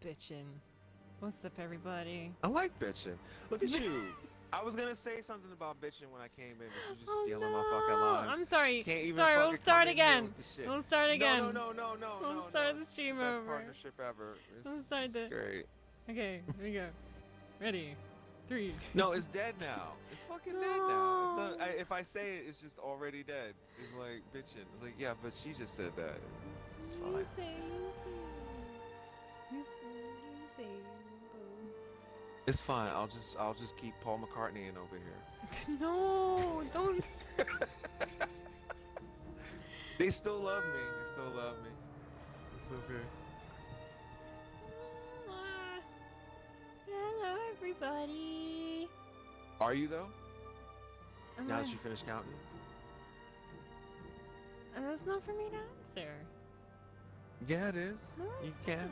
bitchin'. What's up, everybody? I like bitching. Look at you. I was gonna say something about bitching when I came in, but you just Oh stealing my fucking no! lines. I'm sorry. Can't even Sorry, we'll fucking come start in here again. with the shit. We'll start No, again. no, no, no, no, We'll no, start no. the This is the stream best over. partnership ever. We'll This start is the. great. Okay, here we go. Ready? 3. No, it's dead now. It's fucking dead now. It's not. If I say it, it's just already dead. It's like bitching. It's like yeah, but she just said that. It's fine. You say. It's fine. I'll just keep Paul McCartney in over here. No, don't. They still love me. They still love me. It's okay. Hello, everybody. Are you though? Am Now I- that you finished counting? That's not for me to answer. Yeah, it is. No, You it's can.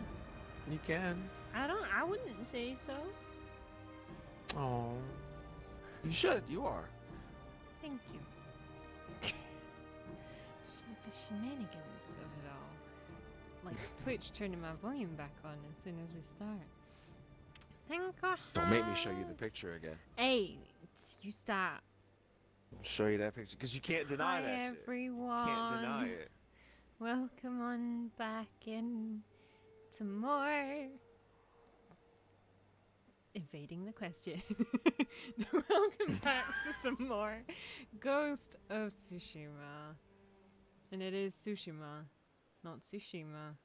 You can. I wouldn't say so. Oh. You should. You are. Thank you. The shenanigans of it all. Like Twitch turning my volume back on as soon as we start. Thank God. Don't make me show you the picture again. Hey, you stop. Show you that picture because you can't deny Hi, that everyone. shit. Can't deny it. Welcome on back in to more. Evading the question. Welcome back to some more Ghost of Tsushima. And it is Tsushima, not Tsushima.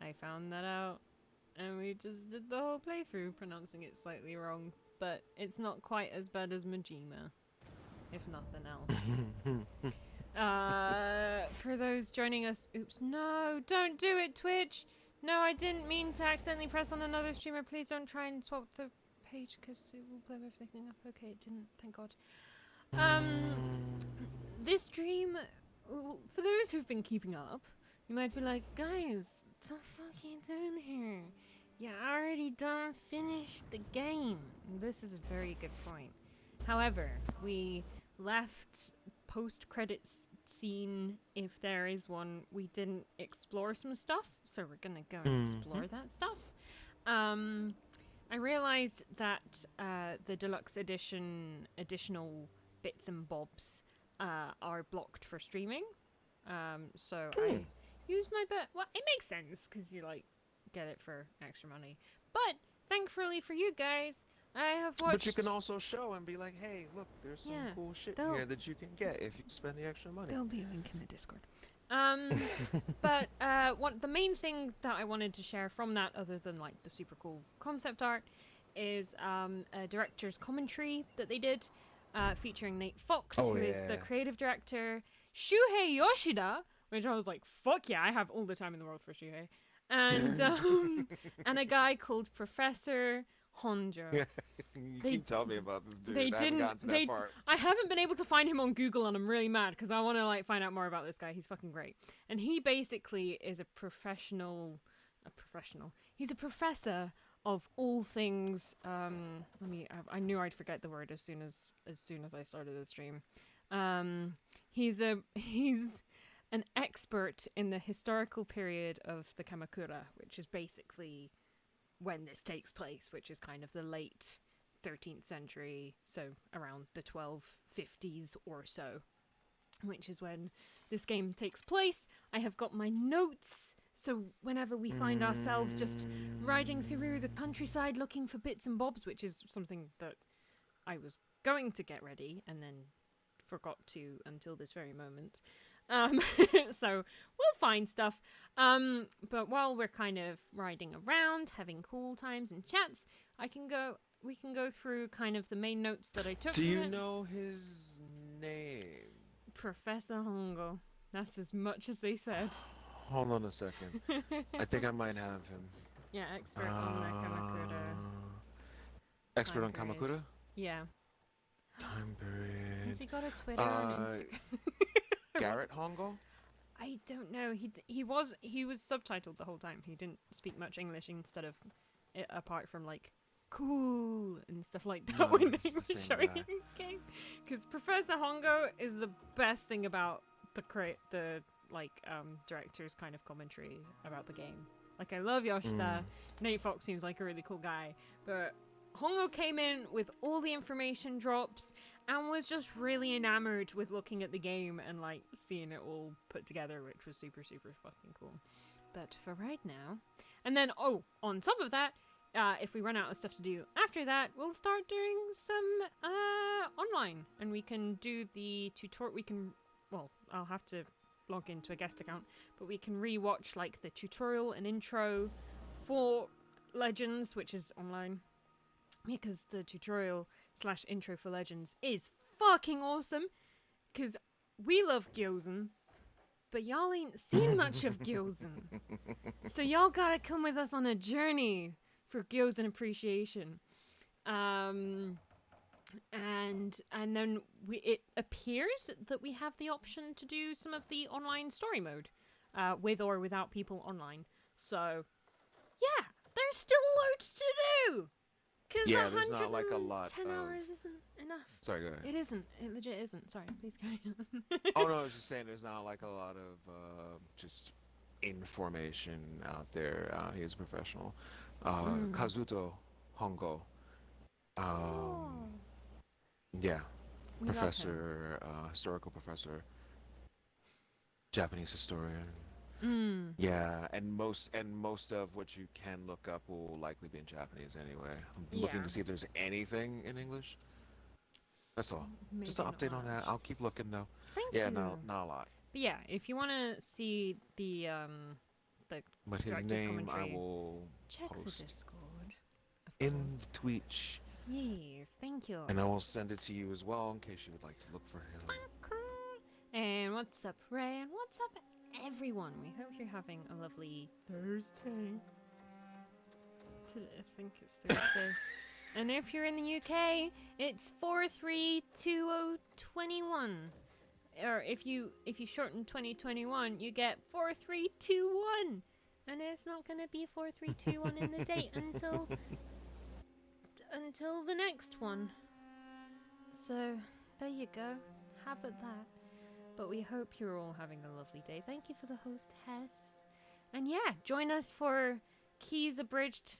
I found that out. And we just did the whole playthrough pronouncing it slightly wrong. But it's not quite as bad as Majima, if nothing else. For those joining us, oops, no, don't do it, Twitch! No, I didn't mean to accidentally press on another streamer. Please don't try and swap the page because it will blow everything up. Okay, it didn't, thank God. This stream, for those who've been keeping up, you might be like, guys, what the fuck are you doing here? You already done finished the game. This is a very good point. However, we left post-credits scene, if there is one. We didn't explore some stuff, so we're gonna go and explore that stuff. I realized that the deluxe edition additional bits and bobs are blocked for streaming. So I used my bit. Well, it makes sense because you like get it for extra money. But thankfully for you guys, I have watched. But you can also show and be like, hey, look, there's some cool shit here that you can get if you spend the extra money. There'll be a link in the Discord. But what the main thing that I wanted to share from that, other than like the super cool concept art, is a director's commentary that they did, featuring Nate Fox, who is the creative director, Shuhei Yoshida, which I was like, fuck yeah, I have all the time in the world for Shuhei, and and a guy called Professor Honjo. You keep telling me about this dude. They I haven't didn't. gotten to that part. I haven't been able to find him on Google, and I'm really mad because I want to like find out more about this guy. He's fucking great, and he basically is a professional. He's a professor of all things. I knew I'd forget the word as soon as I started the stream. He's an expert in the historical period of the Kamakura, which is basically when this takes place, which is kind of the late 13th century, so around the 1250s or so, which is when this game takes place. I have got my notes, so whenever we find ourselves just riding through the countryside looking for bits and bobs, which is something that I was going to get ready and then forgot to until this very moment. So we'll find stuff. But while we're kind of riding around, having cool times and chats, we can go through kind of the main notes that I took. Do you know his name? Professor Hongo. That's as much as they said. Hold on a second. I think I might have him. Yeah, expert on the Kamakura. Expert on period. Kamakura? Yeah. Time period. Has he got a Twitter and Instagram? Garrett Hongo? I don't know. He was subtitled the whole time. He didn't speak much English instead of apart from like cool and stuff like that when they were showing him the game. Because Professor Hongo is the best thing about the director's kind of commentary about the game. Like, I love Yoshida. Nate Fox seems like a really cool guy. But Hongo came in with all the information drops and was just really enamored with looking at the game and, like, seeing it all put together, which was super, super fucking cool. But for right now... And then, on top of that, if we run out of stuff to do after that, we'll start doing some online. And we can do the tutorial. We can... Well, I'll have to log into a guest account. But we can rewatch, like, the tutorial and intro for Legends, which is online. Because the tutorial / intro for Legends is fucking awesome. Because we love Gyozen. But y'all ain't seen much of Gyozen. So y'all gotta come with us on a journey for Gyozen appreciation. And then it appears that we have the option to do some of the online story mode. With or without people online. So, yeah, there's still loads to do! Because there's not like a lot 10 hours isn't enough. Sorry, go ahead. It isn't. It legit isn't. Sorry, please carry on. Oh no, I was just saying there's not like a lot of just information out there. He is a professional. Kazuto Hongo. Yeah, We love him. professor, historical professor, Japanese historian. Yeah, and most of what you can look up will likely be in Japanese anyway. I'm looking Yeah. to see if there's anything in English. That's all. Just an Maybe update not on that. much. I'll keep looking though. Thank Yeah, you. not a lot. But yeah, if you want to see the But his director's name commentary, I will check the post Discord. Of in course. the Twitch, Yes, thank you. and I will send it to you as well in case you would like to look for him. And what's up, Ray? And what's up, everyone? We hope you're having a lovely Thursday. I think it's Thursday. And if you're in the UK, it's 432021. Or if you shorten 2021, you get 4321. And it's not gonna be 4321 in the date until the next one. So there you go. Have at that. But we hope you're all having a lovely day. Thank you for the host, Hess. And yeah, join us for Key's abridged,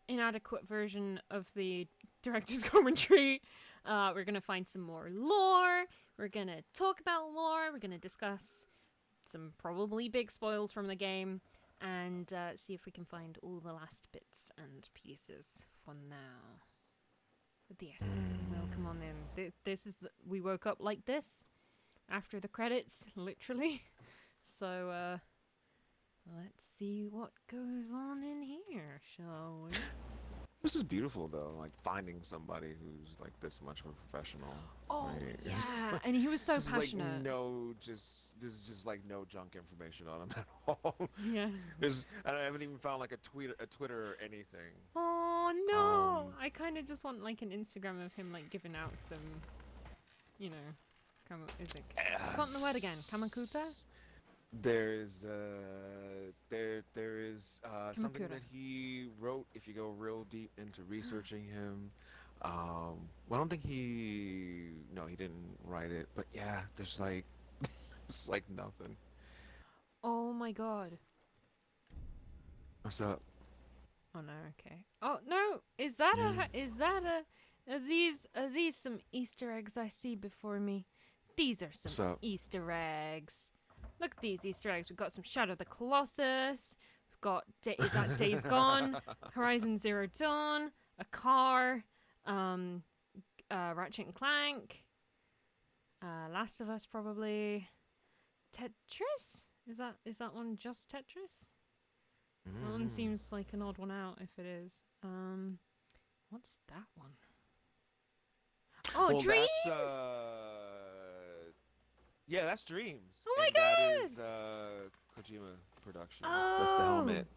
inadequate version of the director's commentary. We're going to find some more lore. We're going to talk about lore. We're going to discuss some probably big spoils from the game. And see if we can find all the last bits and pieces for now. But yes, welcome on in. This is we woke up like this after the credits, literally. So let's see what goes on in here, shall we? This is beautiful though, like finding somebody who's like this much of a professional. Oh Like, yeah, and he was so there's passionate. like there's just like no junk information on him at all. Yeah. I haven't even found like a Twitter or anything. Oh no! I kind of just want like an Instagram of him like giving out some, you know, I've forgotten the word again. Kamakuta? There is something Kamakura. that he wrote. If you go real deep into researching him, well, I don't think he didn't write it, but yeah, there's like it's like nothing. Oh my god. What's up? Oh no, okay. Oh no, is that are these some Easter eggs I see before me? These are What's some up? Easter eggs. Look at these Easter eggs. We've got some Shadow of the Colossus. We've got is that Days Gone, Horizon Zero Dawn, a car, Ratchet and Clank, Last of Us probably, Tetris. Is that one just Tetris? That one seems like an odd one out if it is. What's that one? Oh, Well, Dreams! That's Dreams. Oh my and god! That is Kojima Productions. That's the helmet.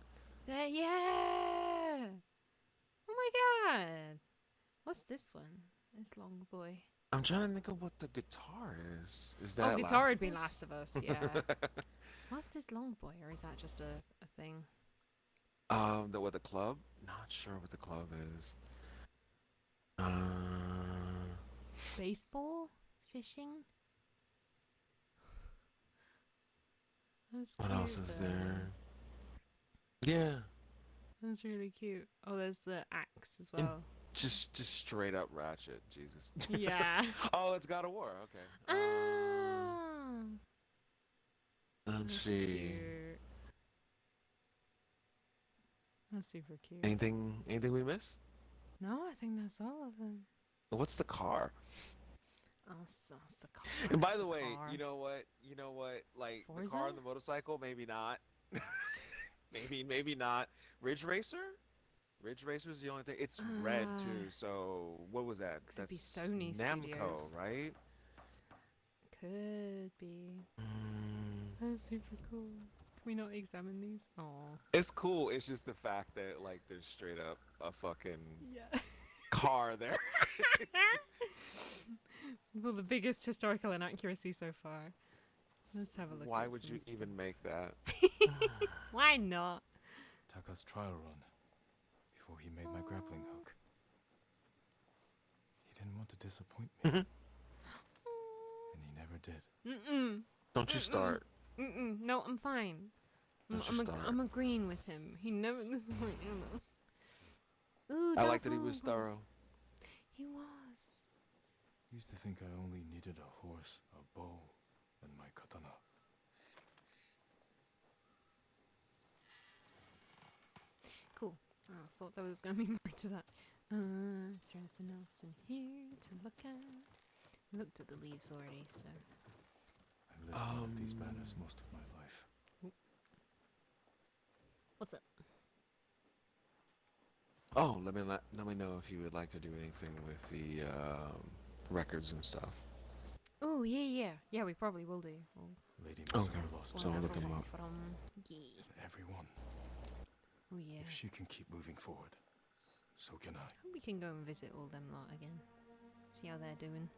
Yeah! Oh my god! What's this one? This long boy. I'm trying to think of what the guitar is. Is that Guitar Last would of be Us? Last of Us, yeah. What's this long boy, or is that just a thing? What the club? Not sure what the club is. Baseball? Fishing? That's What cute, else is though. there? Yeah. That's really cute. Oh, there's the axe as And well. just straight up ratchet. Jesus. Yeah. Oh, it's God of War. Okay. Ah, Let's that's see. cute. That's super cute. Anything we miss? No, I think that's all of them. What's the car? Oh, that's the car. And by It's the a way, car. you know what? You know what? Like the Forza? car and the motorcycle, maybe not. Maybe not. Ridge Racer? Ridge Racer is the only thing. It's red too. So what was that? Could be That's Sony Namco, Studios. right? Could be. Mm, That's super cool. Can we not examine these? Oh. it's cool. It's just the fact that like there's straight up a fucking Yeah. car there. Well, the biggest historical inaccuracy so far. Let's have a look Why at would some you stuff. even make that? Why not? Taka's trial run before he made my grappling hook. He didn't want to disappoint me, and he never did. Mm-mm. Don't you start. Mm-mm. No, I'm fine. Don't you start. I'm agreeing with him. He never disappointed us. Ooh, I that's like that he all was good. thorough. He was. Used to think I only needed a horse, a bow, and my katana. Cool. Oh, I thought there was going to be more to that. Is there anything else in here to look at? Looked at the leaves already, so. I lived one of these manners most of my life. What's up? Oh, let me know if you would like to do anything with the records and stuff. Oh, yeah. Yeah, we probably will do. Lady Okay, Mizuno lost so I'll look everything him up. From, yeah. and everyone. Oh, yeah. If she can keep moving forward, so can I. Hope we can go and visit all them lot again. See how they're doing.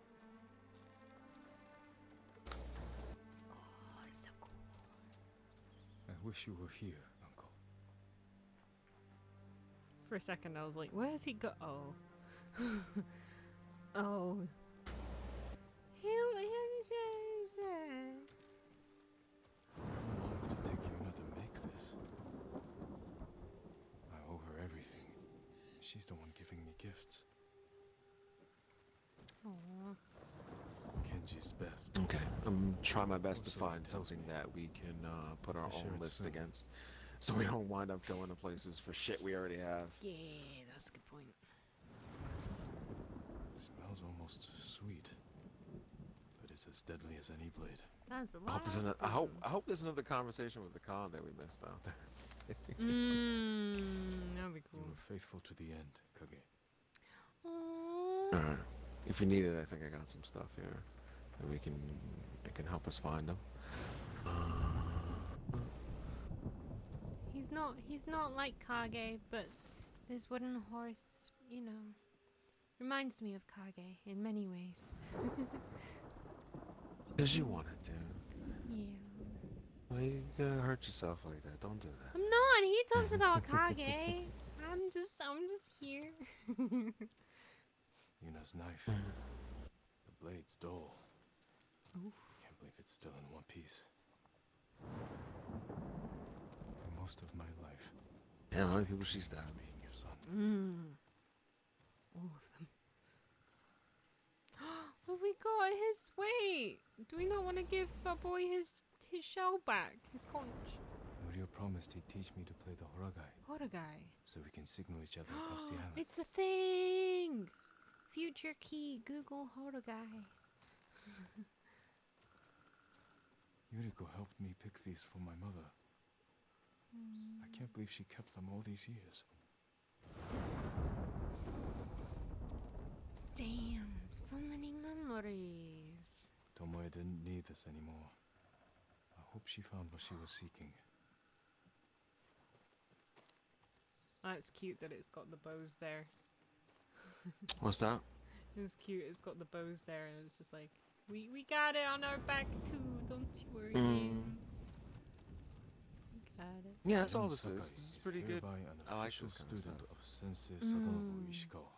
Oh, it's so cool. I wish you were here, Uncle. For a second, I was like, where's he go? Oh. Oh. How long did it take you not to make this? I owe her everything. She's the one giving me gifts. Aw. Kenji's best. Okay, I'm trying my best to Also, find it tells something me that we can put our to share own its list film. against, so we don't wind up going to places for shit we already have. Yeah, that's a good point. Smells almost sweet, but it's as deadly as any blade. That's a I hope lot. there's I hope there's another conversation with the con that we missed out there. That'd be You cool. were faithful to the end, Kage. Aww. Alright. If you need it, I think I got some stuff here, and it can help us find them. He's not like Kage, but this wooden horse, you know, reminds me of Kage in many ways. Cause you wanted to. Yeah. Why you gonna hurt yourself like that? Don't do that. I'm not. He talks about Kage. I'm just here. Yuna's knife. The blade's dull. Oof. Can't believe it's still in one piece. For most of my life, Yeah, how many people she stabbed? being your son. All of them. Oh, we got his. Wait. Do we not want to give our boy his shell back? His conch. Norio promised he'd teach me to play the horagai, What a guy. so we can signal each other across the island. It's a thing. Future key. Google Horogai. Yuriko helped me pick these for my mother. I can't believe she kept them all these years. Damn. So many memories. Tomoe didn't need this anymore. I hope she found what she was seeking. Oh, it's cute that it's got the bows there. What's that? It's cute. It's got the bows there, and it's just like we got it on our back too. Don't you worry. We got it. Yeah, that's all Rin this is. Sakai It's is pretty good. hereby an I like official this kind of student stuff. of Sensei Sadanobu Ishikawa.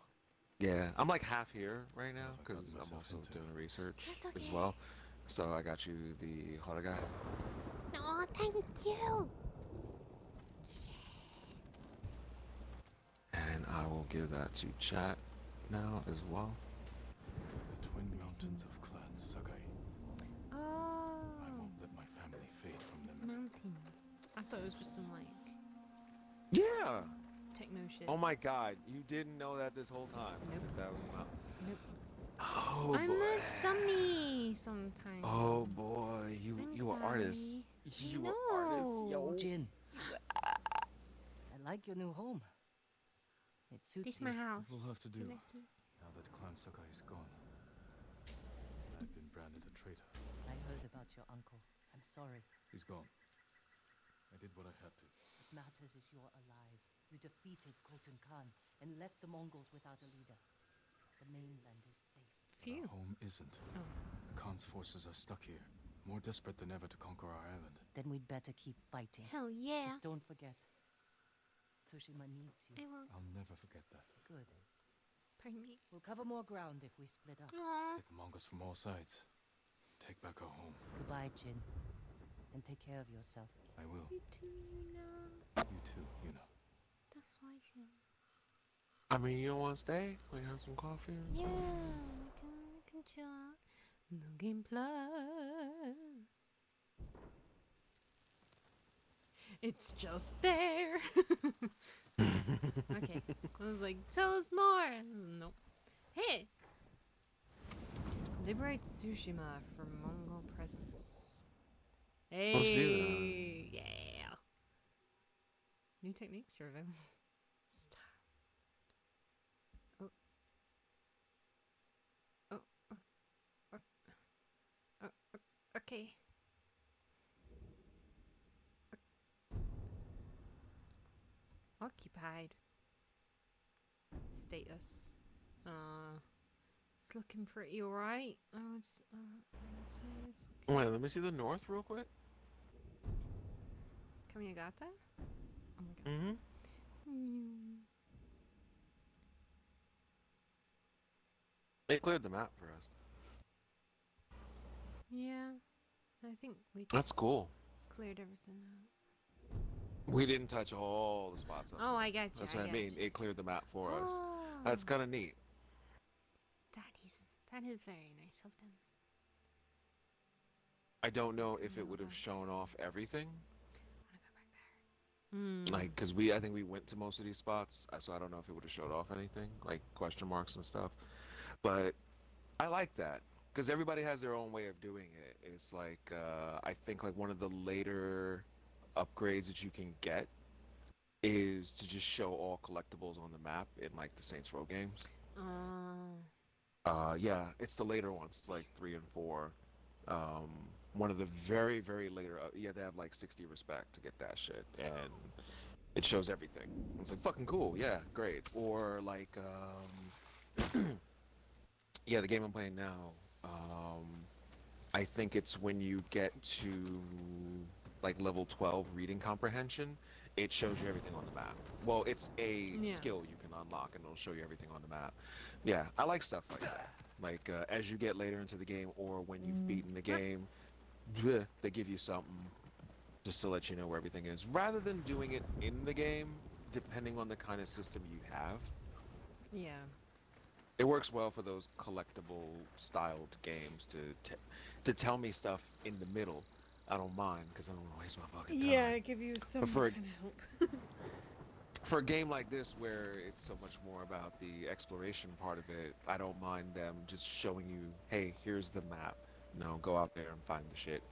Yeah, I'm like half here right now What have I because gotten I'm myself also into? doing research That's as okay. well. So I got you the Horagai. Oh, thank you. And I will give that to chat now as well. The twin mountains of Clan Sakai. I Oh, won't let my family fade from it's them. mountains. I thought it was just some like Yeah. techno shit. Oh my god, you didn't know that this whole time. Nope. That was not. Nope. Oh I'm boy. a dummy sometimes. Oh boy, you I'm you are artists. sorry. You I are artists, know. yo. Jin, I like your new home. It suits This is you. my house. We'll have to do Lucky. now that Clan Sakai is gone. I've been branded a traitor. I heard about your uncle. I'm sorry. He's gone. I did what I had to. What matters is you're alive. You defeated Khotun Khan and left the Mongols without a leader. The mainland is safe. But Phew. our home isn't. Oh. The Khan's forces are stuck here, more desperate than ever to conquer our island. Then we'd better keep fighting. Hell yeah. Just don't forget. Tsushima needs you. I won't. I'll never forget that. Good. Pardon me. We'll cover more ground if we split up. Aww. Hit the Mongols from all sides. Take back our home. Goodbye, Jin. And take care of yourself. I will. You too, you know. You too, you know. That's why I said. I mean, you don't want to stay? We have some coffee. Yeah, we can chill out. No game plus. It's just there. Okay. I was like, tell us more. Nope. Hey. Liberate Tsushima from Mongol presence. Let's do Hey. Yeah. New techniques are available. Stop. Oh. Oh. Okay. Occupied. Status. It's looking pretty alright. I would say it's looking... Wait, let me see the north real quick. Kamiyagata? Oh my god. Mm-hmm. It cleared the map for us. Yeah. I think we That's cool. cleared everything out. We didn't touch all the spots up. Oh, I got you. That's what I mean. got you. It cleared the map for us. Oh, That's kind of neat. that is very nice of them. I don't know if it would have shown off everything. I wanna go back there. Like, because I think we went to most of these spots, so I don't know if it would have showed off anything, like question marks and stuff. But I like that, because everybody has their own way of doing it. It's like, I think like one of the later upgrades that you can get is to just show all collectibles on the map in like the Saints Row games. Yeah, it's the later ones. It's like 3 and 4. One of the very, very later, you have to have like 60 respect to get that shit, and it shows everything. It's like fucking cool, yeah, great. Or like, yeah, the game I'm playing now, I think it's when you get to like level 12 reading comprehension, it shows you everything on the map. Well, it's a Yeah. skill you can unlock, and it'll show you everything on the map. Yeah, I like stuff like that. Like, as you get later into the game, or when you've beaten the game, they give you something just to let you know where everything is. Rather than doing it in the game, depending on the kind of system you have, Yeah. it works well for those collectible styled games to tell me stuff in the middle. I don't mind, because I don't want to waste my fucking time. Yeah, give you some But for- kind of help. For a game like this, where it's so much more about the exploration part of it, I don't mind them just showing you, hey, here's the map. No, go out there and find the shit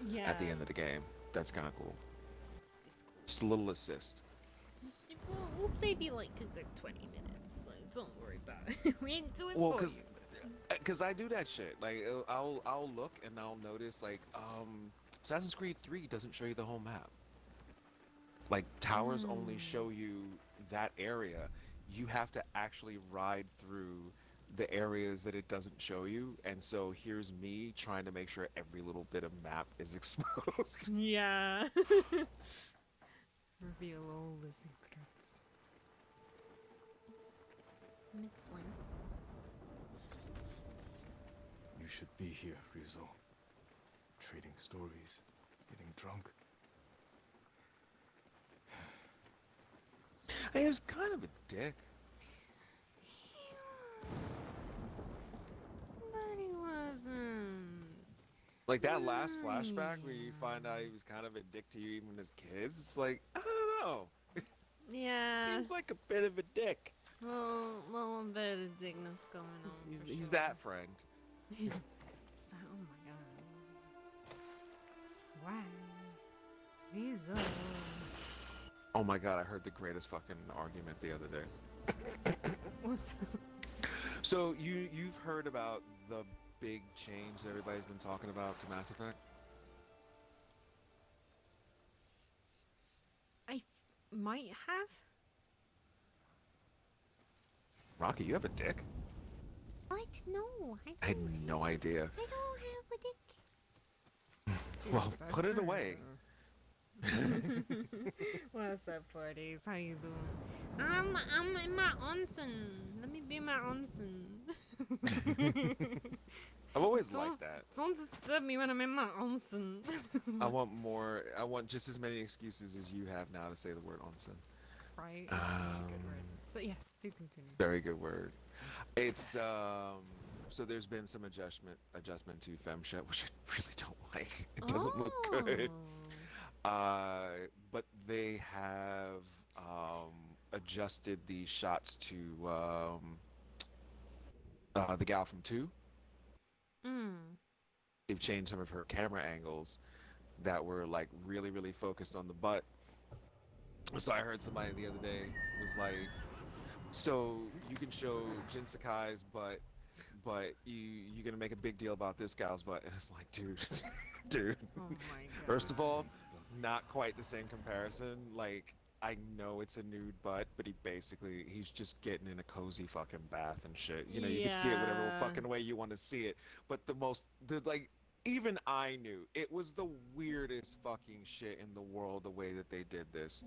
Yeah. at the end of the game. That's kind of cool. It's cool. Just a little assist. Just, we'll save you like 20 minutes. Like, don't worry about it. We ain't doing Well, for because I do that shit. Like, I'll look and I'll notice, like, Assassin's Creed 3 doesn't show you the whole map. Like, towers only show you that area. You have to actually ride through the areas that it doesn't show you, and so here's me trying to make sure every little bit of map is exposed. Yeah. Reveal all the secrets. Missed one. You should be here, Rizzo. Trading stories, getting drunk. He was kind of a dick. Like that last flashback where you find out he was kind of a dick to you even as kids. It's like, I don't know. Yeah. Seems like a bit of a dick. Well, a bit of dickness going on. He's that friend. So, oh my god. Wow. He's Oh my god, I heard the greatest fucking argument the other day. What's So you've heard about the big change that everybody's been talking about to Mass Effect? might have? Rocky, you have a dick? What? No, I had no idea. I don't have a dick. Well, put it away. What's up, 40s? How you doing? I'm in my onsen. Let me be in my onsen. I've always liked that. Don't disturb me when I'm in my onsen. I want just as many excuses as you have now to say the word onsen. Right? It's such a good word. But yes, do continue. Very good word. It's so there's been some adjustment to FemShep, which I really don't like. It doesn't look good. But they have adjusted the shots to the gal from 2. They've changed some of her camera angles that were like really, really focused on the butt. So I heard somebody the other day was like, so you can show Jin Sakai's butt, but you're gonna make a big deal about this gal's butt. And it's like, dude, dude. Oh my god. First of all, not quite the same comparison. Like, I know it's a nude butt, but he's just getting in a cozy fucking bath and shit. You know, you can see it whatever fucking way you want to see it. But even I knew it was the weirdest fucking shit in the world, the way that they did this.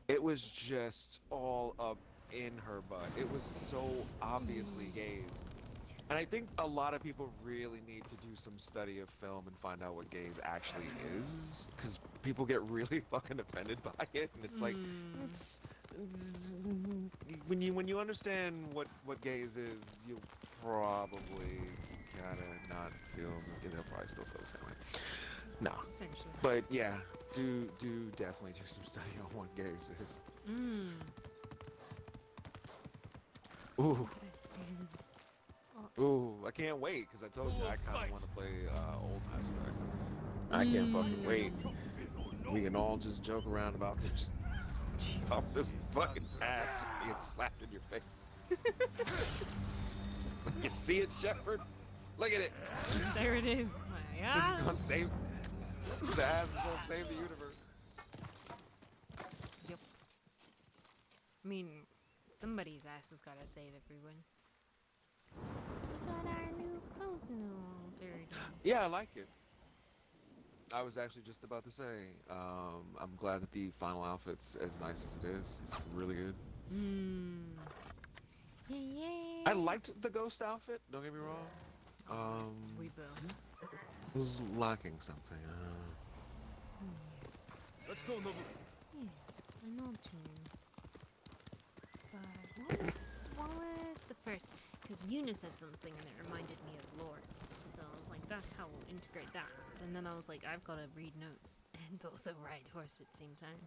It was just all up in her butt. It was so obviously gaze. And I think a lot of people really need to do some study of film and find out what gaze actually is, because people get really fucking offended by it, and it's like, when you understand what gaze is, you'll probably kind of not feel. They'll probably still feel the same way. No, but yeah, do definitely do some study on what gaze is. Ooh. Ooh, I can't wait, because I told you I kind of want to play old Mass Effect. I can't fucking wait. We can all just joke around about this. About this fucking ass just being slapped in your face. So you see it, Shepard? Look at it. There it is. My This is ass. gonna save. The ass is gonna save the universe. Yep. I mean, somebody's ass has gotta save everyone. We got our new clothes now, dirty. Yeah, I like it. I was actually just about to say, I'm glad that the final outfit's as nice as it is. It's really good. Yeah. I liked the ghost outfit, don't get me wrong. We both. It was lacking something. Yes. Let's go, Nobu. Yes, I know what you mean. But what was the first? Because Yuna said something and it reminded me of lore. So I was like, that's how we'll integrate that. And then I was like, I've got to read notes and also ride horse at the same time.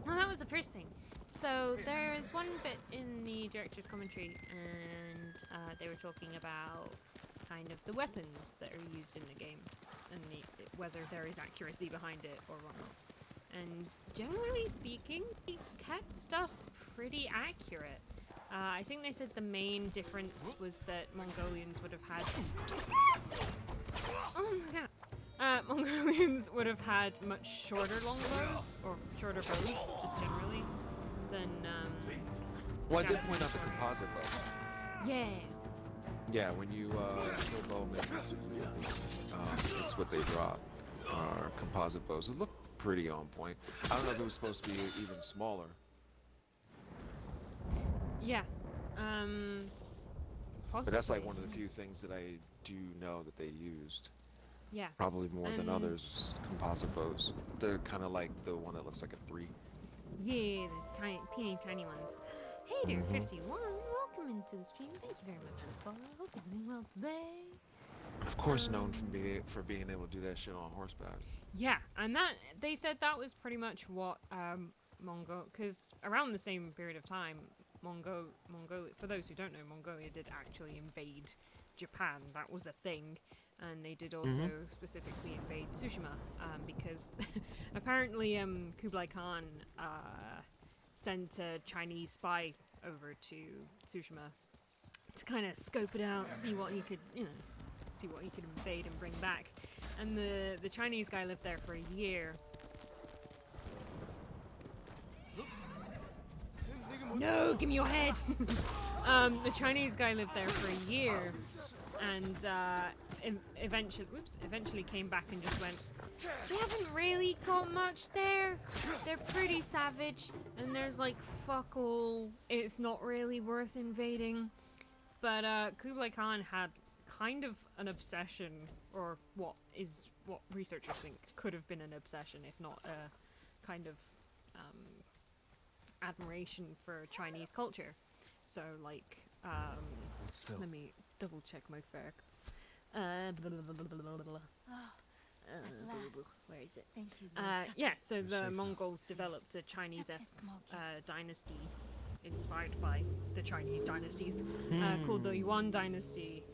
Well, that was the first thing. So there's one bit in the director's commentary, and they were talking about kind of the weapons that are used in the game and whether there is accuracy behind it or whatnot. And generally speaking, they kept stuff pretty accurate. I think they said the main difference was that Mongolians would have had... Oh my god! Mongolians would have had much shorter longbows, or shorter bows, just generally, than... Well, I did point out the composite bow. Yeah. Yeah, when you kill bow missions, that's what they drop. Are composite bows. It looked pretty on point. I don't know if it was supposed to be even smaller. Yeah. But that's like Possibly. one of the few things that I do know that they used. Yeah. Probably more than And- others. Composite bows. They're kind of like the one that looks like a 3. Yeah, the teeny tiny ones. Hey there, 51. welcome into the stream. Thank you very much for the follow. Hope you're doing well today. Of course, known for being able to do that shit on horseback. Yeah, and that they said that was pretty much what because around the same period of time, Mongolia. For those who don't know, Mongolia did actually invade Japan. That was a thing, and they did also specifically invade Tsushima because apparently Kublai Khan sent a Chinese spy over to Tsushima to kind of scope it out, see what he could, see what he could invade and bring back. And the Chinese guy lived there for a year. No, give me your head! The Chinese guy lived there for a year, and eventually came back and just went, we haven't really got much there. They're pretty savage, and there's like fuck all. It's not really worth invading. But Kublai Khan had kind of an obsession, or what researchers think could have been an obsession, if not a kind of admiration for Chinese culture. So like, let me double check my facts. Where is it? Thank you. Yeah, so You're the safe now. Mongols developed a Chinese-esque dynasty inspired by the Chinese dynasties called the Yuan dynasty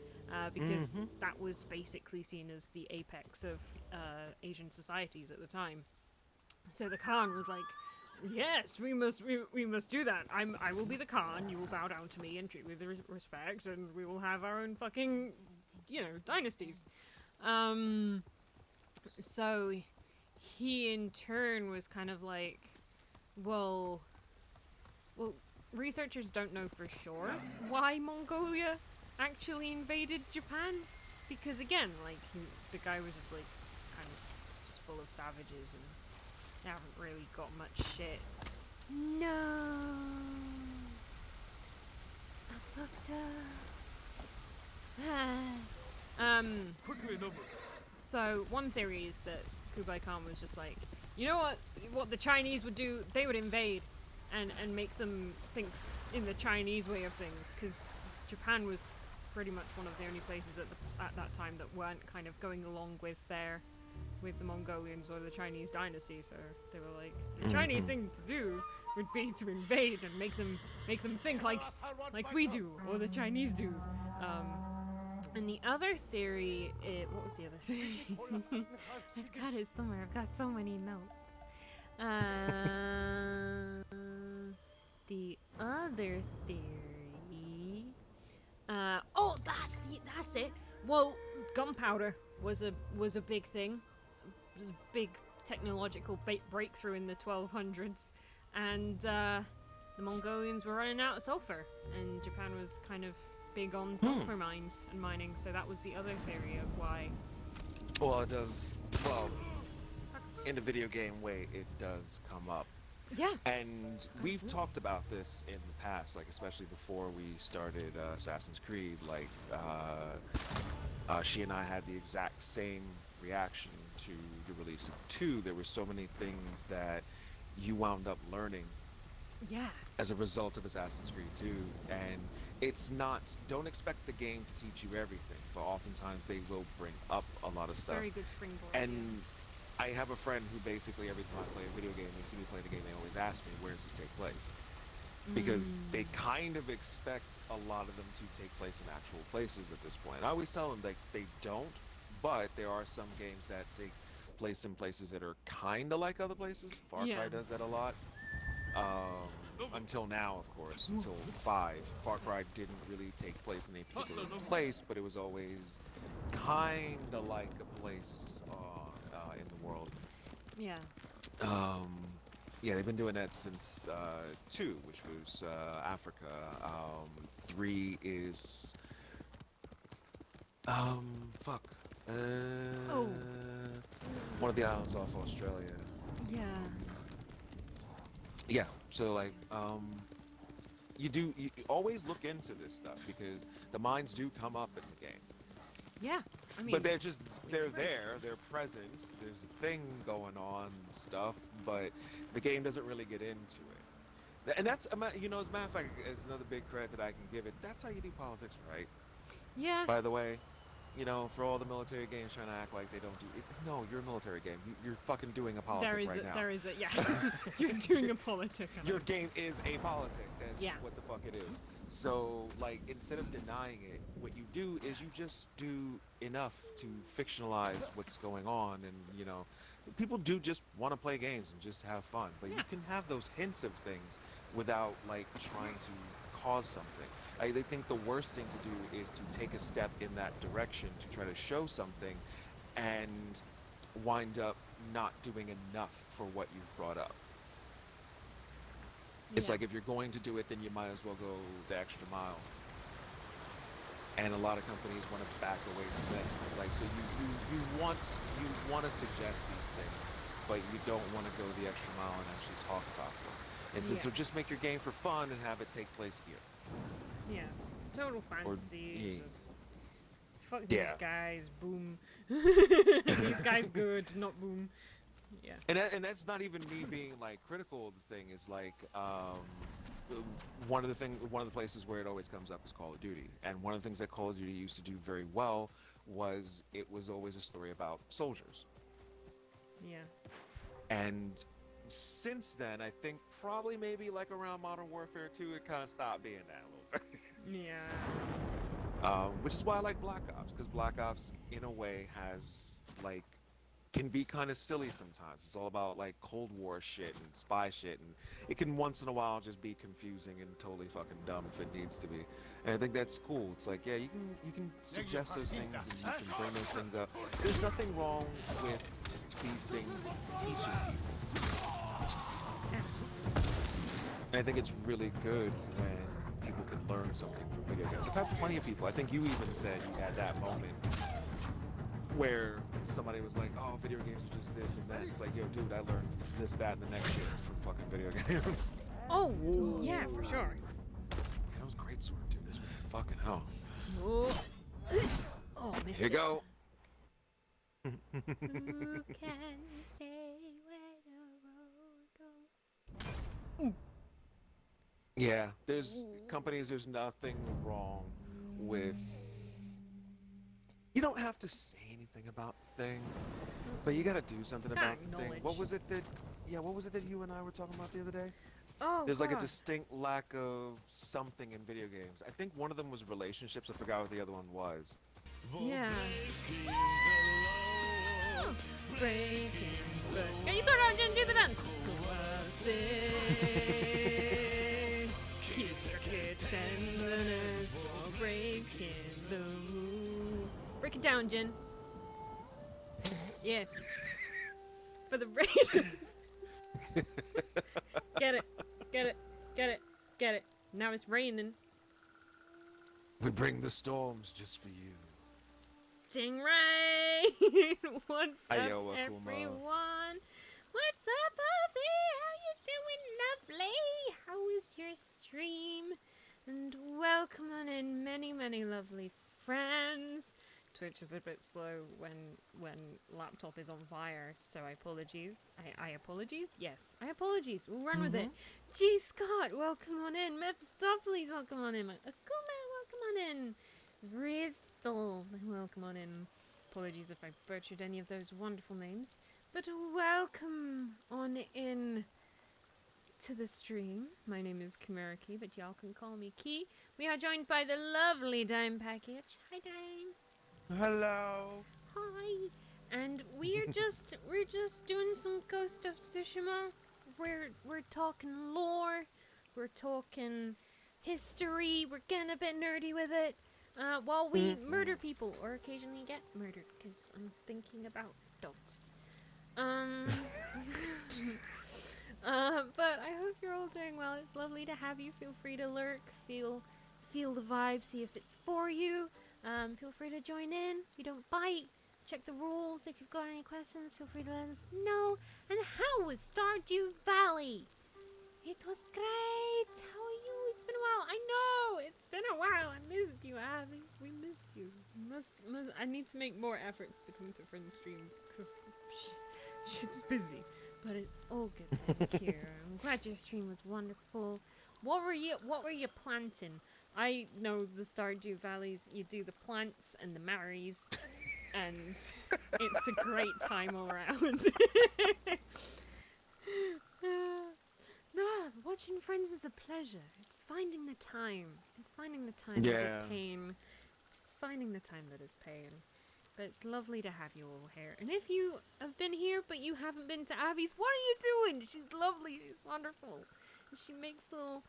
because that was basically seen as the apex of Asian societies at the time. So the Khan was like, yes, we must do that. I will be the Khan, you will bow down to me and treat me with respect, and we will have our own fucking, dynasties. So he in turn was kind of like, well, researchers don't know for sure why Mongolia actually invaded Japan, because again, like, the guy was just like kind of just full of savages and they haven't really got much shit. No, I fucked up. Quickly, number. So one theory is that Kublai Khan was just like, you know what the Chinese would do? They would invade and make them think in the Chinese way of things, because Japan was pretty much one of the only places at that time that weren't kind of going along with the Mongolians or the Chinese dynasty. So they were like, the Chinese thing to do would be to invade and make them think like we do, or the Chinese do. And the other theory, what was the other theory? I've got it somewhere. I've got so many notes. The other theory. That's it. Well, gunpowder was a big thing. It was a big technological breakthrough in the 1200s, and the Mongolians were running out of sulfur, and Japan was kind of big on sulfur mines and mining, so that was the other theory of why. Well, it does. Well, in the video game way, it does come up. Yeah. And we've Absolutely. talked about this in the past, like especially before we started Assassin's Creed. Like, she and I had the exact same reaction to the release of 2. There were so many things that you wound up learning Yeah. as a result of Assassin's Creed 2, and it's not, don't expect the game to teach you everything, but oftentimes they will bring up a lot of stuff. Very good springboard. And I have a friend who basically every time I play a video game, they see me play the game, they always ask me, where does this take place? Because they kind of expect a lot of them to take place in actual places at this point. I always tell them like they don't, but there are some games that take place in places that are kind of like other places. Far Cry Yeah. does that a lot. Until now, of course, until 5. Far Cry didn't really take place in a particular place, but it was always kind of like a place in the world. Yeah. Yeah, they've been doing that since 2, which was Africa. 3 is fuck. One of the islands off Australia. Yeah. Yeah, so like you always look into this stuff because the mines do come up in the game. Yeah. I mean, But they're there, they're present, there's a thing going on and stuff, but the game doesn't really get into it. And that's, you know, as a matter of fact, is another big credit that I can give it. That's how you do politics, right? Yeah. By the way, you know, for all the military games trying to act like they don't do it, no, you're a military game. You're fucking doing a politic right now. There is a, yeah. You're doing a politic. Your game is a politic. That's Yeah. what the fuck it is. So, like, instead of denying it, what you do is you just do enough to fictionalize what's going on. And, you know, people do just want to play games and just have fun. But Yeah. you can have those hints of things without, like, trying to cause something. I think the worst thing to do is to take a step in that direction to try to show something and wind up not doing enough for what you've brought up. It's Yeah. like if you're going to do it, then you might as well go the extra mile. And a lot of companies want to back away from that. It's like, so you want to suggest these things, but you don't want to go the extra mile and actually talk about them. It's Yeah. so just make your game for fun and have it take place here. Yeah. Total fantasy. yeah. Just fuck Yeah. these guys. Boom. These guys good, not boom. Yeah. And that's not even me being like critical of the thing. Is like one of the places where it always comes up is Call of Duty. And one of the things that Call of Duty used to do very well was it was always a story about soldiers. Yeah. And since then, I think probably maybe like around Modern Warfare 2, it kind of stopped being that a little bit. Yeah. Which is why I like Black Ops, because Black Ops, in a way, has like can be kind of silly sometimes. It's all about like Cold War shit and spy shit, and it can once in a while just be confusing and totally fucking dumb if it needs to be. And I think that's cool. It's like, yeah, you can suggest those things and you can bring those things up. There's nothing wrong with these things teaching people. And I think it's really good when people can learn something from video games. I've had plenty of people. I think you even said you had that moment where somebody was like, "Oh, video games are just this and that." It's like, yo, dude, I learned this, that, and the next shit from fucking video games. Oh, yeah, for sure. That was great sword, dude. This man, fucking hell. Oh, oh, missed Here you it. go. Who can say where the road goes? Yeah, there's companies. There's nothing wrong with. You don't have to say anything about the thing, but you gotta do something Gotta about the thing. What acknowledge. was it that? Yeah, what was it that you and I were talking about the other day? Oh, There's like a God. distinct lack of something in video games. I think one of them was relationships. I forgot what the other one was. Yeah. Breaking the... Get your sword out and do the dance! Keeps our tenderness for breaking the rule. Break it down, Jin. Yeah. For the Raiders. Get it. Get it. Get it. Get it. Now it's raining. We bring the storms just for you. Stingray! What's up, Ayo, Akuma. everyone? What's up, Buffy? How you doing, lovely? How was your stream? And welcome on in, many, many lovely friends. Twitch is a bit slow when laptop is on fire, so I apologies. I apologies? Yes, I apologies. We'll run with it. G. Scott, welcome on in. Mephistopheles, welcome on in. Akuma, welcome on in. Bristol, welcome on in. Apologies if I butchered any of those wonderful names. But welcome on in to the stream. My name is Kumaraki, but y'all can call me Key. We are joined by the lovely Dimepackage. Hi, Dime. Hello. Hi. And we're just doing some Ghost of Tsushima. We're talking lore. We're talking history. We're getting a bit nerdy with it. While we murder people, or occasionally get murdered, because I'm thinking about dogs. But I hope you're all doing well. It's lovely to have you. Feel free to lurk, feel the vibe, see if it's for you. Feel free to join in. We don't bite. Check the rules. If you've got any questions, feel free to let us know. And how was Stardew Valley? It was great. How are you? It's been a while. I know. It's been a while. I missed you, Abby. We missed you. I need to make more efforts to come to friends' streams because shit's busy. But it's all good, thank you. I'm glad your stream was wonderful. What were you planting? I know the Stardew Valleys, you do the plants and the marries, and it's a great time all around. No, watching Friends is a pleasure. It's finding the time. It's finding the time that is Yeah. pain. It's finding the time that is pain. But it's lovely to have you all here. And if you have been here but you haven't been to Abby's, what are you doing? She's lovely. She's wonderful. And she makes little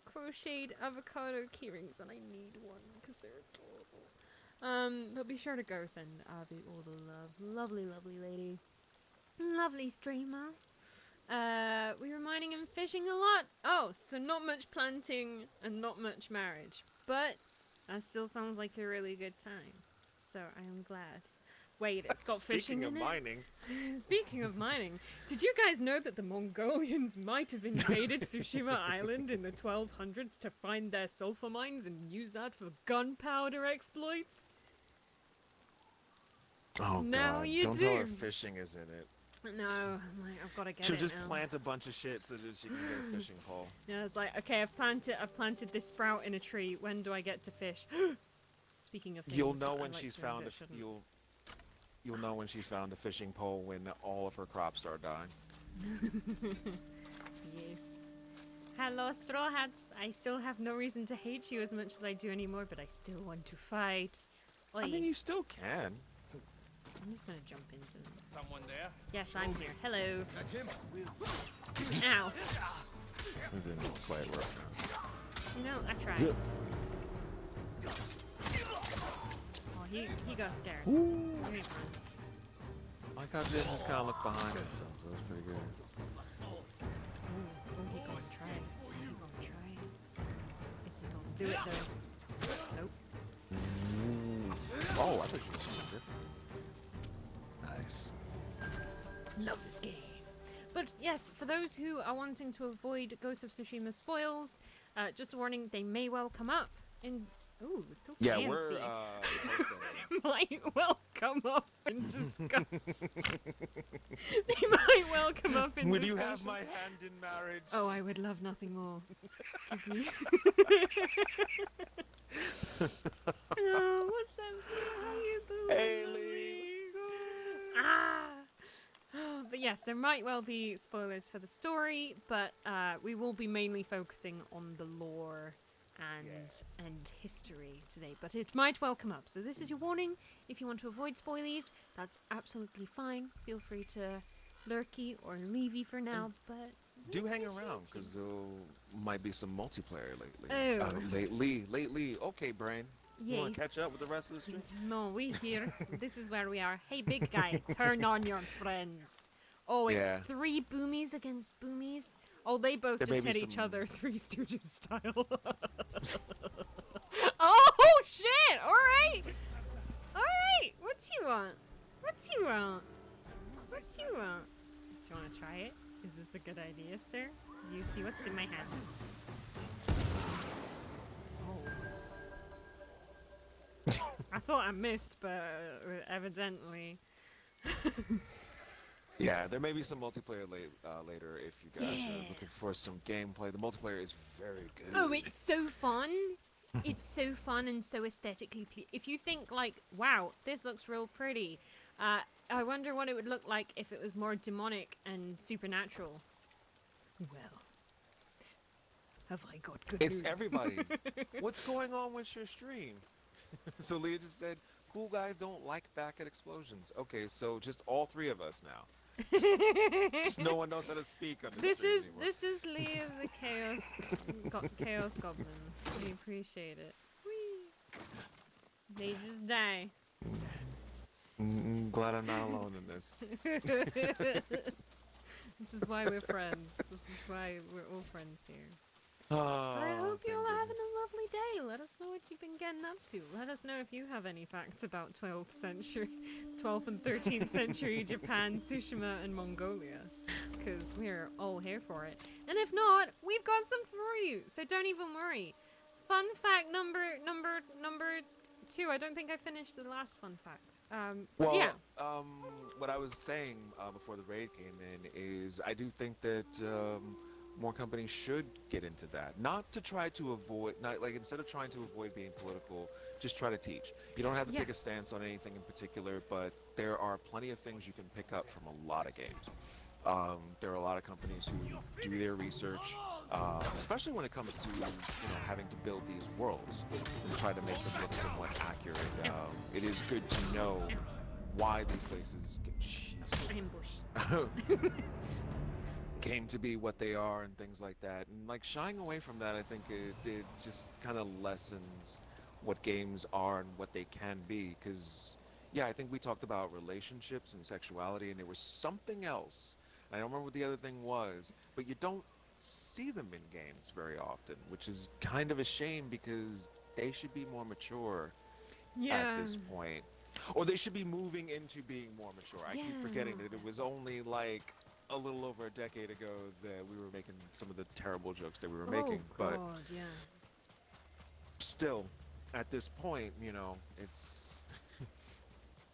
crocheted avocado keyrings, and I need one because they're adorable. But be sure to go send Abby all the love. Lovely, lovely lady. Lovely streamer. We were mining and fishing a lot. Oh, so not much planting and not much marriage. But that still sounds like a really good time. So I am glad. Wait, it's got fishing in it? Speaking of mining. Speaking of mining, did you guys know that the Mongolians might have invaded Tsushima Island in the 1200s to find their sulfur mines and use that for gunpowder exploits? Oh Now god. you Don't tell her do. fishing is in it. No, I'm like, I've got to get She'll it just now. plant a bunch of shit so that she can get a fishing pole. Yeah, it's like, okay, I've planted this sprout in a tree. When do I get to fish? Speaking of things, You'll know I when like she's doing found that a shouldn't. you'll know when she's found a fishing pole when all of her crops start dying. Yes. Hello, Straw Hats. I still have no reason to hate you as much as I do anymore, but I still want to fight. Oi. I mean, you still can. I'm just gonna jump into them. Someone there? Yes, I'm here. Hello. That's him. Ow. It didn't quite work out. You know, I tried. Oh, he got scared. He ain't fine. I like how Jin just kind of looked behind himself. That was pretty good. Oh, he gonna try it. He gonna try it. Is he gonna do it though? Nope. Oh, I thought you were something different. Nice. Love this game. But yes, for those who are wanting to avoid Ghost of Tsushima spoils, just a warning, they may well come up in... Ooh, so Yeah, fancy. we're posting it. Might well come up in discussion. They might well come up in Would discussion. you have my hand in marriage? Oh, I would love nothing more. Give me... Oh, what's that? How you doing? Hey, lovely? ladies. Ah! But yes, there might well be spoilers for the story, but we will be mainly focusing on the lore and history today. But it might well come up. So this is your warning. If you want to avoid spoilies, that's absolutely fine. Feel free to lurky or leavey for now, but... Do hang around, because there might be some multiplayer lately. Oh. Lately. Okay, Brain. You want Yes. to catch up with the rest of the stream? No, we here. This is where we are. Hey, big guy, turn on your friends. Oh, it's Yeah. 3 boomies against boomies. Oh, they both There may just be hit each some- other, Three Stooges style. Oh, shit! Alright! Alright! What you want? What you want? What you want? Do you want to try it? Is this a good idea, sir? Do you see what's in my hand? Oh. I thought I missed, but evidently. Yeah, there may be some multiplayer later if you guys Yeah. are looking for some gameplay. The multiplayer is very good. Oh, it's so fun. It's so fun and so aesthetically if you think like, wow, this looks real pretty, I wonder what it would look like if it was more demonic and supernatural. Well, have I got good It's news? everybody. What's going on with your stream? So Leah just said, cool guys don't like back at explosions. Okay, so just all 3 of us now. Just no one knows how to speak on This stream is anymore. this is Lee of the Chaos Goblin. We appreciate it. Whee! They just die. Glad I'm not alone in this. This is why we're friends. This is why we're all friends here. Oh, But I hope thank you're all having goodness. a lovely day. Let us know what you've been getting up to. Let us know if you have any facts about 12th and 13th century Japan, Tsushima, and Mongolia. Because we're all here for it. And if not, we've got some for you. So don't even worry. Fun fact number 2. I don't think I finished the last fun fact. Well, yeah. what I was saying before the raid came in is I do think that more companies should get into that. Not to try to avoid, not like instead of trying to avoid being political, just try to teach. You don't have to Yeah. take a stance on anything in particular, but there are plenty of things you can pick up from a lot of games. There are a lot of companies who do their research, especially when it comes to having to build these worlds and try to make them look somewhat accurate. It is good to know why these places Ambush. came to be what they are and things like that. And like shying away from that, I think it just kind of lessens what games are and what they can be. Because yeah, I think we talked about relationships and sexuality, and there was something else. I don't remember what the other thing was, but you don't see them in games very often, which is kind of a shame because they should be more mature Yeah. at this point. Or they should be moving into being more mature. I keep forgetting that it was only like a little over a decade ago that we were making some of the terrible jokes that we were making. Oh But God, yeah. still, at this point, it's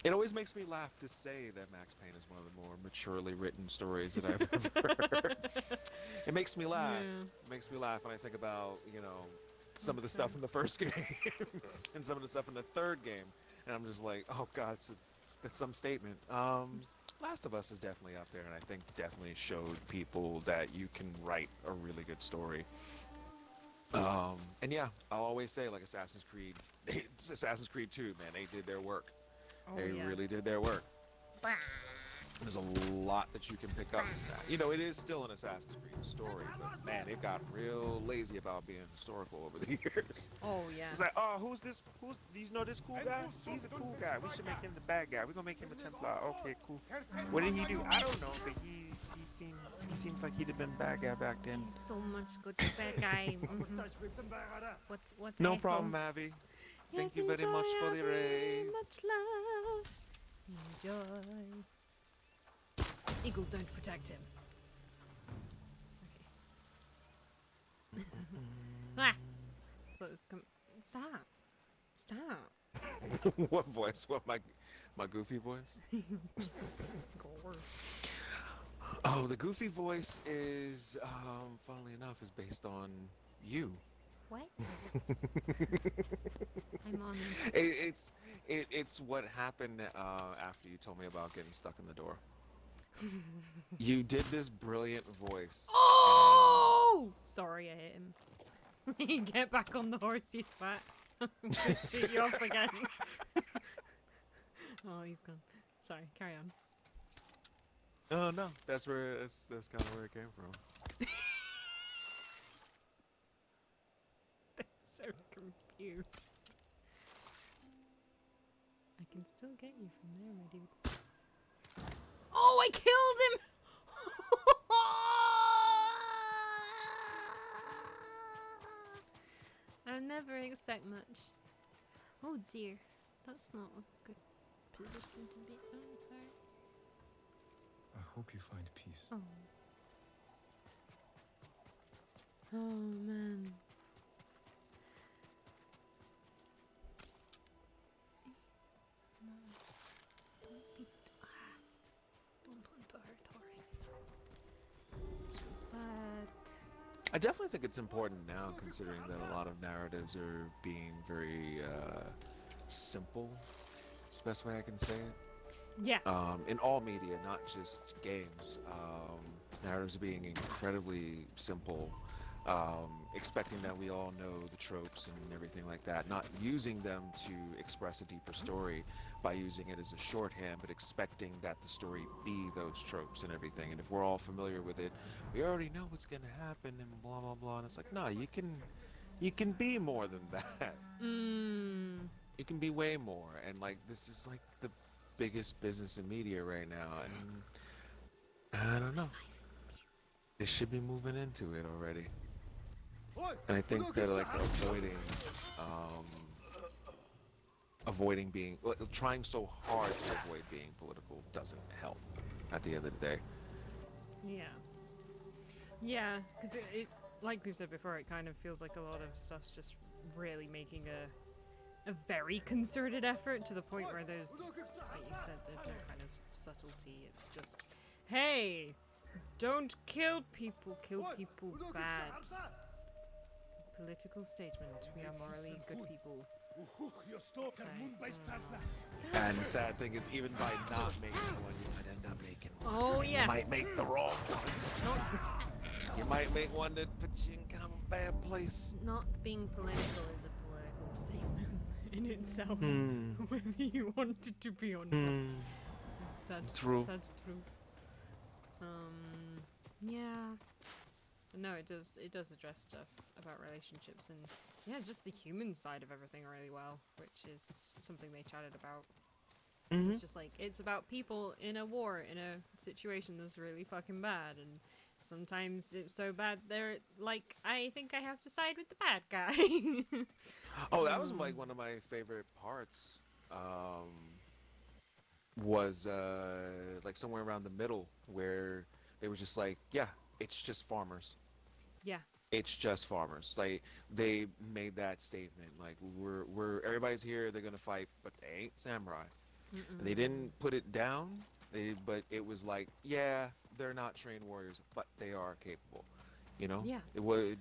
it always makes me laugh to say that Max Payne is one of the more maturely written stories that I've ever heard. It makes me laugh. Yeah. It makes me laugh when I think about, some of the That's stuff in the first game and some of the stuff in the third game. And I'm just like, oh God, that's some statement. Last of Us is definitely up there, and I think definitely showed people that you can write a really good story. And yeah, I'll always say, like, Assassin's Creed 2, man, they did their work. Oh, They yeah. really did their work. There's a lot that you can pick up from that. It is still an Assassin's Creed story, but man, they've gotten real lazy about being historical over the years. Oh yeah. It's like, oh, who's this? Do you know this cool guy? He's a cool guy. We should make him the bad guy. We're gonna make him a Templar. Okay, cool. What did he do? I don't know, but he seems like he'd have been bad guy back then. He's so much good bad guy. What's No problem, Abby. Thank you very much for the raid. Much love. Enjoy. Eagle, don't protect him. Okay. Ah! Close. Come. Stop. Stop. What voice? What, my goofy voice? Gore. Oh, the goofy voice is, funnily enough, is based on you. What? I'm on. It's what happened after you told me about getting stuck in the door. You did this brilliant voice. Oh! Sorry, I hit him. Get back on the horse, you twat. I'm gonna shoot you off again. Oh, he's gone. Sorry, carry on. Oh no, that's kind of where it came from. They're so confused. I can still get you from there, my dude. Oh, I killed him! I never expect much. Oh dear, that's not a good position to be. Oh, it's alright. I hope you find peace. Oh. Oh man. No. Don't be. Don't want to hurt horse. So bad. I definitely think it's important now, considering that a lot of narratives are being very simple. It's the best way I can say it. Yeah. In all media, not just games. Narratives are being incredibly simple, expecting that we all know the tropes and everything like that, not using them to express a deeper story by using it as a shorthand, but expecting that the story be those tropes and everything. And if we're all familiar with it, we already know what's going to happen and blah, blah, blah. And it's like, no, you can be more than that. You can be way more. And like, this is like the biggest business in media right now, and I don't know. They should be moving into it already. And I think that like avoiding being, trying so hard to avoid being political doesn't help at the end of the day. Yeah. Yeah, because it, like we've said before, it kind of feels like a lot of stuff's just really making a very concerted effort to the point where there's, like you said, there's no kind of subtlety. It's just, hey, don't kill people bad. Political statement. We are morally good people. So, And the sad thing is, even by not making one, you might end up making one. Oh, And yeah. You might make the wrong one. You might make one that puts you in kind of a bad place. not being political is a political statement in itself, Hmm. whether you want it to be or not. It's such True. truth. Yeah. But no, it does address stuff about relationships and yeah, just the human side of everything really well, which is something they chatted about. It's just like, it's about people in a war, in a situation that's really fucking bad, and sometimes it's so bad they're like, I think I have to side with the bad guy. Oh, that was like one of my favorite parts. Was like somewhere around the middle where they were just like, yeah, it's just farmers. Yeah. It's just farmers. Like they made that statement. Like we're everybody's here. They're gonna fight, but they ain't samurai. And they didn't put it down. But it was like, yeah, they're not trained warriors, but they are capable. You know. Yeah. It was.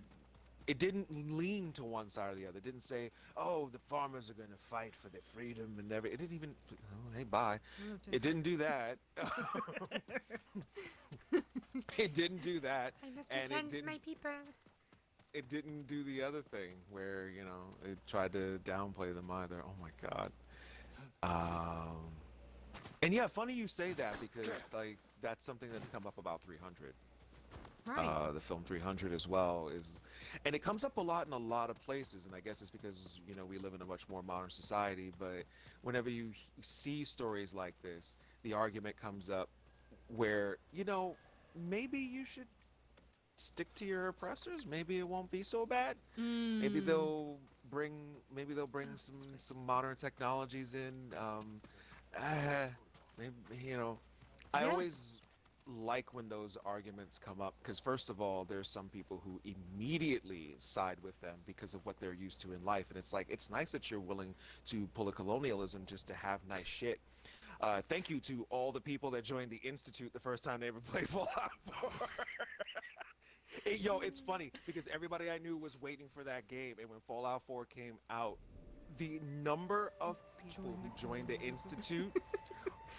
It didn't lean to one side or the other. It didn't say, oh, the farmers are gonna fight for their freedom and everything. It didn't even. Oh, hey, bye. It didn't do that. It didn't do that. I must And it return to didn't- my people. It didn't do the other thing where, you know, it tried to downplay them either. Oh my god. And yeah, funny you say that because like that's something that's come up about 300. Right. The film 300 as well is, and it comes up a lot in a lot of places, and I guess it's because, you know, we live in a much more modern society. But whenever you see stories like this, the argument comes up where, you know, maybe you should stick to your oppressors. Maybe it won't be so bad. Maybe they'll bring some modern technologies in. Maybe, you know, I Yeah. always like when those arguments come up because first of all, there's some people who immediately side with them because of what they're used to in life, and it's like, it's nice that you're willing to pull a colonialism just to have nice shit. Thank you to all the people that joined the Institute the first time they ever played Fallout 4. Yo, it's funny because everybody I knew was waiting for that game, and when Fallout 4 came out, the number of people who joined the Institute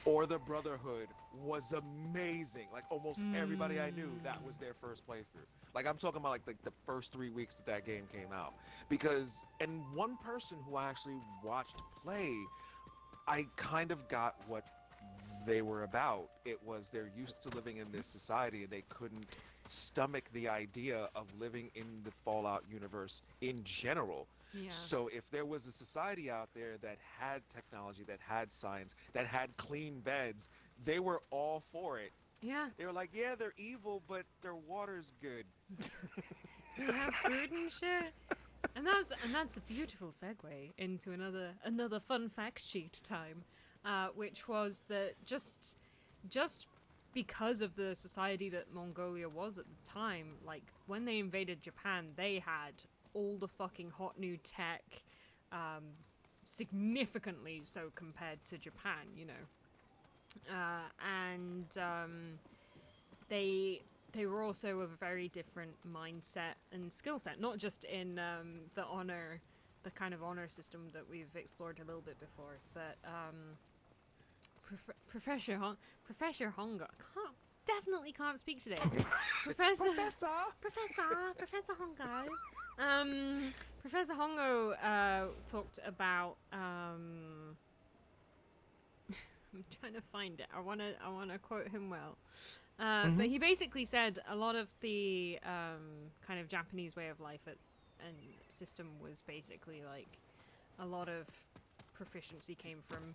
or the Brotherhood was amazing. Like almost everybody I knew, that was their first playthrough. Like I'm talking about like the first 3 weeks that that game came out. Because, and one person who I actually watched play, I kind of got what they were about. It was they're used to living in this society and they couldn't stomach the idea of living in the Fallout universe in general. Yeah. So if there was a society out there that had technology, that had science, that had clean beds, they were all for it. Yeah. They were like, yeah, they're evil, but their water's good. They have food and shit. And that's a beautiful segue into another fun fact sheet time, which was that just because of the society that Mongolia was at the time, like when they invaded Japan, they had all the fucking hot new tech, significantly so compared to Japan, you know, and they were also of a very different mindset and skill set, not just in the kind of honor system that we've explored a little bit before, but Professor Hongo definitely can't speak today. Professor Hongo. Professor Hongo talked about. I'm trying to find it. I wanna quote him well. But he basically said a lot of the kind of Japanese way of life and system was basically like a lot of proficiency came from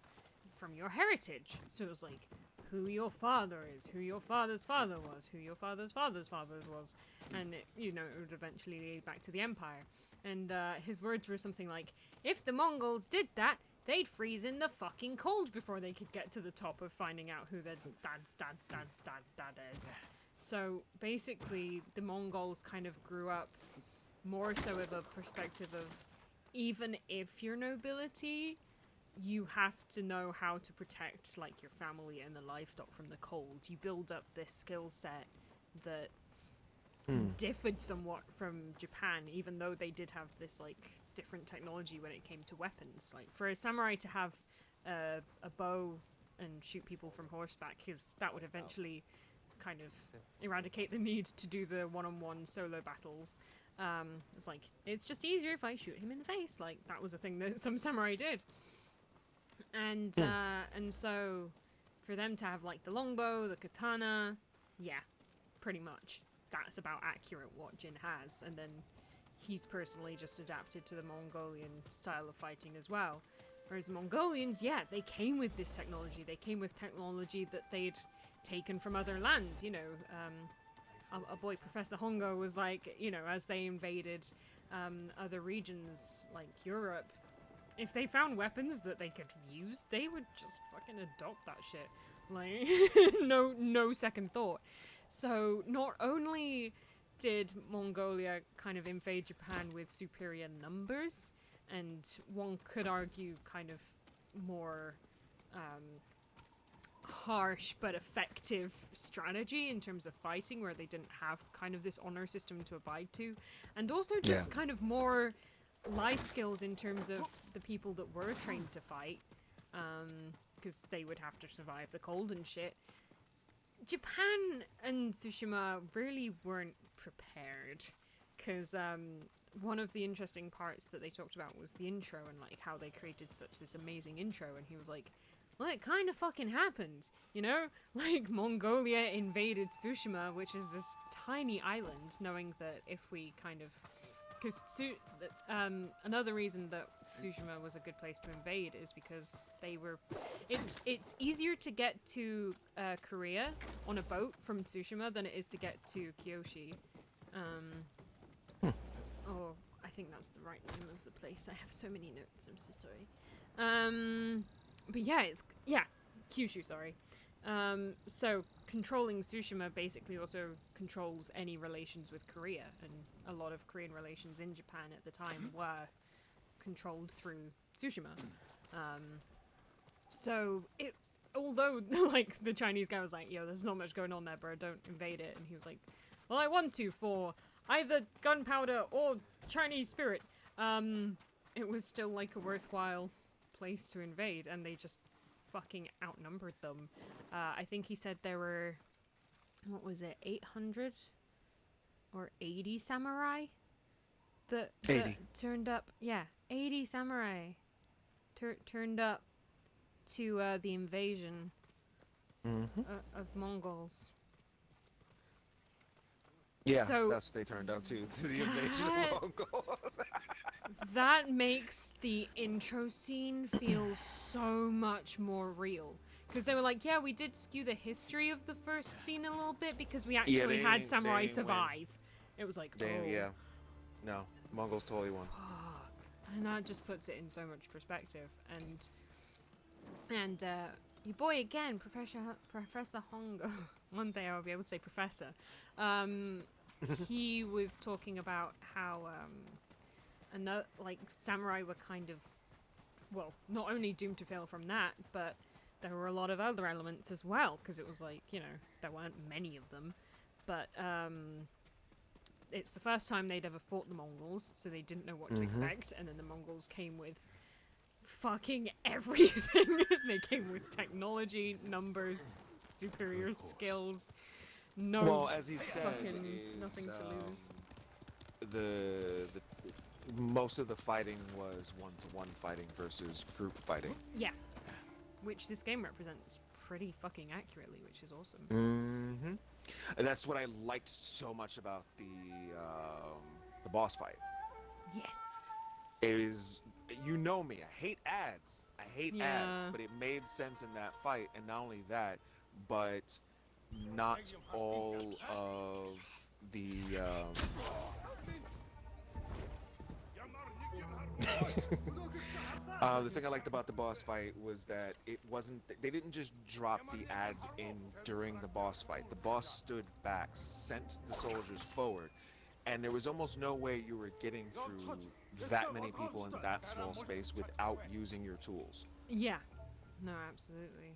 your heritage. So it was like who your father is, who your father's father was, who your father's father's father was, and it, you know, it would eventually lead back to the empire. And his words were something like, if the Mongols did that, they'd freeze in the fucking cold before they could get to the top of finding out who their dad's dad is. So basically, the Mongols kind of grew up more so with a perspective of, even if you're nobility, you have to know how to protect like your family and the livestock from the cold. You build up this skill set that differed somewhat from Japan, even though they did have this like different technology when it came to weapons. Like for a samurai to have a bow and shoot people from horseback, because that would eventually kind of eradicate the need to do the one-on-one solo battles. It's like, it's just easier if I shoot him in the face. Like, that was a thing that some samurai did. And so for them to have like the longbow, the katana, yeah, pretty much that's about accurate what Jin has. And then he's personally just adapted to the Mongolian style of fighting as well. Whereas the Mongolians, yeah, they came with this technology. They came with technology that they'd taken from other lands, you know. Our boy Professor Hongo was like, you know, as they invaded other regions like Europe, if they found weapons that they could use, they would just fucking adopt that shit. Like, no second thought. So not only did Mongolia kind of invade Japan with superior numbers, and one could argue kind of more harsh but effective strategy in terms of fighting, where they didn't have kind of this honor system to abide to, and also just kind of more life skills in terms of the people that were trained to fight, because they would have to survive the cold and shit. Japan and Tsushima really weren't prepared, because one of the interesting parts that they talked about was the intro, and like how they created such this amazing intro, and he was like, well, it kind of fucking happened, you know? Like, Mongolia invaded Tsushima, which is this tiny island, knowing that if we kind of... Because another reason that Tsushima was a good place to invade is because they were... It's easier to get to Korea on a boat from Tsushima than it is to get to Kyoshi. Oh, I think that's the right name of the place. I have so many notes, I'm so sorry. But yeah, Kyushu, sorry. So controlling Tsushima basically also controls any relations with Korea, and a lot of Korean relations in Japan at the time were controlled through Tsushima. So it, although like the Chinese guy was like, yo, there's not much going on there, bro, don't invade it, and he was like, well, I want to for either gunpowder or Chinese spirit. It was still like a worthwhile place to invade, and they just fucking outnumbered them. I think he said there were, what was it, 800 or 80 samurai that turned up. Yeah, 80 samurai turned up to the invasion of Mongols. Yeah, so that's what they turned up to the invasion of Mongols. That makes the intro scene feel so much more real. Because they were like, yeah, we did skew the history of the first scene a little bit because we actually had samurai survive. It was like, Yeah. No, Mongols totally won. Fuck. And that just puts it in so much perspective. And your boy again, Professor Hongo. One day I'll be able to say professor. He was talking about how samurai were kind of, well, not only doomed to fail from that, but there were a lot of other elements as well, because it was like, you know, there weren't many of them, but it's the first time they'd ever fought the Mongols, so they didn't know what to expect, and then the Mongols came with fucking everything. They came with technology, numbers, superior skills. No, well, as he said, nothing to lose. The most of the fighting was one-to-one fighting versus group fighting. Yeah, which this game represents pretty fucking accurately, which is awesome. And that's what I liked so much about the boss fight. Yes. It is, you know me, I hate ads. I hate ads, but it made sense in that fight, and not only that, but not all of the the thing I liked about the boss fight was that it wasn't, they didn't just drop the ads in during the boss fight. The boss stood back, sent the soldiers forward, and there was almost no way you were getting through that many people in that small space without using your tools. Yeah. No, absolutely.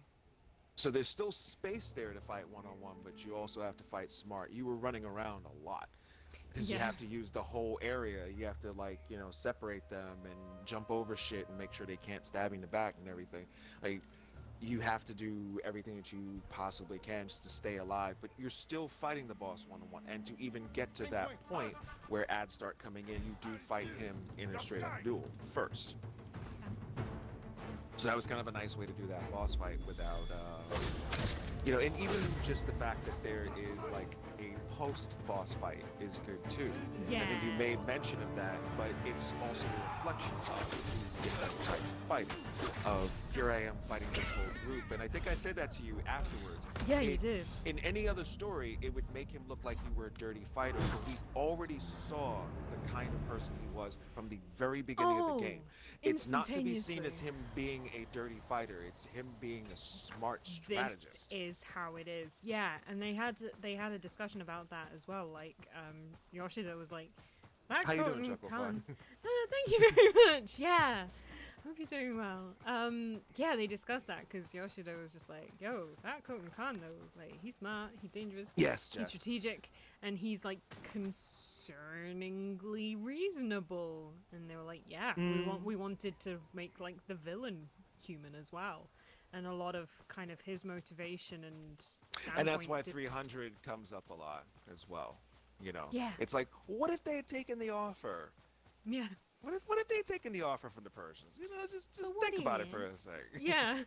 So there's still space there to fight one-on-one, but you also have to fight smart. You were running around a lot because you Yeah. have to use the whole area. You have to, like, separate them and jump over shit and make sure they can't stab you in the back and everything. Like, you have to do everything that you possibly can just to stay alive, but you're still fighting the boss one-on-one. And to even get to that point where ads start coming in, you do fight him in a straight-up duel first. So that was kind of a nice way to do that boss fight without, and even just the fact that there is like a post-boss fight is good too. Yeah. I think you made mention of that, but it's also a reflection of the different types of fighting. Of here I am fighting this whole group, and I think I said that to you afterwards. Yeah, you did. In any other story, it would make him look like you were a dirty fighter, but we already saw the kind of person he was from the very beginning of the game. It's not to be seen as him being a dirty fighter. It's him being a smart strategist. This is how it is. Yeah, and they had a discussion about that as well. Like, Yoshida was like, that How you doing, Koten Chuckle Khan- Fun? Thank you very much. Yeah. Hope you're doing well. Yeah, they discussed that because Yoshida was just like, yo, that Koten Khan though, like, he's smart, he's dangerous, Yes, he's Jess. strategic, and he's like concerningly reasonable. And they were like, yeah, we wanted to make like the villain human as well, and a lot of kind of his motivation And that's standpoint why did- 300 comes up a lot as well. Yeah. It's like, what if they had taken the offer? Yeah. What if they had taken the offer from the Persians? Just what think about it if? for a sec. Yeah.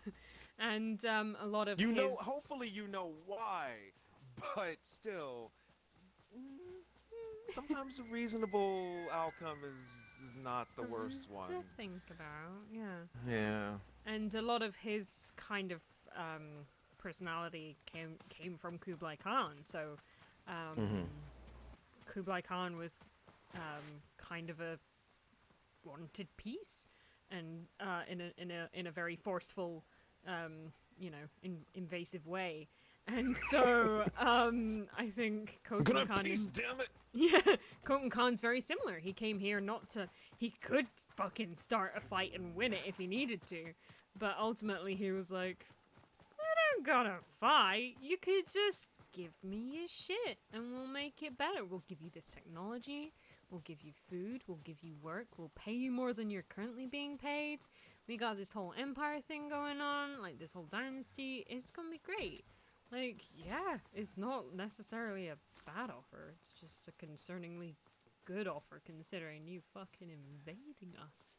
And a lot of his... Hopefully you know why, but still, sometimes a reasonable outcome is not the worst one. to think about, yeah. Yeah. And a lot of his kind of personality came from Kublai Khan. So Kublai Khan was kind of a wanted peace, and in a very forceful, invasive way. And so I think Koten Khan. Peace, damn it. Yeah, Koten Khan's very similar. He came here not to... He could fucking start a fight and win it if he needed to. But ultimately he was like, I don't gotta fight. You could just give me your shit and we'll make it better. We'll give you this technology. We'll give you food. We'll give you work. We'll pay you more than you're currently being paid. We got this whole empire thing going on. Like, this whole dynasty. It's gonna be great. Like, yeah, it's not necessarily a bad offer. It's just a concerningly good offer considering you fucking invading us.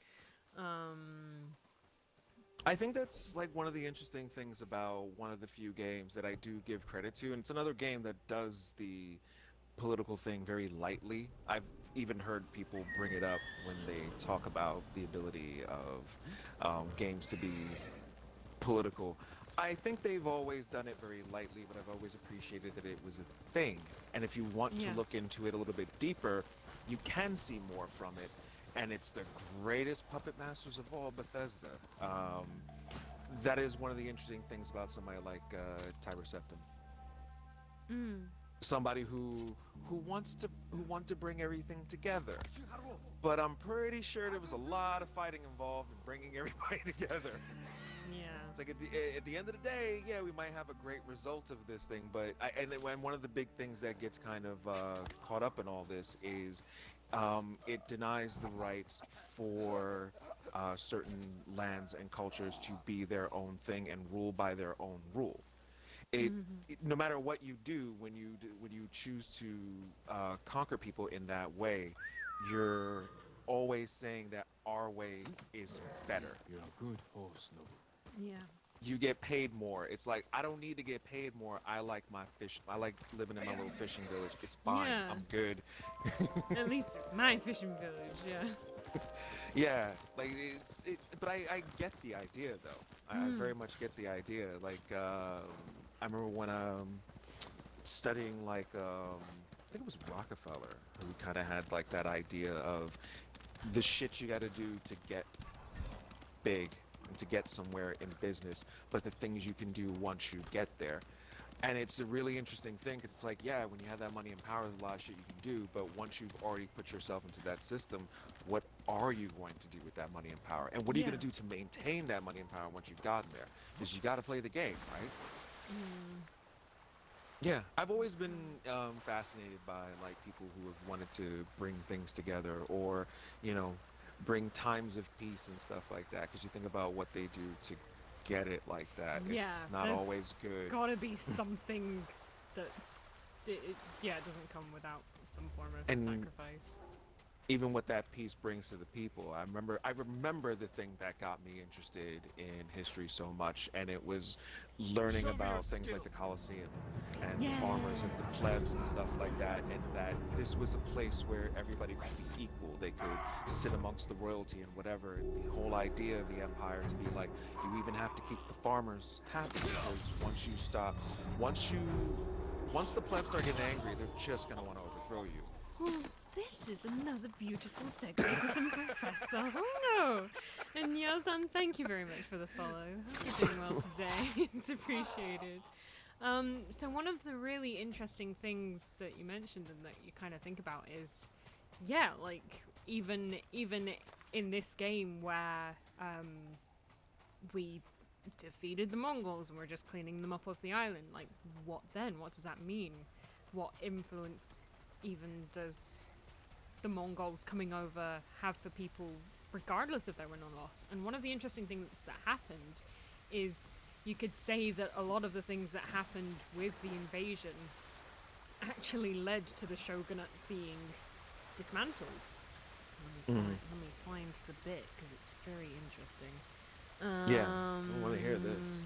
I think that's like one of the interesting things about one of the few games that I do give credit to, and it's another game that does the political thing very lightly. I've even heard people bring it up when they talk about the ability of games to be political. I think they've always done it very lightly, but I've always appreciated that it was a thing. And if you want to look into it a little bit deeper, you can see more from it. And it's the greatest puppet masters of all, Bethesda. That is one of the interesting things about somebody like Tiber Septim. Somebody who wants to bring everything together. But I'm pretty sure there was a lot of fighting involved in bringing everybody together. Yeah. It's like at the end of the day, yeah, we might have a great result of this thing, but and one of the big things that gets kind of caught up in all this is it denies the rights for certain lands and cultures to be their own thing and rule by their own rule. No matter what you do, when you choose to conquer people in that way, you're always saying that our way is better. You're a good host, Nobu. Yeah. You get paid more. It's like, I don't need to get paid more. I like my fish. I like living in my little fishing village. It's fine. Yeah. I'm good. At least it's my fishing village, yeah. Yeah, like but I get the idea though. I very much get the idea. Like I remember when studying like I think it was Rockefeller who kind of had like that idea of the shit you got to do to get big and to get somewhere in business, but the things you can do once you get there. And it's a really interesting thing because it's like, yeah, when you have that money and power, there's a lot of shit you can do, but once you've already put yourself into that system, what are you going to do with that money and power? And what are you going Yeah. to do to maintain that money and power once you've gotten there? Because you got to play the game, right? Yeah, I've always been fascinated by like people who have wanted to bring things together, or you know, bring times of peace and stuff like that. Because you think about what they do to get it like that. Yeah, It's not there's always good. gotta be something that's yeah, it doesn't come without some form of And sacrifice. even what that piece brings to the people. I remember the thing that got me interested in history so much, and it was learning about things like the Colosseum and the farmers and the plebs and stuff like that, and that this was a place where everybody could be equal. They could sit amongst the royalty and whatever. And the whole idea of the empire to be like, you even have to keep the farmers happy, because once the plebs start getting angry, they're just gonna want to overthrow you. Well, this is another beautiful segue to some Professor Hongo. And Yosan, thank you very much for the follow. Hope you're doing well today. It's appreciated. So one of the really interesting things that you mentioned and that you kind of think about is, yeah, like even in this game where we defeated the Mongols and we're just cleaning them up off the island, like what then? What does that mean? What influence even does the Mongols coming over have for people regardless of their win or loss? And one of the interesting things that happened is you could say that a lot of the things that happened with the invasion actually led to the shogunate being dismantled. Let me find the bit because it's very interesting. Yeah, I want to hear this.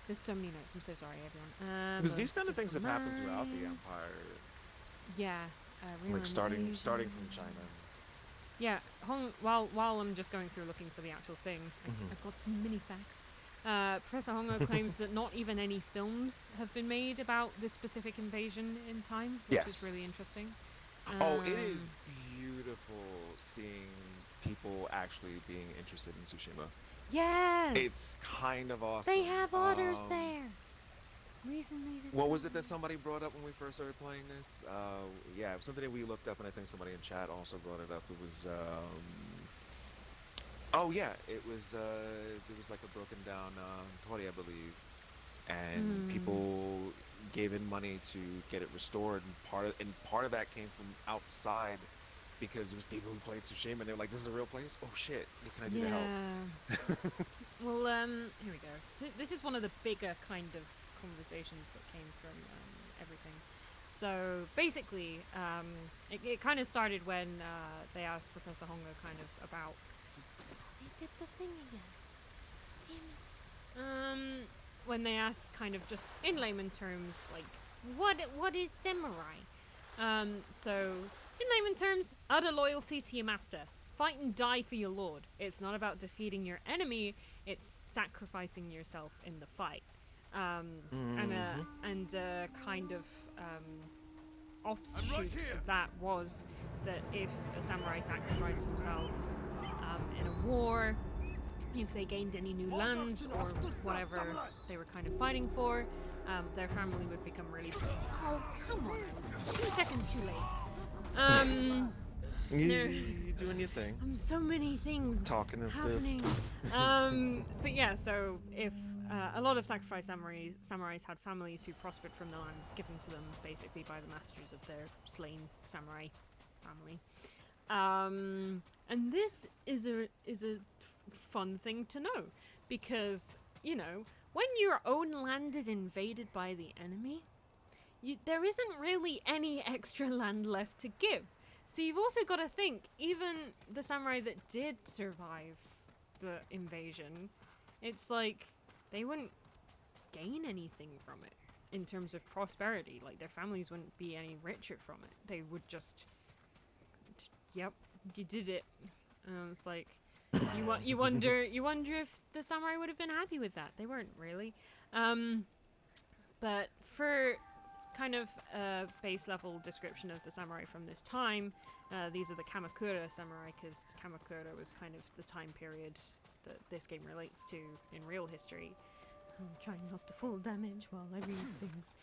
There's so many notes. I'm so sorry, everyone. Because these kind of things have happened throughout the empire, Yeah. like starting from China. Yeah. While I'm just going through looking for the actual thing, I've got some mini facts. Professor Hongo claims that not even any films have been made about this specific invasion in time, which is really interesting. Oh, it is beautiful seeing people actually being interested in Tsushima. Yes. It's kind of awesome. They have otters there. Recently. What was it that somebody brought up when we first started playing this? Yeah, it was something that we looked up, and I think somebody in chat also brought it up. It was, oh yeah, it was like a broken down Tori, I believe, and people gave in money to get it restored, and part of that came from outside. Because it was people who played Tsushima, and they were like, "This is a real place? Oh shit! What can I do to help?" Well, here we go. This is one of the bigger kind of conversations that came from everything. So basically, it kind of started when they asked Professor Hongo kind of about. They did the thing again. Damn it. When they asked kind of just in layman terms, like, what is samurai? So. In layman terms, utter loyalty to your master. Fight and die for your lord. It's not about defeating your enemy, it's sacrificing yourself in the fight. And a kind of offshoot of that was that if a samurai sacrificed himself in a war, if they gained any new lands or whatever they were kind of fighting for, their family would become really... Oh, come on. 2 seconds too late. You're doing your thing. So many things talking and happening. But yeah, so if a lot of sacrifice samurais had families who prospered from the lands given to them basically by the masters of their slain samurai family. And this is a fun thing to know because, you know, when your own land is invaded by the enemy, there isn't really any extra land left to give. So you've also got to think, even the samurai that did survive the invasion, it's like they wouldn't gain anything from it in terms of prosperity. Like their families wouldn't be any richer from it. They would just, yep, you did it. It's like you wonder if the samurai would have been happy with that. They weren't really. But for kind of a base level description of the samurai from this time, these are the Kamakura samurai, because Kamakura was kind of the time period that this game relates to in real history. I'm trying not to fall damage while I read things.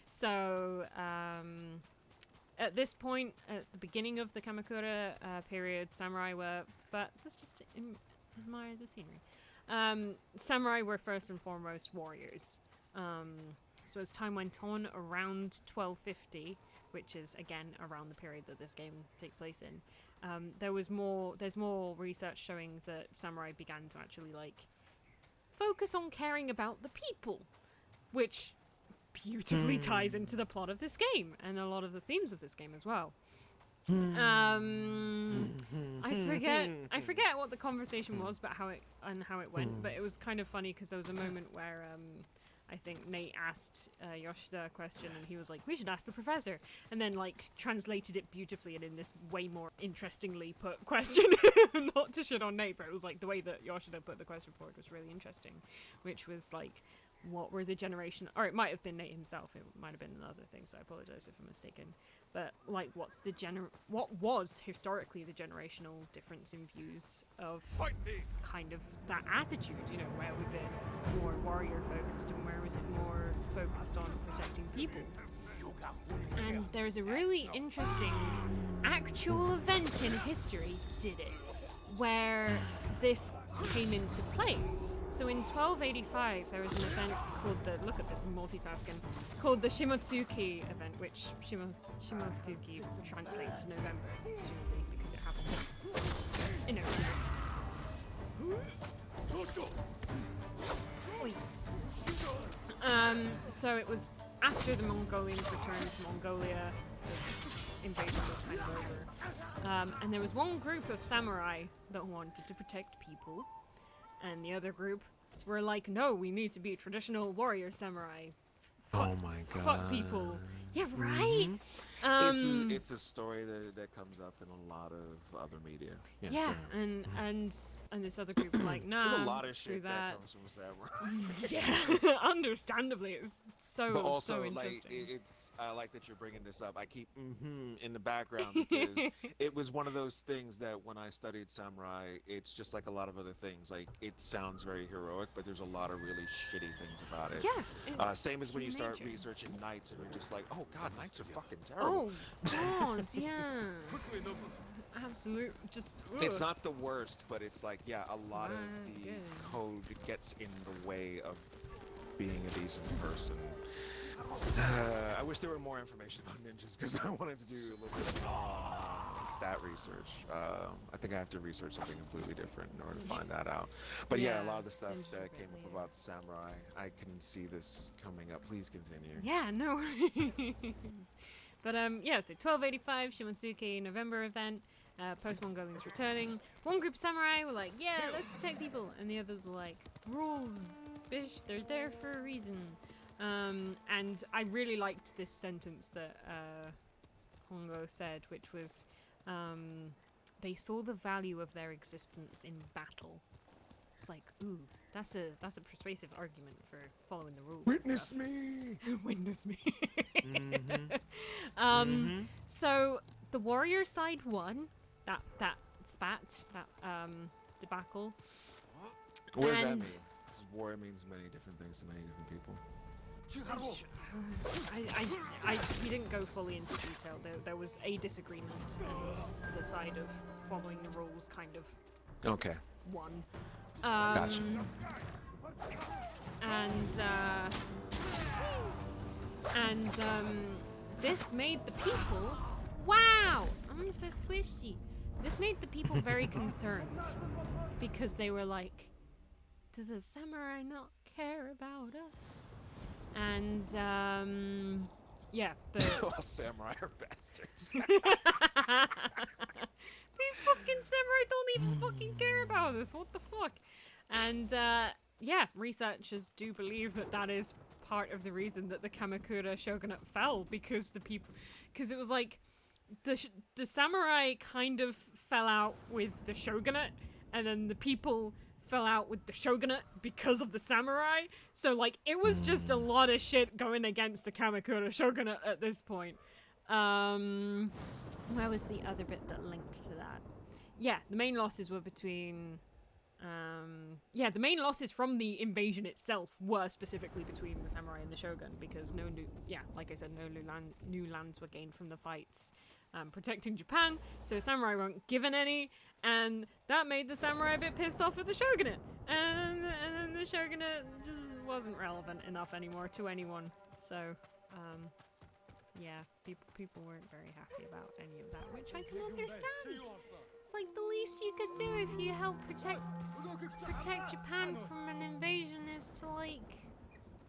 So at this point, at the beginning of the Kamakura period, samurai were. But let's just admire the scenery. Samurai were first and foremost warriors. So as time went on, around 1250, which is again around the period that this game takes place in, there's more research showing that samurai began to actually like focus on caring about the people, which beautifully ties into the plot of this game and a lot of the themes of this game as well. I forget what the conversation was about how it went, but it was kind of funny because there was a moment where I think Nate asked Yoshida a question and he was like, we should ask the professor, and then like translated it beautifully and in this way more interestingly put question. Not to shit on Nate, but it was like the way that Yoshida put the question forward was really interesting, which was like, what were the generation, or it might have been Nate himself, it might have been another thing, so I apologize if I'm mistaken, but like what was historically the generational difference in views of kind of that attitude, you know, where was it more warrior focused and where was it more focused on protecting people? And there's a really interesting actual event in history did it where this came into play. So in 1285, there was an event called look at this multitasking, called the Shimotsuki event, which Shimotsuki translates to November, presumably because it happened in November. So it was after the Mongolians returned to Mongolia, the invasion was kind of over. And there was one group of samurai that wanted to protect people. And the other group were like, no, we need to be traditional warrior samurai. Oh my god. Fuck people. Yeah, right? It's a story that comes up in a lot of other media. Yeah, and this other group was like, nah, there's a lot of screw shit that comes from samurai. Yeah, understandably, it's so But also, so like, interesting. I like that you're bringing this up. I keep in the background because it was one of those things that when I studied samurai, it's just like a lot of other things. Like, it sounds very heroic, but there's a lot of really shitty things about it. Yeah, it's same as when you human start nature. researching knights and you're just like, oh god, knights are fucking terrible. Oh god, yeah. Absolute, just. Ugh. It's not the worst, but it's like, yeah, a lot of not the good. code gets in the way of being a decent person. I wish there were more information on ninjas because I wanted to do a little bit of that research. I think I have to research something completely different in order to find that out. But yeah, a lot of the stuff that came up about samurai, I can see this coming up. Please continue. Yeah, no worries. But yeah, so 1285 Shimotsuki November event. Post-Mongolians returning. One group of samurai were like, yeah, let's protect people. And the others were like, rules, bish, they're there for a reason. And I really liked this sentence that Hongo said, which was, they saw the value of their existence in battle. It's like, ooh, that's a persuasive argument for following the rules. Witness me! Witness me. So the warrior side won that spat, that debacle. What does that And- mean? This war means many different things to many different people. He didn't go fully into detail. There was a disagreement, and the side of following the rules kind of Okay. won. Gotcha. And this made the people. Wow, I'm so squishy. This made the people very concerned because they were like, do the samurai not care about us? And yeah, the All samurai are bastards. these fucking samurai don't even fucking care about us. What the fuck? And yeah, researchers do believe that is part of the reason that the Kamakura shogunate fell, because it was like the samurai kind of fell out with the shogunate, and then the people fell out with the shogunate because of the samurai. So like it was just a lot of shit going against the Kamakura shogunate at this point. Where was the other bit that linked to that? Yeah, the main losses were between Yeah, the main losses from the invasion itself were specifically between the samurai and the shogun, because like I said, no new lands were gained from the fights protecting Japan, so samurai weren't given any, and that made the samurai a bit pissed off at the shogunate, and then the shogunate just wasn't relevant enough anymore to anyone, so yeah, people weren't very happy about any of that, which I can understand. It's like the least you could do if you help protect Japan from an invasion is to, like,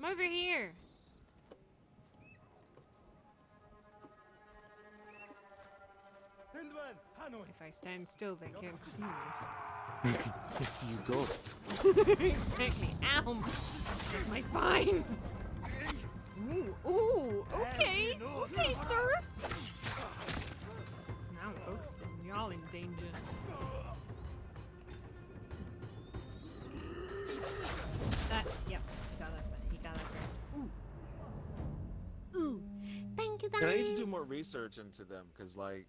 come over here. If I stand still, they can't see me. You ghost. Exactly. Ow! That's my spine! Ooh, okay, sir! Now I'm focusing. Y'all in danger. Yep, he got that first. Ooh. Thank you, And I need to darling. do more research into them, because, like,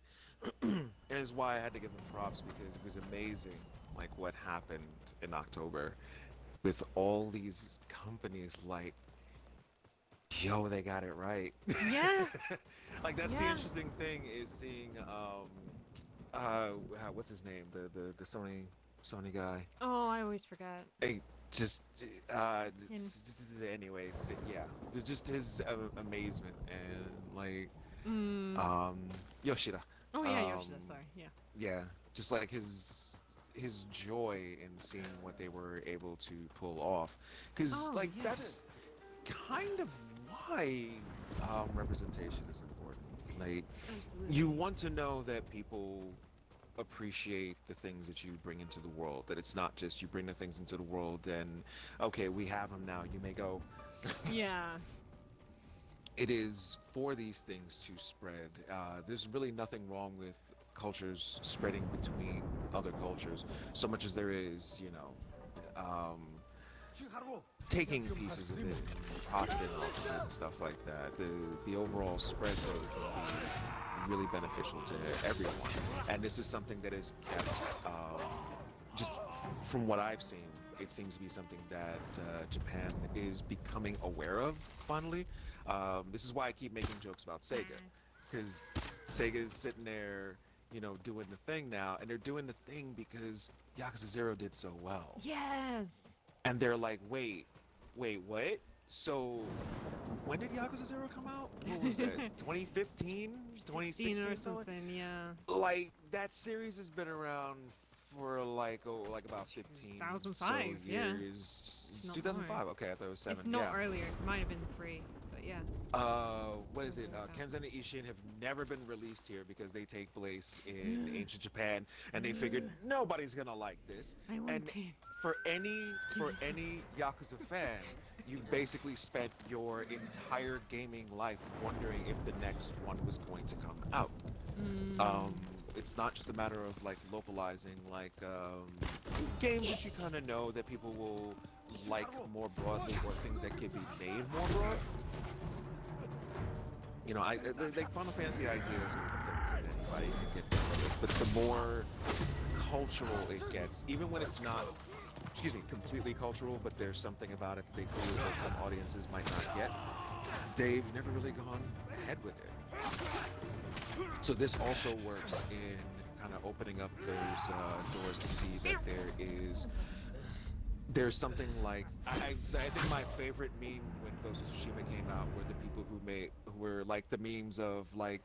and it's why I had to give them props, because it was amazing, like, what happened in October with all these companies, like, yo, they got it right. Yeah. Like, that's the Yeah. interesting thing, is seeing, what's his name? The Sony guy. Oh, I always forget. Hey, anyways, yeah, just his amazement and, like, Yoshida. Oh yeah, Yoshida. Sorry. Yeah. Yeah, just like his joy in seeing what they were able to pull off, because Oh, like yeah. that's kind of why representation is important. Like, Absolutely. you want to know that people appreciate the things that you bring into the world, that it's not just you bring the things into the world and okay, we have them now, you may go. Yeah. It is for these things to spread. There's really nothing wrong with cultures spreading between other cultures, so much as there is, taking pieces of it and profiting off of it and stuff like that. The overall spread though can be really beneficial to everyone, and this is something that is kept, just from what I've seen, it seems to be something that Japan is becoming aware of finally. This is why I keep making jokes about Sega, because Sega is sitting there, doing the thing now, and they're doing the thing because Yakuza 0 did so well. Yes. And they're like, wait, what? So, when did Yakuza 0 come out? What was that? 2015? 2016 or something, yeah. Like, that series has been around for like about 15 2005, yeah. years. Not 2005. more. Okay, I thought it was 7. If not yeah. earlier, it might have been 3, but yeah. What is it? Kenzen and Ishin have never been released here because they take place in ancient Japan, and they figured nobody's gonna like this. I want And it. for any Yakuza fan, you've basically spent your entire gaming life wondering if the next one was going to come out. It's not just a matter of like localizing like games that you kind of know that people will like more broadly, or things that can be made more broad. Like Final Fantasy ideas are things that anybody can get done with, but the more cultural it gets, even when it's not, completely cultural, but there's something about it that they feel that some audiences might not get, they've never really gone ahead with it. So this also works in kind of opening up those doors to see that there's something like, I think my favorite meme when Ghost of Tsushima came out were the people who were like the memes of like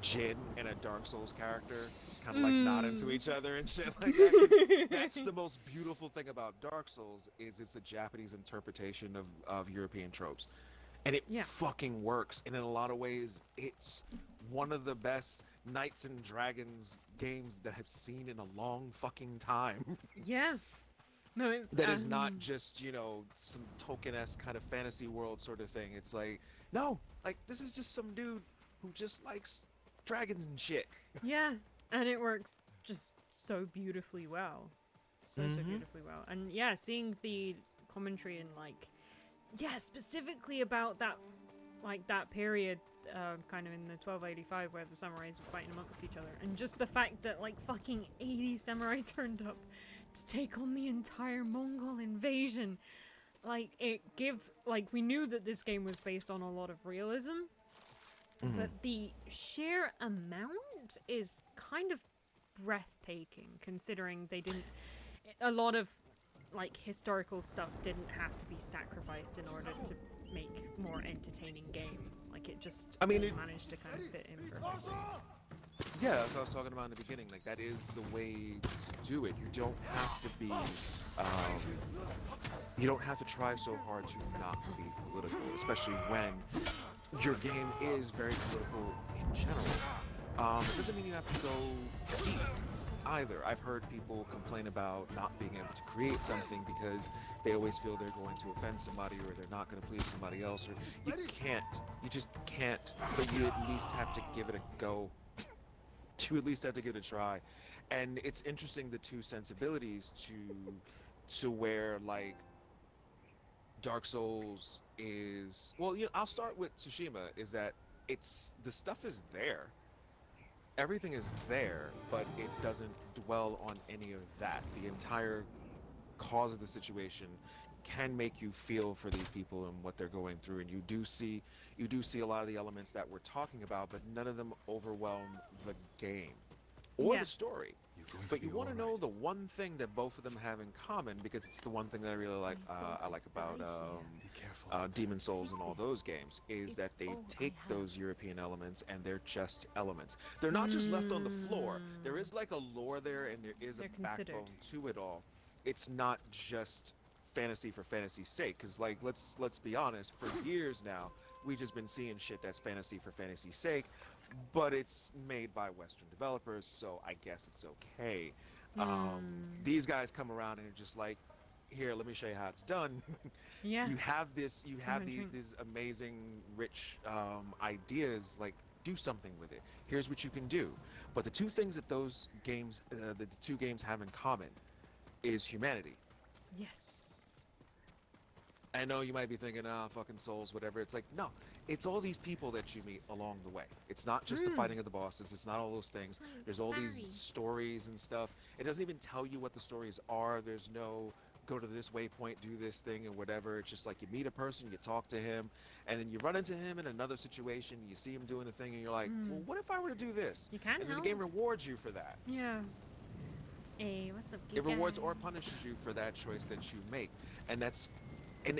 Jin and a Dark Souls character kind of like nodding to each other and shit like that. That's the most beautiful thing about Dark Souls, is it's a Japanese interpretation of European tropes. And it fucking works. And in a lot of ways, it's one of the best Knights and Dragons games that I've seen in a long fucking time. Yeah. No, it's That is not just, some token-esque kind of fantasy world sort of thing. It's like, no, like, this is just some dude who just likes dragons and shit. Yeah, and it works just so beautifully well. So beautifully well. And yeah, seeing the commentary and like, specifically about that, like that period, kind of in the 1285 where the samurais were fighting amongst each other, and just the fact that like fucking 80 samurai turned up to take on the entire Mongol invasion. Like, we knew that this game was based on a lot of realism, but the sheer amount is kind of breathtaking, considering a lot of, like, historical stuff didn't have to be sacrificed in order to make more entertaining game. Like, it just managed to kind of fit in perfectly. Yeah, that's what I was talking about in the beginning. Like, that is the way to do it. You don't have to be, you don't have to try so hard to not be political, especially when your game is very political in general. It doesn't mean you have to go deep either. I've heard people complain about not being able to create something because they always feel they're going to offend somebody or they're not going to please somebody else, or you can't. You just can't, but you at least have to give it a go. You at least have to give it a try. And it's interesting, the two sensibilities to where, like, Dark Souls is, well, I'll start with Tsushima, is that the stuff is there. Everything is there, but it doesn't dwell on any of that. The entire cause of the situation can make you feel for these people and what they're going through, and you do see a lot of the elements that we're talking about, but none of them overwhelm the game or the story. But you want to know the one thing that both of them have in common, because it's the one thing that I really like. I like about Demon Souls and all those games, is that they take those European elements and they're just elements. They're not just left on the floor. There is like a lore there, and there is a backbone to it all. It's not just fantasy for fantasy's sake, because, like, let's be honest, for years now we've just been seeing shit that's fantasy for fantasy's sake, but it's made by Western developers, so I guess it's okay. These guys come around and are just like, here, let me show you how it's done. Yeah. You have these amazing, rich ideas, like, do something with it. Here's what you can do. But the two things that the two games have in common is humanity. Yes. I know you might be thinking, fucking Souls, whatever. It's like, no, it's all these people that you meet along the way. It's not just the fighting of the bosses. It's not all those things. There's all these stories and stuff. It doesn't even tell you what the stories are. There's no go to this waypoint, do this thing, and whatever. It's just like you meet a person, you talk to him, and then you run into him in another situation, you see him doing a thing, and you're like, well, what if I were to do this? You can And then help. the game rewards you for that. Yeah. Hey, what's up, It rewards or punishes you for that choice that you make. And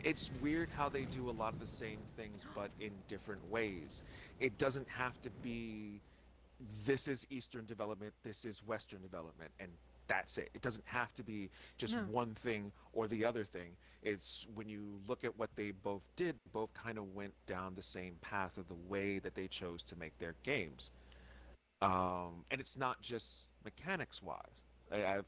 it's weird how they do a lot of the same things, but in different ways. It doesn't have to be, this is Eastern development, this is Western development, and that's it. It doesn't have to be just one thing or the other thing. It's, when you look at what they both did, both kind of went down the same path of the way that they chose to make their games. And it's not just mechanics-wise.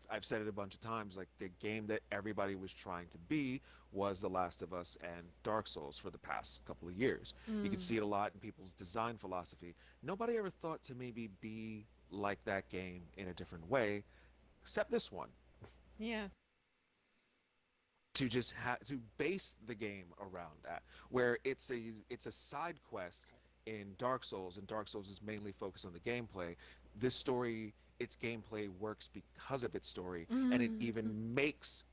I've said it a bunch of times, like, the game that everybody was trying to be was The Last of Us and Dark Souls for the past couple of years. You can see it a lot in people's design philosophy. Nobody ever thought to maybe be like that game in a different way, except this one. Yeah. To just to base the game around that, where it's a side quest in Dark Souls, and Dark Souls is mainly focused on the gameplay. This story, its gameplay works because of its story, and it even makes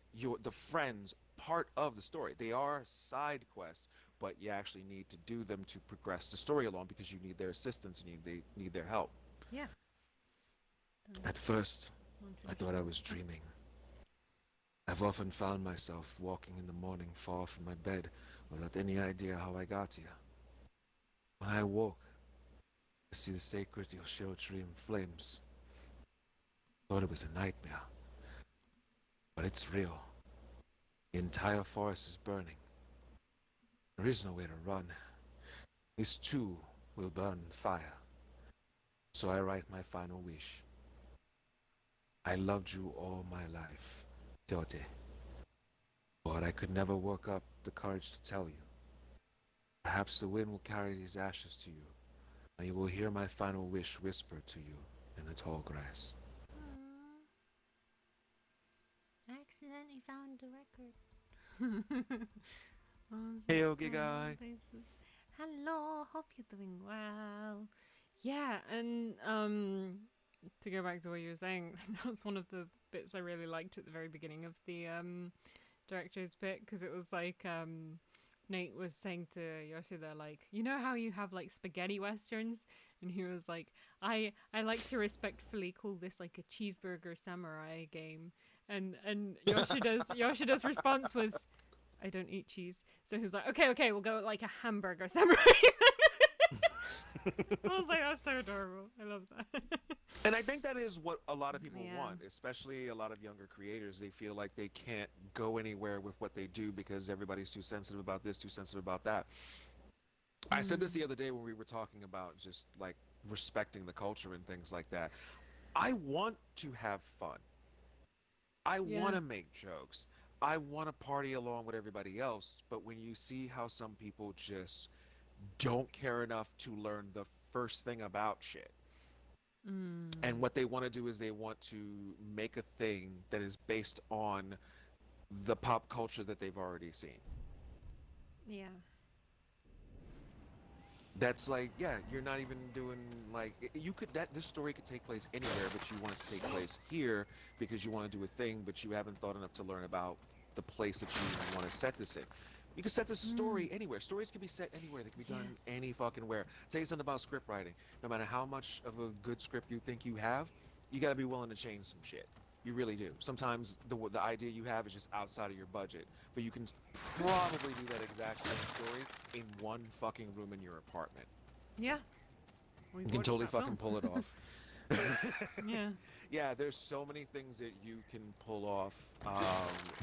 the friends part of the story. They are side quests, but you actually need to do them to progress the story along, because you need their assistance and they need their help. Yeah. At first, I thought I was dreaming. I've often found myself walking in the morning far from my bed without any idea how I got here. When I woke, I see the sacred Yoshio tree in flames. Thought it was a nightmare, but it's real. The entire forest is burning. There is no way to run. This too will burn in fire. So I write my final wish. I loved you all my life, Teote, but I could never work up the courage to tell you. Perhaps the wind will carry these ashes to you, and you will hear my final wish whispered to you in the tall grass. I accidentally found the record. Hey, okay, guy. Hello, hope you're doing well. Yeah, and to go back to what you were saying, that's one of the bits I really liked at the very beginning of the director's bit, because it was like Nate was saying to Yoshida, like, you know how you have like spaghetti westerns, and he was like, I like to respectfully call this like a cheeseburger samurai game, and Yoshida's response was, I don't eat cheese. So he was like, okay, we'll go with like a hamburger samurai. I was like, that's so adorable. I love that. And I think that is what a lot of people Yeah. want, especially a lot of younger creators. They feel like they can't go anywhere with what they do because everybody's too sensitive about this, too sensitive about that. I said this the other day when we were talking about just like respecting the culture and things like that. I want to have fun. I Yeah. want to make jokes. I want to party along with everybody else. But when you see how some people just don't care enough to learn the first thing about shit, and what they want to do is they want to make a thing that is based on the pop culture that they've already seen. Yeah. That's like, yeah, you're not even doing like you could that this story could take place anywhere, but you want it to take place here because you want to do a thing, but you haven't thought enough to learn about the place that you want to set this in. You can set this story anywhere. Stories can be set anywhere. They can be done Yes. any fucking where. Tell you something about script writing. No matter how much of a good script you think you have, you gotta be willing to change some shit. You really do. Sometimes the idea you have is just outside of your budget, but you can probably do that exact same story in one fucking room in your apartment. Yeah. We You can watched totally that fucking film. pull it off. Yeah. Yeah, there's so many things that you can pull off,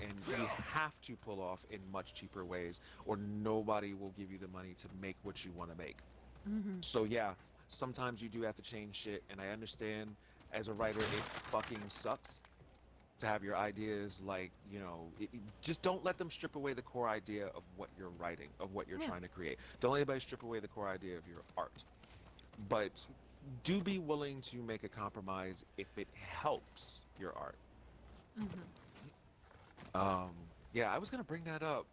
and you have to pull off in much cheaper ways, or nobody will give you the money to make what you want to make. So yeah, sometimes you do have to change shit, and I understand as a writer it fucking sucks to have your ideas like, just don't let them strip away the core idea of what you're writing, of what you're Yeah. trying to create. Don't let anybody strip away the core idea of your art. But do be willing to make a compromise if it helps your art. Yeah, I was gonna bring that up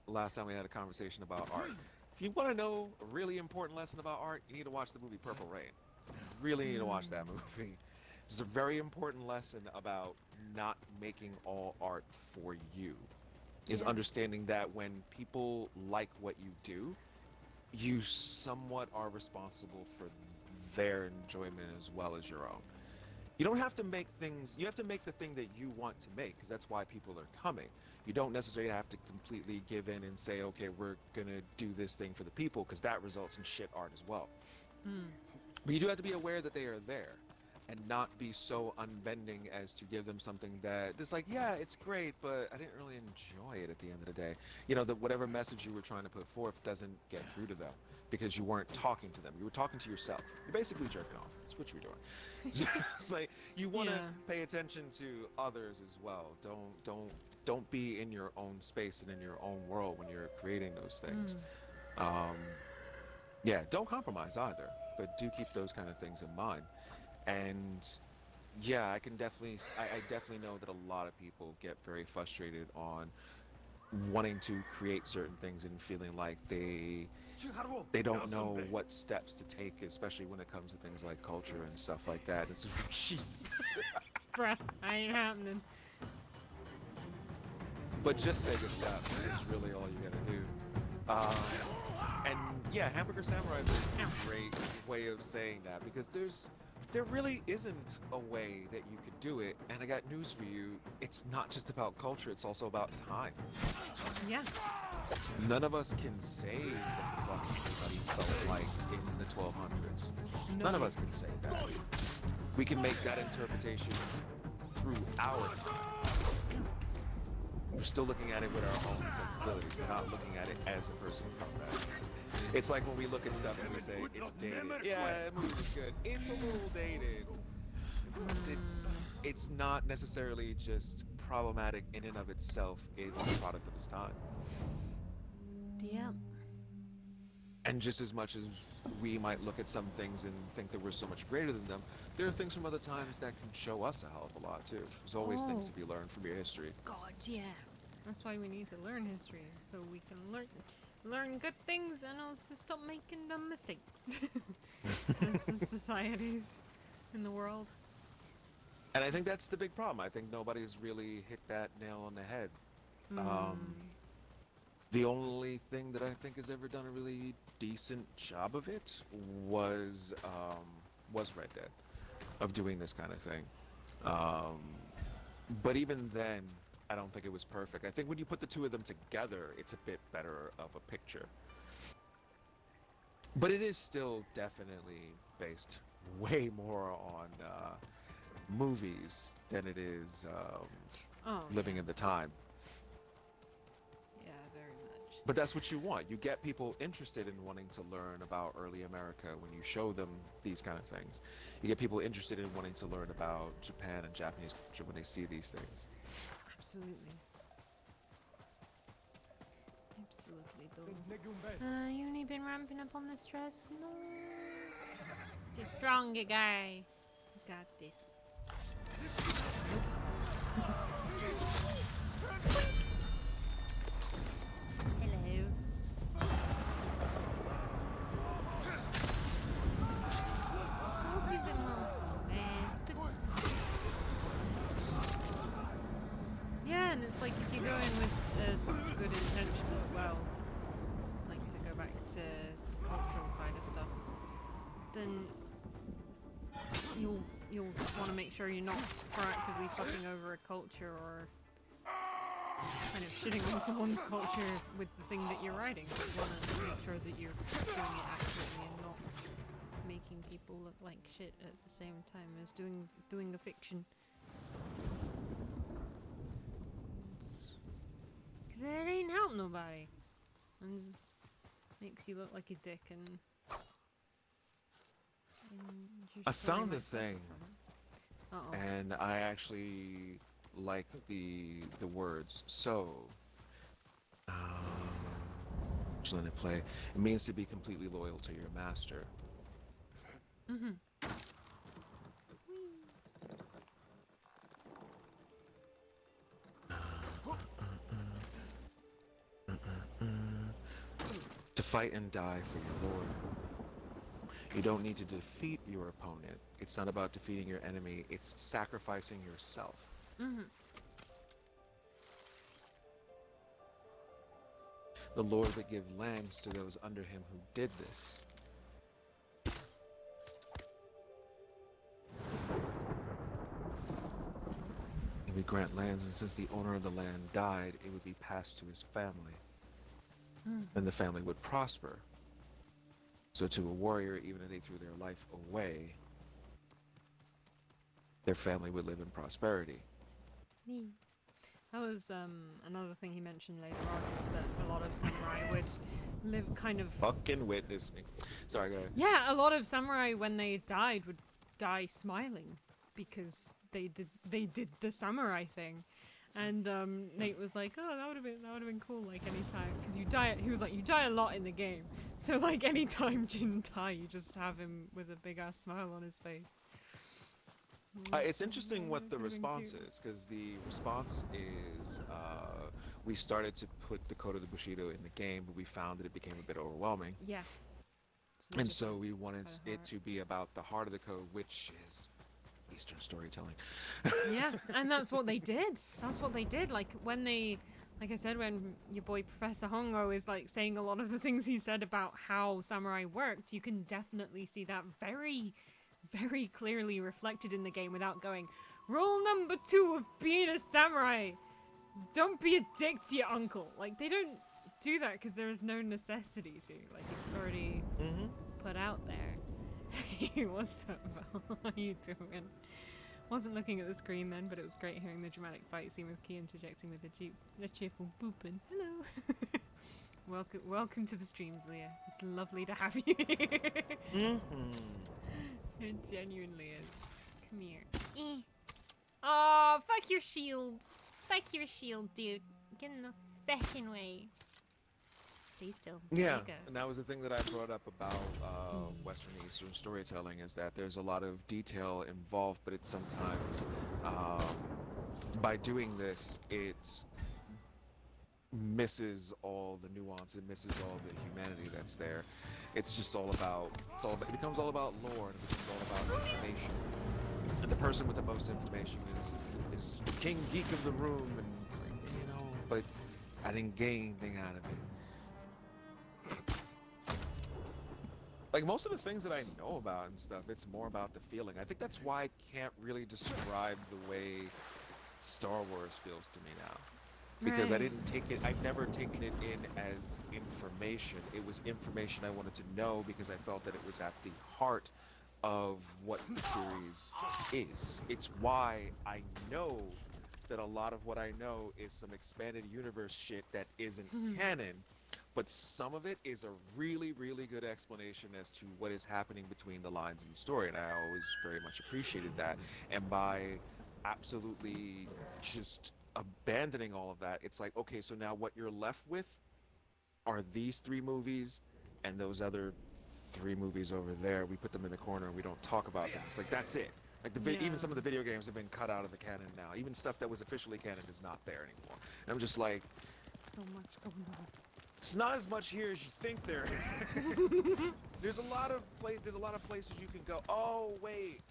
last time we had a conversation about art. If you want to know a really important lesson about art, you need to watch the movie Purple Rain. You really need to watch that movie. It's a very important lesson about not making all art for you. Is Yeah. understanding that when people like what you do, you somewhat are responsible for their enjoyment as well as your own. You don't have to make things, you have to make the thing that you want to make because that's why people are coming. You don't necessarily have to completely give in and say, okay, we're going to do this thing for the people because that results in shit art as well. But you do have to be aware that they are there and not be so unbending as to give them something that it's like, yeah, it's great, but I didn't really enjoy it at the end of the day. That whatever message you were trying to put forth doesn't get through to them because you weren't talking to them. You were talking to yourself. You're basically jerking off. That's what you're doing. It's like you want to Yeah. pay attention to others as well. Don't be in your own space and in your own world when you're creating those things. Yeah, don't compromise either, but do keep those kind of things in mind. And yeah, I definitely know that a lot of people get very frustrated on wanting to create certain things and feeling like they don't know what steps to take, especially when it comes to things like culture and stuff like that. It's Jesus. Bruh, ain't happening. But just take a step is really all you gotta do. And yeah, Hamburger Samurai is a great way of saying that because there really isn't a way that you could do it. And I got news for you. It's not just about culture, it's also about time. Yeah. None of us can say what the fuck everybody felt like in the 1200s. None of us can say that. We can make that interpretation through our time. We're still looking at it with our own sensibilities. We're not looking at it as a person from that. It's like when we look at stuff and we say it's dated. Yeah, that movie's good. It's a little dated. It's not necessarily just problematic in and of itself. It's a product of its time. Yeah. And just as much as we might look at some things and think that we're so much greater than them, there are things from other times that can show us a hell of a lot too. There's always things to be learned from your history. God, yeah. That's why we need to learn history, so we can learn good things and also stop making dumb mistakes as the societies. in the world. And I think that's the big problem. I think nobody's really hit that nail on the head. The only thing that I think has ever done a really decent job of it was Red Dead, of doing this kind of thing. But even then, I don't think it was perfect. I think when you put the two of them together, it's a bit better of a picture. But it is still definitely based way more on movies than it is living in the time. Yeah, very much. But that's what you want. You get people interested in wanting to learn about early America when you show them these kind of things. You get people interested in wanting to learn about Japan and Japanese culture when they see these things. Absolutely. Absolutely, though. You only been ramping up on the stress? No. Stay strong, you guy. You got this. Hello. I hope you've been well too, man. Yeah, and it's like if you go in with a good intention as well, like to go back to the cultural side of stuff, then you'll want to make sure you're not proactively fucking over a culture or kind of shitting on someone's culture with the thing that you're writing. You want to make sure that you're doing it accurately and not making people look like shit at the same time as doing the fiction. Because it ain't help nobody. And just makes you look like a dick and you're I storing found a myself thing, from it. and I actually like the words. So, just letting it play. It means to be completely loyal to your master. To fight and die for your lord. You don't need to defeat your opponent. It's not about defeating your enemy, it's sacrificing yourself. The Lord that give lands to those under him who did this. He would grant lands, and since the owner of the land died, it would be passed to his family. Then the family would prosper. So to a warrior, even if they threw their life away, their family would live in prosperity. That was another thing he mentioned later on, was that a lot of samurai would live kind of... Fucking witness me. Sorry, go ahead. Yeah, a lot of samurai, when they died, would die smiling because they did the samurai thing. And Nate was like, "Oh, that would have been cool, like anytime, because you die." He was like, "You die a lot in the game, so like anytime Jin die, you just have him with a big ass smile on his face." It's interesting what the response is, because the response is we started to put the Code of the Bushido in the game, but we found that it became a bit overwhelming. Yeah. And so we wanted it to be about the heart of the code, which is Eastern storytelling. Yeah, and that's what they did. That's what they did. Like when they, like I said, when your boy Professor Hongo is like saying a lot of the things he said about how samurai worked, you can definitely see that very, very clearly reflected in the game without going, rule number 2 of being a samurai is don't be a dick to your uncle. Like they don't do that because there is no necessity to. Like it's already put out there. Hey, what's up, Val? How you doing? Wasn't looking at the screen then, but it was great hearing the dramatic fight scene with Key interjecting with a cheerful booping. Hello. Welcome to the streams, Leah. It's lovely to have you here. It genuinely is. Come here. Oh, fuck your shield. Fuck your shield, dude. Get in the fucking way. Stay still. Yeah, and that was the thing that I brought up about Western and Eastern storytelling, is that there's a lot of detail involved, but it's sometimes, by doing this, it misses all the nuance. It misses all the humanity that's there. It's just all about. It becomes all about lore, and it becomes all about information. And the person with the most information is king geek of the room, and it's like, but I didn't gain anything out of it. Like most of the things that I know about and stuff, it's more about the feeling. I think that's why I can't really describe the way Star Wars feels to me now. Because I didn't take it, I've never taken it in as information. It was information I wanted to know because I felt that it was at the heart of what the series is. It's why I know that a lot of what I know is some expanded universe shit that isn't canon, but some of it is a really, really good explanation as to what is happening between the lines in the story, and I always very much appreciated that. And by absolutely just abandoning all of that, it's like, okay, so now what you're left with are these 3 movies and those other 3 movies over there. We put them in the corner and we don't talk about them. It's like, that's it. Like even some of the video games have been cut out of the canon now. Even stuff that was officially canon is not there anymore. And I'm just like, So much going on. it's not as much here as you think there is. There's a lot of places you can go. Oh wait,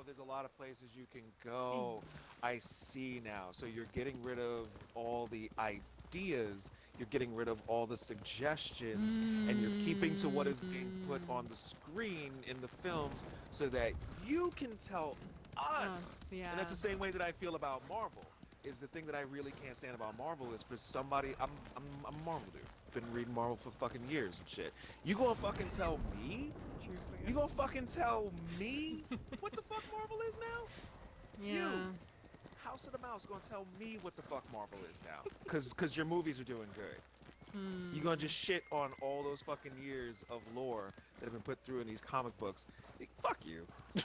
there's a lot of places you can go. I see now. So you're getting rid of all the ideas, you're getting rid of all the suggestions, and you're keeping to what is being put on the screen in the films so that you can tell us. Yeah. And that's the same way that I feel about Marvel. Is the thing that I really can't stand about Marvel is for somebody, I'm a Marvel dude. Been reading Marvel for fucking years and shit. You gonna fucking tell me? You gonna fucking tell me what the fuck Marvel is now? Yeah. You, House of the Mouse, gonna tell me what the fuck Marvel is now? Cause your movies are doing good. You gonna just shit on all those fucking years of lore that have been put through in these comic books? Fuck you. Yeah.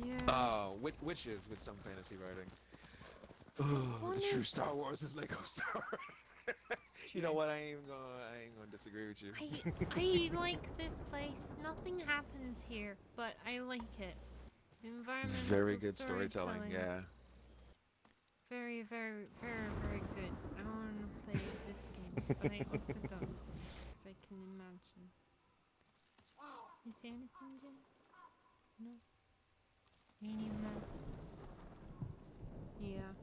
Yeah. Witches with some fantasy writing. Oh, the true Star Wars is Lego Star Wars. You know what? I ain't gonna disagree with you. I like this place. Nothing happens here, but I like it. Environmental Very good storytelling. Yeah. Very, very, very, very good. I want to play this game, but I also don't, because I can imagine. You see anything, Jim? No. Ain't even that. Yeah.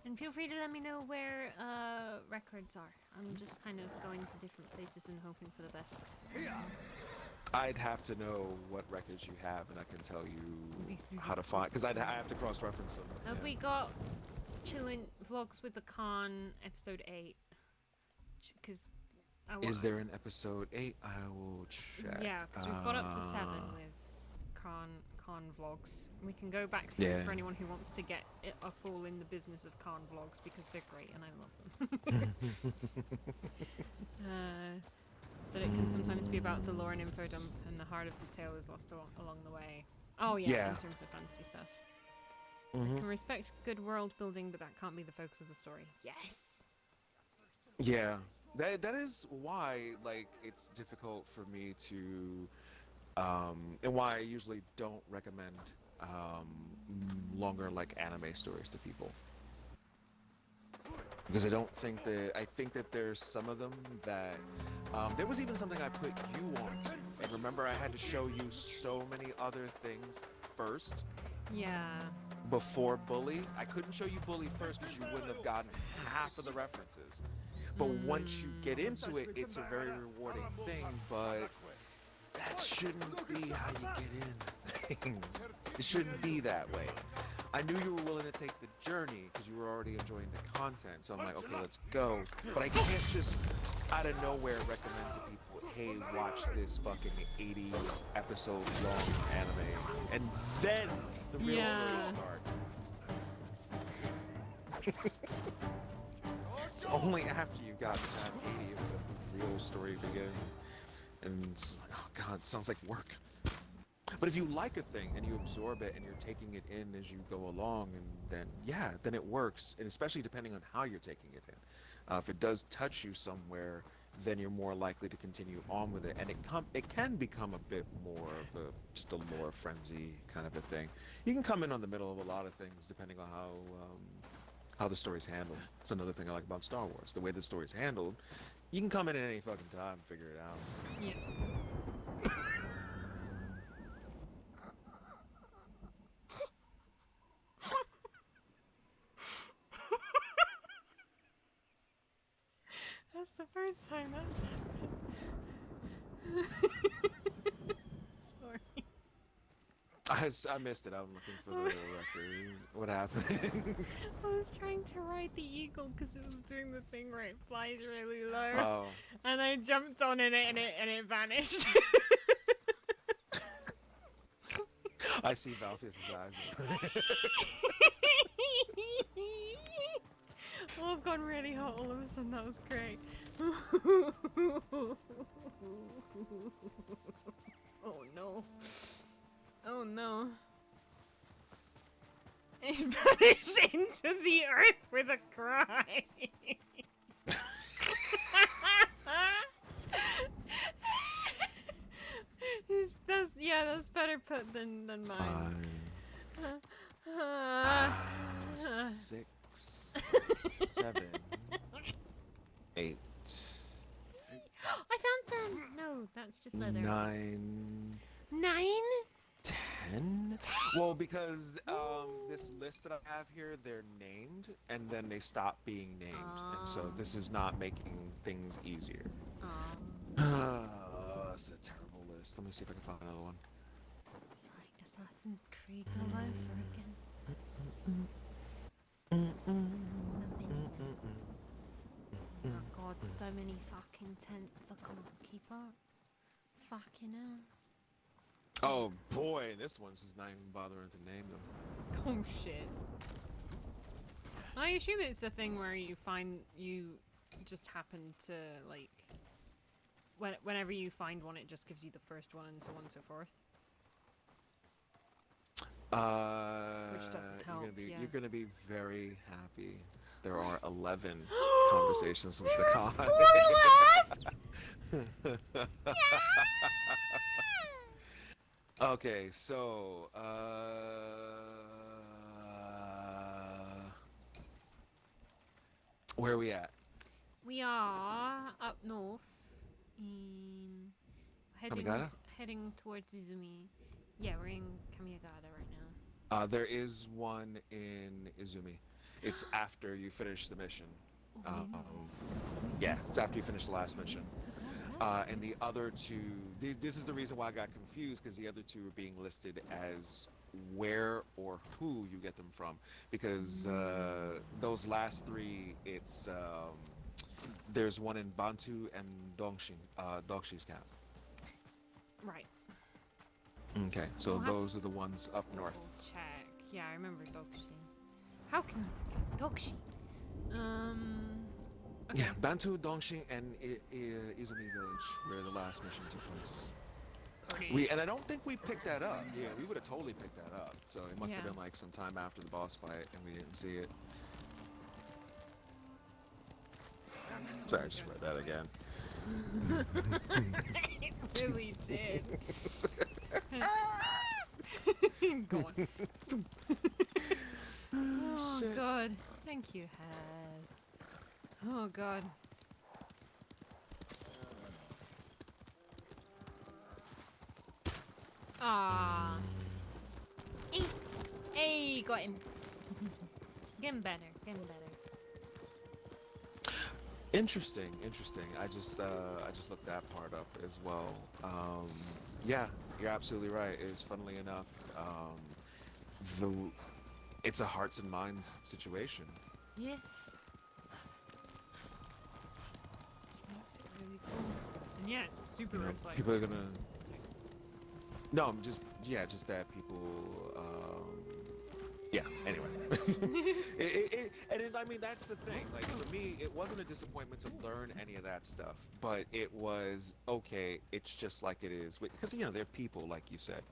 And feel free to let me know where records are. I'm just kind of going to different places and hoping for the best. I'd have to know what records you have, and I can tell you how to find. Because I have to cross-reference them. Have we got chilling vlogs with the Khan episode 8? Because is there an episode 8? I will check. Yeah, because we've got up to 7 with Khan vlogs. We can go back through for anyone who wants to get it up all in the business of Khan vlogs, because they're great and I love them. But it can sometimes be about the lore and info dump, and the heart of the tale is lost along the way. Oh yeah, in terms of fantasy stuff. I can respect good world building, but that can't be the focus of the story. Yes. Yeah, that is why it's difficult for me to, and why I usually don't recommend longer anime stories to people. Because I think that there's some of them that, there was even something I put you on to, and remember I had to show you so many other things first. Yeah. Before Bully. I couldn't show you Bully first because you wouldn't have gotten half of the references. But once you get into it, it's a very rewarding thing, but that shouldn't be how you get into things. It shouldn't be that way. I knew you were willing to take the journey because you were already enjoying the content, so I'm like, okay, let's go. But I can't just out of nowhere recommend to people, hey, watch this fucking 80 episode long anime, and then the real story starts. It's only after you've gotten past 80 that the real story begins. And it's like, oh god, it sounds like work. But if you like a thing and you absorb it and you're taking it in as you go along, and then it works. And especially depending on how you're taking it in. If it does touch you somewhere, then you're more likely to continue on with it, and it can become a bit more of a just a lore frenzy kind of a thing. You can come in on the middle of a lot of things depending on how the story's handled. It's another thing I like about Star Wars, the way the story's handled. You can come in at any fucking time and figure it out. Yeah. That's the first time that's happened. Sorry. I missed it. I'm looking for the record. What happened? I was trying to ride the eagle because it was doing the thing where it flies really low. Oh. And I jumped on it and it vanished. I see Valfius's eyes. Oh, I've gone really hot all of a sudden. That was great. Oh no. Oh no. It vanished into the earth with a cry. That's better put than mine. 6, 7, 8, I found some. No, that's just leather. 9, 9? 10? Well, because this list that I have here, they're named, and then they stop being named, and so this is not making things easier. It's a terrible list. Let me see if I can find another one. It's like Assassin's Creed all over again. Oh god, so many fucking tents. I can't keep up. Fucking hell. Oh boy, this one's just not even bothering to name them. Oh shit. I assume it's a thing where you just happen to like whenever you find one, it just gives you the first one and so on and so forth. Which doesn't help. You're gonna be very happy. There are 11 conversations with the con. 4 left. Okay, so where are we at? We are up north in heading towards Izumi. Yeah, we're in Kamiyagata right now. There is one in Izumi. It's after you finish the mission. Yeah, it's after you finish the last mission. And the other two, this is the reason why I got confused, because the other two are being listed as where or who you get them from. Because those last three, it's there's one in Bantu and Dongshi's camp. Right. Okay, so those are the ones up north. Check. Yeah, I remember Dokshi. How can you forget Dokshi? Okay. Yeah, Bantu, Dongshin, and Izumi Village, where the last mission took place. And I don't think we picked that up. Yeah, we would have totally picked that up. So it must have been like some time after the boss fight, and we didn't see it. Sorry, I just read that again. It really did. Go on. Oh Shit. god. Thank you, Has. Oh god. Ah. Hey. Hey, got him. Getting better. Getting better. Interesting. I just looked that part up as well. Yeah, you're absolutely right. Is funnily enough, it's a hearts and minds situation. Yeah. That's really cool. And yeah, super You know, reflects. people are gonna. No, just that people. Yeah. Anyway, I mean that's the thing. Like for me, it wasn't a disappointment to learn any of that stuff, but it was okay. It's just like it is because they're people, like you said.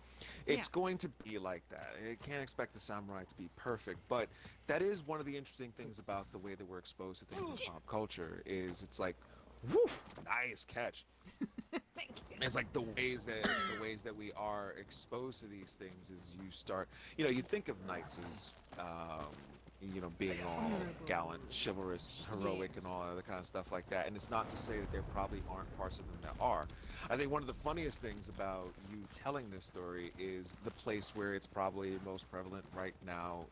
It's going to be like that. It can't expect the samurai to be perfect, but that is one of the interesting things about the way that we're exposed to things in pop culture. Is it's like, Woo! Nice catch. Thank you. It's like the ways that we are exposed to these things is you start, you think of knights as being all Honorable. gallant, chivalrous, heroic, and all Yes. other kind of stuff like that. And it's not to say that there probably aren't parts of them that are. I think one of the funniest things about you telling this story is the place where it's probably most prevalent right now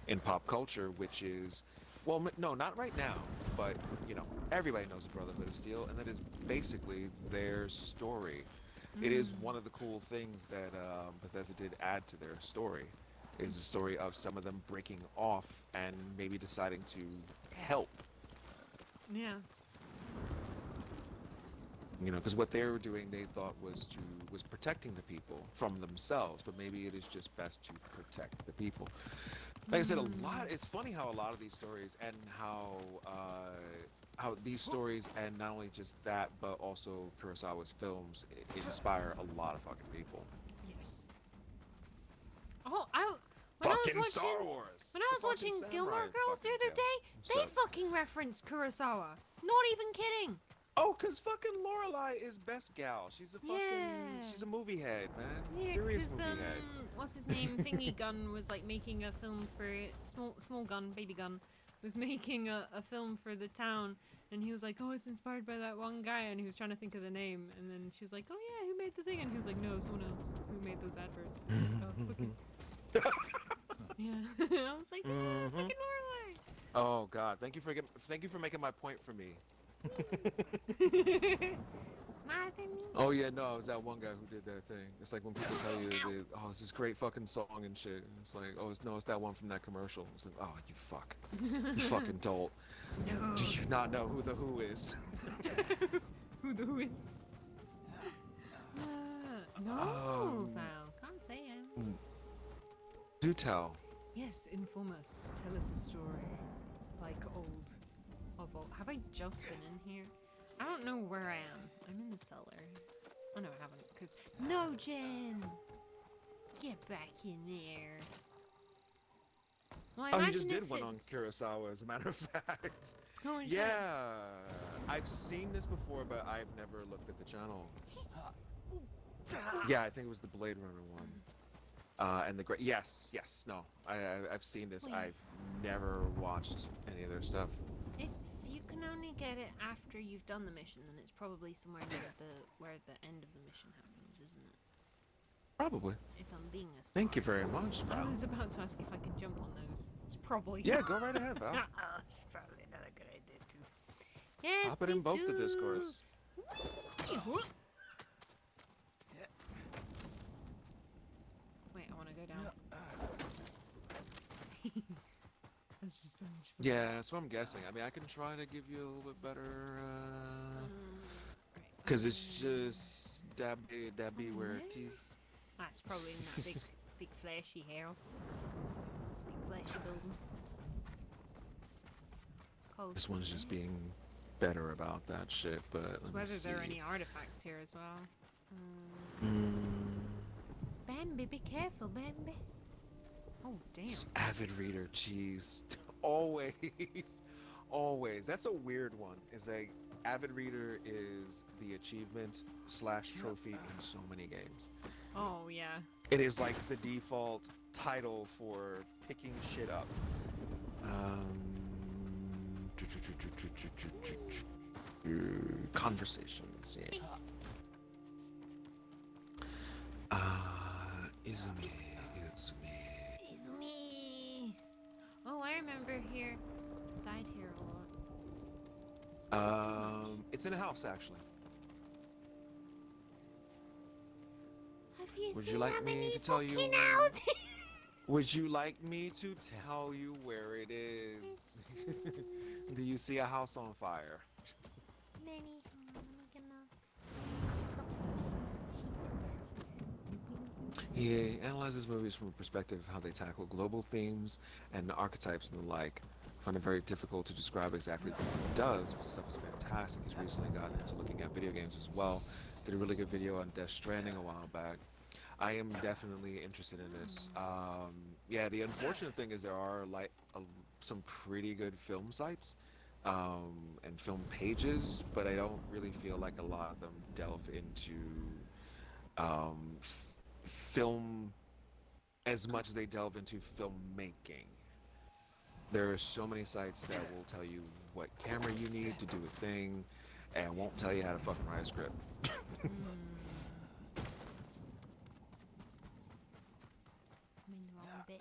in pop culture, which is, well, no, not right now, but everybody knows the Brotherhood of Steel, and that is basically their story. It is one of the cool things that Bethesda did add to their story, is the story of some of them breaking off and maybe deciding to help. Yeah. Because what they were doing, they thought was protecting the people from themselves, but maybe it is just best to protect the people. Like I said, it's funny how a lot of these stories and how these stories and not only just that, but also Kurosawa's films inspire a lot of fucking people. Yes. Oh, when I Fucking was Star watching, Wars. when I It's was a fucking watching Gilmore samurai Girls the fucking other tale. day, they So- fucking referenced Kurosawa. Not even kidding. Oh, cause fucking Lorelai is best gal. She's a fucking, Yeah. she's a movie head, man. Yeah, Serious 'cause, movie head. what's his name? Thingy Gun was like making a film for small gun, baby gun, was making a film for the town, and he was like, oh, it's inspired by that one guy, and he was trying to think of the name, and then she was like, oh yeah, who made the thing? And he was like, no, someone else who made those adverts. I was like, oh, okay. Yeah, I was like, yeah, fucking Lorelai. Oh God, thank you for making my point for me. Oh yeah, no, it was that one guy who did that thing. It's like when people tell you, oh, it's this great fucking song and shit. And it's like, oh, it's that one from that commercial. It's like, oh, you fuck, you fucking dolt. No. Do you not know who the Who is? Who the who is? No, Val, can't say him. Do tell. Yes, inform us. Tell us a story. Like of old. Have I just been in here? I don't know where I am. I'm in the cellar. Oh no, I haven't. Because no, Jen. Get back in there. Well, I Oh, you imagine just did if one on it's- Kurosawa, as a matter of fact. Oh, shit. Yeah, I've seen this before, but I've never looked at the channel. Yeah, I think it was the Blade Runner one. And the great. Yes, no, I've seen this. Wait. I've never watched any of their stuff. If you can only get it after you've done the mission, then it's probably somewhere near where the end of the mission happens, isn't it? Probably. If I'm being a Thank you smart. very much, I Val. was about to ask if I can jump on those. It's probably Yeah, go right ahead, Val. It's probably not a good idea too. Yes, Pop it in please both the do. discords. Wait, I want to go down. That's just so much fun. Yeah, that's what I'm guessing. I mean, I can try to give you a little bit better, Right. because it's just that be where it is. That's probably in that big flashy house. Big flashy building. Cold This one's just there. being better about that shit, but It's let me whether see. there are any artifacts here as well. Mm, Bambi, be careful, Bambi. Oh, damn. avid reader, jeez. Always. Always. That's a weird one. Is like avid reader is the achievement / trophy in so many games. Oh, yeah. It is like the default title for picking shit up. Conversations, yeah. Izumi. Izumi. Oh, I remember here. Died here a lot. It's in a house actually. Have you Would seen you like how me many to tell you? fucking houses? Would you like me to tell you where it is? Do you see a house on fire? Many. He analyzes movies from a perspective of how they tackle global themes and archetypes and the like. I find it very difficult to describe exactly what he does. His stuff is fantastic. He's recently gotten into looking at video games as well. Did a really good video on Death Stranding a while back. I am definitely interested in this. Yeah, the unfortunate thing is there are like some pretty good film sites and film pages, but I don't really feel like a lot of them delve into film as much as they delve into filmmaking. There are so many sites that will tell you what camera you need to do a thing and won't tell you how to fucking write a script. I'm in the wrong bit.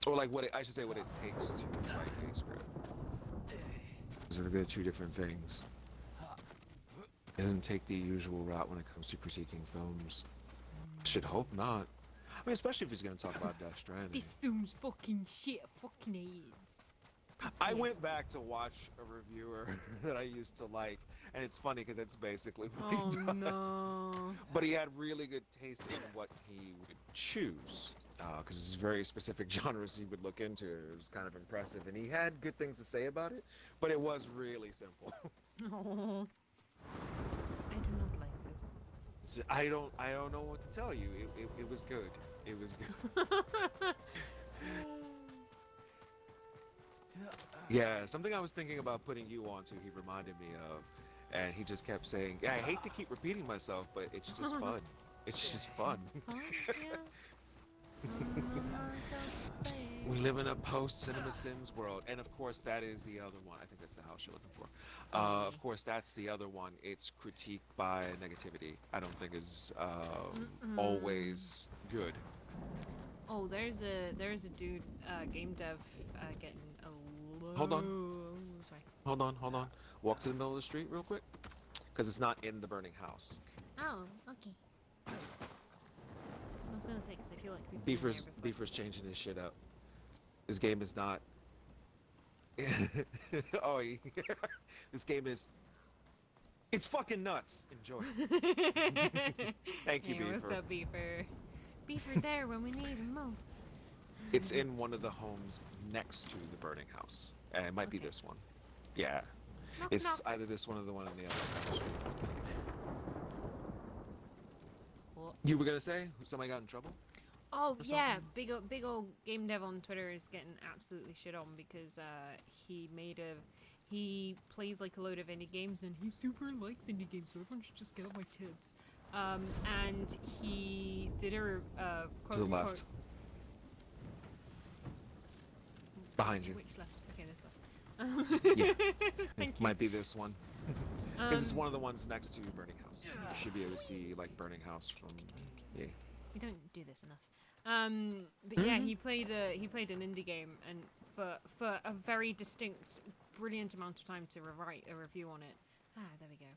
Or like I should say what it takes to write a script. These are the two different things. It doesn't take the usual route when it comes to critiquing films. Should hope not. I mean, especially if he's gonna talk about Death Stranding. This film's fucking shit. Fucking AIDS. I went back to watch a reviewer that I used to like, and it's funny because it's basically what he does. No. But he had really good taste in what he would choose, because it's very specific genres he would look into. It was kind of impressive, and he had good things to say about it, but it was really simple. Oh. I do not like this. So I don't know what to tell you. It was good. It was good. Yeah, something I was thinking about putting you onto, he reminded me of, and he just kept saying, yeah, I hate to keep repeating myself, but it's just fun. It's just fun. It's fun, yeah. I don't know what else to say. We live in a post-Cinema Sins world, and of course that is the other one. I think that's the house you're looking for. Of course, that's the other one. It's critique by negativity. I don't think is always good. Oh, there's a dude, game dev, getting a low... Hold on. Sorry. Hold on. Walk to the middle of the street real quick, because it's not in the burning house. Oh, okay. I was gonna say, because I feel like we've been there before. Beefer's changing his shit up. This game is not. Oh, this game is. It's fucking nuts. Enjoy. Thank you, Hey, Beefer. what's up, Beefer? Beefer there when we need him most. It's in one of the homes next to the burning house. It might be Okay. this one. Yeah. Knock, It's knock. either this one or the one on the other side of the street. What? You were gonna say somebody got in trouble? Oh or yeah, something? big old game dev on Twitter is getting absolutely shit on because he plays like a load of indie games and he super likes indie games, so everyone should just get on my tits. And he did a quote To the unquote- left. Behind you. Which left? Okay, this left. Yeah. Thank you. Might be this one. Because it's Um, one of the ones next to Burning House. You should be able to see like Burning House from. Yeah. We don't do this enough. But yeah, he played an indie game, and for a very distinct, brilliant amount of time to write a review on it. Ah, there we go.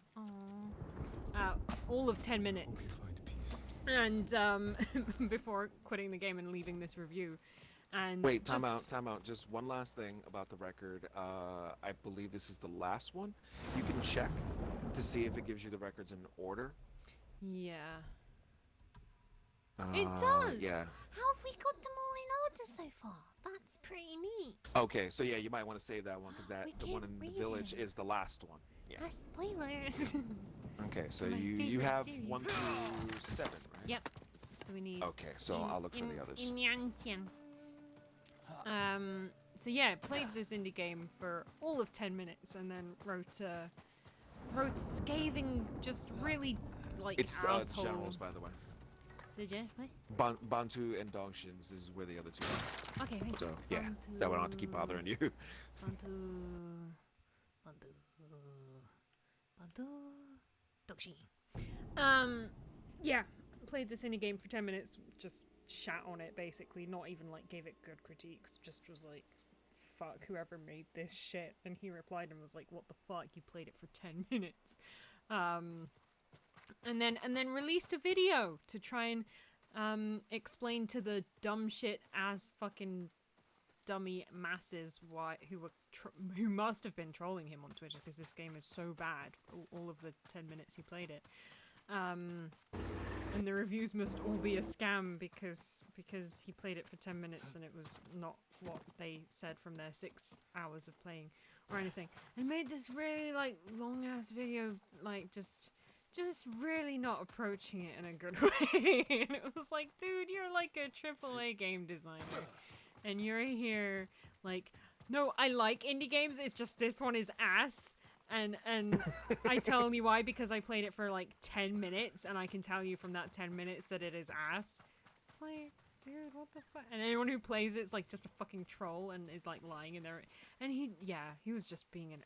All of 10 minutes, Find peace. and before quitting the game and leaving this review. And Wait, time just- out. Just one last thing about the record. I believe this is the last one. You can check to see if it gives you the records in order. Yeah. It does. Yeah. How have we got them all in order so far? That's pretty neat. Okay, so yeah, you might want to save that one because We the one can't in the read village it. is the last one. Yeah. Ah, spoilers. Okay, so My you favorite have series. 1 through 7, right? Yep. So we need. Okay, so I'll look for the others. In Yantian. So yeah, played this indie game for all of 10 minutes and then wrote scathing, just really like It's asshole. generals, by the way. Did you? Wait. Bantu and Dongshins is where the other two are. Okay, thank you. So yeah, that way I don't have to keep bothering you. Bantu, Dokshin. Yeah, played this indie game for 10 minutes, just shat on it basically, not even like gave it good critiques, just was like, fuck whoever made this shit. And he replied and was like, what the fuck, you played it for 10 minutes. And then released a video to try and explain to the dumb shit ass fucking dummy masses who must have been trolling him on Twitter because this game is so bad. All of the 10 minutes he played it, and the reviews must all be a scam because he played it for 10 minutes and it was not what they said from their 6 hours of playing or anything. And made this really like long ass video, like just really not approaching it in a good way. And it was like, dude, you're like a AAA game designer and you're here like No, I like indie games. It's just this one is ass. And I tell you why, because I played it for like 10 minutes and I can tell you from that 10 minutes that it is ass. It's like, dude, what the fuck? And anyone who plays it's like just a fucking troll and is like lying in there. And he was just being an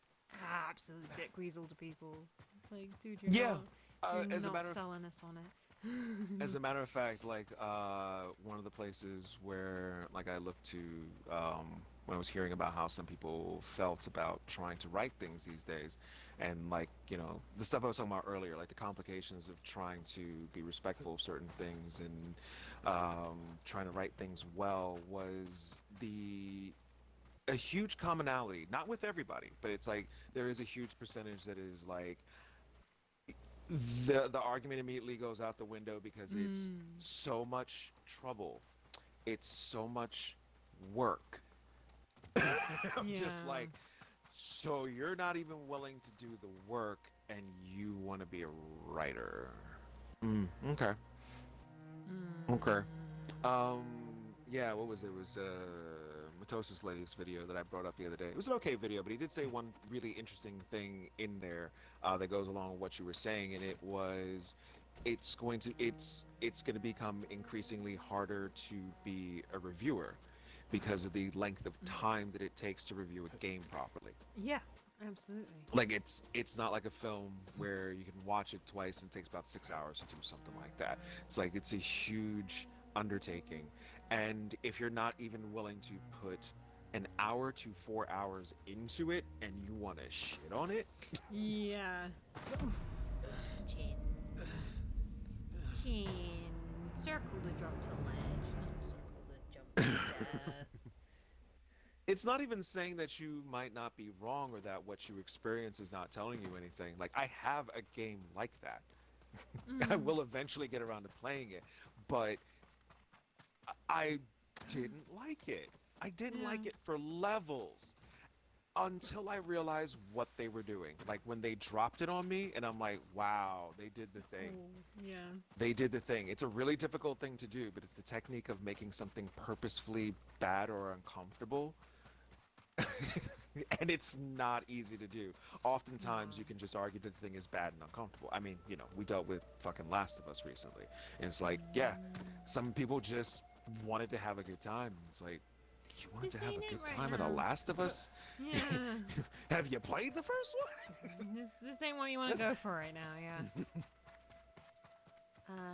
absolute dick weasel to people. It's like, dude, you're not selling us on it. As a matter of fact, like one of the places where like I looked to when I was hearing about how some people felt about trying to write things these days, and like, you know, the stuff I was talking about earlier, like the complications of trying to be respectful of certain things and trying to write things well, was a huge commonality, not with everybody, but it's like there is a huge percentage that is like the argument immediately goes out the window because it's so much trouble, it's so much work. I'm just like, so you're not even willing to do the work and you want to be a writer. Okay. Okay. Yeah, what was it? It was Matosis Lady's video that I brought up the other day. It was an okay video, but he did say one really interesting thing in there that goes along with what you were saying, and it was it's going to become increasingly harder to be a reviewer because of the length of time that it takes to review a game properly. Yeah, absolutely. Like it's not like a film where you can watch it twice and it takes about 6 hours to do something like that. It's like it's a huge undertaking, and if you're not even willing to put an hour to 4 hours into it and you want to shit on it, yeah. Chin. Circle to drop to ledge, not circle to jump to death. it's not even saying that you might not be wrong or that what you experience is not telling you anything. Like, I have a game like that. I will eventually get around to playing it, but I didn't like it. I didn't like it for levels until I realized what they were doing. Like when they dropped it on me and I'm like, wow, they did the thing. Yeah. They did the thing. It's a really difficult thing to do, but it's the technique of making something purposefully bad or uncomfortable. And it's not easy to do. Oftentimes you can just argue that the thing is bad and uncomfortable. I mean, you know, we dealt with fucking Last of Us recently. And it's like, yeah, some people just wanted to have a good time. It's like, you wanted to have a good time in The Last of Us? Yeah. Have you played the first one? This ain't what you want to go for right now, yeah.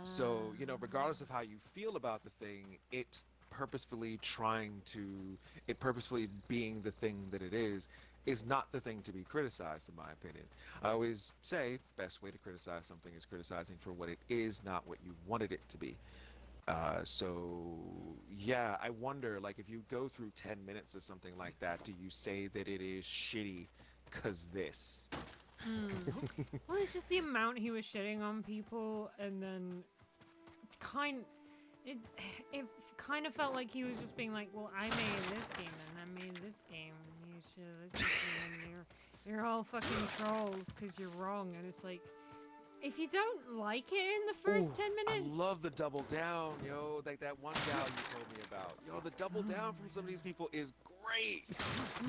So, you know, regardless of how you feel about the thing, it purposefully being the thing that it is not the thing to be criticized, in my opinion. I always say, best way to criticize something is criticizing for what it is, not what you wanted it to be. So, yeah, I wonder, like, if you go through 10 minutes of something like that, do you say that it is shitty 'cause this? Well, it's just the amount he was shitting on people, and then it kind of felt like he was just being like, well, I made this game and I made this game and you should listen to me, and you're all fucking trolls because you're wrong. And it's like, if you don't like it in the first 10 minutes, I love the double down, yo. Like that one gal you told me about. Yo, the double down from some of these people is great.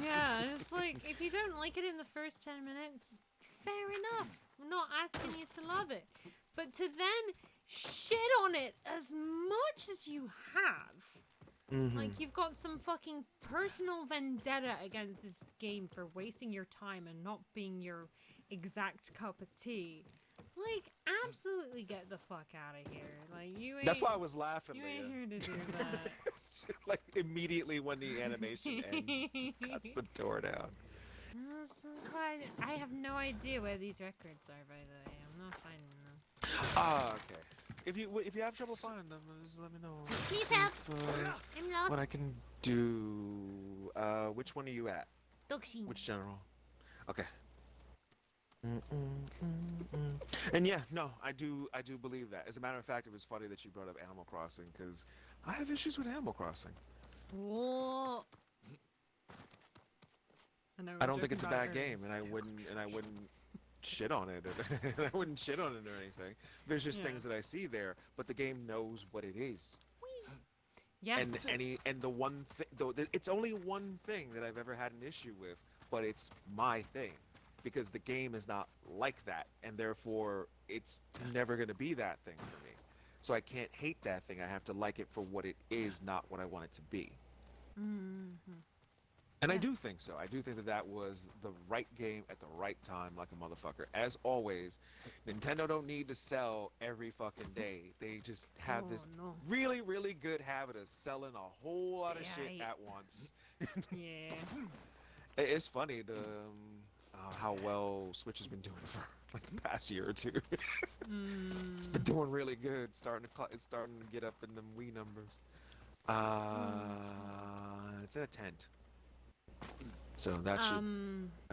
Yeah, it's like, if you don't like it in the first 10 minutes, fair enough. I'm not asking you to love it. But to then shit on it as much as you have, like you've got some fucking personal vendetta against this game for wasting your time and not being your exact cup of tea. Like, absolutely get the fuck out of here. Like, you ain't... That's why I was laughing, You Leah. ain't here to do that. Like, immediately when the animation ends, cuts the door down. This is why I have no idea where these records are, by the way. I'm not finding them. Ah, okay. If you have trouble finding them, just let me know. Please See help. if, I'm lost. what I can do. Which one are you at? Tsushim. Which general? Okay. And yeah, no, I do believe that. As a matter of fact, it was funny that you brought up Animal Crossing because I have issues with Animal Crossing. Whoa. I don't think it's a bad game, and I wouldn't shit on it. I wouldn't shit on it or anything. There's just things that I see there, but the game knows what it is. Yeah. And the one thing, though, it's only one thing that I've ever had an issue with, but it's my thing, because the game is not like that, and therefore it's never gonna be that thing for me. So I can't hate that thing. I have to like it for what it is, not what I want it to be. Mm-hmm. And I Yeah. do think so. I do think that that was the right game at the right time, like a motherfucker. As always, Nintendo don't need to sell every fucking day. They just have this no. really, really good habit of selling a whole lot of shit Yeah. at once. Yeah. It's funny how well Switch has been doing for like the past year or two. It's been doing really good. It's starting to get up in them Wii numbers. It's in a tent. So that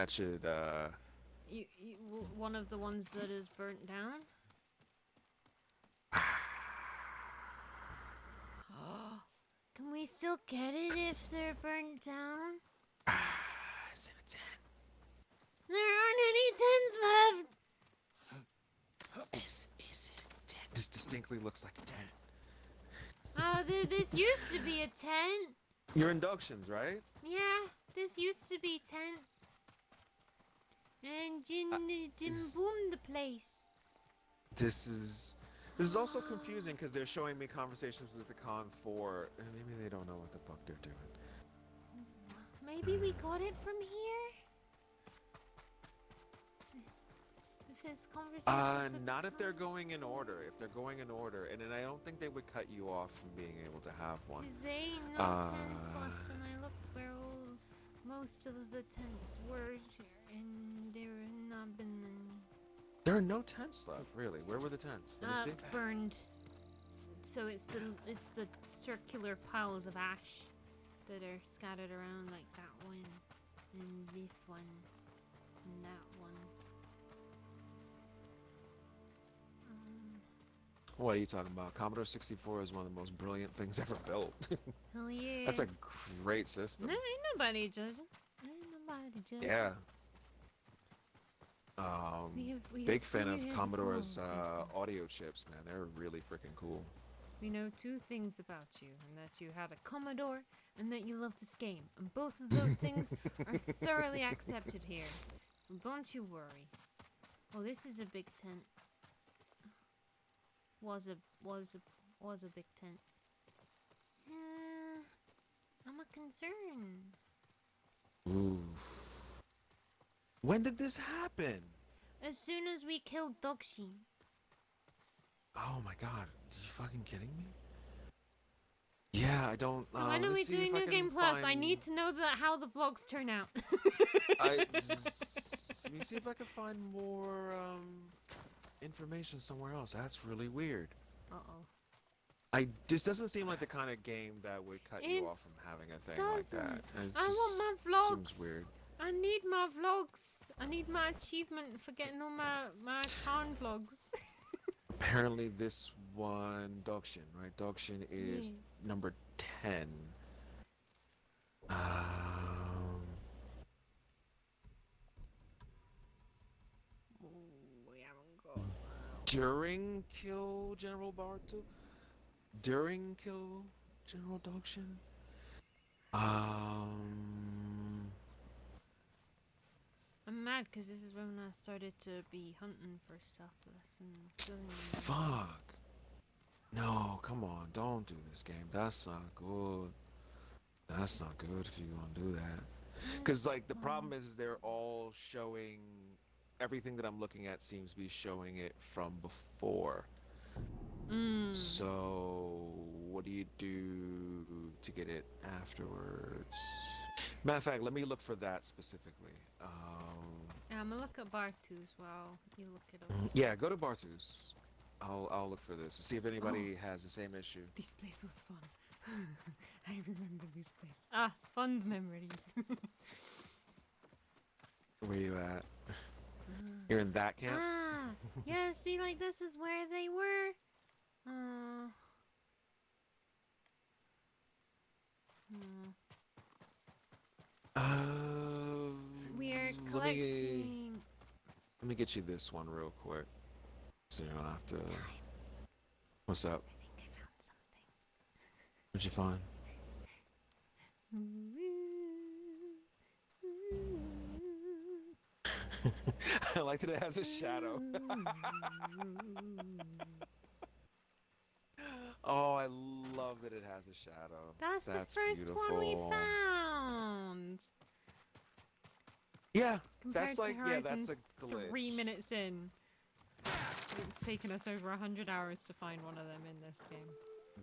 should One of the ones that is burnt down. Can we still get it if they're burnt down? it's in a tent. There aren't any tents left. Is it a tent? This distinctly looks like a tent. This used to be a tent. Your inductions, right? Yeah, this used to be tent. And didn't boom the place. This is also confusing because they're showing me conversations with the Con 4, and maybe they don't know what the fuck they're doing. Maybe we got it from here? If it's conversations with Not the if they're Con? going in order. If they're going in order, and then I don't think they would cut you off from being able to have one. Is there no tents left? And I looked where most of the tents were, and there have not been any. There are no tents left, really. Where were the tents? Let me see. Burned. So it's the circular piles of ash that are scattered around, like that one, and this one, and that one. What are you talking about? Commodore 64 is one of the most brilliant things ever built. Hell yeah. That's a great system. No, ain't nobody judging. Ain't nobody judging. Yeah. We Big have fan seen of your Commodore's headphones. audio chips, man. They're really freaking cool. We know two things about you, and that you had a Commodore, and that you love this game. And both of those things are thoroughly accepted here. So don't you worry. Oh, this is a big tent. Was a big tent. I'm a concern. Ooh. When did this happen? As soon as we killed Tsushim. Oh my god. Are you fucking kidding me? Yeah, I don't. So when are we let's see doing if I New can Game Plus? I find- need to know how the vlogs turn out. Let me see if I can find more information somewhere else. That's really weird. Uh-oh. This doesn't seem like the kind of game that would cut It you off from having a thing like that. doesn't. It I just want my vlogs. Seems weird. I need my vlogs. I need my achievement for getting all my con vlogs. Apparently, this one, Dogshin, right? Dogshin is number 10. We haven't got. During kill General Bartu? During kill General Dogshin? I'm mad because this is when I started to be hunting for stuff less and killing them. Fuck. No, come on, don't do this game. That's not good. That's not good if you're gonna do that. Because, like, the problem is they're all showing... Everything that I'm looking at seems to be showing it from before. So, what do you do to get it afterwards? Matter of fact, let me look for that specifically. Yeah, I'm gonna look at Bartu's while you look it up. Yeah, go to Bartu's. I'll look for this to see if anybody has the same issue. This place was fun. I remember this place. Ah, fond memories. Where you at? You're in that camp? Ah, yeah. See, like this is where they were. We are collecting. Let me get you this one real quick, so you don't have to. What's up? I think I found something. What'd you find? I like that it has a shadow. Oh, I love that it has a shadow. That's the first beautiful. one we found. Yeah, Compared that's to like, yeah, Horizon's that's a glitch. 3 minutes in. It's taken us over 100 hours to find one of them in this game.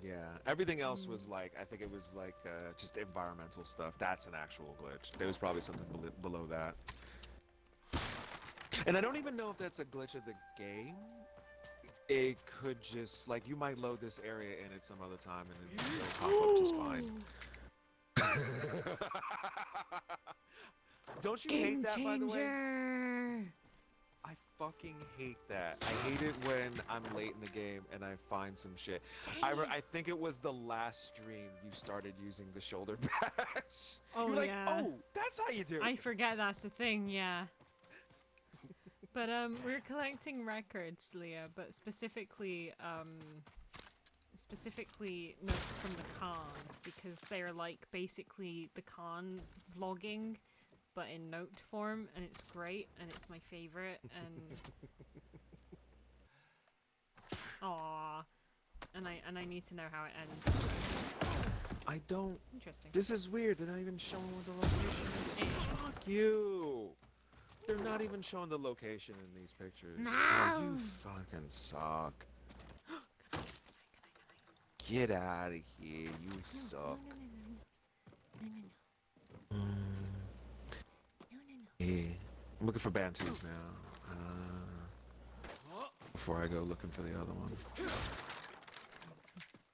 Yeah, everything else was like, I think it was like just environmental stuff. That's an actual glitch. There was probably something below that. And I don't even know if that's a glitch of the game. It could just, like, you might load this area in at some other time and it'll pop up just fine. Don't you hate that, by the way? I fucking hate that. I hate it when I'm late in the game and I find some shit. I think it was the last stream you started using the shoulder bash. Oh, You're like, yeah. oh, that's how you do it. I forget that's the thing, yeah. But we're collecting records, Leah, but specifically notes from the Khan, because they're like basically the Khan vlogging, but in note form, and it's great, and it's my favorite, and aww, and I need to know how it ends. I don't. Interesting. This is weird. They're not even showing what the location is. Fuck you. They're not even showing the location in these pictures. No. Oh, you fucking suck. Get out of here. You suck. Yeah. I'm looking for Bantus now. Before I go looking for the other one.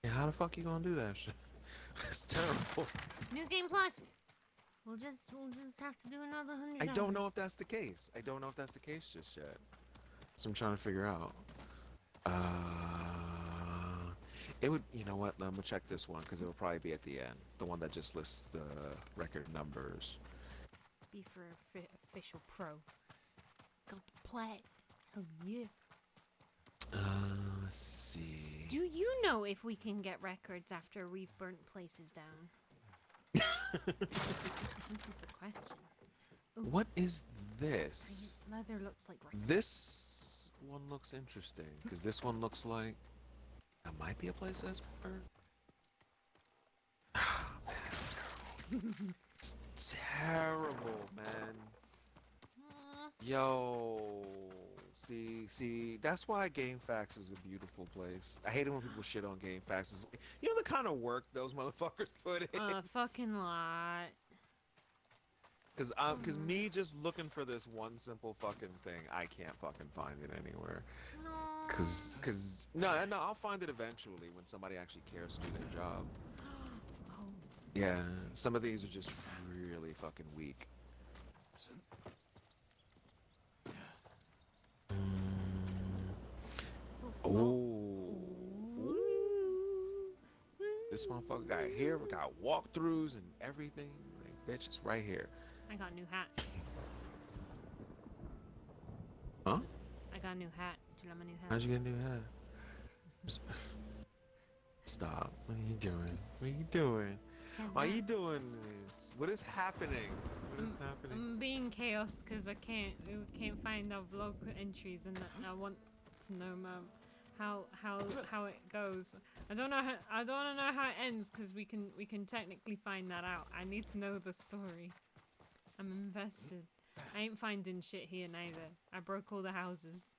Yeah, how the fuck you gonna do that shit? It's terrible. New Game Plus. We'll just have to do another 100 I don't know if that's the case. I don't know if that's the case just yet. So I'm trying to figure out. It would, you know what? I'm gonna check this one because it will probably be at the end. The one that just lists the record numbers. Be for official pro. Got the plat. Hell yeah. Let's see. Do you know if we can get records after we've burnt places down? This is the question. Ooh, What is this? leather looks like records. This one looks interesting because this one looks like that might be a place that's burnt. Ah, man, it's terrible. It's terrible, man. Yo, see, that's why GameFAQs is a beautiful place. I hate it when people shit on GameFAQs. You know the kind of work those motherfuckers put in. Fucking lot. Cause me just looking for this one simple fucking thing, I can't fucking find it anywhere. No. Cause no, I'll find it eventually when somebody actually cares to do their job. Oh. Yeah, some of these are just really fucking weak. Oh, this motherfucker got here. We got walkthroughs and everything. Like, bitch, it's right here. I got a new hat. Huh? I got a new hat. Did you like my new hat? How'd you get a new hat? Stop. What are you doing? What are you doing? Why are you doing this? What is happening? What is happening? I'm being chaos because I can't find our vlog entries, and I want to know how it goes. I don't want to know how it ends because we can technically find that out. I need to know the story. I'm invested. I ain't finding shit here neither. I broke all the houses.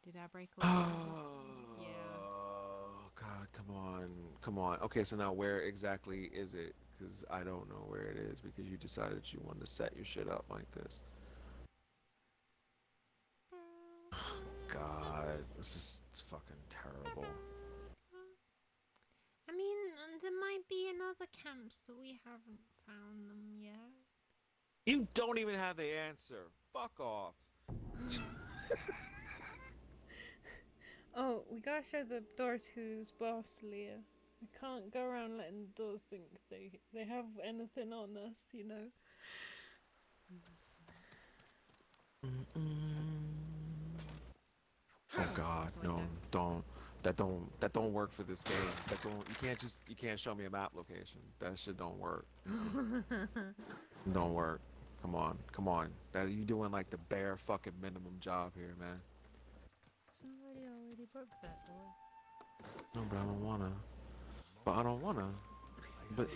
Did I break all the houses? Yeah. Oh God, come on. Okay, so now where exactly is it? Because I don't know where it is because you decided you wanted to set your shit up like this. Oh, God, this is fucking terrible. I mean, there might be in other camps that we haven't found them yet. You don't even have the answer. Fuck off. Oh, we gotta show the doors who's boss, Leah. We can't go around letting the doors think they have anything on us, you know. Oh God, no, That don't work for this game. You can't show me a map location. That shit don't work. Don't work. Come on. That you doing like the bare fucking minimum job here, man. Somebody already broke that door. No, but I don't wanna. But I don't wanna. But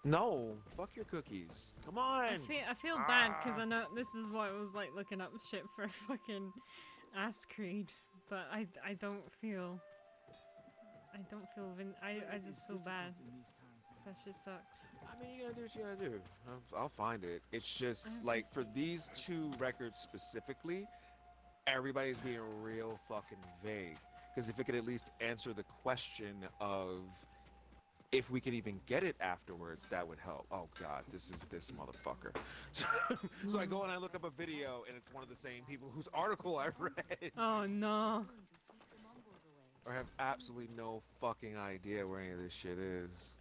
no, fuck your cookies. Come on. I feel bad because I know this is why I was like looking up shit for fucking Ass Creed, but I don't feel I just feel bad. That shit sucks. I mean, you gotta do what you gotta do. I'll find it. It's just like for these two records specifically, everybody's being real fucking vague. Because if it could at least answer the question of if we could even get it afterwards, that would help. Oh god, this is this motherfucker. So I go and I look up a video, and it's one of the same people whose article I read. Oh no. Or have absolutely no fucking idea where any of this shit is.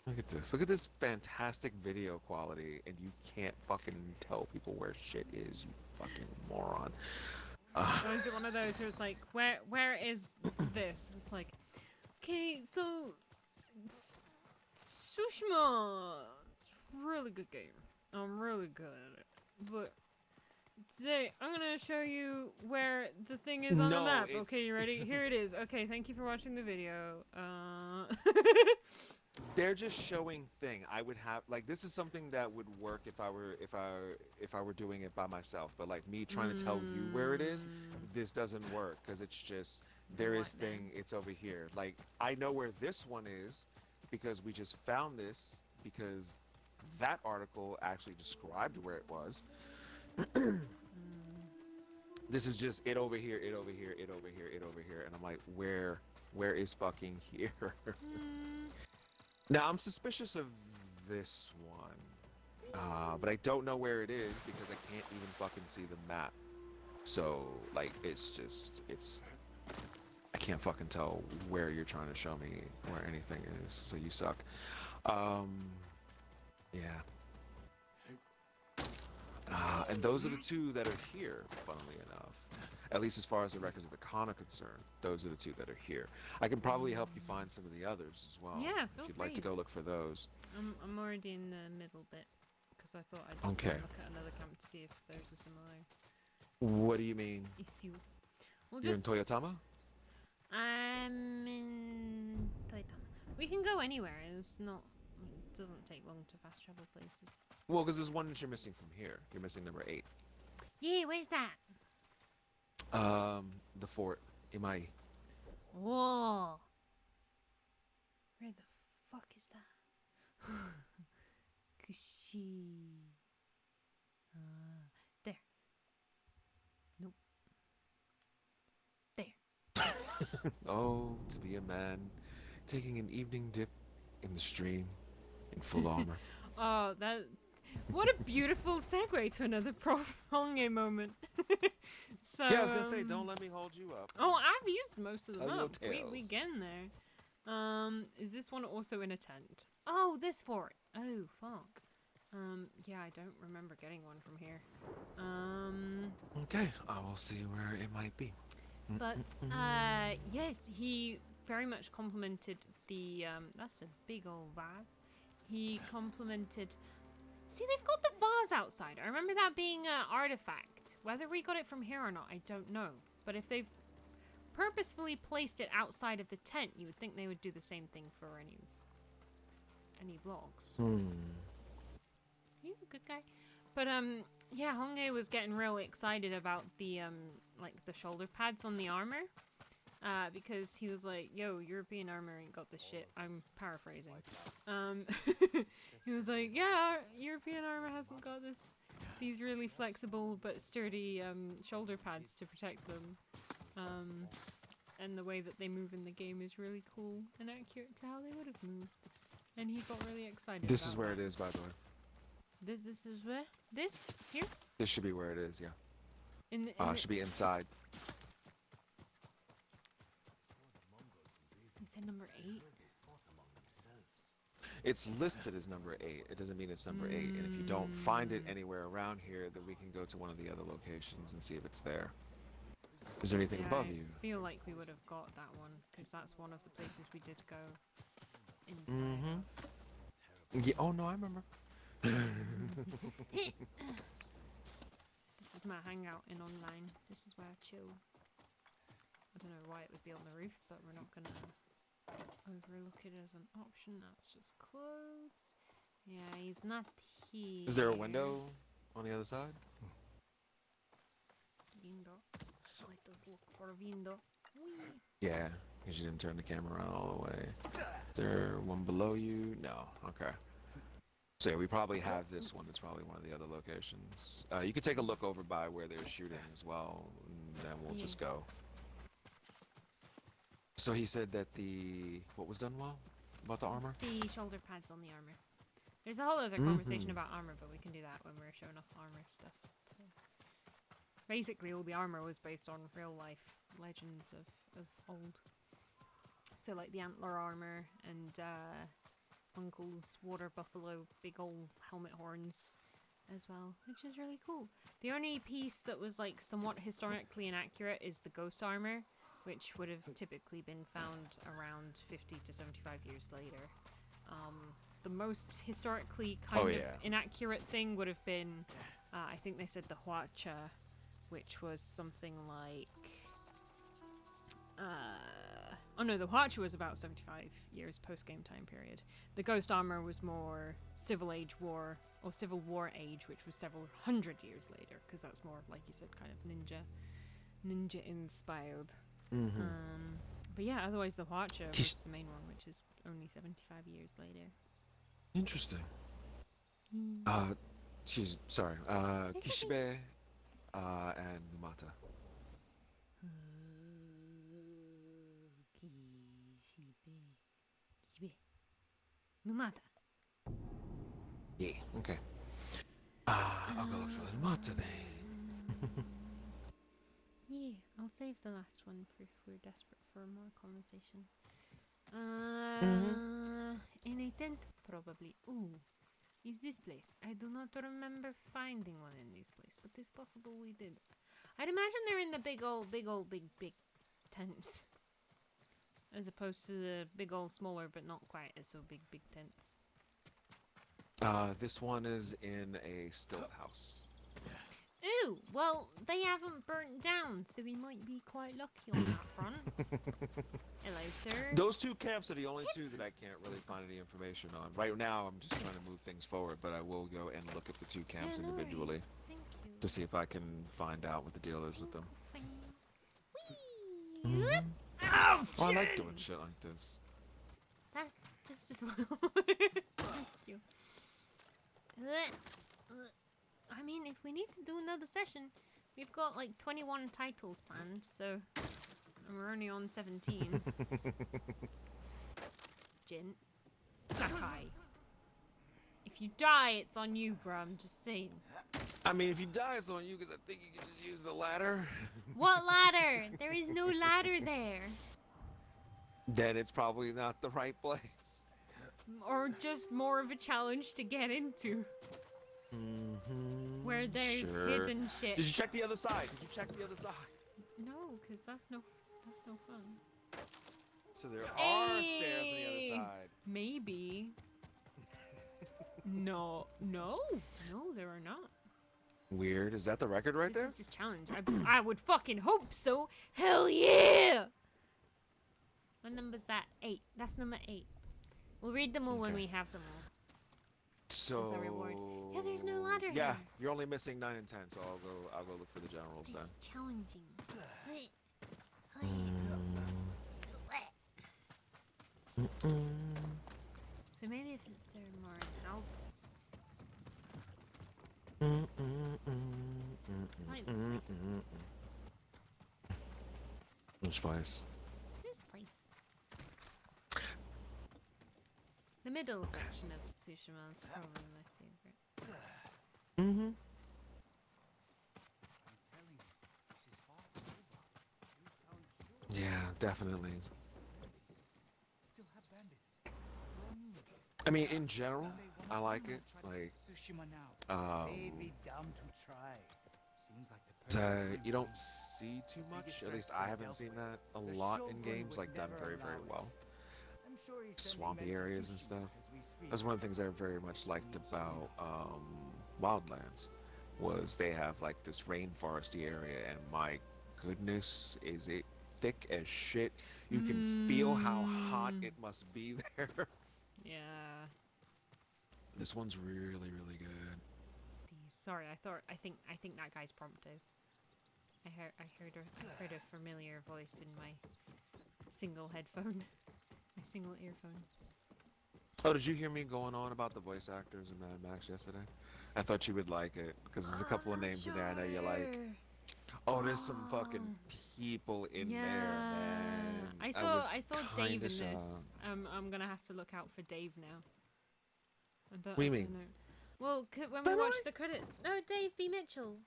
Look at this. Look at this fantastic video quality, and you can't fucking tell people where shit is, you fucking moron. Or is it one of those where it's like, where is this? It's like, okay, so Tsushima, it's a really good game. I'm really good at it. But today, I'm gonna show you where the thing is on the map. Okay, you ready? Here it is. Okay, thank you for watching the video. They're just showing thing. I would have like this is something that would work if I were doing it by myself. But like me trying to tell you where it is, this doesn't work because it's just there is thing. It's over here. Like I know where this one is because we just found this because that article actually described where it was. This is just it over here, it over here, it over here, it over here, and I'm like, where is fucking here? Now I'm suspicious of this one, but I don't know where it is because I can't even fucking see the map. So like, I can't fucking tell where you're trying to show me where anything is. So you suck. Yeah. And those are the two that are here, funnily enough. At least as far as the records of the con are concerned, those are the two that are here. I can probably help you find some of the others as well. Yeah, feel if you'd free. like to go look for those. I'm already in the middle bit because I thought I'd just go look at another camp to see if there's a similar What do you mean? issue. We'll You're in Toyotama? I'm in Toyotama. We can go anywhere. It doesn't take long to fast travel places. Well, because there's one that you're missing from here. You're missing number 8. Yeah, where's that? The fort. Imai. Whoa. Where the fuck is that? Kushi. There. Nope. There. Oh, to be a man, taking an evening dip in the stream in full armor. Oh, what a beautiful segue to another Prof Honge moment. So, Yeah, I was gonna say, don't let me hold you up. Oh, I've used most of them Your up. We tails. get in there. Is this one also in a tent? Oh, this fort. Oh, fuck. Yeah, I don't remember getting one from here. Okay, I will see where it might be. But, yes, he very much complimented the, that's a big old vase. He complimented... See, they've got the vase outside. I remember that being an artifact. Whether we got it from here or not, I don't know. But if they've purposefully placed it outside of the tent, you would think they would do the same thing for any vlogs. You a good guy. But, yeah, Honge was getting really excited about the, like, the shoulder pads on the armor. Because he was like, yo, European armor ain't got this shit. I'm paraphrasing. He was like, yeah, European armor hasn't got these really flexible but sturdy shoulder pads to protect them. And the way that they move in the game is really cool and accurate to how they would have moved. And he got really excited. This is about where that. it is, by the way. This is where? This? Here? This should be where it is, yeah. In It should be inside. Is it number 8? It's listed as number 8. It doesn't mean it's number 8. And if you don't find it anywhere around here, then we can go to one of the other locations and see if it's there. Is there anything above you? I feel like we would have got that one because that's one of the places we did go inside of. Yeah. Oh no, I remember. This is my hangout in online. This is where I chill. I don't know why it would be on the roof, but we're not gonna overlook it as an option. That's just clothes. Yeah, he's not here. Is there a window on the other side? Window. Let us look for a window. Whee! Yeah, because you didn't turn the camera around all the way. Is there one below you? No. Okay. So yeah, we probably have this one. It's probably one of the other locations. You could take a look over by where they're shooting as well, and then we'll just go. So he said that what was done well about the armor? The shoulder pads on the armor. There's a whole other conversation about armor, but we can do that when we're showing off armor stuff. So basically, all the armor was based on real life legends of old. So like the antler armor and Uncle's water buffalo big old helmet horns as well, which is really cool. The only piece that was like somewhat historically inaccurate is the ghost armor, which would have typically been found around 50 to 75 years later. The most historically kind of inaccurate thing would have been, I think they said the Huacha, which was something like... oh no, the Huacha was about 75 years post-game time period. The ghost armor was more Civil Age War, or Civil War age, which was several hundred years later, because that's more, like you said, kind of ninja-inspired. But yeah, otherwise the Huacha was the main one, which is only 75 years later. Interesting. Sorry. Kishibe and Numata. Kishibe. Numata. Yeah, okay. I'll go look for Numata then. Yeah, I'll save the last one for if we're desperate for more conversation. In a tent, probably. Ooh, is this place? I do not remember finding one in this place, but it's possible we did. I'd imagine they're in the big tents, as opposed to the big old smaller, but not quite as so big tents. This one is in a stilt house. Ooh, well, they haven't burnt down, so we might be quite lucky on that front. Hello, sir. Those two camps are the only two that I can't really find any information on. Right now, I'm just trying to move things forward, but I will go and look at the two camps individually Thank you. to see if I can find out what the deal is with them. Whee! Oh, I like doing shit like this. That's just as well. Thank you. I mean, if we need to do another session, we've got like 21 titles planned, so and we're only on 17. Jin. Sakai. If you die, it's on you, bro. I'm just saying. I mean, if you die, it's on you, because I think you can just use the ladder. What ladder? There is no ladder there. Then it's probably not the right place. Or just more of a challenge to get into. Where there's hidden shit. Did you check the other side? Did you check the other side? No, because that's no fun. So there are stairs on the other side. Maybe. No, there are not. Weird. Is that the record right there? This is just challenge. I would fucking hope so. Hell yeah! What number's that? 8. That's number 8. We'll read them all when we have them all. So As a reward. Yeah, there's no ladder yeah, here. you're only missing 9 and 10, so I'll go look for the generals then. It's challenging. So maybe if it's there are more houses. I like this place. Which place? This place. The middle section of Tsushima is probably my favorite. Mm-hmm. Yeah, definitely. I mean, in general, I like it. Like, Maybe down to try. Seems like the You don't see too much. At least I haven't seen that a lot in games, like done very, very well. Swampy areas and stuff. That's one of the things I very much liked about Wildlands, was they have like this rainforesty area, and my goodness, is it thick as shit. You can feel how hot it must be there. Yeah. This one's really, really good. Sorry, I think that guy's prompted. I heard a familiar voice in my single headphone, my single earphone. Oh, did you hear me going on about the voice actors in Mad Max yesterday? I thought you would like it because there's a couple of names in there I know you like. Oh, there's some fucking people in there, man. I saw Dave in this. I'm gonna have to look out for Dave now. What do you mean? Know. Well, when we watched the credits, no, Dave B. Mitchell.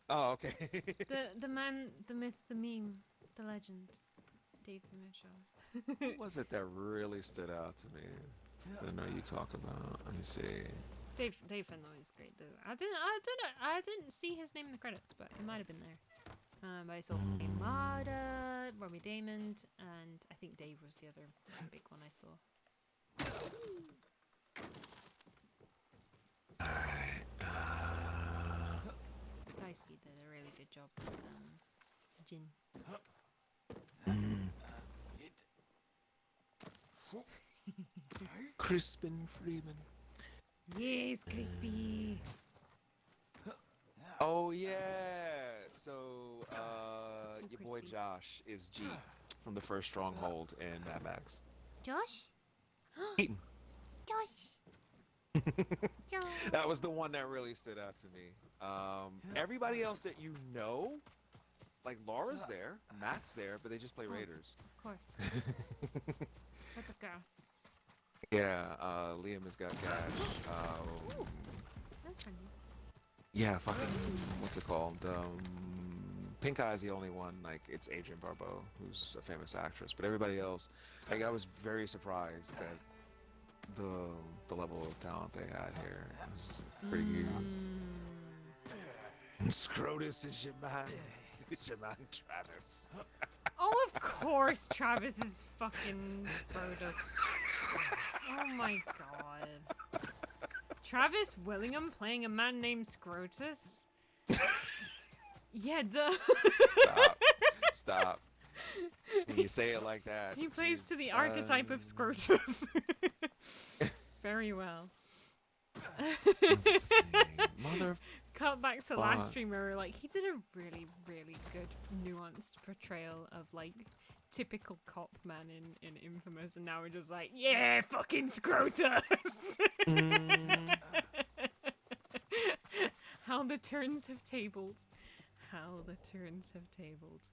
Oh, okay. the man, the myth, the meme, the legend, Dave B. Mitchell. What was it that really stood out to me? I know you talk about. Let me see. Dave Finlow is great though. I didn't see his name in the credits, but it might have been there. But I saw Mada, Robbie Damon, and I think Dave was the other big one I saw. Alright. Daisuke did a really good job as Jin. Crispin Freeman. Yes, Crispy. Oh yeah. So your boy Crispies. Josh is G from the first Stronghold in Mad Max. Josh? Keaton. Josh. Josh. That was the one that really stood out to me. Everybody else that you know, like Laura's there, Matt's there, but they just play Raiders. Of course. What of course. Yeah, Liam has got Gash. That's funny. Yeah, fucking, what's it called? Pink Eye's the only one, like, it's Adrienne Barbeau, who's a famous actress, but everybody else, like, I was very surprised that the level of talent they had here was pretty good. Scrotus is your man. It's your man, Travis. Oh, of course, Travis is fucking Scrotus. Oh my god. Travis Willingham playing a man named Scrotus? Yeah, duh. Stop. When you say it like that. He plays to jeez. the archetype of Scrotus. Very well. Let's see. Mother. Cut back to last stream where we're like, he did a really, really good nuanced portrayal of like typical cop man in Infamous, and now we're just like, yeah, fucking Scrotus. How the turns have tabled. How the turns have tabled.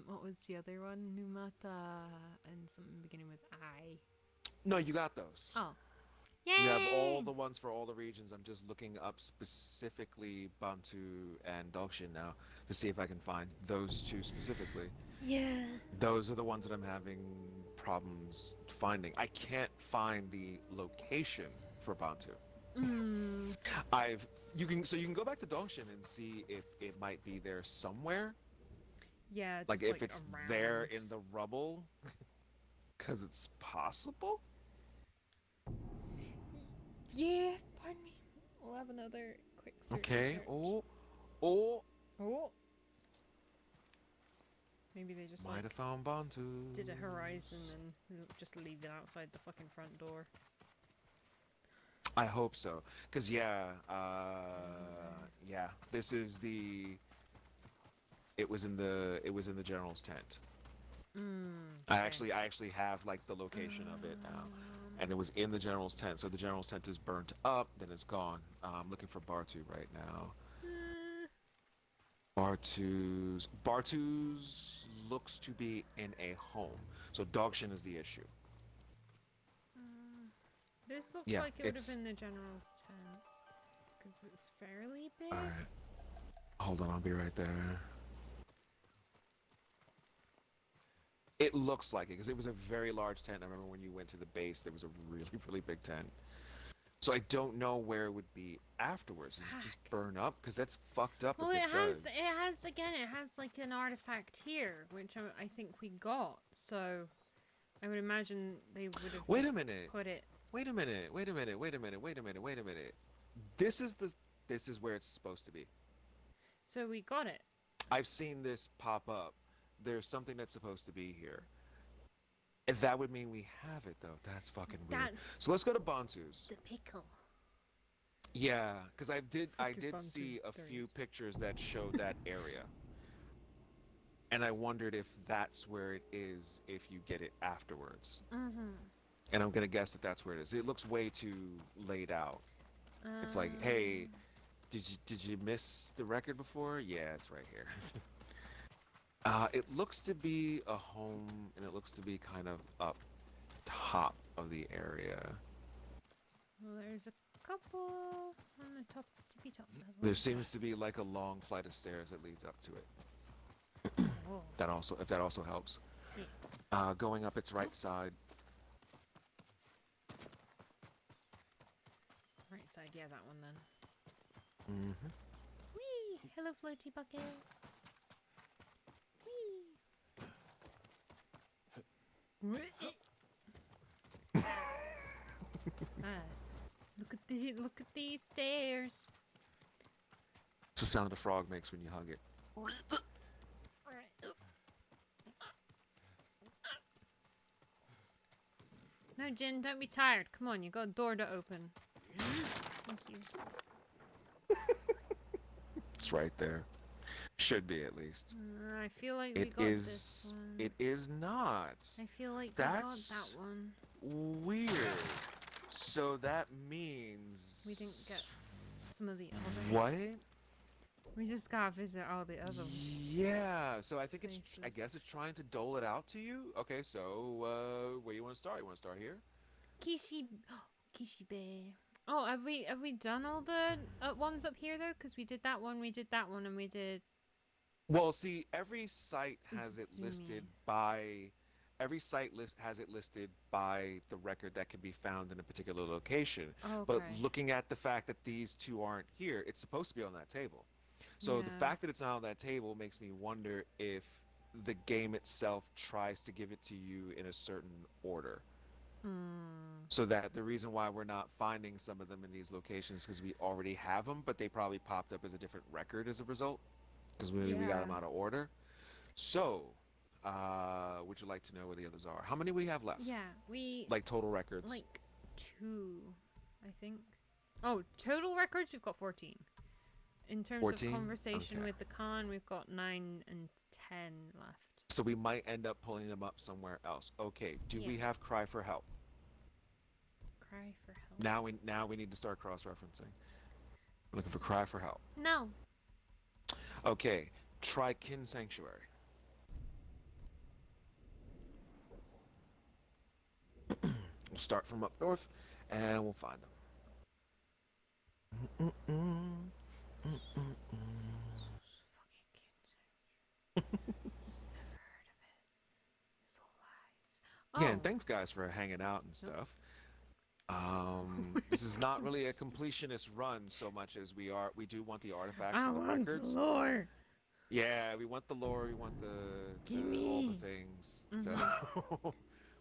What was the other one? Numata and something beginning with I. No, you got those. Oh. Yay! You have all the ones for all the regions. I'm just looking up specifically Bantu and Dogshin now to see if I can find those two specifically. Yeah. Those are the ones that I'm having problems finding. I can't find the location for Bantu. You can go back to Dongshin and see if it might be there somewhere. Yeah. Like just, if it's there around. in the rubble, because it's possible. Yeah, pardon me. We'll have another quick search. Okay. Oh. Oh. Maybe they just Might like have found Bantu. did a horizon and just leave it outside the fucking front door. I hope so, cause yeah, this is the. It was in the general's tent. I actually have like the location of it now, and it was in the general's tent. So the general's tent is burnt up, then it's gone. I'm looking for Bartu right now. Bartu's looks to be in a home. So Dogshin is the issue. This looks Yeah, like it would have it's- been the general's tent because it's fairly big. All right, hold on, I'll be right there. It looks like it because it was a very large tent. I remember when you went to the base, there was a really, really big tent. So I don't know where it would be afterwards. Does it just Fuck. burn up? Because that's fucked up Well, if it does. it has again. It has like an artifact here, which I think we got. So I would imagine they would have Wait a just minute. put it. Wait a minute. Wait a minute. Wait a minute. Wait a minute. Wait a minute. This is the. This is where it's supposed to be. So we got it. I've seen this pop up. There's something that's supposed to be here. And that would mean we have it though. That's fucking weird. That's So let's go to Bantu's. the pickle. Yeah, because I did Fuck is see Bantu? a There it few is. pictures that showed that area. And I wondered if that's where it is if you get it afterwards. Mm-hmm. And I'm gonna guess that that's where it is. It looks way too laid out. It's like, hey, did you miss the record before? Yeah, it's right here. It looks to be a home, and it looks to be kind of up top of the area. Well, there's a couple on the tippy top level. There seems to be like a long flight of stairs that leads up to it. Oh, That also, if that also helps. yes. Going up its right side. Right side, yeah, that one then. Mm-hmm. Whee! Hello, floaty bucket. Whee! Nice. Look at these stairs. It's the sound a frog makes when you hug it. No, Jin, don't be tired. Come on, you got a door to open. Thank you. It's right there. Should be at least. I feel like we It got is. this one. It is not. I feel like we got That's that one. weird. So that means We didn't get some of the others. what? We just gotta visit all the other ones. Yeah. So I think it's. I places. guess it's trying to dole it out to you. Okay. So where you want to start? You want to start here? Kishibe. Oh, have we done all the ones up here though? Because we did that one, and we did. Well, see, every site has it listed Izumi. by. Every site has it listed by the record that can be found in a particular location. Okay. But looking at the fact that these two aren't here, it's supposed to be on that table. So the Yeah. fact that it's not on that table makes me wonder if the game itself tries to give it to you in a certain order. So that the reason why we're not finding some of them in these locations because we already have them, but they probably popped up as a different record as a result because we got them Yeah. out of order. So, would you like to know where the others are? How many we have left? Yeah, we Like total records. like 2, I think. Oh, total records we've got 14. In terms 14? of conversation Okay. with the Khan, we've got 9 and 10 left. So we might end up pulling them up somewhere else. Okay. Do we Yeah. have cry for help? Cry for help. Now we need to start cross-referencing. Looking for cry for help. No. Okay. Try kin sanctuary. We'll start from up north, and we'll find them. Fucking kids. Never heard of it. It's all lies. Yeah, and thanks guys for hanging out and stuff. This is not really a completionist run so much as we do want the artifacts I and the want records. the lore. Yeah, we want the lore, we want all the Gimme. things. So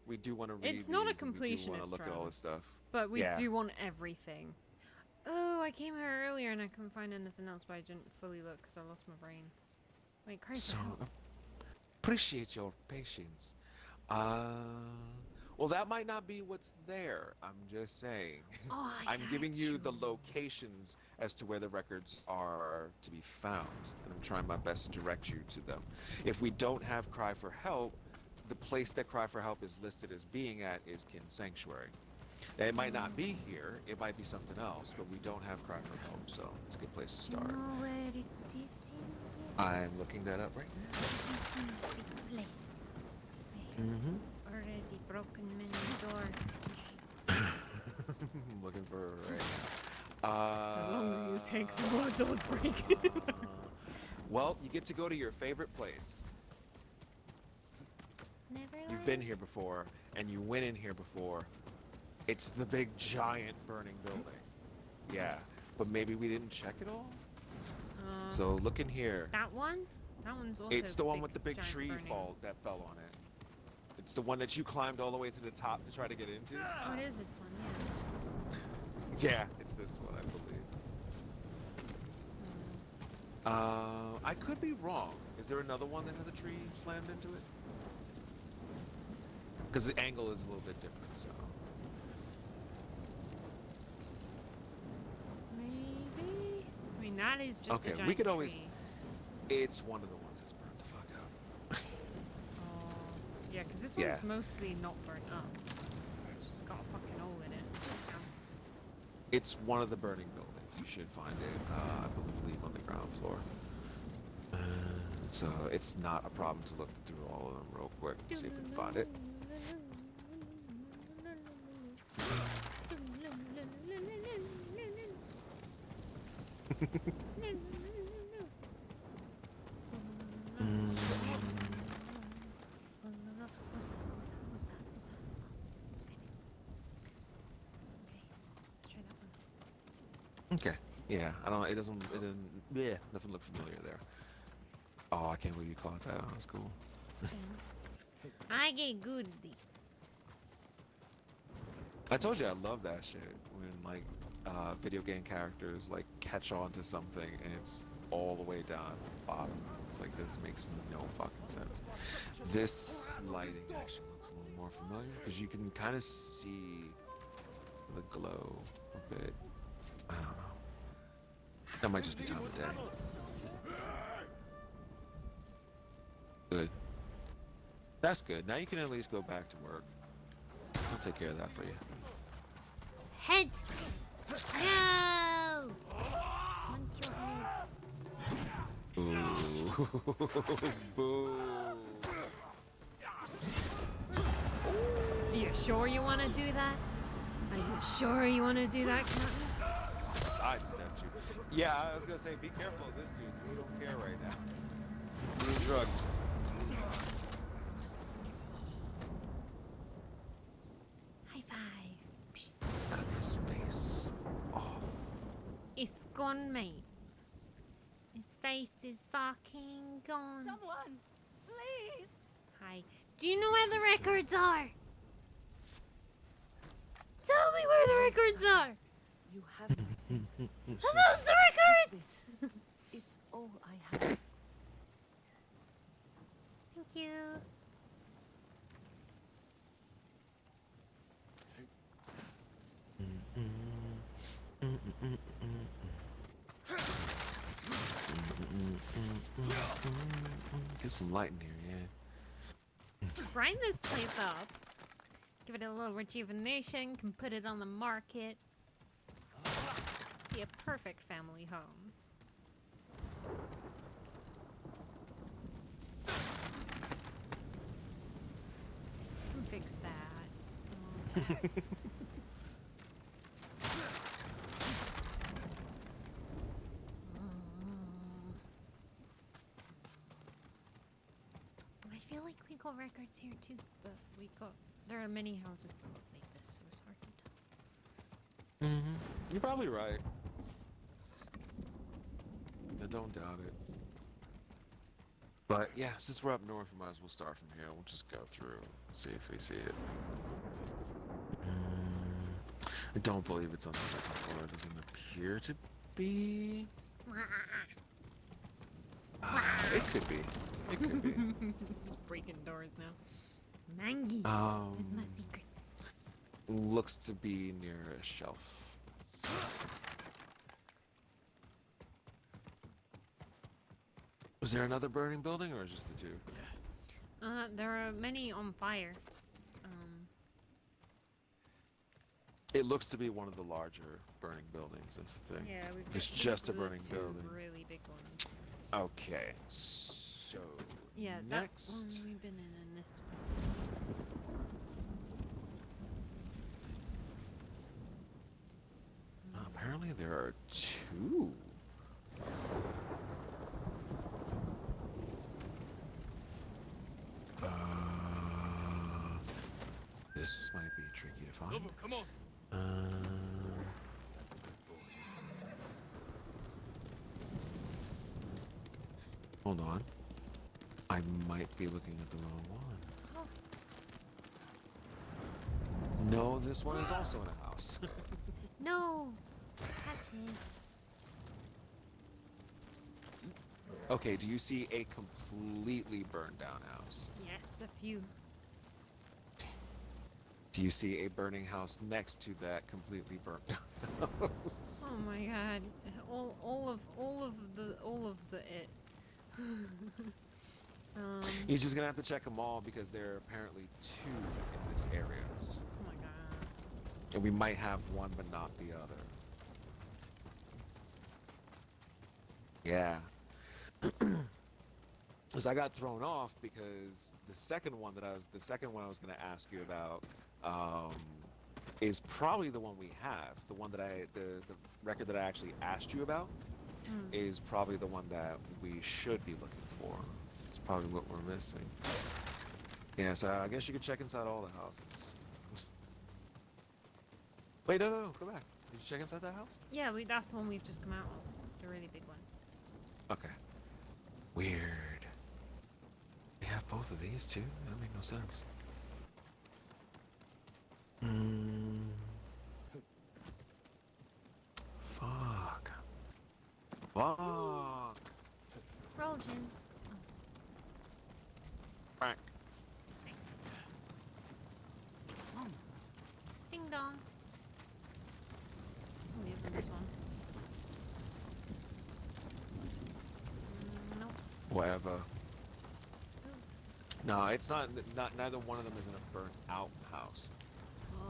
we do want to read It's not a these, and we do want to completionist look at all run. this stuff. But we Yeah. do want everything. Oh, I came here earlier and I couldn't find anything else, but I didn't fully look because I lost my brain. Wait, crazy. So appreciate your patience. Well, that might not be what's there. I'm just saying. Oh, I'm giving got you the locations as to where the records are to be found, and I'm trying my best to direct you to them. If we don't have Cry for Help, the place that Cry for Help is listed as being at is Kin Sanctuary. Now, it might not be here, it might be something else, but we don't have Cry for Help, so it's a good place to start. You know where it is in here? I'm looking that up right now. This is the place. Mm-hmm. Already broken many doors. I'm looking for it right now. The longer you take, the more doors break. Well, you get to go to your favorite place. Never You've been here before, and you went in here before. It's the big giant burning building. Yeah, but maybe we didn't check it all. So look in here. That one? That one's also It's the one with the big giant tree burning. that fell on it. It's the one that you climbed all the way to the top to try to get into. Oh, it is this one, Yeah, it's this one, I believe. I could be wrong. Is there another one that has a tree slammed into it? Because the angle is a little bit different, so. Maybe? I mean, that is just a Okay, giant we could always. tree. It's one of the ones that's burned the fuck up. Oh, yeah, because this Yeah. one's mostly not burnt up. It's just got a fucking hole in it. It's one of the burning buildings. You should find it, I believe, on the ground floor. So it's not a problem to look through all of them real quick and see if we can find it. What's that? What's that? Okay, let's try that one. Okay. Yeah, I don't. It doesn't. It didn't. Yeah, nothing looked familiar there. Oh, I can't believe you caught that. Oh, that's cool. I get good at this. I told you I love that shit when like video game characters like catch on to something and it's all the way down at the bottom. It's like this makes no fucking sense. This lighting actually looks a little more familiar because you can kind of see the glow a bit. I don't know. That might just be time of day. Good. That's good. Now you can at least go back to work. I'll take care of that for you. Head! No! Want your head. Ooh. Boo. Are you sure you want to do that? Are you sure you want to do that, Captain? Sidestepped you. Yeah, I was gonna say, be careful of this dude. We don't care right now. He's a drug. High five. Psh, Cut his face off. it's gone, mate. His face is fucking gone. Someone, please! Hi. Do you know where the records are? Tell me where the records are. You have my thanks. Are those the records? It's all I have. Thank you. Get some light in here, yeah. Brighten this place up. Give it a little rejuvenation. Can put it on the market. Be a perfect family home. Can fix that. I feel like we got records here too, but there are many houses that look like this, so it's hard to tell. You're probably right. I don't doubt it. But yeah, since we're up north, we might as well start from here. We'll just go through, see if we see it. I don't believe it's on the second floor. It doesn't appear to be. It could be. It could be. Just breaking doors now. Mangi. That's my secret. Looks to be near a shelf. Was there another burning building, or is just the two? There are many on fire. It looks to be one of the larger burning buildings. That's the thing. Yeah, we've It's got just a the burning two building. really big ones. Okay, so Yeah, next. that one we've been in, and this one. Apparently there are two. This might be tricky to find. Nobu, come on. That's a good boy. Hold on. I might be looking at the wrong one. No, this one is also in a house. No. Patches. Okay, do you see a completely burned down house? Yes, a few. Do you see a burning house next to that completely burnt down house? Oh my god. All of the it. You're just gonna have to check them all because there are apparently 2 in this area. Oh my god. And we might have one but not the other. Yeah. So I got thrown off because the second one I was gonna ask you about is probably the one we have. The one that the record that I actually asked you about is probably the one that we should be looking for. It's probably what we're missing. Yeah, so I guess you could check inside all the houses. Wait, no, go back. Did you check inside that house? Yeah, that's the one we've just come out of. The really big one. Okay. Weird. They have both of these too? That make no sense. Fuck. Fuck. Roll, Jin. Crack. Ding dong. I'll leave this one. Nope. Whatever. No, it's not. Neither one of them is in a burnt out house.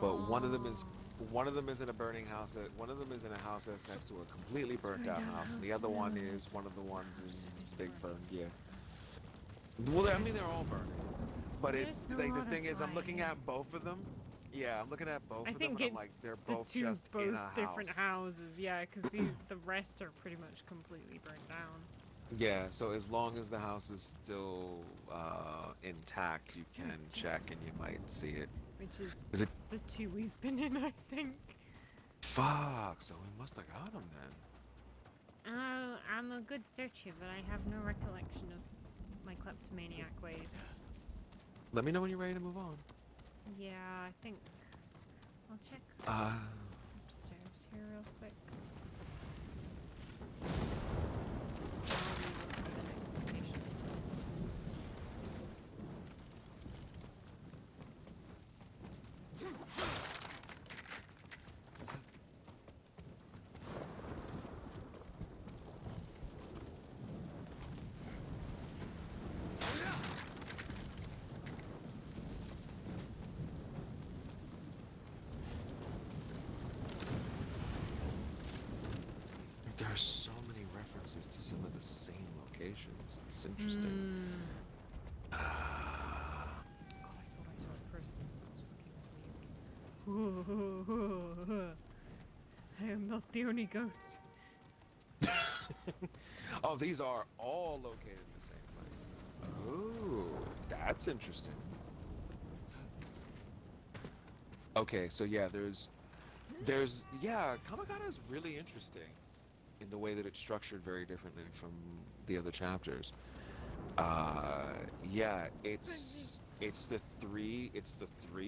But one of them is in a burning house. One of them is in a house that's next to a completely burnt out house, and the other one is one of the ones is big burn. Yeah. Well, I mean they're all burning, but it's like the thing is I'm looking at both of them. Yeah, I'm looking at both I of them, think and I'm it's like they're the both two just both in a different house. houses. Yeah, because the rest are pretty much completely burnt down. Yeah, so as long as the house is still intact, you can check and you might see it. Which is Is it? the 2 we've been in, I think. Fuck. So we must have got them then. I'm a good searcher, but I have no recollection of my kleptomaniac ways. Let me know when you're ready to move on. Yeah, I think I'll check upstairs here real quick. I'll leave it for the next location. There are so many references to some of the same locations. It's interesting. God, I thought I saw a person. That was fucking weird. I am not the only ghost. Oh, these are all located in the same place. Oh, that's interesting. Okay, so yeah, there's yeah, Kamagata is really interesting in the way that it's structured very differently from the other chapters. Yeah, it's the three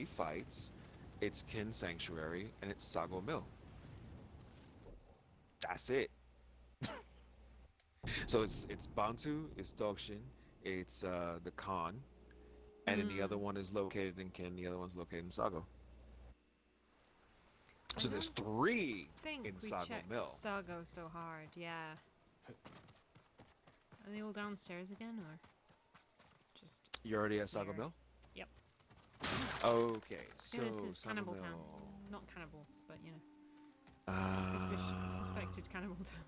fights, it's Kin Sanctuary, and it's Sago Mill. That's it. So it's Bantu, it's Dogshin, it's the Khan, and then the other one is located in Kin, the other one's located in Sago. So there's 3 in Sago Mill. Sago so hard, yeah. Are they all downstairs again, or just? You're already at Sago here? Mill? Yep. Okay, so This is Sago Cannibal Mill. Town. Not cannibal, but you know. Suspected Cannibal Town.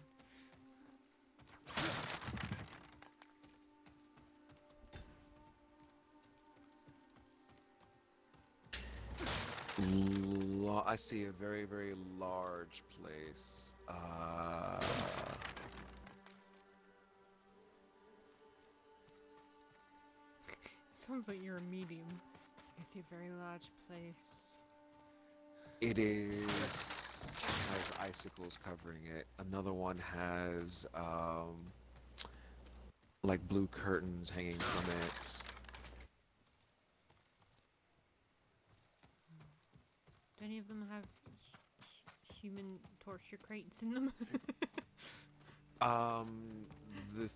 I see a very, very large place. Sounds like you're a medium. I see a very large place. It has icicles covering it. Another one has like blue curtains hanging from it. Do any of them have human torture crates in them? The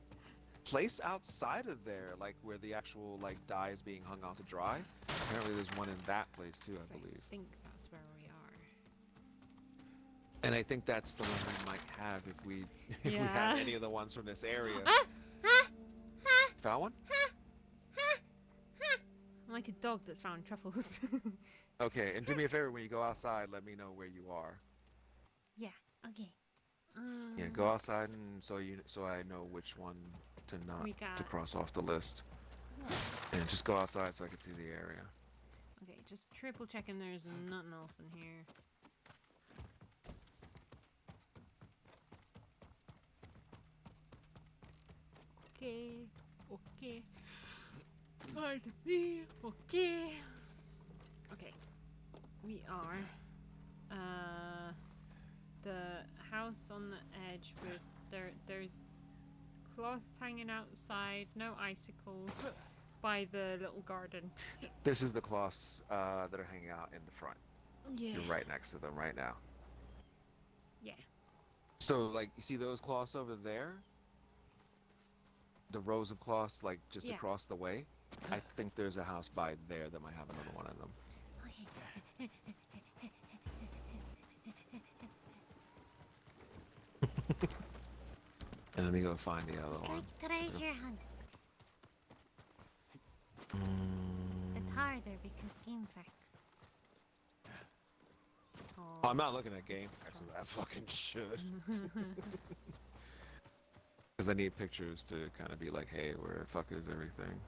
place outside of there, like where the actual like dye is being hung out to dry, apparently there's one in that place too, I believe. I think that's where we are. And I think that's the one we might have if we Yeah. have any of the ones from this area. Found one? I'm like a dog that's found truffles. Okay, and do me a favor, when you go outside, let me know where you are. Yeah, okay. Yeah, go outside and so I know which one to not We to got- cross off the list. And just go outside so I can see the area. Okay, just triple checking there's nothing else in here. Okay, okay. Pardon me, okay. Okay, we are. The house on the edge with there's cloths hanging outside, no icicles, by the little garden. This is the cloths that are hanging out in the front. Yeah. You're right next to them right now. Yeah. So, like, you see those cloths over there? The rows of cloths, like, just Yeah. across the way? I think there's a house by there that might have another one in them. Okay. And let me go find the other one. treasure hunt. It's harder because game facts. Oh, I'm not looking at game facts, so I fucking should. Because I need pictures to kind of be like, hey, where the fuck is everything?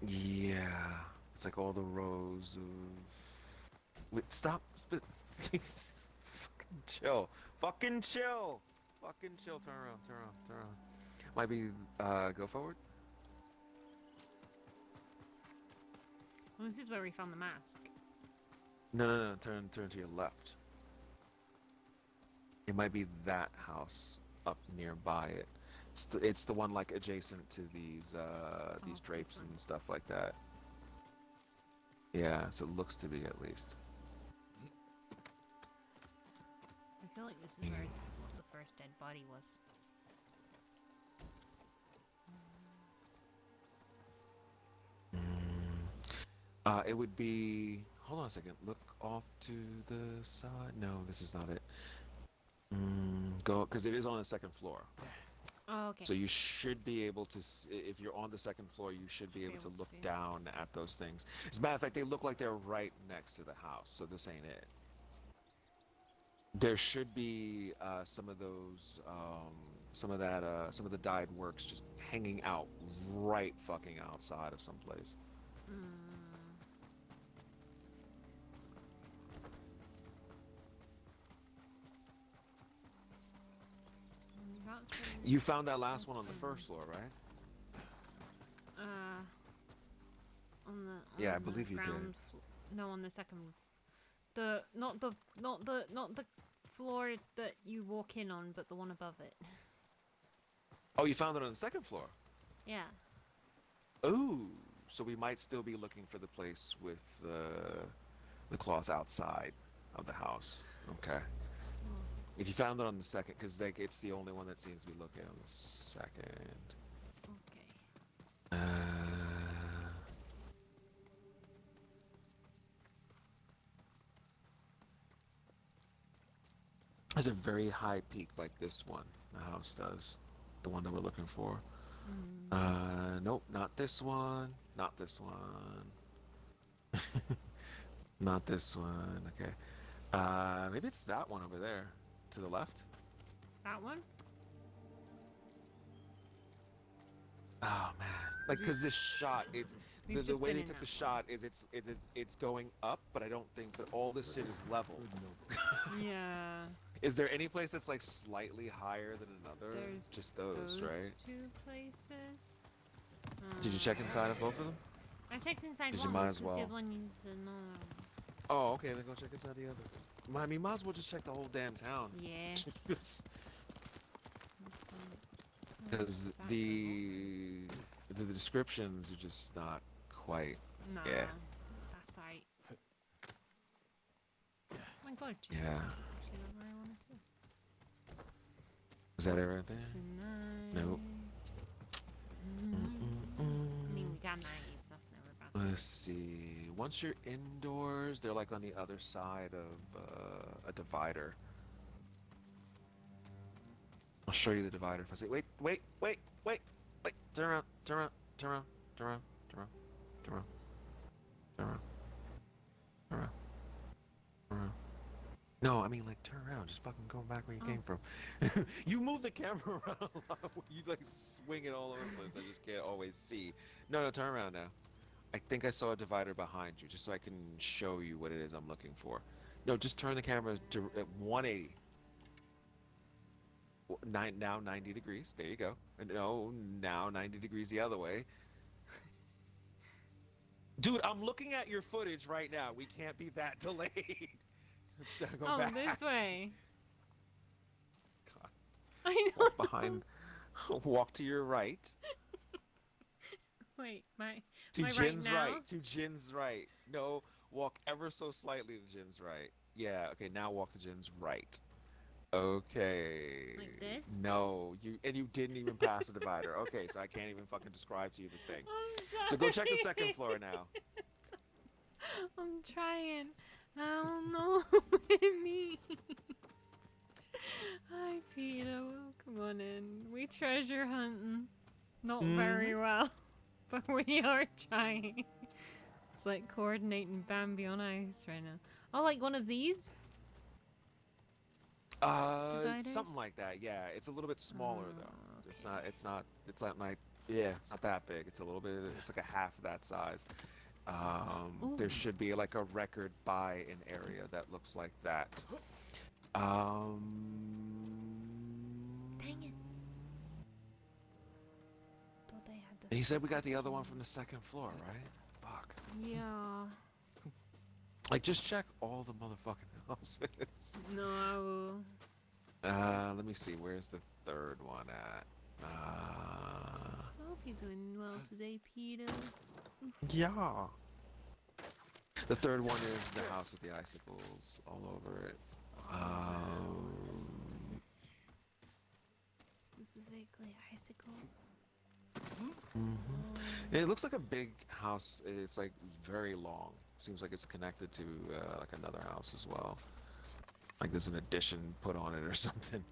Yeah. It's like all the rows of... Wait, stop. Fucking chill. Fucking chill. Fucking chill. Turn around, turn around, turn around. Might be, go forward. Well, this is where we found the mask. No, turn to your left. It might be that house up nearby it. It's the one like adjacent to these this drapes one. and stuff like that. Yeah, so it looks to be at least. I feel like this is where the first dead body was. It would be. Hold on a second. Look off to the side. No, this is not it. Go, because it is on the second floor. Oh, okay. So you should be able to, if you're on the second floor, you should be able to look see. down at those things. As a matter of fact, they look like they're right next to the house, so this ain't it. There should be some of those, some of the dyed works just hanging out right fucking outside of some place. You found that last one on the first floor, right? On Yeah, I the believe you did. No, on the second. Not the floor that you walk in on, but the one above it. Oh, you found it on the second floor. Yeah. Ooh, so we might still be looking for the place with the cloth outside of the house. Okay. If you found it on the second, because like it's the only one that seems to be looking on the second. Okay. Has a very high peak like this one. The house does, the one that we're looking for. Nope, not this one. Not this one. Not this one. Okay. Maybe it's that one over there, to the left. That one? Oh man, like because this shot, it's We've the just way been they in took the that shot is it's going up, but I don't think that all this shit is level. Yeah. Is there any place that's like slightly higher than another? There's Just those, right? 2 places. Did you check inside of both of them? I checked inside 'Cause you one. might This as is the well. other one you said no. Oh, okay, then go check inside the other. I mean, might as well just check the whole damn town. Yeah. Because That's fine. That the descriptions are just not quite. Nah. Yeah. That's right. Oh my god, Jim. Yeah. Actually, not where I wanted to. Is that it right there? Tonight. Nope. I mean, we got knives. That's never bad. Let's see. Once you're indoors, they're like on the other side of a divider. I'll show you the divider if I say, wait. Turn around. Turn around. Turn around. Turn around. Turn around. Turn around. Turn around. Turn around. Turn around. No, I mean like turn around. Just fucking go back where you came from. You move the camera around a lot. You like swing it all over the place. I just can't always see. No, turn around now. I think I saw a divider behind you, just so I can show you what it is I'm looking for. No, just turn the camera to 180. Now 90 degrees. There you go. No, now 90 degrees the other way. Dude, I'm looking at your footage right now. We can't be that delayed. Go back. This way. God. I know. Walk behind. Walk to your right. Wait, my To my Jin's right now? right. To Jin's right. No, walk ever so slightly to Jin's right. Yeah, okay, now walk to Jin's right. Okay. Like this? No, you didn't even pass the divider. Okay, so I can't even fucking describe to you the thing. I'm So go check the sorry. second floor now. I'm trying. I don't know what it means. Hi, Peter. Welcome on in. We treasure hunting. Not very well, but we are trying. It's like coordinating Bambi on ice right now. Oh, like one of these? Something Dividers? like that. Yeah, it's a little bit smaller though. Oh, It's not like, yeah, it's not that big. It's a little bit, it's like a half that size. There Ooh. should be like a record buy-in area that looks like that. Dang it. Thought I had this. And you said we got the other one from the second floor, right? Fuck. Yeah. Like, just check all the motherfucking houses. No, I will. Let me see. Where's the third one at? I hope you're doing well today, Peter. Yeah. The third one is the house with the icicles all over it. Specifically, icicles. It looks like a big house. It's like very long. Seems like it's connected to like another house as well. Like there's an addition put on it or something.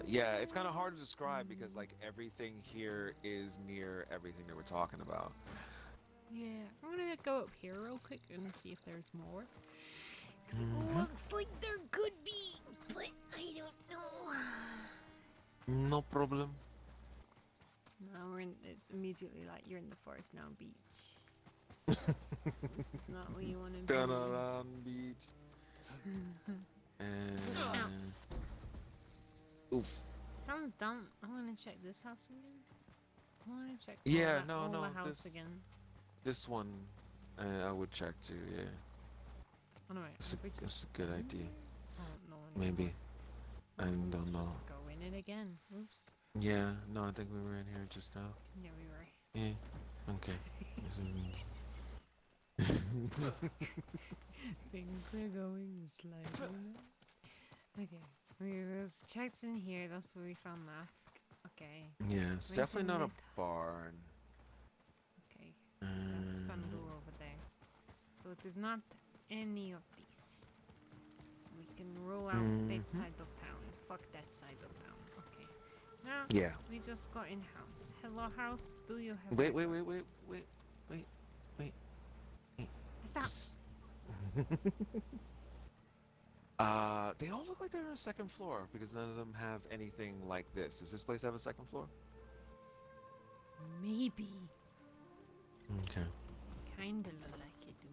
Yeah, it's kind of hard to describe because like everything here is near everything that we're talking about. Yeah, I'm gonna go up here real quick and see if there's more. Cause it looks like there could be, but I don't know. No problem. No, it's immediately like you're in the forest now, beach. This is not what you want to do. Dun-dun-dun, beach. And oof. Sounds dumb. I'm gonna check this house again. I wanna check Yeah, all no, the house this- again. This one, I would check too. Yeah, Anyway, it's if we just... a good idea. Oh, no, Maybe. I don't Let's know. just go in it again. Oops. Yeah, no, I think we were in here just now. Yeah, we were. Yeah. Okay. This is. Think we're going sliding. Okay. We was checked in here. That's where we found mask. Okay. Yeah, it's Wait a definitely not a minute. barn. Okay. That's bamboo over there. So it is not any of these. We can roll out that side of town. Fuck that side of town. Okay. Now Yeah. we just got in house. Hello house. Do you have Wait. windows? Stop. S- they all look like they're on a second floor because none of them have anything like this. Does this place have a second floor? Maybe. Okay. Kinda look like it do.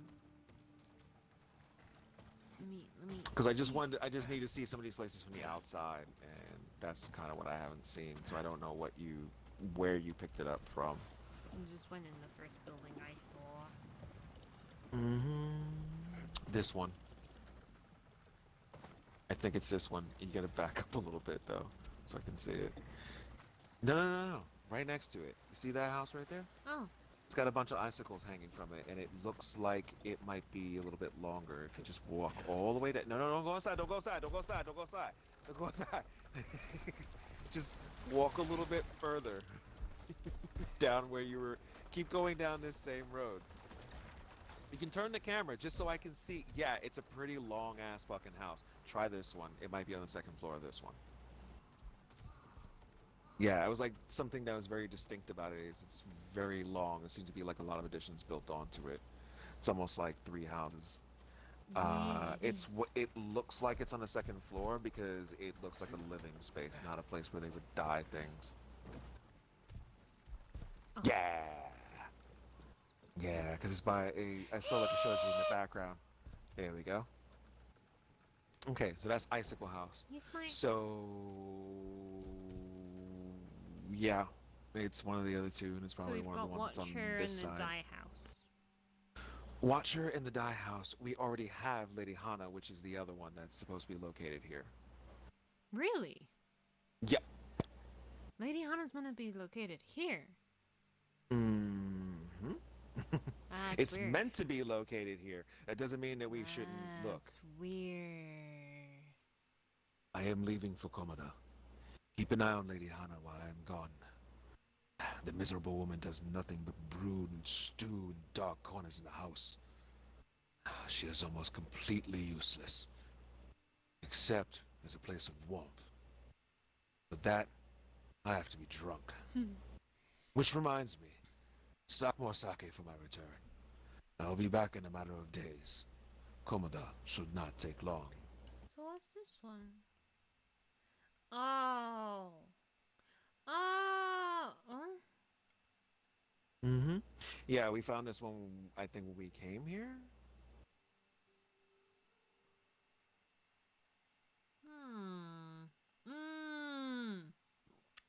Let me. Because I just need to see some of these places from the outside, and that's kind of what I haven't seen. So I don't know what you where you picked it up from. You just went in the first building I saw. This one. I think it's this one. You gotta back up a little bit though, so I can see it. No, no, no, no. Right next to it. You see that house right there? Oh. It's got a bunch of icicles hanging from it, and it looks like it might be a little bit longer if you just walk all the way down. No, no, don't go inside. Don't go inside. Don't go inside. Don't go inside. Don't go inside. Just walk a little bit further down where you were. Keep going down this same road. You can turn the camera just so I can see. Yeah, it's a pretty long ass fucking house. Try this one. It might be on the second floor of this one. Yeah, it was like something that was very distinct about it is it's very long. It seems to be like a lot of additions built onto it. It's almost like 3 houses. It's what it looks like. It's on the second floor because it looks like a living space, not a place where they would dye things. Oh. Yeah, yeah, because it's by a. I saw like a showed you in the background. There we go. Okay, so that's Icicle House. So yeah, it's one of the other two, and it's probably one of the ones that's on this side. Watcher in the dye house. Watcher in the dye house. We already have Lady Hana, which is the other one that's supposed to be located here. Really? Yep. Lady Hana's gonna be located here. Mm-hmm. It's weird. meant to be located here. That doesn't mean that we shouldn't look. That's weird. I am leaving for Komoda. Keep an eye on Lady Hana while I am gone. The miserable woman does nothing but brood and stew in dark corners in the house. She is almost completely useless, except as a place of warmth. For that, I have to be drunk. Which reminds me, stock more sake for my return. I'll be back in a matter of days. Komoda should not take long. So what's this one? Oh. Oh. Oh. Mm-hmm. Yeah, we found this one, I think, when we came here.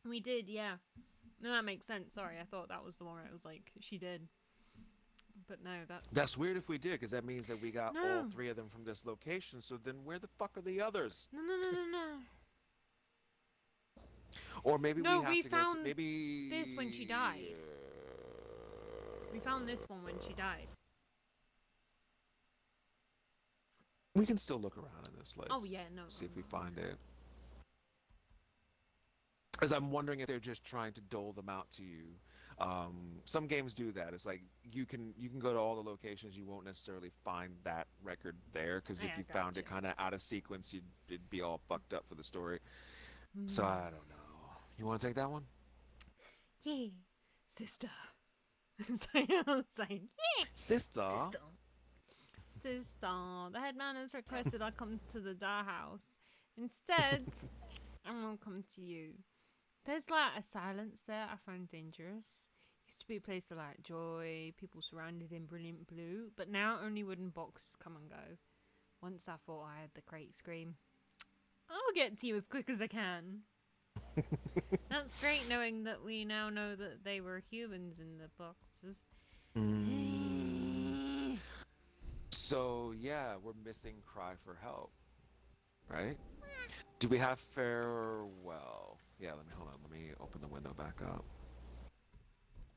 We did, yeah. No, that makes sense. Sorry, I thought that was the one where it was like, she did. But no, That's weird if we did, because that means that we got all 3 of them from this location, so then where the fuck are the others? No, no, no, no, no. Or maybe No, we have we to found go to, maybe... this when she died. We found this one when she died. We can still look around in this place. Oh, yeah, no. See if we find it. Because I'm wondering if they're just trying to dole them out to you. Some games do that. It's like you can go to all the locations, you won't necessarily find that record there, because if you found it kind of out of sequence, it'd be all fucked up for the story. So I don't know. You want to take that one? Yeah, sister. Saying, yeah, Sister. Sister. The headman has requested I come to the dye house. Instead, I'm gonna come to you. There's like a silence there I find dangerous. Used to be a place of like joy, people surrounded in brilliant blue, but now only wooden boxes come and go. Once I thought I had the crate scream. I'll get to you as quick as I can. That's great knowing that we now know that they were humans in the boxes. So yeah, we're missing Cry for Help, right? Do we have Farewell? Yeah, let me open the window back up.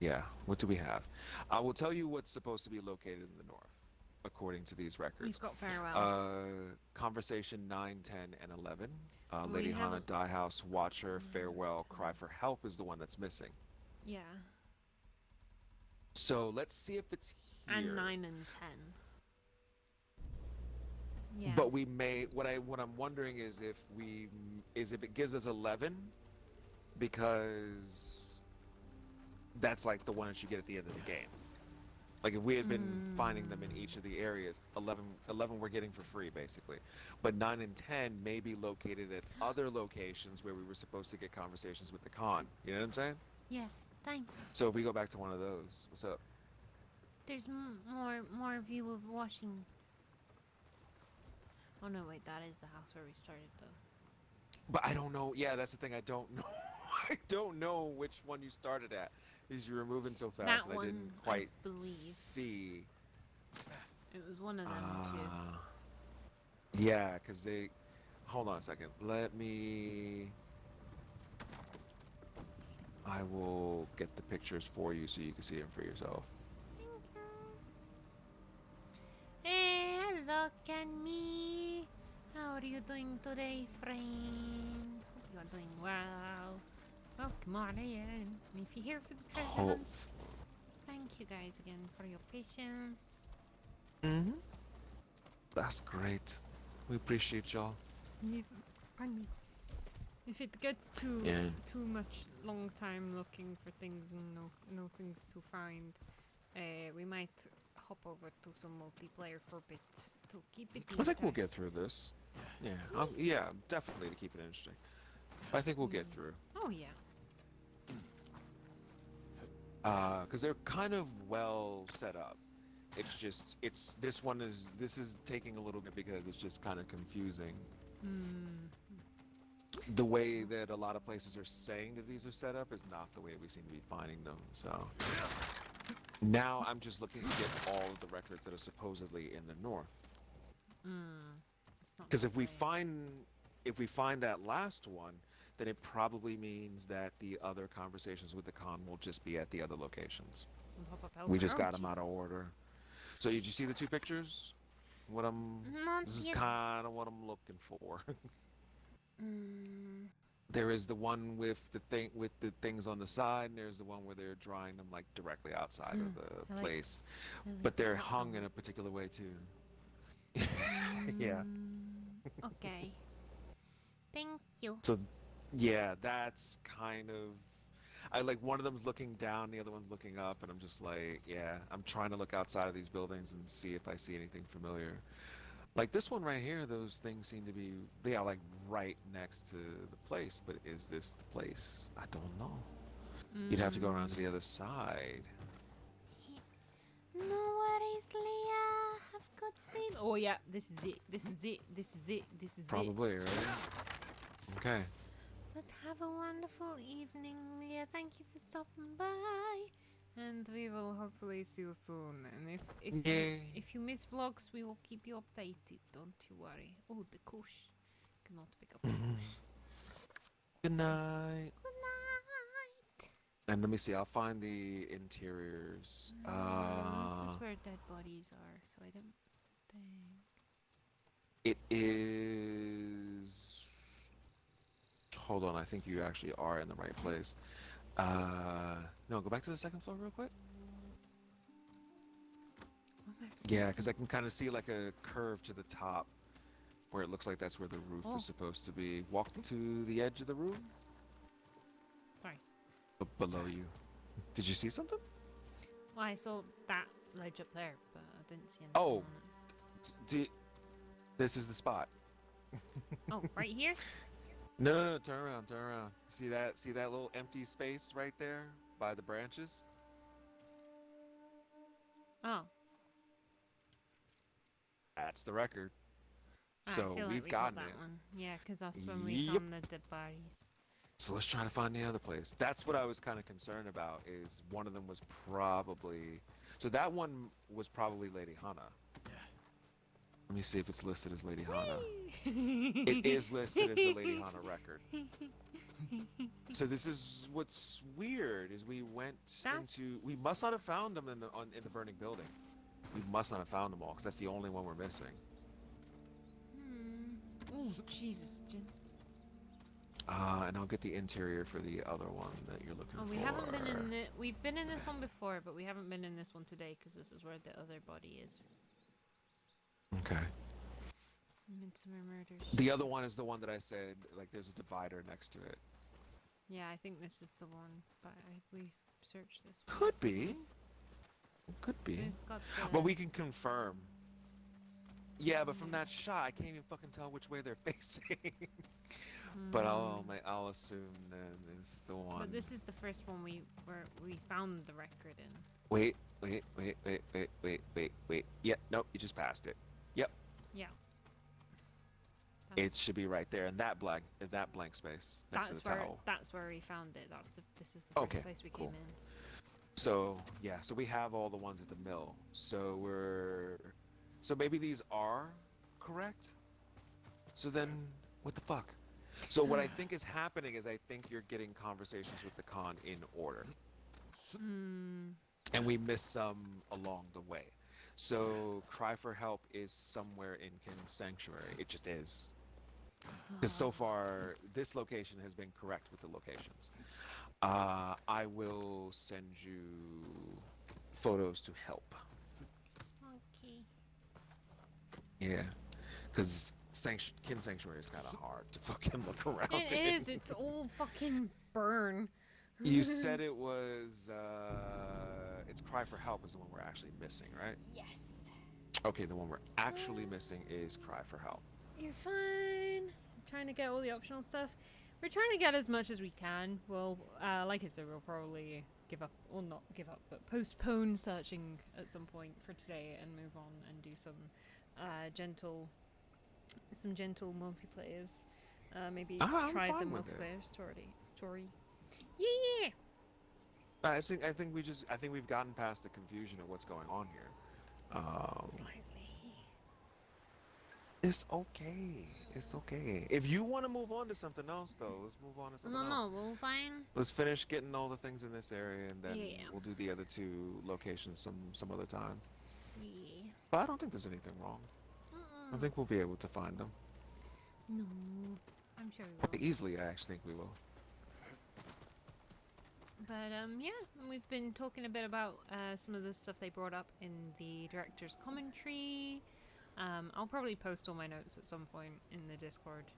Yeah, what do we have? I will tell you what's supposed to be located in the north, according to these records. We've got Farewell. Conversation 9, 10, and 11. Lady Hana, Die House, Watcher, Farewell, Cry for Help is the one that's missing. Yeah. So let's see if it's here. And 9 and 10. Yeah. But we may. What I'm wondering is if it gives us 11, because that's like the one that you get at the end of the game. Like if we had been finding them in each of the areas, 11 we're getting for free basically. But 9 and 10 may be located at other locations where we were supposed to get conversations with the Khan. You know what I'm saying? Yeah. Thanks. So if we go back to one of those, what's up? There's more view of washing. Oh no, wait, that is the house where we started though. But I don't know. Yeah, that's the thing. I don't know. I don't know which one you started at. Because you were moving so fast That and I one, didn't I quite believe. see. It was one of them Yeah, because they... Hold on a second. Let me... I will get the pictures for you so you can see them for yourself. Hey, look at me. How are you doing today, friend? Hope you are doing well. Welcome on in. And if you're here for the treasure Oh. hunts, thank you guys again for your patience. Mm-hmm. That's great. We appreciate y'all. Yes, pardon me. If it gets too much long time looking for things and no things to find, we might hop over to some multiplayer for a bit to keep it I think we'll get interest. through this. Yeah, yeah, definitely to keep it interesting. I think we'll get through. Oh yeah. Because they're kind of well set up. It's just, this is taking a little bit because it's just kind of confusing. The way that a lot of places are saying that these are set up is not the way we seem to be finding them, so. Now I'm just looking to get all of the records that are supposedly in the north. Because if we find that last one, then it probably means that the other conversations with the Khan will just be at the other locations. We just got them out of order. So did you see the two pictures? This is kind of what I'm looking for. There is the one with the things on the side, and there's the one where they're drawing them like directly outside of the place, but they're hung in a particular way too. Yeah. Okay. Thank you. So, yeah, that's kind of. I like one of them's looking down, the other one's looking up, and I'm just like, yeah, I'm trying to look outside of these buildings and see if I see anything familiar. Like this one right here, those things seem to be, they are like right next to the place, but is this the place? I don't know. You'd have to go around to the other side. No worries, Leah. Have good sleep. Oh yeah, this is it. This is it. This is it. This is Probably, it. right? Okay. But have a wonderful evening, Leah. Thank you for stopping by. And we will hopefully see you soon. And if you miss vlogs, we will keep you updated. Don't you worry. Oh, the kush. Cannot pick up the kush. Good night. Good night. And let me see, I'll find the interiors. This is where dead bodies are, so I don't think. It is. Hold on, I think you actually are in the right place. No, go back to the second floor real quick. Yeah, because I can kind of see like a curve to the top where it looks like that's where the roof is supposed to be. Walk to the edge of the room. Sorry. Below you. Did you see something? Well, I saw that ledge up there, but I didn't see anything Oh. on it. This is the spot. Oh, right here? No, turn around, turn around. See that little empty space right there by the branches? Oh. That's the record. I So feel like we've we gotten got that it. one. Yeah, because that's when we Yep. found the dead bodies. So let's try to find the other place. That's what I was kind of concerned about, is one of them was probably... So that one was probably Lady Hana. Yeah. Let me see if it's listed as Lady Hana. It is listed as the Lady Hana record. So this is what's weird, is we went into... We must not have found them in the burning building. We must not have found them all, because that's the only one we're missing. Oh, Jesus, Jin. And I'll get the interior for the other one that you're looking for. We haven't been in it. We've been in this one before, but we haven't been in this one today because this is where the other body is. Okay. Midsummer Murders. The other one is the one that I said, like, there's a divider next to it. Yeah, I think this is the one, but we've searched this one. Could be. Could be. It's got the... But we can confirm. Yeah, but from that shot, I can't even fucking tell which way they're facing. But I'll assume then it's the one. But this is the first one we found the record in. Wait. Yeah, nope, you just passed it. Yep. Yeah. it should be right there in that blank space next to the towel. That's where we found it. This is the first Okay, place we cool. came in. So yeah, so we have all the ones at the mill. So maybe these are correct. So then, what the fuck? So what I think is happening is I think you're getting conversations with the con in order, and we missed some along the way. So cry for help is somewhere in King's Sanctuary. It just is. Because so far, this location has been correct with the locations. I will send you photos to help. Okay. Yeah, because Kin Sanctuary is kind of hard to fucking look around It in. is. It's all fucking burn. You said it was, it's Cry for Help is the one we're actually missing, right? Yes. Okay, the one we're actually missing is Cry for Help. You're fine. I'm trying to get all the optional stuff. We're trying to get as much as we can. Well, like I said, we'll probably give up, or not give up, but postpone searching at some point for today and move on and do some gentle multiplayers. Maybe I'm try the fine with it. multiplayer story. Yeah. I think we've gotten past the confusion of what's going on here. Slightly. It's okay. It's okay. If you want to move on to something else, though, let's move on to something else. No, we'll find. Let's finish getting all the things in this area, and then Yeah. we'll do the other two locations some other time. Yeah. But I don't think there's anything wrong. I think we'll be able to find them. No, I'm sure we will. Easily, I actually think we will. But yeah, we've been talking a bit about some of the stuff they brought up in the director's commentary. I'll probably post all my notes at some point in the Discord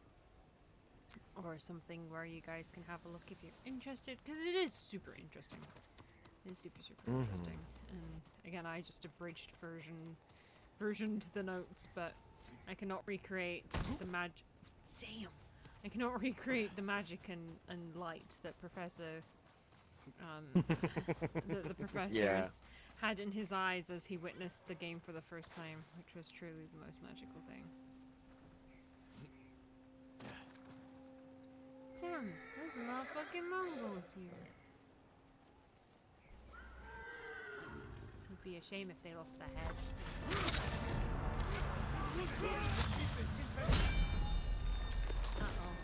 or something where you guys can have a look if you're interested, because it is super interesting. It's super interesting. And again, I just abridged versioned the notes, but I cannot recreate the magic. Sam, I cannot recreate the magic and light that Professor. The professor had in his eyes as he witnessed the game for the first time, which was truly the most magical thing. Damn, there's motherfucking Mongols here. It'd be a shame if they lost their heads. Uh-oh.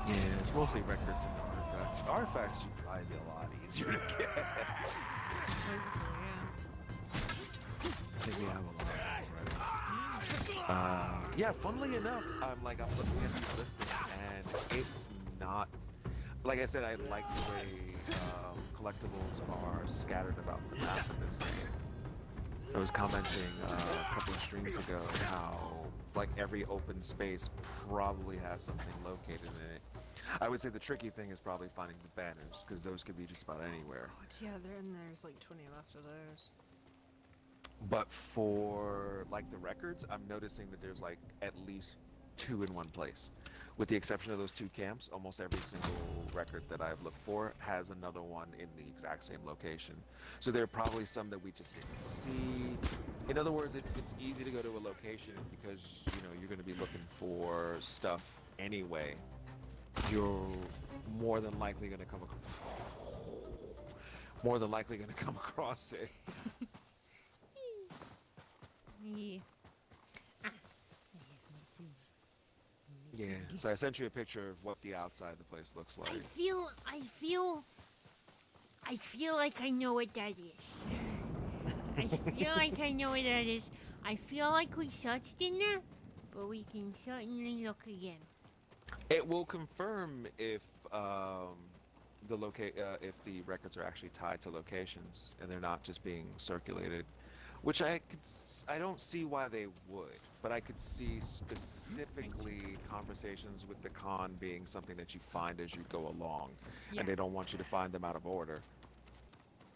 Yeah, it's mostly records and artifacts. Artifacts should probably be a lot easier to get. I think we have a lot already. Yeah, funnily enough, I'm looking at these listings, and it's not. Like I said, I like the way collectibles are scattered about the map in this game. I was commenting a couple of streams ago how every open space probably has something located in it. I would say the tricky thing is probably finding the banners, because those could be just about anywhere. God, yeah, there's like 20 left of those. But for the records, I'm noticing that there's at least 2 in one place. With the exception of those 2 camps, almost every single record that I've looked for has another one in the exact same location. So there are probably some that we just didn't see. In other words, it's easy to go to a location because you're going to be looking for stuff anyway. You're more than likely going to come across it. Yeah. Yeah. So I sent you a picture of what the outside of the place looks like. I feel like I know what that is. I feel like I know what that is. I feel like we searched in there, but we can certainly look again. It will confirm if if the records are actually tied to locations and they're not just being circulated, which I don't see why they would, but I could see specifically conversations with the con being something that you find as you go along, and they don't want you to find them out of order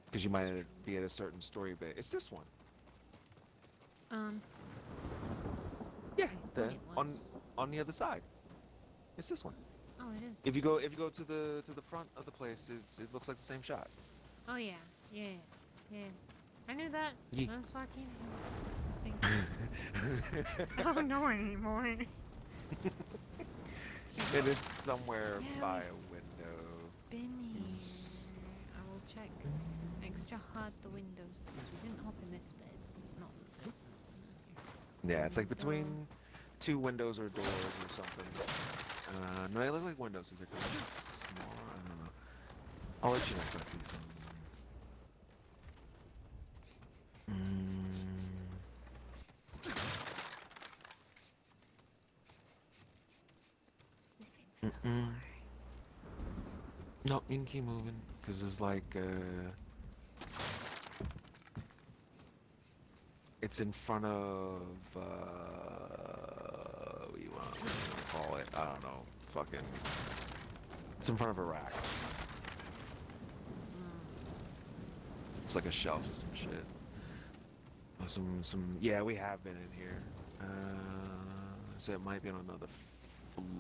because you might be at a certain story bit. It's this one. Yeah, on the other side. It's this one. Oh, it is. If you go to the front of the place, it looks like the same shot. Oh yeah, yeah, yeah. I knew that. Ye- That's why I came here. I don't know anymore. And it's somewhere Yeah, by we've a window. Been here. Yes. I will check extra hard the windows because we didn't hop in this bed. Not that there's nothing in here. Yeah, it's like Window. between two windows or doors or something. No, they look like windows. Is it kind of small? I don't know. I'll let you know if I see something. Sniffing for the floor. No, you can keep moving because there's like it's in front of what do you want to call it? I don't know. Fucking. It's in front of a rack. It's like a shelf or some shit. Or some. Yeah, we have been in here. So it might be on another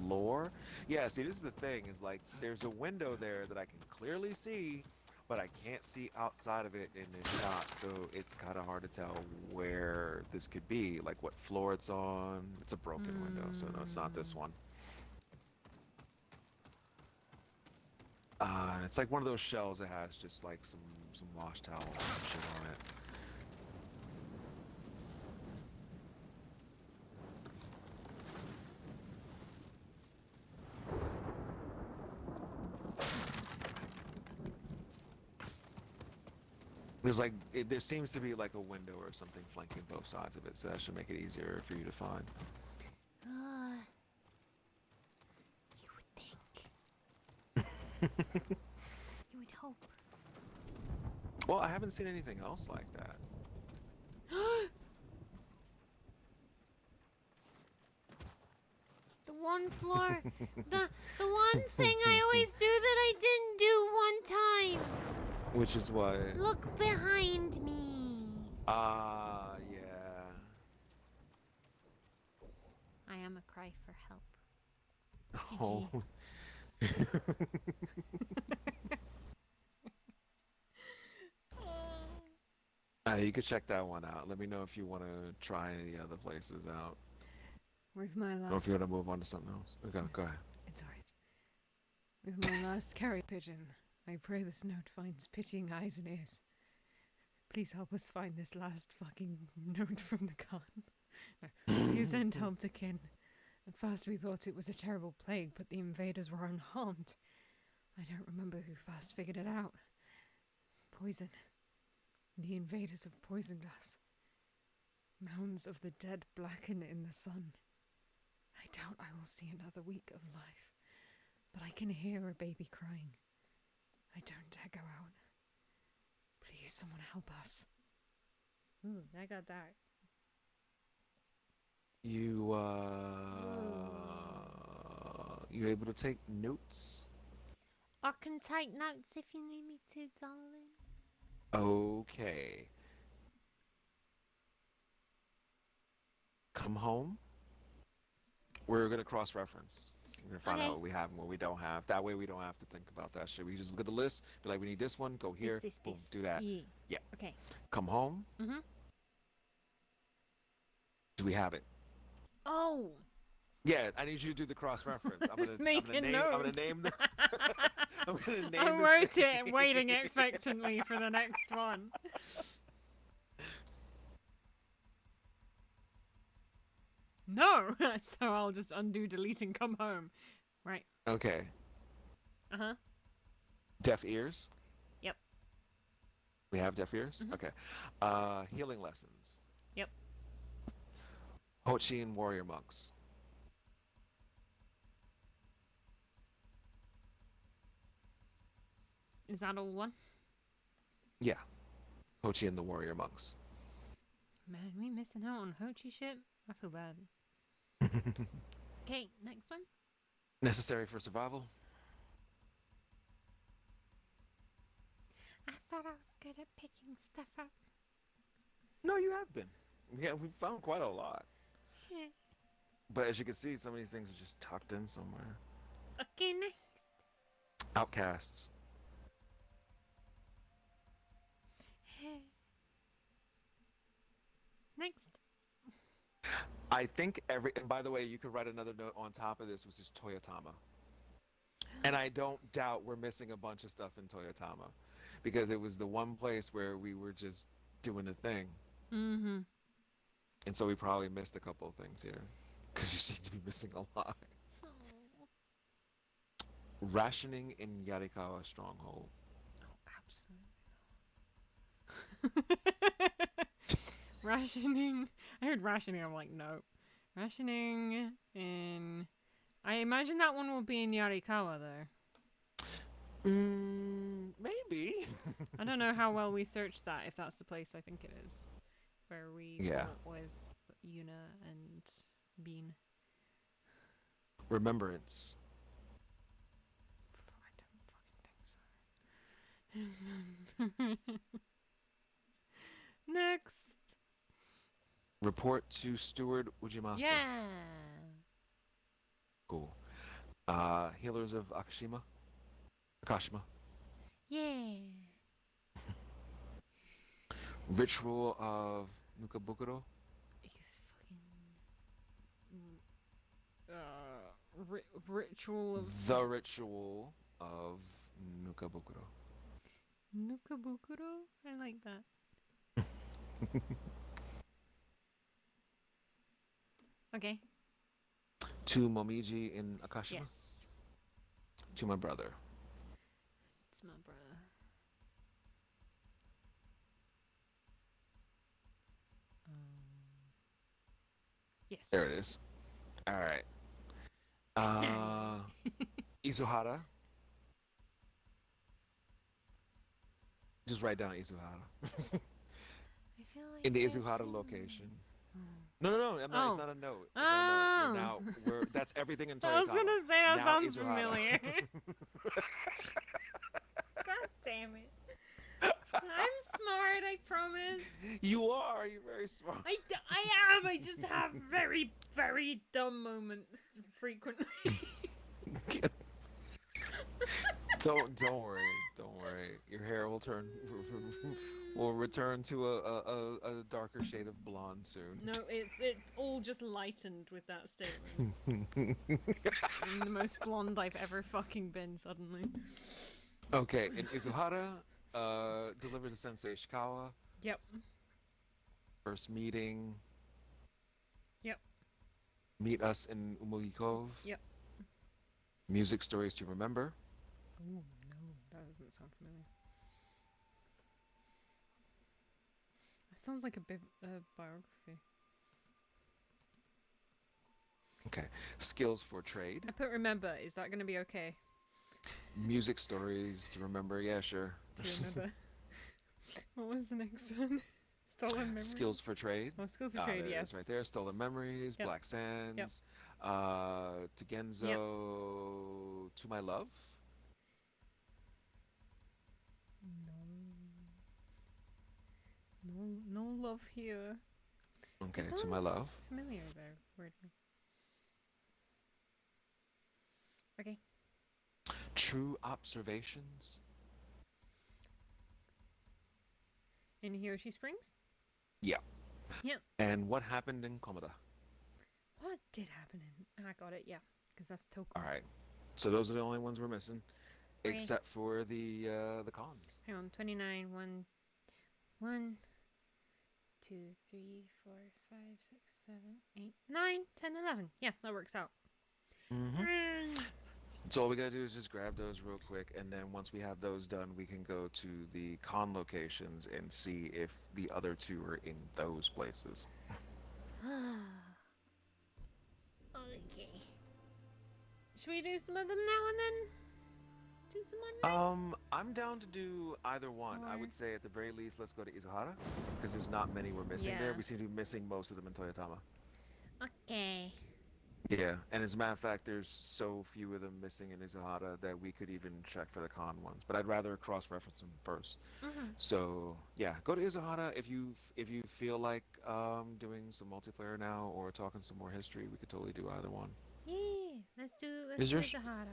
floor. Yeah. See, this is the thing. Is like there's a window there that I can clearly see, but I can't see outside of it in this shot. So it's kind of hard to tell where this could be. Like what floor it's on. It's a broken window, so no, it's not this one. It's like one of those shelves that has just like some wash towels and shit on it. There's like there seems to be like a window or something flanking both sides of it, so that should make it easier for you to find. You would think. You would hope. Well, I haven't seen anything else like that. The one floor, the one thing I always do that I didn't do one time. Which is what? Look behind me. Yeah. I am a cry for help. Oh. You could check that one out. Let me know if you want to try any other places out. With my Or if last, you want to move on to something else. Okay, go ahead. it's alright. With my last carry pigeon, I pray this note finds pitying eyes and ears. Please help us find this last fucking note from the Khan. No, you sent help to kin. At first we thought it was a terrible plague, but the invaders were unharmed. I don't remember who first figured it out. Poison. The invaders have poisoned us. Mounds of the dead blacken in the sun. I doubt I will see another week of life, but I can hear a baby crying. I don't dare go out. Please, someone help us. Ooh, that got dark. You you able to take notes? I can take notes if you need me to, darling. Okay. Come home. We're gonna cross-reference. We're gonna find Okay. out what we have and what we don't have. That way we don't have to think about that shit. We just look at the list, be like, we need this one, go here, boom, do that. Yeah. Yeah. Okay. Come home. Mm-hmm. Do we have it? Oh. Yeah, I need you to do the cross-reference. I'm Just gonna making name. I'm gonna notes. name the. I'm gonna name. I the wrote thing. it, waiting expectantly for the next one. No! So I'll just undo, delete, and come home. Right. Okay. Uh-huh. Deaf ears. Yep. We have deaf ears. Mhm. Okay. Healing lessons. Yep. Hochi and warrior monks. Is that all one? Yeah. Hochi and the warrior monks. Man, we missing out on Hochi shit? I feel bad. Okay, next one. Necessary for survival. I thought I was good at picking stuff up. No, you have been. Yeah, we found quite a lot. But as you can see, some of these things are just tucked in somewhere. Okay, next. Outcasts. Next. I think and by the way, you could write another note on top of this, which is Toyotama. And I don't doubt we're missing a bunch of stuff in Toyotama because it was the one place where we were just doing a thing. Mm-hmm. And so we probably missed a couple of things here because you seem to be missing a lot. Rationing in Yarikawa Stronghold. Absolutely. Rationing. I heard rationing. I'm like, no. Rationing in. I imagine that one will be in Yarikawa, though. Maybe. I don't know how well we searched that, if that's the place I think it is. Where we Yeah. fought with Yuna and Bean. Remembrance. I don't fucking think so. Next. Report to Steward Ujimasa. Yeah. Cool. Healers of Akashima. Yeah. Ritual of Nukabukuro. He's fucking. Ritual of. The ritual of Nukabukuro. Nukabukuro? I like that. Okay. To Momiji in Akashima. Yes. To my brother. It's my brother. Yes. There it is. All right. Izuhara. Just write down Izuhara. I feel like In the there's Izuhara been- location. Oh. No. It's Oh. not a note. It's not a Oh. note. That's everything in Toyotama. I was gonna say that Now sounds Izuhara. familiar. God damn it. I'm smart, I promise. You are. You're very smart. I am. I just have very, very dumb moments frequently. Don't worry. Don't worry. Your hair will will return to a darker shade of blonde soon. No, it's all just lightened with that statement. I'm the most blonde I've ever fucking been suddenly. Okay, in Izuhara, deliver to Sensei Ishikawa. Yep. First meeting. Yep. Meet us in Umugi Cove. Yep. Music stories to remember. Oh no, that doesn't sound familiar. That sounds like a biography. Okay. Skills for trade. I put remember. Is that going to be okay? Music stories to remember. Yeah, sure. To remember. What was the next one? Stolen memories. Skills for trade. Oh, skills for trade. There it Yes. is right there. Stolen memories. Yep. Black Sands. Togenzo. To my love. No love here. Okay. It To my sounds love. Familiar there, weirdly. Okay. True observations. In Hiroshi Springs? Yeah. Yeah. And what happened in Komoda? What did happen in... I got it, yeah. Because that's Toko. All right. So those are the only ones we're missing, Okay. except for the cons. Hang on, 29, 1, 2, 3, 4, 5, 6, 7, 8, 9, 10, 11. Yeah, that works out. Mm-hmm. So all we gotta do is just grab those real quick, and then once we have those done, we can go to the con locations and see if the other two are in those places. Okay. Should we do some of them now and then? Do some one night? I'm down to do either one. I Or- would say at the very least, let's go to Izuhara, because there's not many we're missing there. Yeah. We seem to be missing most of them in Toyotama. Okay. Yeah, and as a matter of fact, there's so few of them missing in Izuhara that we could even check for the con ones. But I'd rather cross-reference them first. Mm-hmm. So yeah, go to Izuhara if you feel like doing some multiplayer now or talking some more history. We could totally do either one. Yeah, Let's do Is do your Sahara.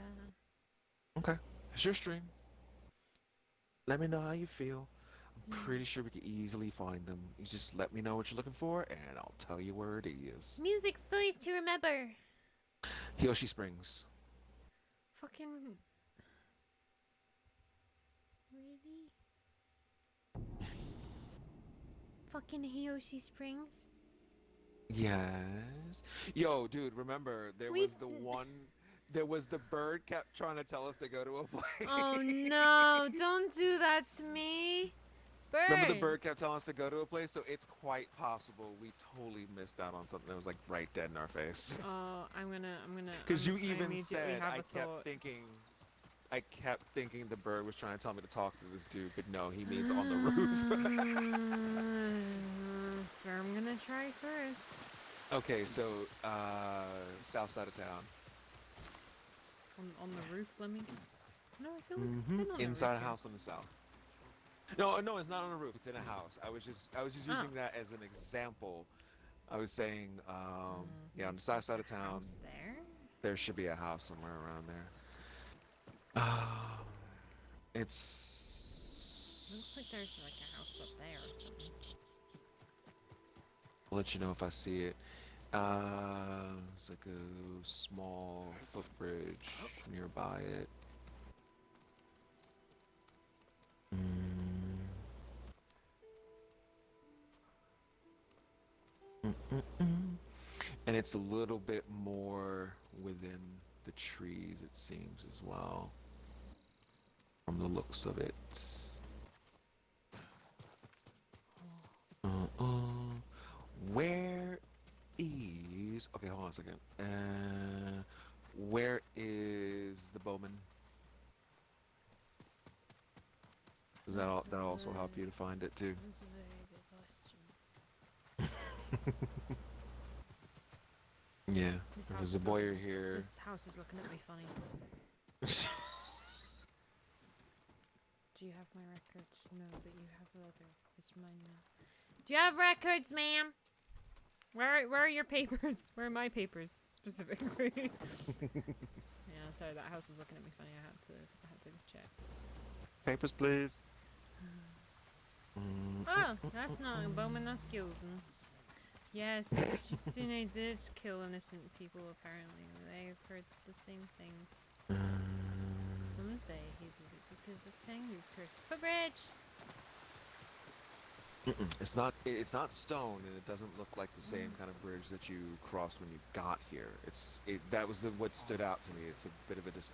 Okay, it's your stream. Let me know how you feel. I'm pretty sure we could easily find them. You just let me know what you're looking for, and I'll tell you where it is. Music stories to remember. Hiyoshi Springs. Fucking really? Fucking Hiyoshi Springs. Yes. Yo, dude, remember there was the bird kept trying to tell us to go to a place. Oh no! Don't do that to me. Bird. Remember the bird kept telling us to go to a place, so it's quite possible we totally missed out on something that was like right dead in our face. Oh, I'm gonna. Because you I even immediately said have I a thought. I kept thinking the bird was trying to tell me to talk to this dude, but no, he means on the roof. That's where I'm gonna try first. Okay, so south side of town. On the roof, let me guess. No, I feel like I've been on the Inside a roof here. house on the south. No, it's not on a roof. It's in a house. I was just using that as an example. I was saying, yeah, on the south side of town, House there? there should be a house somewhere around there. It's. Looks like there's like a house up there or something. I'll let you know if I see it. It's like a small footbridge nearby it. And it's a little bit more within the trees, it seems, as well. From the looks of it. Where is... Okay, hold on a second. Where is the Bowman? Does that'll also help you to find it, too? That's a very good question. Yeah. This There's house a is boyer looking- here. This house is looking at me funny. Do you have my records? No, but you have the other. It's mine now. Do you have records, ma'am? Where are your papers? Where are my papers specifically? Yeah, sorry, that house was looking at me funny. I had to check. Papers, please. Oh, that's not a Bowman, that's Gilson. Yes, the Shitsune did kill innocent people, apparently. They've heard the same things. Some say he did it because of Tengu's curse. Footbridge! It's not stone, and it doesn't look like the same kind of bridge that you crossed when you got here. That was what stood out to me. It's a bit of it's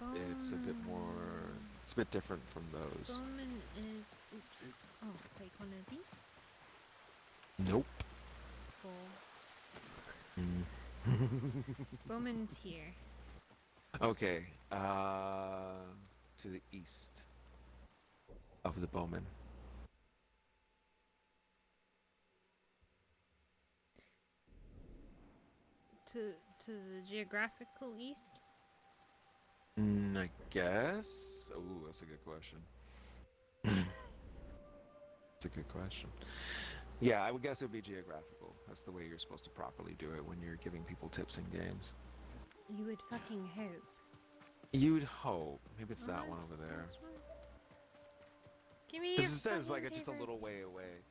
a bit more, it's a bit different from those. Bowman is, oops. Oh, like one of these? Nope. Cool. Bowman's here. Okay. To the east of the Bowman. To the geographical east? I guess. Oh, that's a good question. That's a good question. Yeah, I would guess it would be geographical. That's the way you're supposed to properly do it when you're giving people tips in games. You would fucking hope. You'd hope. Maybe it's that one Nice, over there. nice one. Give me your Because it says fucking like just a little papers. way away.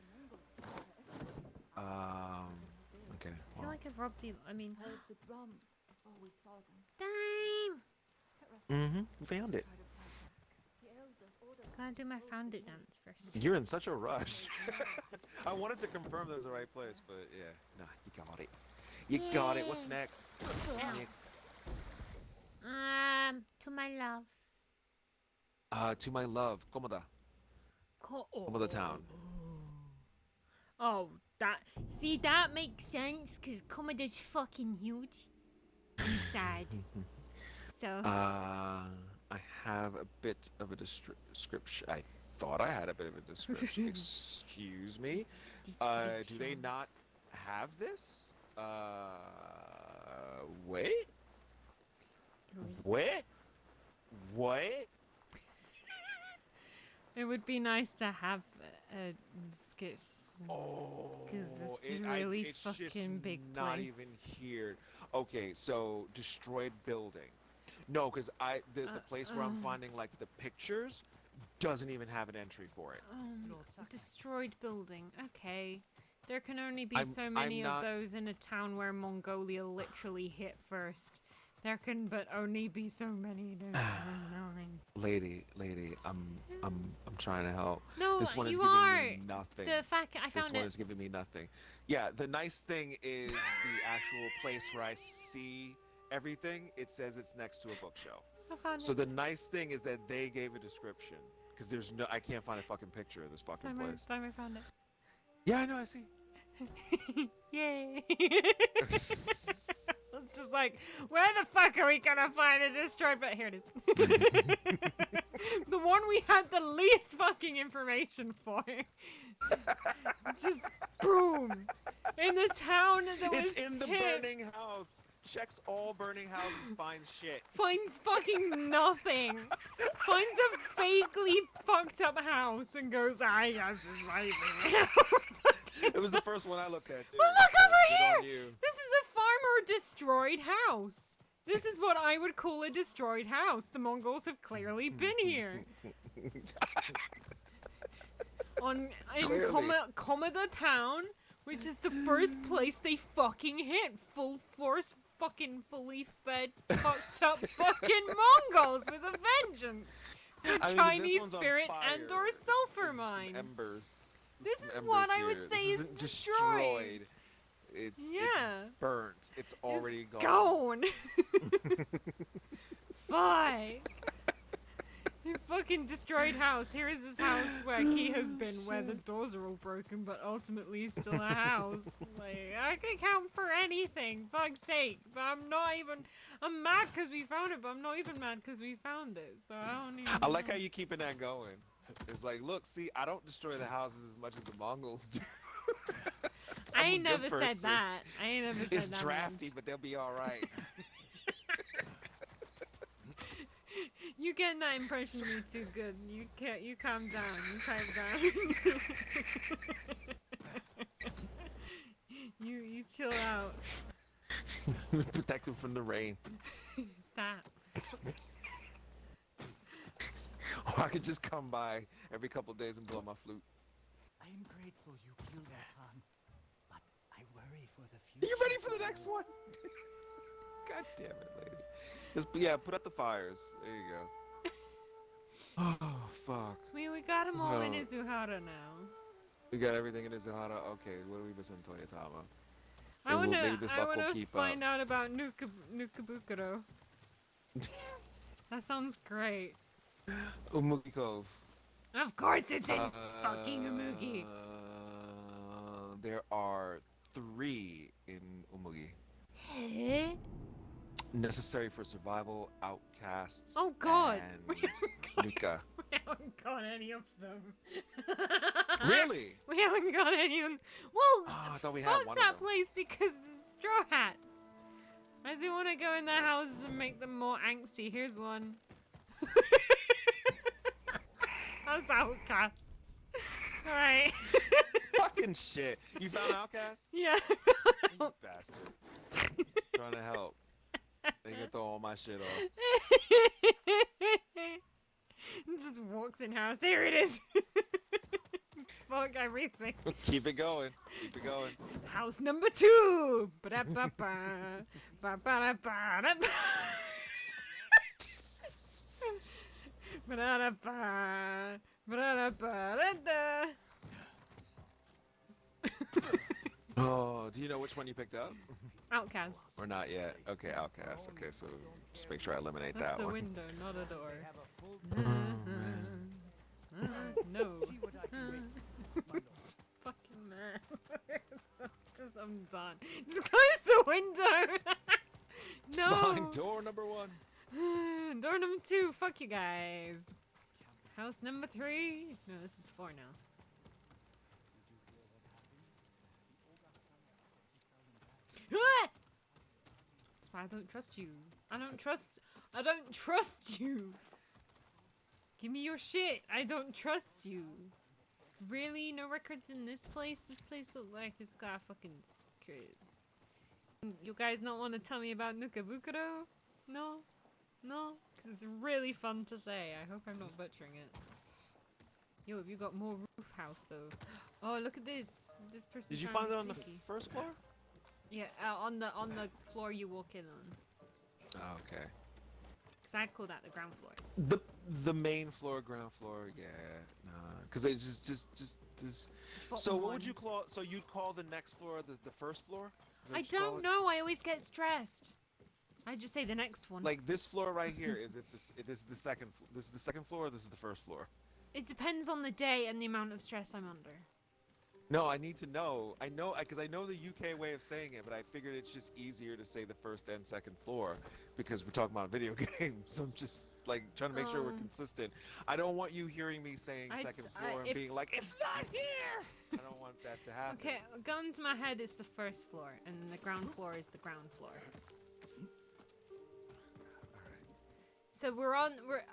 Okay. I feel Well. like I've robbed you. I mean, Heard the drums. Oh, we saw them. time! We found it. Try to fight back. The elders ordered Gotta do my found it dance first. You're in such a rush. I wanted to confirm that was the right place, but yeah. Nah, you got it. You got it. What's Yeah. next? Nick? To my love. To my love, Komoda. Komoda town. Oh, that makes sense, because Comoda's fucking huge. And sad. So, I have a bit of a description. I thought I had a bit of a description. Excuse me. Do they not have this? Wait. What? What? it would be nice to have a skit. Oh, it's really it's just fucking big not place. even here. Okay, so destroyed building. No, because the place where I'm finding like the pictures doesn't even have an entry for it. Destroyed building. Okay. There can only be I'm- so I'm many of not- those in a town where Mongolia literally hit first. There can but only be so many. Lady, I'm trying to help. No, This one is you giving are. me nothing. The fact I This found one it. is giving me nothing. Yeah, the nice thing is the actual place where I see everything. It says it's next to a bookshelf. I found So it. the nice thing is that they gave a description, because I can't find a fucking picture of this fucking place. Time I found Yeah, I know, I see. it. Yay! It's just like, where the fuck are we gonna find a destroyed? But here it is. The one we had the least fucking information for. Just boom. In the town that was It's in the hit. burning house. Checks all burning houses, finds shit. Finds fucking nothing. Finds a vaguely fucked up house and goes, I guess this might be. It was the first one I looked at too. But look so over good here! on you. This is a farm or destroyed house. This is what I would call a destroyed house. The Mongols have clearly been here. In Clearly. Komoda town, which is the first place they fucking hit. Full force, fucking fully fed, fucked up fucking Mongols with a vengeance. With I mean, this Chinese one's on spirit fire. and or This sulfur is some mines. Embers. This Some is embers what I would here. say This is isn't destroyed. It's Yeah. burnt. It's already gone. Gone. Fuck. Fucking destroyed house. Here is this house where Key has been, where the doors are all broken, but ultimately still a house. Like, I can count for anything, fuck's sake. But I'm mad because we found it, but I'm not even mad because we found it. So I don't even I like know. how you keeping that going. It's like, look, see, I don't destroy the houses as much as the Mongols do. I I'm a ain't good never said person. that. I ain't never said It's that. drafty, much. but they'll be all right. You getting that impression of me too good. You can't. You calm down. You calm down. you chill out. Protect them from the rain. Stop. Or I could just come by every couple of days and blow my flute. I am grateful you killed that Han, but I worry for the Are future. you ready for the next one? God damn it, lady. Just, yeah, put out the fires. There you go. Oh, fuck. We got them all in No. Izuhara now. We got everything in Izuhara. Okay, what are we missing in Toyotama? I Maybe wanna. maybe this I luck will wanna keep find up. out about Nukabukuro. That sounds great. Umugi Cove. Of course, it's in fucking Umugi. There are 3 in Umugi. Eh? Necessary for survival, outcasts, Oh, God. and Nuka. We haven't got any of them. Really? We haven't got any of them. Well, Oh, I thought we had fuck one of that them. place because it's Straw Hats. I do want to go in their houses and make them more angsty. Here's one. That's outcasts. Alright. Fucking shit. You found Outcast? Yeah. You bastard. Trying to help. They can throw all my shit off. Just walks in house. Here it is. Fuck everything. Keep it going. Keep it going. House number 2. Ba-da-ba-ba. Ba-ba-da-ba-da-ba. Ba-da-da-ba. Ba-da-da-ba-da-da. Oh, do you know which one you picked up? Outcasts. Or not yet? Okay, Outcast. Okay, so just make sure I eliminate That's that a one. window, not a door. Have a full No. see what I can make. My lord. Fucking man. I'm done. Just close the window. It's No. behind door number 1. Door number 2. Fuck you guys. House number 3. No, this is 4 now. Ah! That's why I don't trust you. I don't trust you. Give me your shit. I don't trust you. Really? No records in this place? This place looks like it's got fucking secrets. You guys not want to tell me about Nukabukuro? No? No, because it's really fun to say. I hope I'm not butchering it. Yo, have you got more roof house though? Oh, look at this. This person. Did you find it on the first floor? Yeah, on the floor you walk in on. Oh, okay. Cause I'd call that the ground floor. The main floor, ground floor, yeah, nah. Cause it just. So Bottom what would one. you call? So you'd call the next floor the first floor? Is that I what you call don't it? know. I always get stressed. I just say the next one. Like this floor right here, is it this? This is the second. This is the second floor. Or this is the first floor. It depends on the day and the amount of stress I'm under. No, I need to know. I know because I know the UK way of saying it, but I figured it's just easier to say the first and second floor because we're talking about a video game. So I'm just like trying to make sure we're consistent. I don't want you hearing me saying second floor and being like, "It's not here." I don't want that to happen. Okay, gun to my head is the first floor, and then the ground floor is the ground floor. So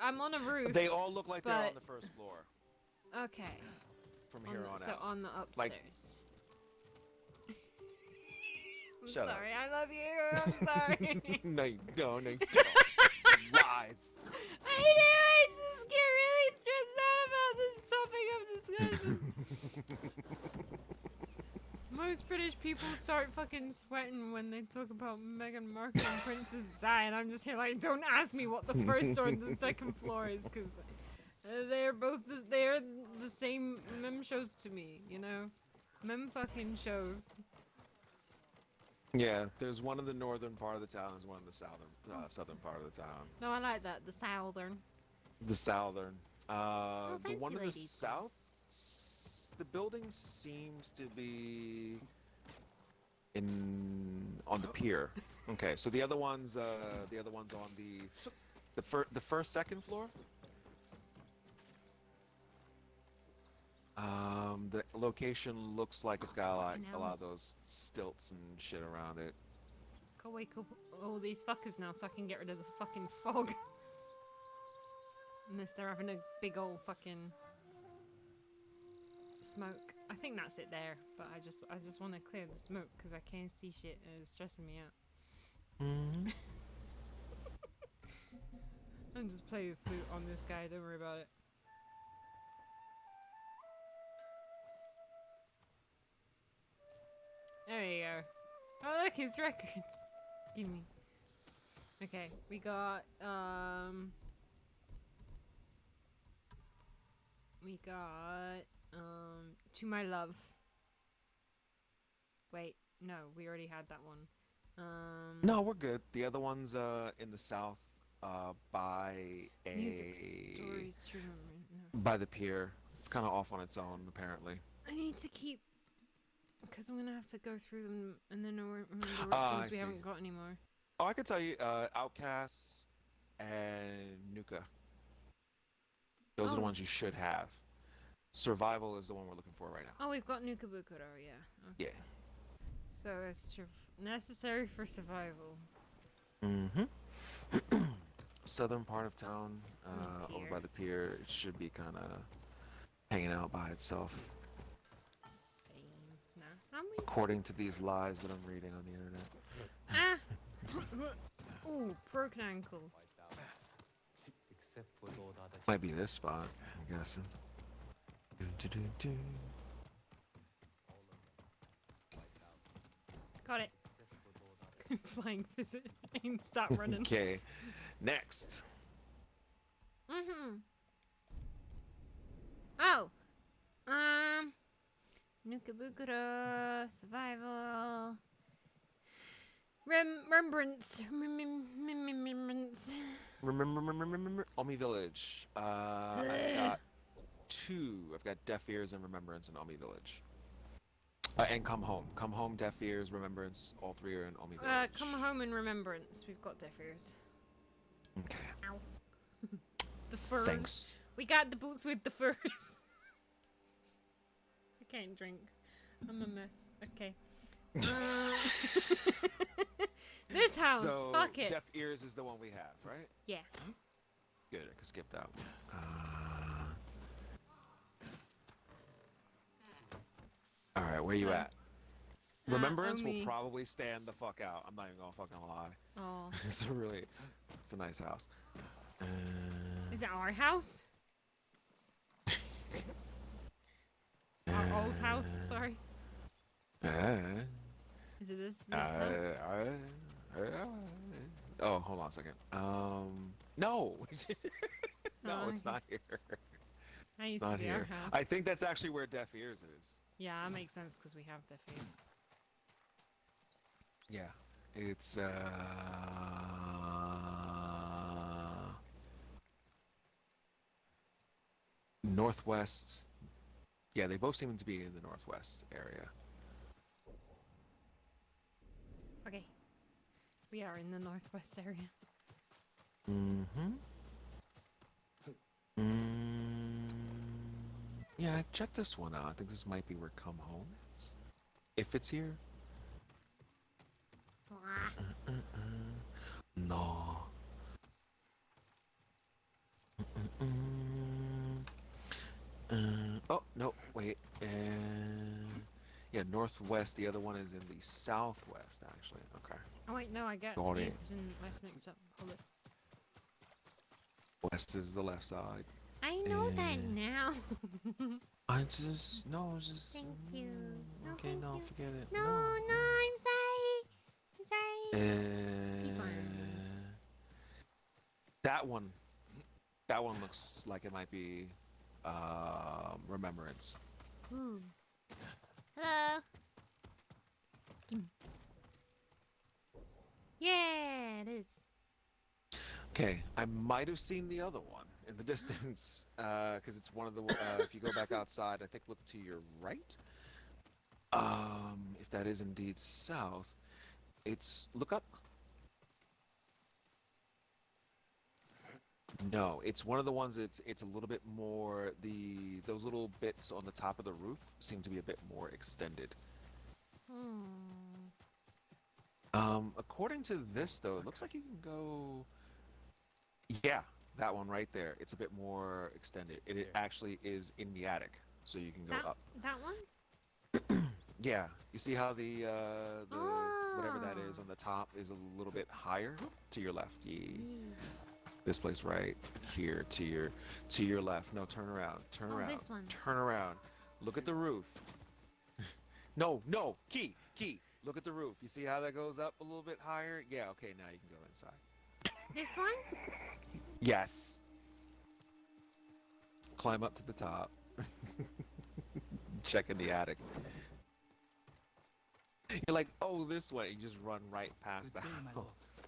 I'm on a roof. They all look like they're on but- the first floor Okay. from here on So out. on the Like- upstairs. I'm Shut up. sorry. I love you. I'm sorry. No, you don't. Lies. I know. I just get really stressed out about this topic of discussion. Most British people start fucking sweating when they talk about Meghan Markle and Princess Di, and I'm just here like, don't ask me what the first or the second floor is, because they're both they're the same mem shows to me, you know, mem fucking shows. Yeah, there's one in the northern part of the town. There's one in the southern part of the town. No, I like that, the southern. The southern. The fancy one in the ladies. south. The building seems to be on the pier. Okay, so the other ones on the first second floor. The location looks like it's got like Fucking a lot hell. of those stilts and shit around it. Go wake up all these fuckers now so I can get rid of the fucking fog. Unless they're having a big old fucking smoke. I think that's it there, but I just want to clear the smoke because I can't see shit and it's stressing me out. I'm just playing the flute on this guy, don't worry about it. There you go. Oh look, his records. Give me. Okay, we got To My Love. Wait, no, we already had that one. No, we're good. The other one's in the south, by Music stories to remember. No. by the pier. It's kind of off on its own, apparently. I need to keep, because I'm gonna have to go through them and then remember which I ones we see. haven't got anymore. Oh, I could tell you, Outcasts and Nuka. Those are the Oh. ones you should have. Survival is the one we're looking for right now. Oh, we've got Nukabukuro, yeah. Okay. Yeah. So it's necessary for survival. Mm-hmm. Southern part of town, The over pier. by the pier, it should be kind of hanging out by itself, Same. Nah. How many? according to these lies that I'm reading on the internet. Ah! Ooh, broken ankle. Except for Lord Adachi. Might be this spot, I'm guessing. Do. Got it. Except for Lord Adachi. Flying visit. And start running. Okay, next. Mm-hmm. Oh. Nukabukuro, survival. Remembrance. Remember Omi Village. I've got two. I've got Deaf Ears and Remembrance in Omi Village. And Come Home. Come Home, Deaf Ears, Remembrance, all three are in Omi Village. Come home in remembrance. We've got deaf ears. Okay. Ow. The furs. Thanks. We got the boots with the furs. I can't drink. I'm a mess. Okay. This house. So, Fuck it. Deaf Ears is the one we have, right? Yeah. Good, I could skip that one. Alright, where you at? Remembrance will Omi. probably stand the fuck out. I'm not even gonna fucking lie. Oh. It's a really It's a nice house. Is it our house? Our old house, sorry. Is it this house? Oh, hold on a second. No. No, Oh, it's okay. not here. That used to Not be our here. house. I think that's actually where Deaf Ears is. Yeah, that makes sense because we have deaf ears. Yeah. It's northwest. Yeah, they both seem to be in the northwest area. Okay. We are in the northwest area. Mm-hmm. Yeah, check this one out. I think this might be where Come Home is. If it's here. No. Oh, no, wait. Yeah, northwest. The other one is in the southwest, actually. Okay. Oh wait, no, I get Got it. east and west mixed up. Hold it. West is the left side. I know that now. I just, no, it's just. Thank you. No, Okay, thank no, you. forget it. No, I'm sorry. I'm sorry. These ones. That one. That one looks like it might be Remembrance. Ooh. Hello. Yeah, it is. Okay, I might have seen the other one in the distance, because it's one of the. If you go back outside, I think look to your right. If that is indeed south, it's look up. No, it's one of the ones. It's a little bit more. Those little bits on the top of the roof seem to be a bit more extended. According to this though, it looks like you can go. Yeah, that one right there. It's a bit more extended. It actually is in the attic, so you can go up. That one? Yeah, you see how the whatever that is on the top is a little bit higher to your left. This place right here to your left. No, turn around. Turn around. This one. Turn around. Look at the roof. No, key. Look at the roof. You see how that goes up a little bit higher? Yeah, okay, now you can go inside. This one? Yes. Climb up to the top. Check in the attic. You're like, oh, this way. You just run right past the house.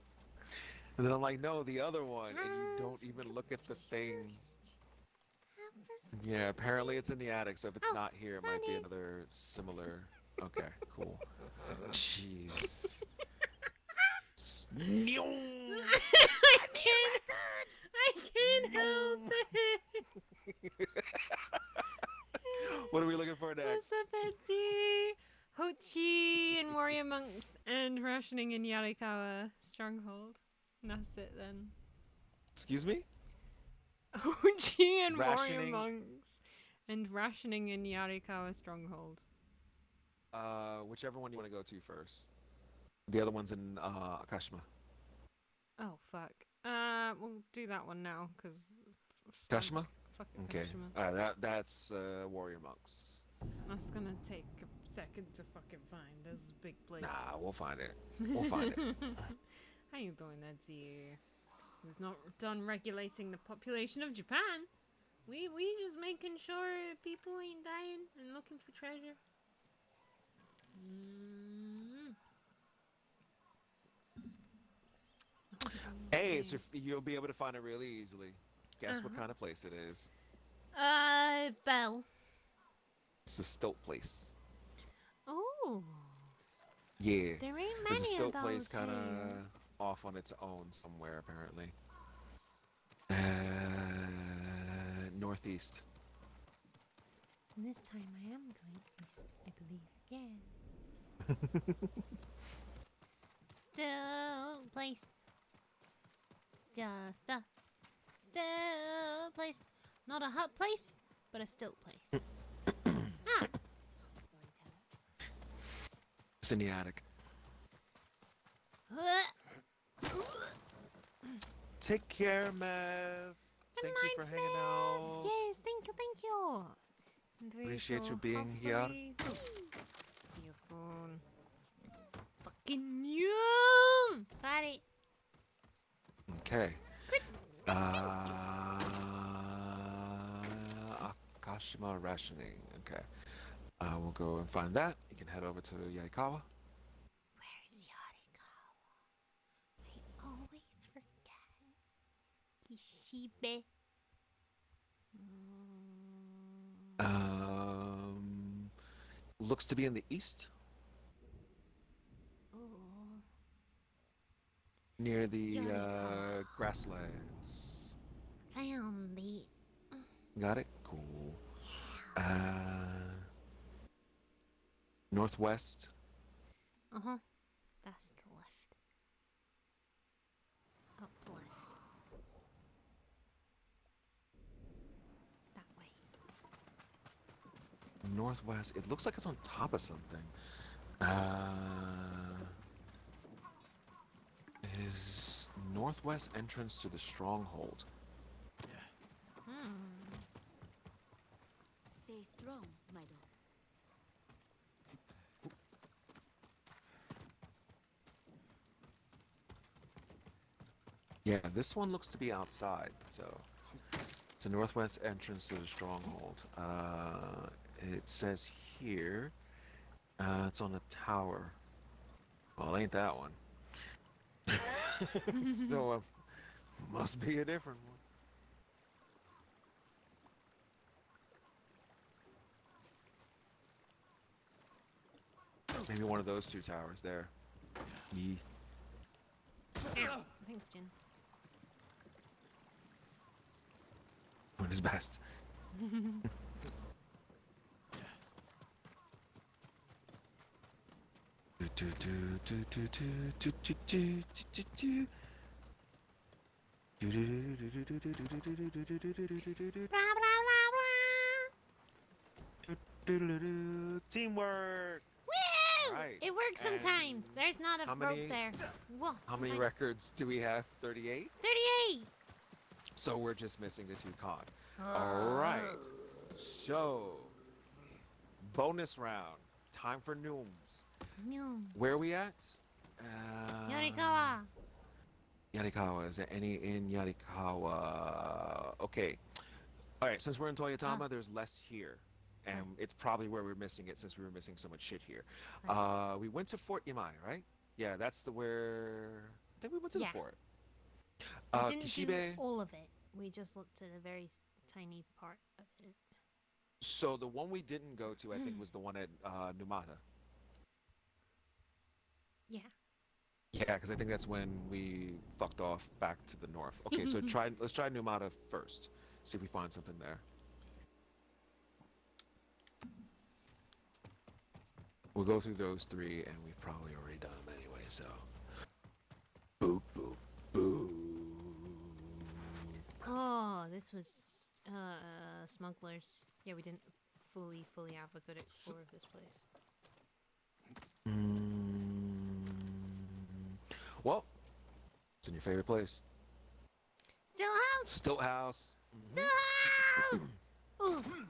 And then I'm like, no, the other one. And you don't even look at the thing. Yeah, apparently it's in the attic. So if it's not here, it might be another similar. Okay, cool. Jeez. I can't help it. What are we looking for next? What's up, Betsy? Hochi and warrior monks and rationing in Yarikawa stronghold. And that's it then. Excuse me? Hochi and warrior Rationing? monks and rationing in Yarikawa stronghold. Whichever one you want to go to first. The other one's in Akashima. Oh fuck. We'll do that one now, cause. Kashima? Fuck Okay. Kashima. That's Warrior Monks. That's gonna take a second to fucking find. This is a big place. Nah, we'll find it. We'll find it. How you doing, Edsy? Who's not done regulating the population of Japan? We just making sure people ain't dying and looking for treasure. Hey, you'll be able to find it really easily. Guess what kind of place it is? Bell. It's a stilt place. Oh, Yeah. there ain't There's a many stilt of place those kind of here. off on its own somewhere, apparently. Northeast. And this time I am going east, I believe. Yeah. Still place. It's just a still place. Not a hut place, but a still place. Ah. It's in the attic. Take care, Mev. Thank you for Good hanging night, out. Mav. Yes, thank you, thank you. And we Appreciate you shall being here. hopefully see you soon. Fucking yum! Got it. Okay. Good. Akashima rationing. Okay. We'll go and find that. You can head over to Yarikawa. Where's Yarikawa? I always forget. Kishibe. Looks to be in the east, Oh. near the Yarikawa. grasslands. Found the. Got it? Cool. Northwest. Uh huh. That's the left. Up left. That way. Northwest. It looks like it's on top of something. It is northwest entrance to the stronghold. Stay strong, my lord. Yeah, this one looks to be outside, so it's a northwest entrance to the stronghold. It says here, it's on a tower. Well, ain't that one. So, must be a different one. Maybe one of those two towers there. Yee. Thanks, Jin. Doing his best. Teamwork. Woo! Right. It works sometimes. And There's not a how rope many- there. Whoa. How many fine. records do we have? 38? 38! So we're just missing the 2 con. Alright. So, bonus round. Time for Nooms. No. Where are we at? Yarikawa. Yarikawa. Is there any in Yarikawa? Okay. Alright, since we're in Toyotama, there's less here. And it's probably where we're missing it since we were missing so much shit here. We went to Fort Yamai, right? Yeah, that's the where... I think we went to the fort. We didn't Kishibe. do all of it. We just looked at a very tiny part of it. So the one we didn't go to, I think, was the one at Numata. Yeah. Yeah, because I think that's when we fucked off back to the north. Okay, so let's try Numata first. See if we find something there. We'll go through those 3, and we've probably already done them anyway, so... Boop, boop, boop. Oh, this was smugglers. Yeah, we didn't fully have a good explore of this place. Well, it's in your favorite place. Still house! Stilt House. Still house! Ooh. Shogun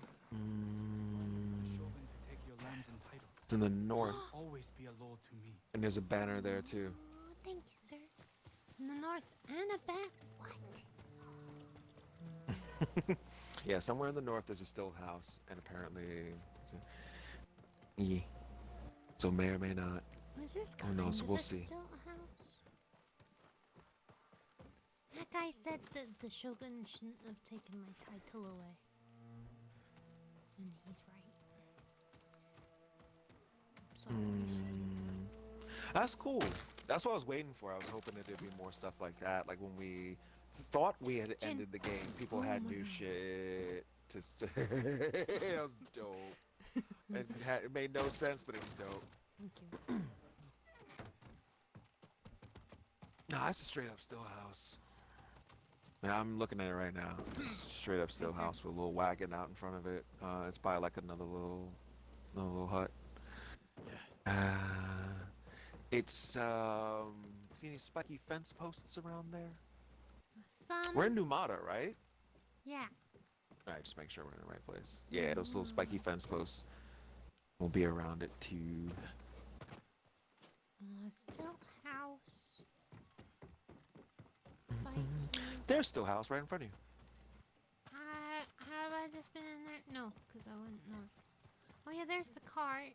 to take your lands and titles. It's in the north, Always be a lord to me. and there's a banner there too. Oh, thank you, sir. In the north and a back. What? Yeah, somewhere in the north there's a Stilt House, and apparently, yeah. So may or may not. Was this Who kind knows? of We'll a see. still house? That guy said that the shogun shouldn't have taken my title away. And he's right. Sorry, That's cool. That's what I was waiting for. I was hoping that there'd be more stuff like that. Like when we thought we had Jin. ended the game, people Oh had my new God. shit to say. That was dope. It made no sense, but it was dope. Thank you. Nah, it's a straight up Still House. Yeah, I'm looking at it right now. It's straight up Still Yes, sir. House with a little wagon out in front of it. It's by like another little hut. It's see any spiky fence posts around there? some? We're in Numata, right? Yeah. All right, just make sure we're in the right place. Yeah, those little spiky fence posts will be around it too. Still house. Spiky. There's still house right in front of you. Have I just been in there? No, because I went north. Oh yeah, there's the cart.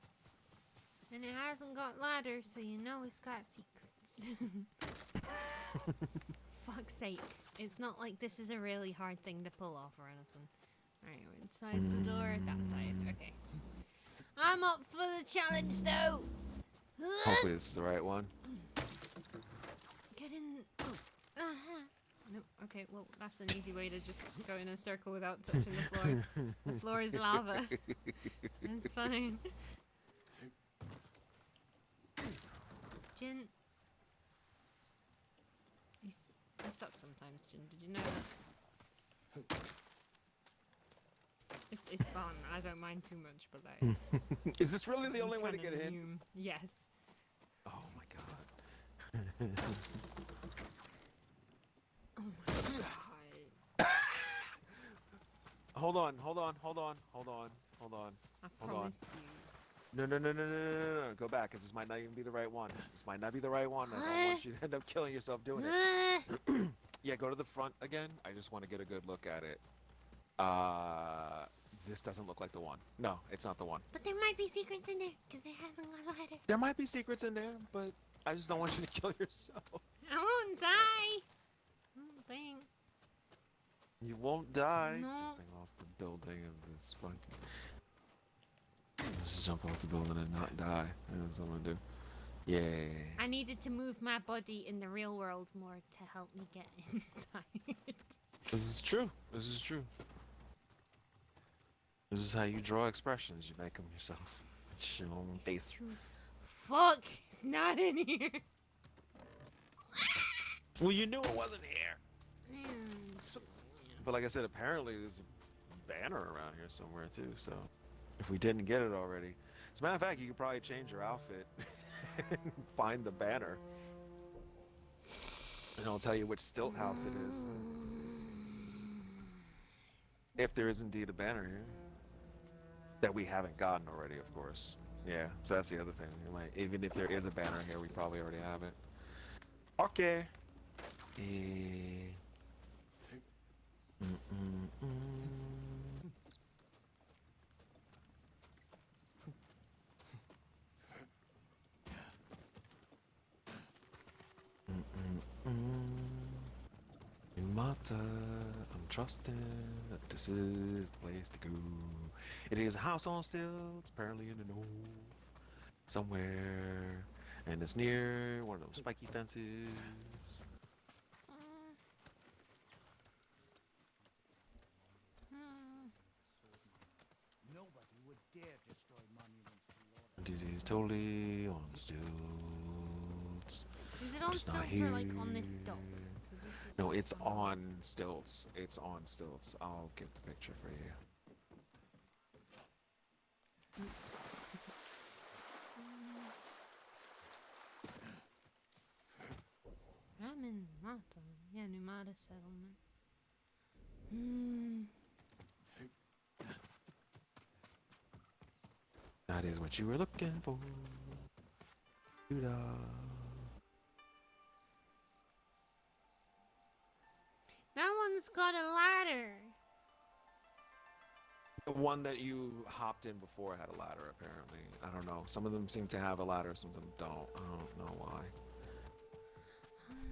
And it hasn't got ladders, so you know it's got secrets. Fuck's sake. It's not like this is a really hard thing to pull off or anything. Alright, which side's the door? That side. Okay. I'm up for the challenge though! Hopefully this is the right one. Get in. Oh. Uh-huh. No. Okay, well, that's an easy way to just go in a circle without touching the floor. The floor is lava. It's fine. Jin. You suck sometimes, Jin. Did you know that? It's fun. I don't mind too much, but like. Is this really the I'm only way to kinda get in? new. Yes. Oh my god. Oh my god. Hold on. I Hold on. promise you. No. Go back, because this might not even be the right one. This might not be the right one. I don't want you to end up killing yourself doing it. Yeah, go to the front again. I just want to get a good look at it. This doesn't look like the one. No, it's not the one. But there might be secrets in there, because it hasn't got a ladder. There might be secrets in there, but I just don't want you to kill yourself. I won't die. I don't think. You won't die. No. Jumping off the building of this fucking... Just jump off the building and not die. That's what I'm gonna do. Yay. I needed to move my body in the real world more to help me get inside. This is true. This is true. This is how you draw expressions. You make them yourself. It's your own face. Fuck! It's not in here. Well, you knew it wasn't here. But like I said, apparently there's a banner around here somewhere too. So if we didn't get it already, as a matter of fact, you could probably change your outfit and find the banner, and I'll tell you which stilt house it is. If there is indeed a banner here that we haven't gotten already, of course. Yeah, so that's the other thing. You might, even if there is a banner here, we probably already have it. Okay. Numata, I'm trusting that this is the place to go. It is a house on stilts, apparently in the north, somewhere, and it's near one of those spiky fences. Nobody would dare destroy monuments to Lord. And it is totally on stilts. Is it on It's not stilts or like on this dock? here. 'Cause this is No, like it's on stilts. It's on stilts. I'll get the picture for you. I'm in Numata. Yeah, Numata settlement. That is what you were looking for. Doo-dah. That one's got a ladder. The one that you hopped in before had a ladder, apparently. I don't know. Some of them seem to have a ladder, some of them don't. I don't know why.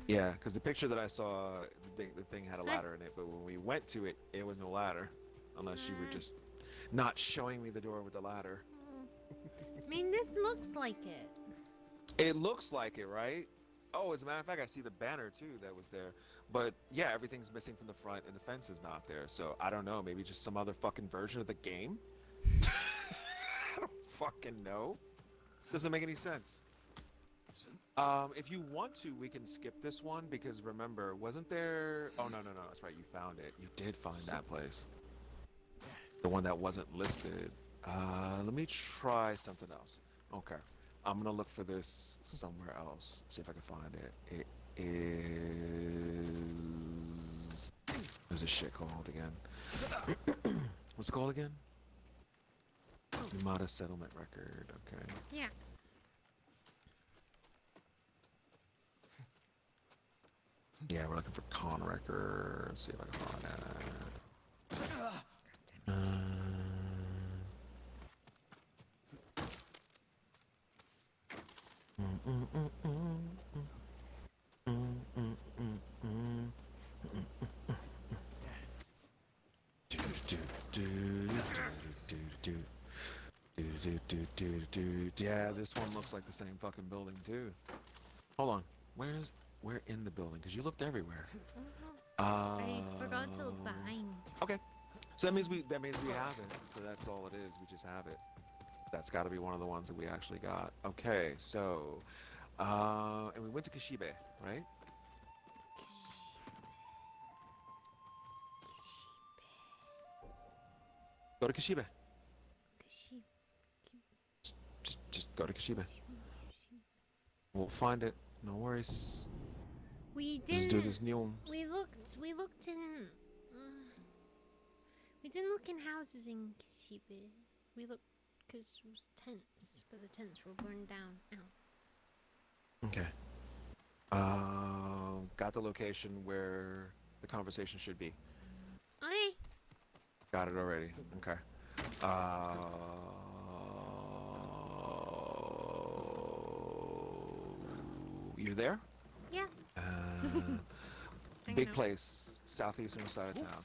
Yeah, because the picture that I saw, the thing had a ladder in it, but when we went to it, it was no ladder. Unless you were just not showing me the door with the ladder. I mean, this looks like it. It looks like it, right? Oh, as a matter of fact, I see the banner too that was there. But yeah, everything's missing from the front and the fence is not there. So I don't know, maybe just some other fucking version of the game? I don't fucking know. Doesn't make any sense. If you want to, we can skip this one because remember, wasn't there... Oh, no, that's right, you found it. You did find that place. The one that wasn't listed. Let me try something else. Okay. I'm gonna look for this somewhere else. See if I can find it. It is What's this shit called again? What's it called again? Yamada settlement record. Okay. Yeah. Yeah, we're looking for con record. Let's see if I can find that. Yeah, this one looks like the same fucking building too. Hold on, where in the building? Because you looked everywhere. I forgot to look behind. Okay, so that means we have it. So that's all it is. We just have it. That's got to be one of the ones that we actually got. Okay, so and we went to Kishibe, right? Go to Kishibe. Just go to Kishibe. We'll find it. No worries. We Just do didn't. this new. We looked in. We didn't look in houses in Kishibe. We looked because it was tents, but the tents were burned down. Ow. Okay. Got the location where the conversation should be. Okay. Got it already. Okay. You there? Yeah. Just hanging Big out. place, southeastern side of town.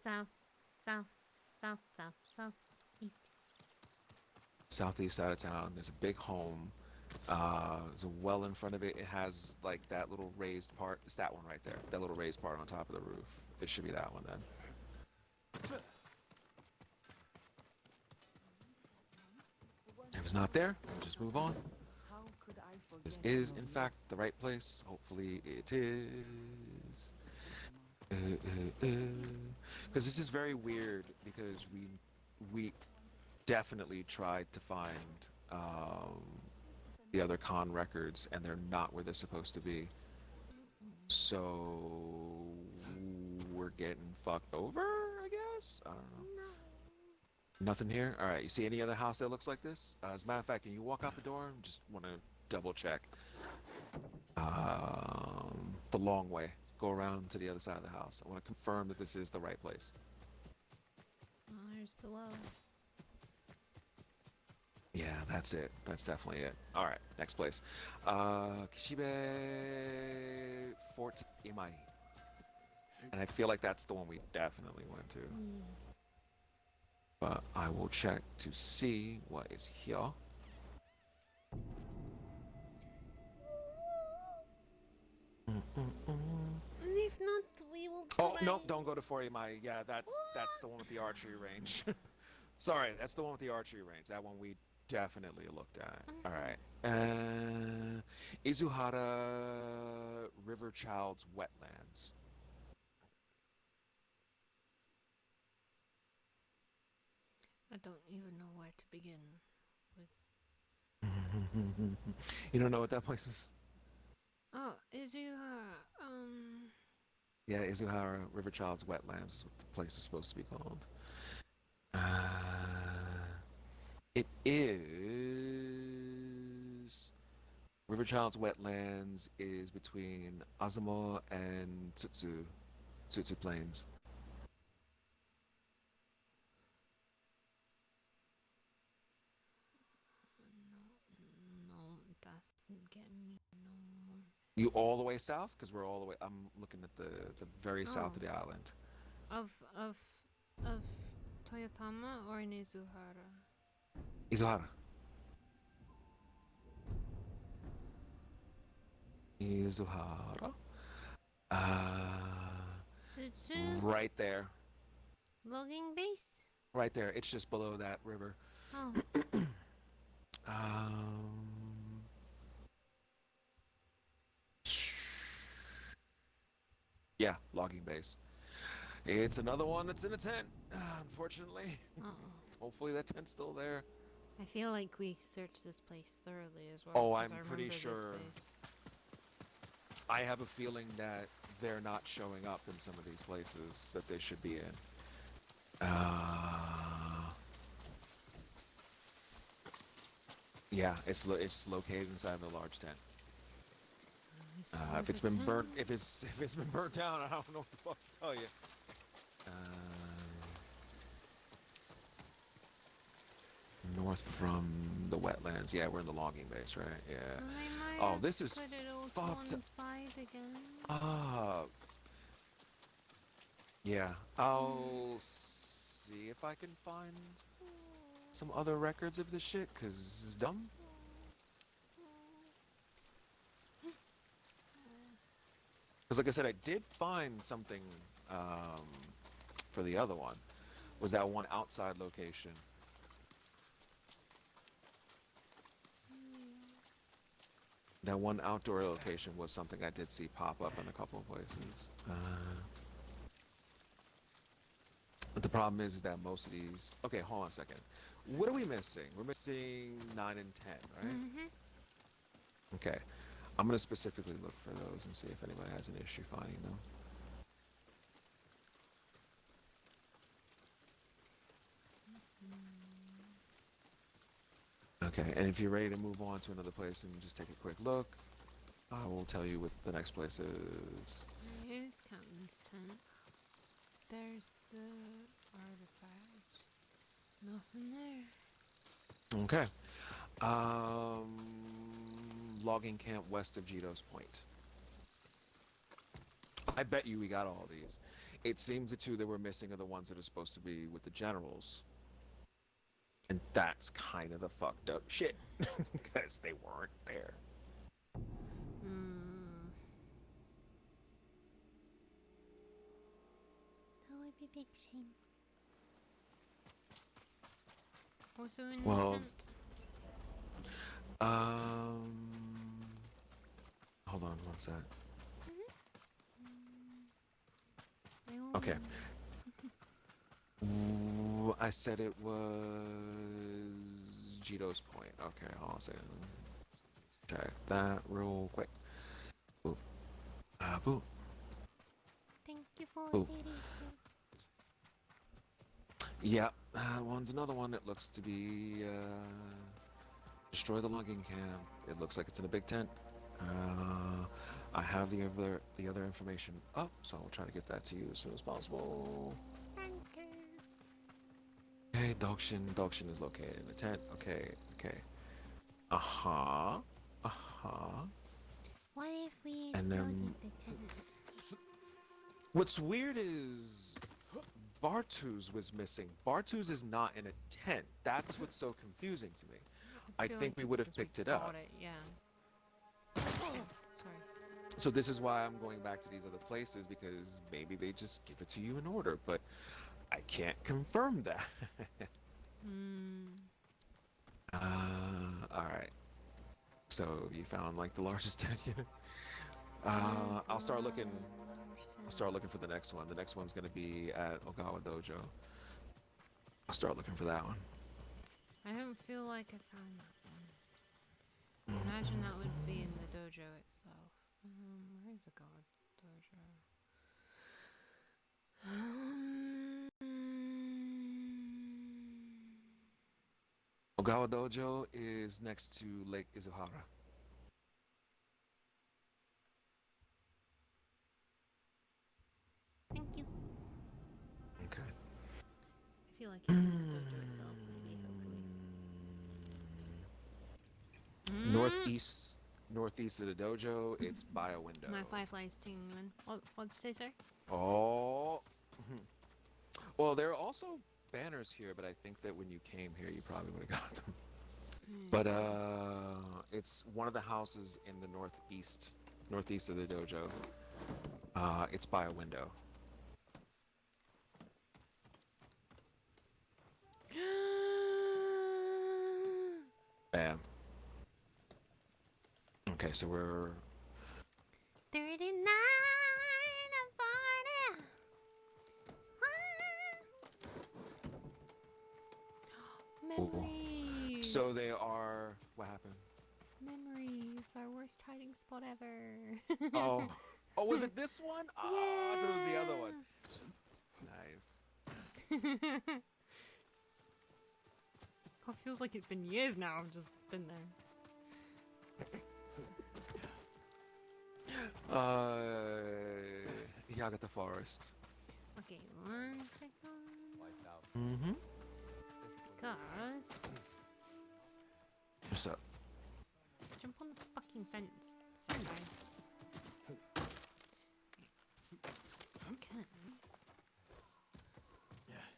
South, east. Southeast side of town. There's a big home. There's a well in front of it. It has like that little raised part. It's that one right there. That little raised part on top of the roof. It should be that one then. If it's not there, we'll just move on. How could I This forget is, your in fact, the right place. Hopefully it is. Because this is very weird because we definitely tried to find the other con records and they're not where they're supposed to be. So we're getting fucked over, I guess? I don't know. Nothing here? Alright, you see any other house that looks like this? As a matter of fact, can you walk out the door? Just want to double check. The long way. Go around to the other side of the house. I want to confirm that this is the right place. Oh, there's the well. Yeah, that's it. That's definitely it. Alright, next place. Kishibe Fort Imai. And I feel like that's the one we definitely went to. But I will check to see what is here. And if not, we will. Oh, try. no, don't go to Fort Imai. Yeah, that's the one with the archery range. Sorry, that's the one with the archery range. That one we definitely looked at. All right. Izuhara River Child's Wetlands. I don't even know where to begin with. You don't know what that place is? Oh, Izuhara. Yeah, Izuhara River Child's Wetlands is what the place is supposed to be called. It is... River Child's Wetlands is between Azamo and Tsutsu Plains. No, that's getting me no more. You all the way south? Because we're all the way... I'm looking at the very south of the island. Of Toyotama or in Izuhara? Izuhara. Izuhara. Tsutsu? Right there. Logging base? Right there. It's just below that river. Oh. Yeah, logging base. It's another one that's in a tent, unfortunately. Hopefully that tent's still there. I feel like we searched this place thoroughly as well. Oh, 'cause I'm I pretty remember this sure. place. I have a feeling that they're not showing up in some of these places that they should be in. Yeah, it's located inside of a large tent. If it's been burnt, if it's been burnt down, I don't know what the fuck to tell you. North from the wetlands. Yeah, we're in the logging base, right? Yeah. Oh, this is put it all fucked. to one side again. Yeah, I'll see if I can find some other records of this shit, cause it's dumb. Cause like I said, I did find something for the other one. Was that one outside location? That one outdoor location was something I did see pop up in a couple of places. But the problem is that most of these... Okay, hold on a second. What are we missing? We're missing 9 and 10, right? Mm-hmm. Okay. I'm going to specifically look for those and see if anybody has an issue finding them. Okay, and if you're ready to move on to another place and just take a quick look, I will tell you what the next place is. Here's Captain's tent. There's the artifact. Nothing there. Okay. Logging camp west of Jito's Point. I bet you we got all these. It seems the two that we're missing are the ones that are supposed to be with the generals. And that's kind of the fucked up shit. Because they weren't there. That would be a big shame. Also in Well, the tent. Hold on one sec. Okay. Ooh, I said it was Jito's Point. Okay, hold on a second. Check that real quick. Boop. Boop. Thank you for Boop. the Yeah, one's another one that looks to be destroy the logging camp. It looks like it's in a big tent. I have the other information up, so I'll try to get that to you as soon as possible. Okay, Dogshin is located in the tent. Okay. What if we And then- exploded the tent? What's weird is Bartu's was missing. Bartu's is not in a tent. That's what's so confusing to me. I feel think like we it's would have 'cause we picked it up. got yeah. Sorry. So this is why I'm going back to these other places, because maybe they just give it to you in order, but I can't confirm that. All right. So you found like the largest tent unit. I'll start looking. I'll start looking for the next one. The next one's gonna be at Ogawa Dojo. I'll start looking for that one. I don't feel like I found that one. Imagine that would be in the dojo itself. Where's the god dojo? Ogawa Dojo is next to Lake Izuhara. Thank you. Okay. I feel like it's in the dojo itself, maybe, hopefully. Northeast of the dojo, it's by a window. My firefly's tingling. What'd you say, sir? Oh. Well, there are also banners here, but I think that when you came here, you probably would have got them. But it's one of the houses in the northeast of the dojo. It's by a window. Bam. Okay, so we're 39 and 40. Memories. So they are. What happened? Memories. our worst hiding spot ever. Oh, oh, was it this one? Oh, I thought it was the other one. Nice. God, feels like it's been years now. I've just been there. Yagata Forest. Okay, 1 second. Mm-hmm. Because What's up? jump on the fucking fence. So nice.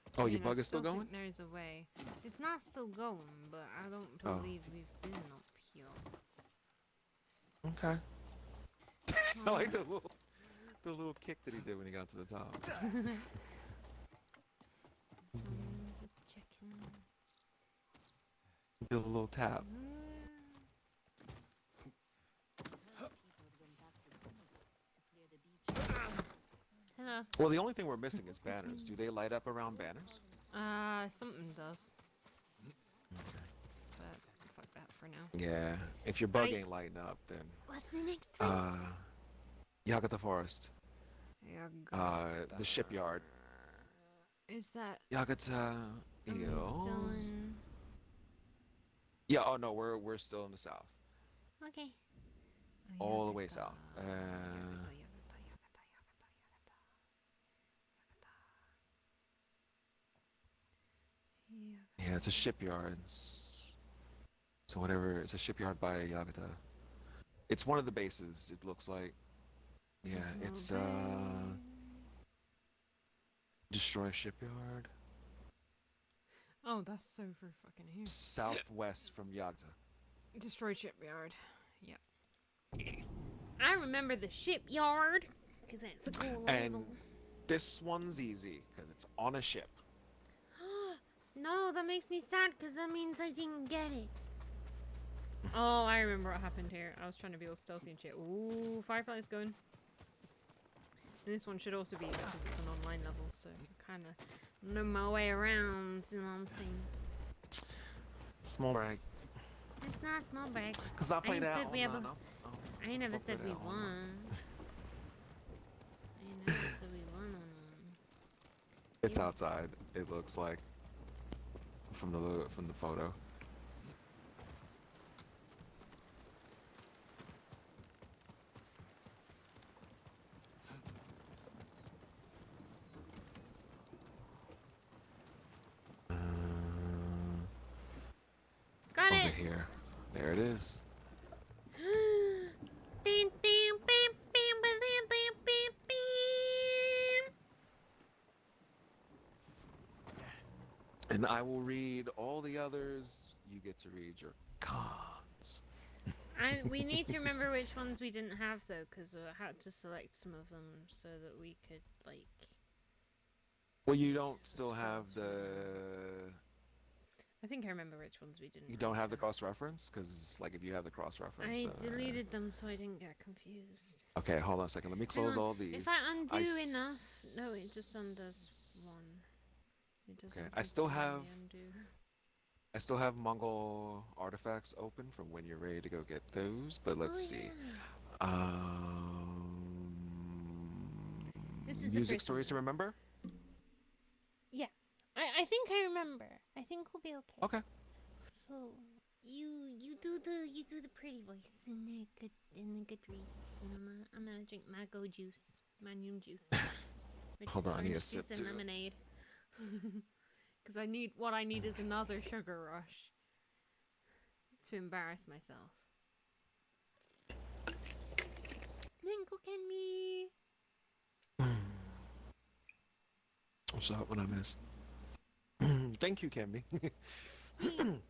Because Oh, I your mean, I bug is still think going? There's a way. It's not still going, but I don't Oh. believe we've been up here. Okay. I like the little kick that he did when he got to the top. So I'm just checking. Did a little tap. Hello. Well, the only thing we're missing is banners. Do they light up around banners? Something does. But fuck that for now. Yeah. If your bug Right. ain't lighting up, then What's the next one? Yagata Forest. The shipyard. Is that Yagata are we still Eels. in? Yeah. Oh no, we're still in the south. Okay. All the way south. Yeah, it's a shipyard. So whatever, it's a shipyard by Yagata. It's one of the bases. It looks like. Yeah, it's destroy shipyard. Oh, that's so for fucking here. Southwest from Yagata. Destroy shipyard. Yep. I remember the shipyard because that's the cool And label. this one's easy because it's on a ship. No, that makes me sad because that means I didn't get it. Oh, I remember what happened here. I was trying to be all stealthy and shit. Ooh, Firefly's going. And this one should also be because it's an online level, so kind of know my way around, you know what I'm saying? Small break. It's not a small break. Because I played ain't out said we have a- online. I ain't never fuck said with we that online. won. I ain't never said we won on one. It's Yeah. outside. It looks like from the photo. Got Over it! here. There it is. Ding, ding, bam, bam, bam, bam, bam, bam. And I will read all the others. You get to read your cons. We need to remember which ones we didn't have though, because I had to select some of them so that we could like. Well, you don't still have the. I think I remember which ones we didn't. You don't have the cross reference because, like, if you have the cross reference. I deleted them so I didn't get confused. Okay, hold on a second. Let me Hang close on. all these. If I undo enough, s- no, it just undoes one. It doesn't. Okay, I still completely have- undo. I still have Mongol artifacts open from when you're ready to go get those, but let's Oh, see. yeah. This is the Music first stories to one. remember? Yeah, I think I remember. I think we'll be okay. Okay. So you do the pretty voice and the good reads, and I'm gonna drink my go juice, my new juice, which Hold is on, I need a orange sip juice and too. lemonade. Because what I need is another sugar rush to embarrass myself. Ninkle can me. What's up? What I miss? Thank you, Cammy. I'm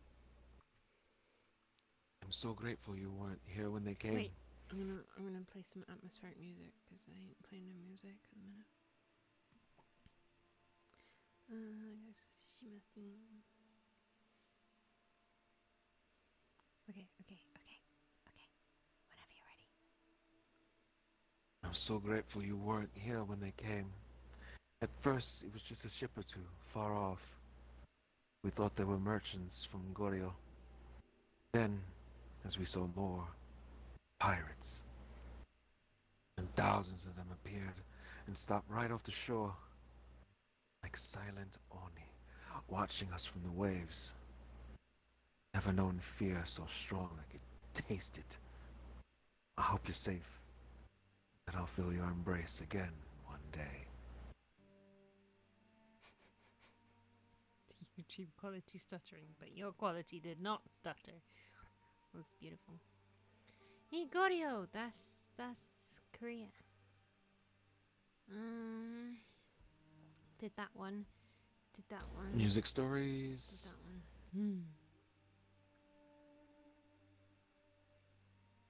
so grateful you weren't here when they came. Wait, I'm gonna play some atmospheric music because I ain't playing no music at the minute. I guess Tsushima theme. Okay. Whenever you're ready. I'm so grateful you weren't here when they came. At first, it was just a ship or two, far off. We thought they were merchants from Goryeo. Then, as we saw more, Pirates. And thousands of them appeared and stopped right off the shore, like silent Oni, watching us from the waves. Never known fear so strong I could taste it. I hope you're safe, that I'll feel your embrace again one day. YouTube quality stuttering, but your quality did not stutter. That's beautiful. Igorio, that's Korea. Did that one. Did that one. Music Did stories. that one.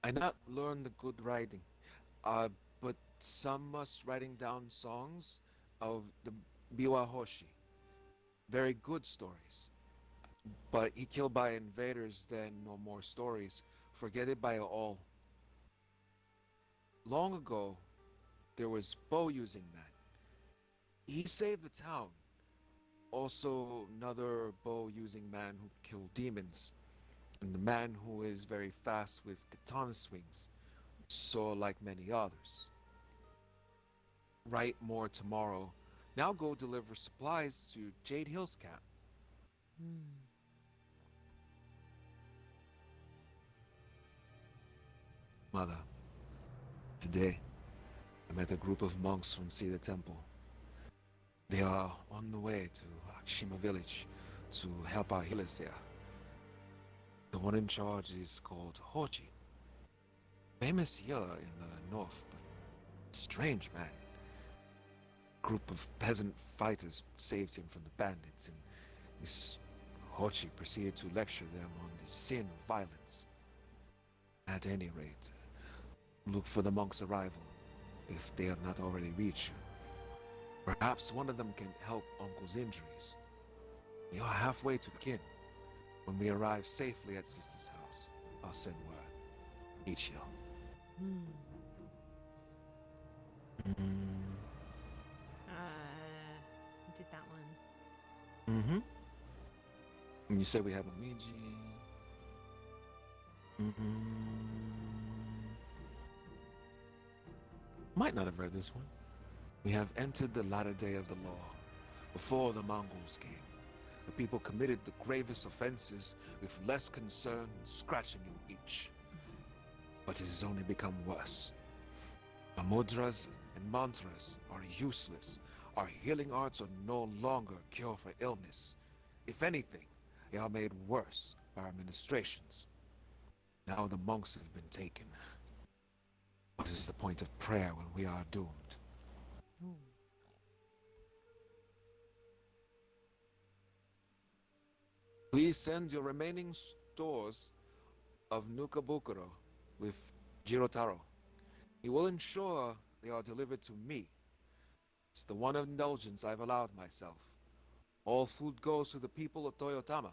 I not learned the good writing, but some must writing down songs of the Biwa Hoshi. Very good stories. But he killed by invaders, then no more stories. Forget it by all. Long ago, there was bow using man. He saved the town. Also, another bow using man who killed demons. And the man who is very fast with katana swings. So, like many others. Write more tomorrow. Now go deliver supplies to Jade Hills camp. Mother, today I met a group of monks from Cedar Temple. They are on the way to Akshima village to help our healers there. The one in charge is called Hoji. Famous here in the north, but strange man. Group of peasant fighters saved him from the bandits, and this Hochi proceeded to lecture them on the sin of violence. At any rate, look for the monk's arrival, if they have not already reached you. Perhaps one of them can help Uncle's injuries. We are halfway to kin. When we arrive safely at Sister's house, I'll send word. Ichio. Did that one. Mm-hmm. And you said we have Omiji. Might not have read this one. We have entered the latter day of the law. Before the Mongols came, the people committed the gravest offenses with less concern and scratching in each. But it has only become worse. The mudras and mantras are useless. Our healing arts are no longer a cure for illness. If anything, they are made worse by our ministrations. Now the monks have been taken. What is the point of prayer when we are doomed? Please send your remaining stores of Nukabukuro with Jirotaro. He will ensure they are delivered to me. It's the one indulgence I've allowed myself. All food goes to the people of Toyotama.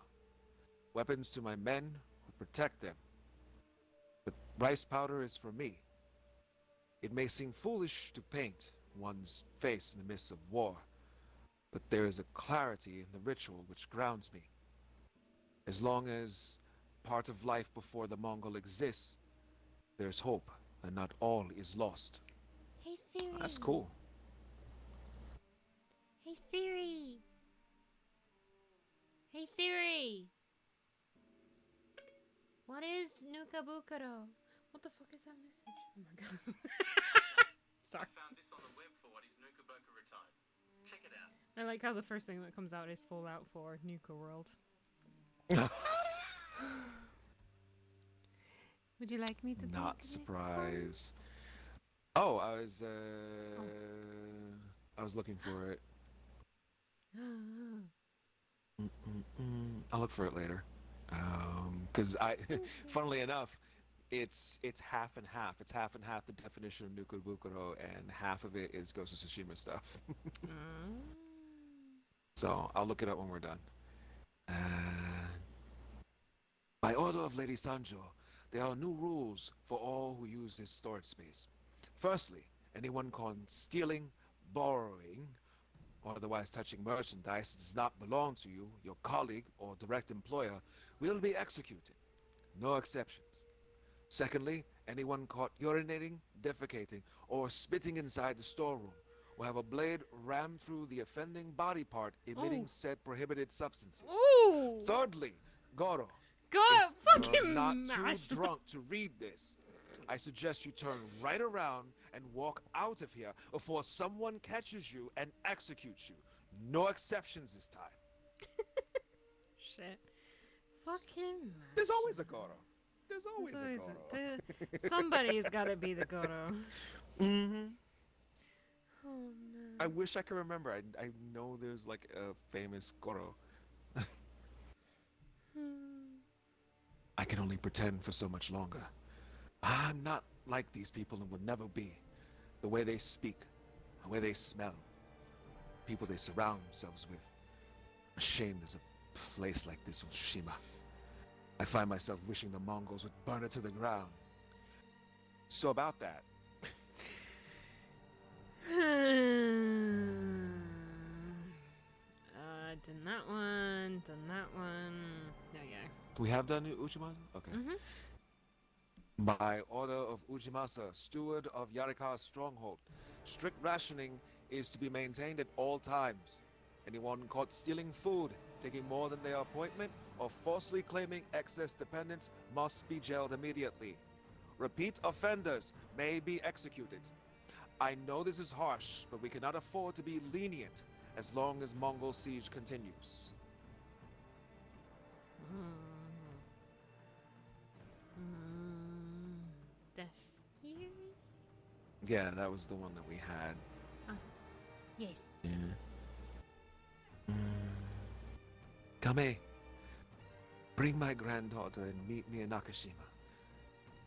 Weapons to my men who protect them. But rice powder is for me. It may seem foolish to paint one's face in the midst of war, but there is a clarity in the ritual which grounds me. As long as part of life before the Mongol exists, there's hope, and not all is lost. Hey Siri. That's cool. Hey Siri. Hey Siri. What is Nukabukuro? What the fuck is that message? Oh my god. Sorry. I found this on the web for what is Nukabukuro time. Check it out. I like how the first thing that comes out is Fallout 4 Nuka World. Would you like me to Not take the next surprised. Oh, I was looking for it. one? I'll look for it later. Cause funnily enough, it's half and half. It's half and half the definition of Nukabukuro, and half of it is Ghost of Tsushima stuff. So I'll look it up when we're done. By order of Lady Sanjo, there are new rules for all who use this storage space. Firstly, anyone caught stealing, borrowing, or otherwise touching merchandise that does not belong to you, your colleague, or direct employer will be executed. No exceptions. Secondly, Anyone caught urinating, defecating, or spitting inside the storeroom will have a blade rammed through the offending body part, emitting Oh. said prohibited substances. Ooh! Thirdly, Goro, God, if you're fucking not mash. too drunk to read this, I suggest you turn right around and walk out of here before someone catches you and executes you. No exceptions this time. Shit. Fucking mash. There's always a Goro. There's always There's a always Goro. somebody's gotta be the Goro. Mm-hmm. Oh no. I wish I could remember. I know there's like a famous Goro. I can only pretend for so much longer. I'm not like these people and will never be. The way they speak, the way they smell, people they surround themselves with. Ashamed there's a place like this Tsushima. I find myself wishing the Mongols would burn it to the ground. So about that. Done that one. Done that one. There we go. We have done Uchimasa? Okay. By order of Ujimasa, steward of Yarika's stronghold, strict rationing is to be maintained at all times. Anyone caught stealing food, taking more than their appointment, or falsely claiming excess dependence must be jailed immediately. Repeat offenders may be executed. I know this is harsh, but we cannot afford to be lenient as long as Mongol siege continues. Deaf ears? Yeah, that was the one that we had. Yes. Yeah. Kame, bring my granddaughter and meet me in Nakashima.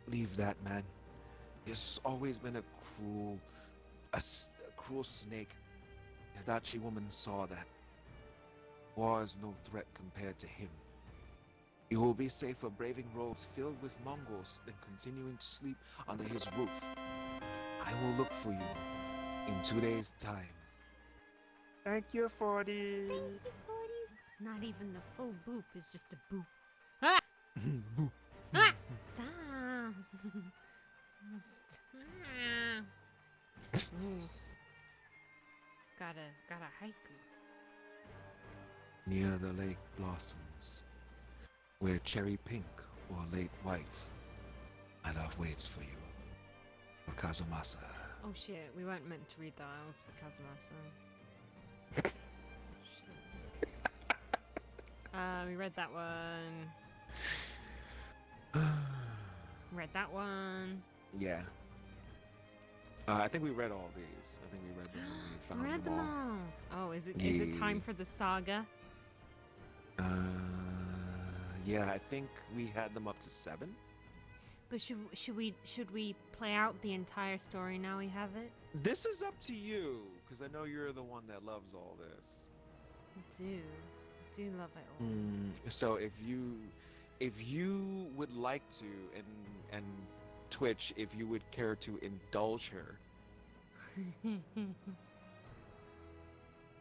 Leave that man. He's always been a cruel snake. Hidachi woman saw that. War is no threat compared to him. You will be safer braving roads filled with Mongols than continuing to sleep under his roof. I will look for you in 2 days' time. Thank you, 40s. Thank you, 40s. Not even the full boop is just a boop. Ah! Boop. Ah! Stop. Stop. Ooh. Got a haiku. Near the lake blossoms, where cherry pink or late white, my love waits for you. For Kazumasa. Oh shit, we weren't meant to read the aisles for Kazumasa. Shit. We read that one. Read that one. Yeah. I think we read all these. I think we read them when we found Read them all. Oh, is it time for the saga? Yeah, I think we had them up to 7. But should we play out the entire story now we have it? This is up to you, because I know you're the one that loves all this. I do love it all. So if you would like to, and Twitch, if you would care to indulge her.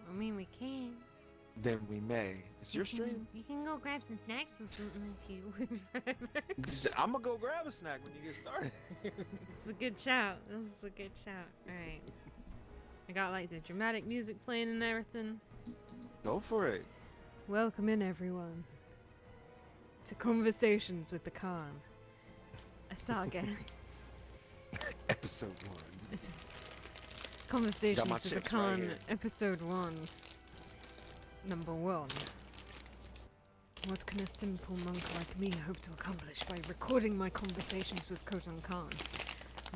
I mean, we can. Then we may. It's your stream. You can go grab some snacks or something if you would. I'm gonna go grab a snack when you get started. It's a good shout. This is a good shout. Alright. I got like the dramatic music playing and everything. Go for it. Welcome in, everyone, to Conversations with the Khan. A saga. Episode 1. Conversations Got my with the chips right Khan, here. Episode 1. Number 1. What can a simple monk like me hope to accomplish by recording my conversations with Khotan Khan?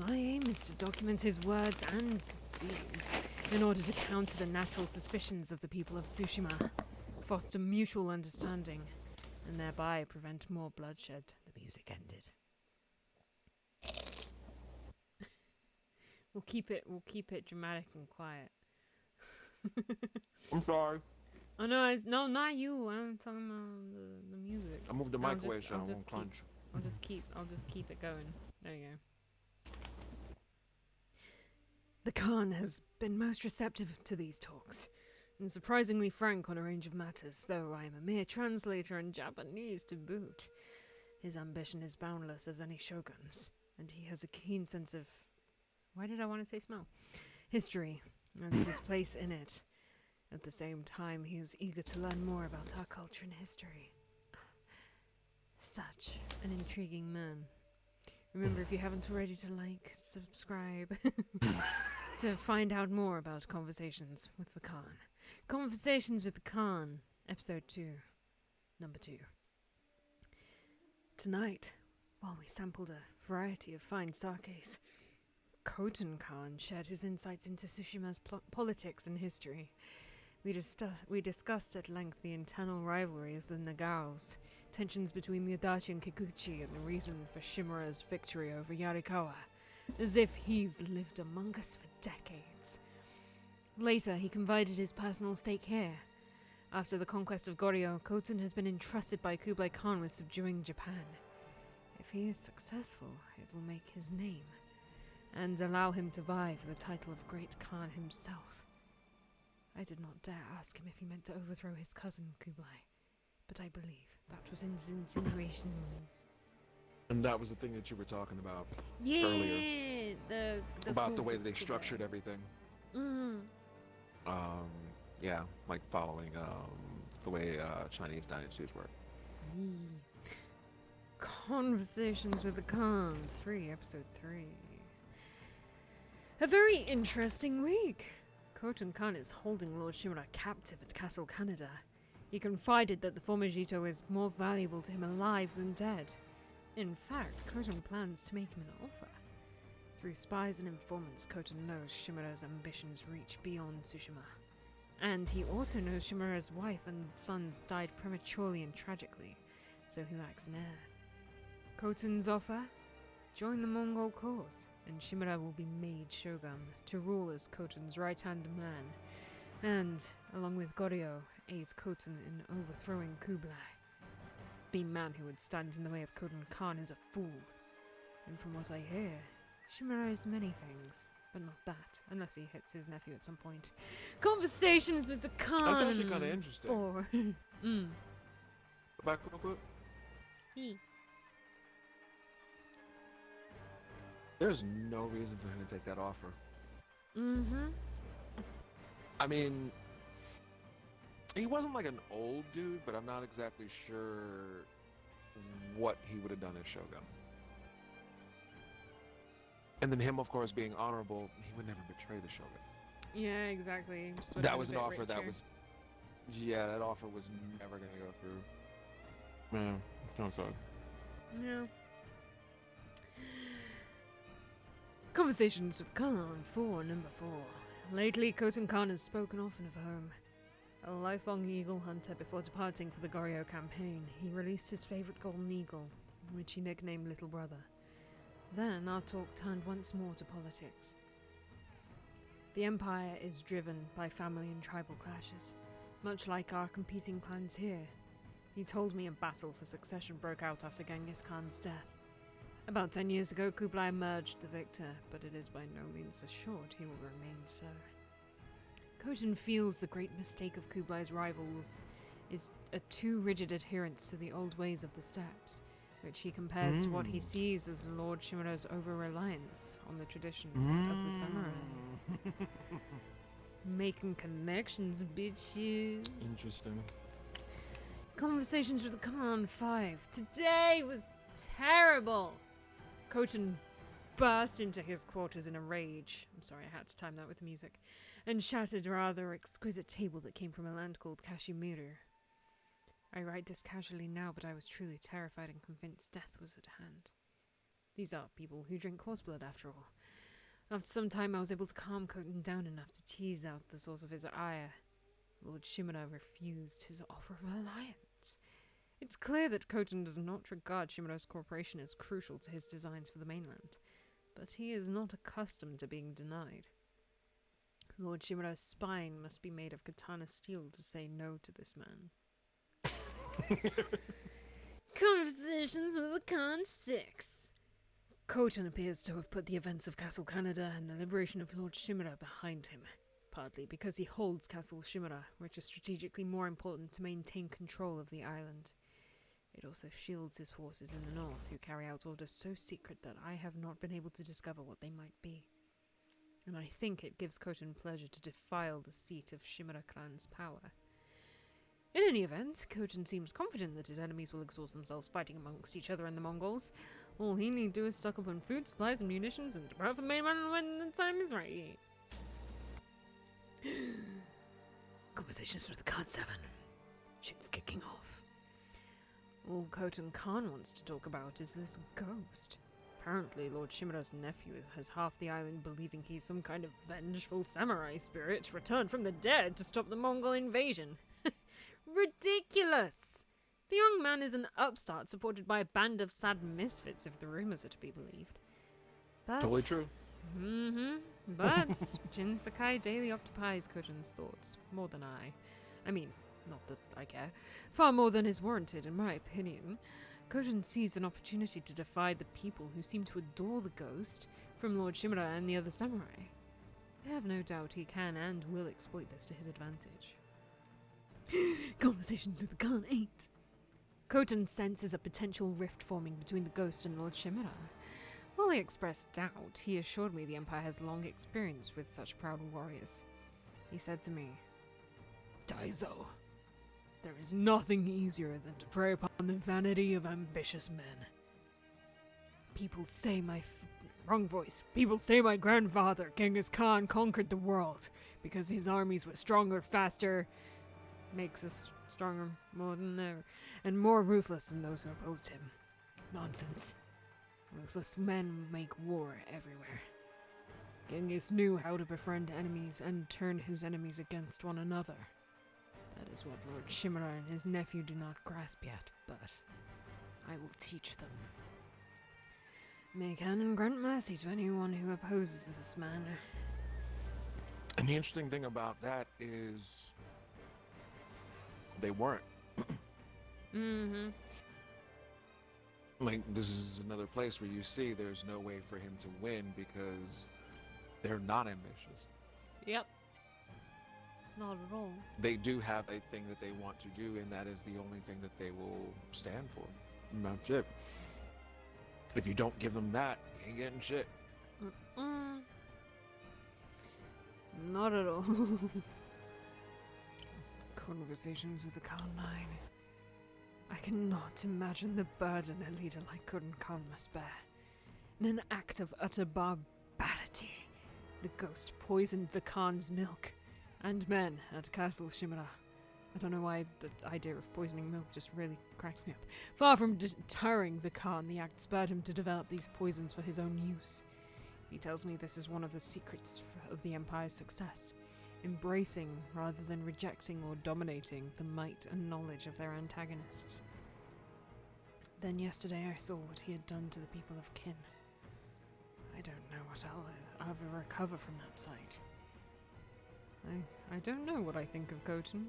My aim is to document his words and deeds in order to counter the natural suspicions of the people of Tsushima, foster mutual understanding, and thereby prevent more bloodshed. The music ended. We'll keep it dramatic and quiet. I'm sorry. Oh no, no, not you. I'm talking about the music. I moved the I'll mic away just- so I I'll won't just crunch. I'll just keep it going. There you go. The Khan has been most receptive to these talks, and surprisingly frank on a range of matters, though I am a mere translator in Japanese to boot. His ambition is boundless as any shogun's, and he has a keen sense of... Why did I want to say smell? History, and his place in it. At the same time, he is eager to learn more about our culture and history. Such an intriguing man. Remember, if you haven't already, to like, subscribe, to find out more about Conversations with the Khan. Conversations with the Khan, Episode 2, Number 2. Tonight, while we sampled a variety of fine sakes, Khotun Khan shared his insights into Tsushima's politics and history. We discussed at length the internal rivalry of the Nagaos, tensions between the Adachi and Kikuchi, and the reason for Shimura's victory over Yarikawa, as if he's lived among us for decades. Later, he confided his personal stake here. After the conquest of Goryeo, Khotun has been entrusted by Kublai Khan with subduing Japan. If he is successful, it will make his name, and allow him to vie for the title of Great Khan himself. I did not dare ask him if he meant to overthrow his cousin Kublai, but I believe that was his insinuation. And that was the thing that you were talking about Yeah, earlier. About the way that they Kublai. structured everything. Mm. Yeah, like following the way Chinese dynasties work. Conversations with the Khan 3, Episode 3. A very interesting week. Khotun Khan is holding Lord Shimura captive at Castle Canada. He confided that the former Jito is more valuable to him alive than dead. In fact, Khotun plans to make him an offer. Through spies and informants, Khotun knows Shimura's ambitions reach beyond Tsushima. And he also knows Shimura's wife and sons died prematurely and tragically, so he lacks an heir. Khotun's offer? Join the Mongol cause, and Shimura will be made shogun to rule as Khotun's right-hand man, and, along with Goryeo, aid Khotun in overthrowing Kublai. Any man who would stand in the way of Khotun Khan is a fool. And from what I hear, Shimura is many things, but not that, unless he hits his nephew at some point. Conversations with the Khan. That's actually kind of interesting. 4. Go back real quick. There's no reason for him to take that offer. Mm-hmm. I mean, he wasn't like an old dude, but I'm not exactly sure what he would have done as Shogun. And then him, of course, being honorable, he would never betray the Shogun. Yeah, exactly. Just would've That been was a an bit offer that richer. was, yeah, that offer was never gonna go through. Man, it's kind of sad. Yeah. Conversations with Khan 4, Number 4. Lately, Khotun Khan has spoken often of home. A lifelong eagle hunter before departing for the Goryeo campaign, he released his favorite golden eagle, which he nicknamed Little Brother. Then our talk turned once more to politics. The Empire is driven by family and tribal clashes, much like our competing clans here. He told me a battle for succession broke out after Genghis Khan's death. About 10 years ago, Kublai emerged the victor, but it is by no means assured he will remain so. Khotun feels the great mistake of Kublai's rivals is a too rigid adherence to the old ways of the steppes, which he compares to what he sees as Lord Shimura's over-reliance on the traditions of the samurai. Making connections, bitches. Interesting. Conversations with the Khan 5. Today was terrible. Khotun burst into his quarters in a rage. I'm sorry, I had to time that with the music. And shattered a rather exquisite table that came from a land called Kashimuru. I write this casually now, but I was truly terrified and convinced death was at hand. These are people who drink horse blood, after all. After some time, I was able to calm Khotun down enough to tease out the source of his ire. Lord Shimura refused his offer of alliance. It's clear that Khotun does not regard Shimura's cooperation as crucial to his designs for the mainland, but he is not accustomed to being denied. Lord Shimura's spine must be made of katana steel to say no to this man. Conversations with the Khan 6. Khotun appears to have put the events of Castle Canada and the liberation of Lord Shimura behind him, partly because he holds Castle Shimura, which is strategically more important to maintain control of the island. It also shields his forces in the north, who carry out orders so secret that I have not been able to discover what they might be. And I think it gives Khotun pleasure to defile the seat of Shimura clan's power. In any event, Khotun seems confident that his enemies will exhaust themselves fighting amongst each other and the Mongols. All he need do is stock up on food, supplies, and munitions, and depart for the mainland when the time is right. Conversations with the Khan 7. Shit's kicking off. All Khotun Khan wants to talk about is this ghost. Apparently, Lord Shimura's nephew has half the island believing he's some kind of vengeful samurai spirit returned from the dead to stop the Mongol invasion. Ridiculous! The young man is an upstart supported by a band of sad misfits, if the rumors are to be believed. But, Totally true. But Jin Sakai daily occupies Khotun's thoughts, more than I. I mean, not that I care. Far more than is warranted, in my opinion. Khotun sees an opportunity to defy the people who seem to adore the ghost from Lord Shimura and the other samurai. I have no doubt he can and will exploit this to his advantage. Conversations with the Khan 8. Khotun senses a potential rift forming between the ghost and Lord Shimura. While I expressed doubt, he assured me the Empire has long experience with such proud warriors. He said to me, Daizo, there is nothing easier than to prey upon the vanity of ambitious men. People say People say my grandfather, Genghis Khan, conquered the world because his armies were stronger, faster, makes us stronger more than ever, and more ruthless than those who opposed him. Nonsense. Ruthless men make war everywhere. Genghis knew how to befriend enemies and turn his enemies against one another. That is what Lord Shimura and his nephew do not grasp yet, but I will teach them. May Canon grant mercy to anyone who opposes this man. And the interesting thing about that is they weren't. Like, this is another place where you see there's no way for him to win because they're not ambitious. Yep. Not at all. They do have a thing that they want to do, and that is the only thing that they will stand for. And that's it. If you don't give them that, you ain't getting shit. Not at all. Conversations with the Khan 9. I cannot imagine the burden a leader like Khotun Khan must bear. In an act of utter barbarity, the ghost poisoned the Khan's milk and men at Castle Shimura. I don't know why the idea of poisoning milk just really cracks me up. Far from deterring the Khan, the act spurred him to develop these poisons for his own use. He tells me this is one of the secrets of the Empire's success, embracing rather than rejecting or dominating the might and knowledge of their antagonists. Then yesterday I saw what he had done to the people of Kin. I don't know what I'll ever recover from that sight. I don't know what I think of Khotun.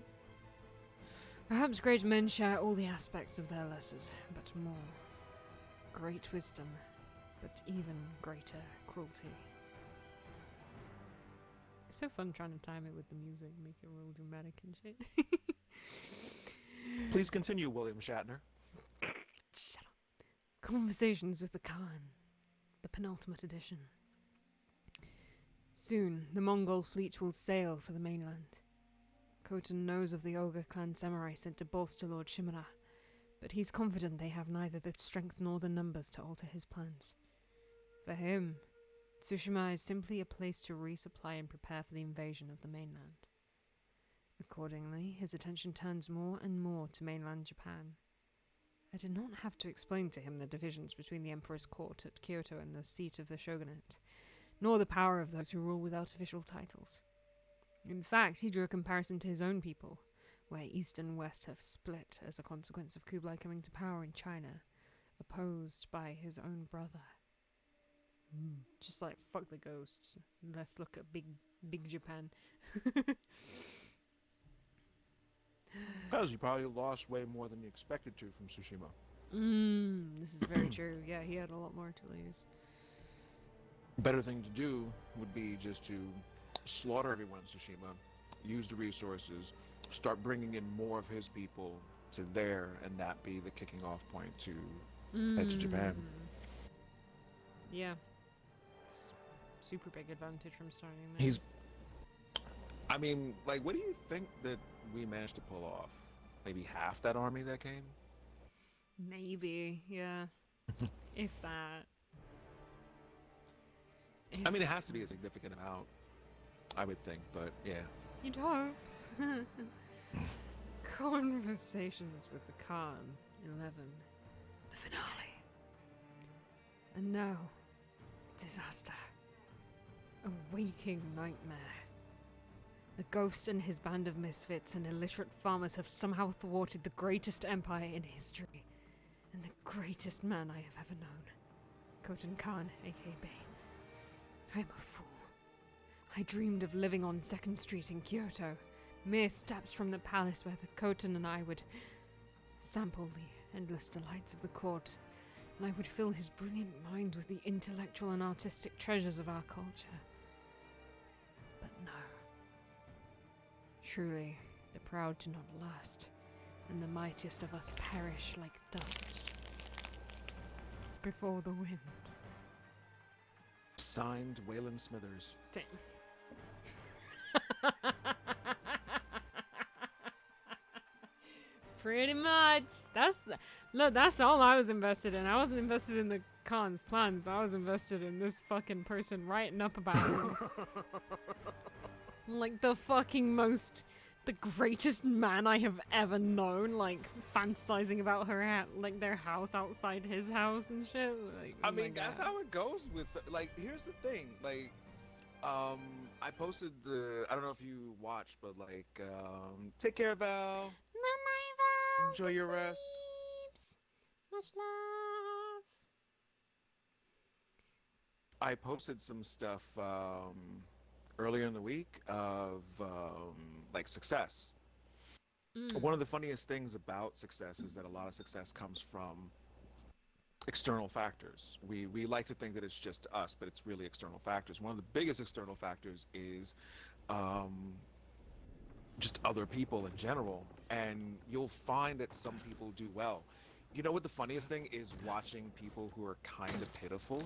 Perhaps great men share all the aspects of their lessers, but more. Great wisdom, but even greater cruelty. It's so fun trying to time it with the music, make it real dramatic and shit. Please continue, William Shatner. Shut up. Conversations with the Khan, the penultimate edition. Soon, the Mongol fleet will sail for the mainland. Khotun knows of the Olga clan samurai sent to bolster Lord Shimura, but he's confident they have neither the strength nor the numbers to alter his plans. For him, Tsushima is simply a place to resupply and prepare for the invasion of the mainland. Accordingly, his attention turns more and more to mainland Japan. I did not have to explain to him the divisions between the Emperor's court at Kyoto and the seat of the shogunate, nor the power of those who rule without official titles. In fact, he drew a comparison to his own people, where East and West have split as a consequence of Kublai coming to power in China, opposed by his own brother. Just like, fuck the ghosts. Let's look at big Japan. Because you probably lost way more than you expected to from Tsushima. This is very true. Yeah, he had a lot more to lose. Better thing to do would be just to slaughter everyone in Tsushima, use the resources, start bringing in more of his people, to there and that be the kicking off point to head to Japan. Yeah. Super big advantage from starting there. He's, I mean, like, what do you think that we managed to pull off? Maybe half that army that came? Maybe, yeah. If that. I mean, it has to be a significant amount, I would think, but yeah. You'd hope. Conversations with the Khan, 11. The finale. And now, disaster. A waking nightmare. The ghost and his band of misfits and illiterate farmers have somehow thwarted the greatest empire in history. And the greatest man I have ever known. Khotun Khan, aka Bey. I am a fool. I dreamed of living on 2nd Street in Kyoto, mere steps from the palace where the Khotun and I would sample the endless delights of the court, and I would fill his brilliant mind with the intellectual and artistic treasures of our culture. But no. Truly, the proud do not last, and the mightiest of us perish like dust before the wind. Signed, Waylon Smithers. Damn. Pretty much. That's all I was invested in. I wasn't invested in the Khan's plans. I was invested in this fucking person writing up about him. Like the greatest man I have ever known, like fantasizing about like their house outside his house and shit. Like, I mean, that's how it goes with, like, here's the thing, like, I posted I don't know if you watched, but like, take care, Val. Night, Val. Enjoy your rest. Sleeps. Much love. I posted some stuff, earlier in the week of, like, success. One of the funniest things about success is that a lot of success comes from external factors. We like to think that it's just us, but it's really external factors. One of the biggest external factors is just other people in general, and you'll find that some people do well. You know what the funniest thing is? Watching people who are kind of pitiful,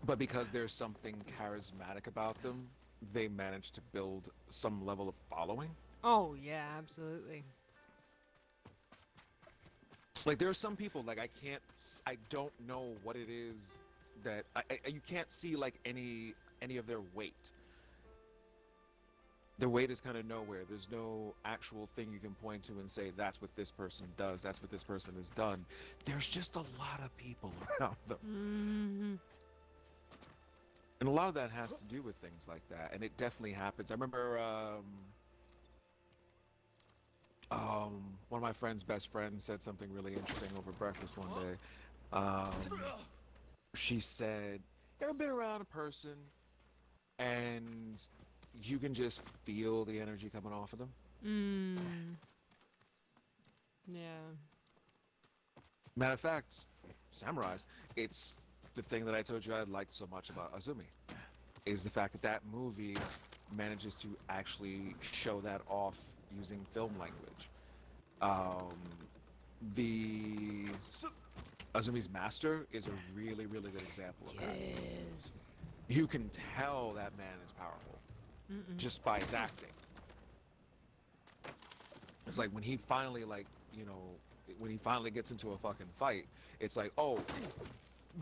but because there's something charismatic about them, they manage to build some level of following. Oh yeah, absolutely. Like, there are some people, like, I don't know what it is that you can't see, like, any of their weight. Their weight is kind of nowhere. There's no actual thing you can point to and say, that's what this person does, that's what this person has done. There's just a lot of people around them. And a lot of that has to do with things like that, and it definitely happens. I remember one of my friend's best friends said something really interesting over breakfast one day. She said, you ever been around a person and you can just feel the energy coming off of them? Yeah. Matter of fact, Samurais, it's the thing that I told you I liked so much about Azumi, is the fact that that movie manages to actually show that off using film language. The Azumi's Master is a really, really good example of that. Yes. You can tell that man is powerful just by his acting. It's like when he finally, like, you know, when he finally gets into a fucking fight, it's like, oh,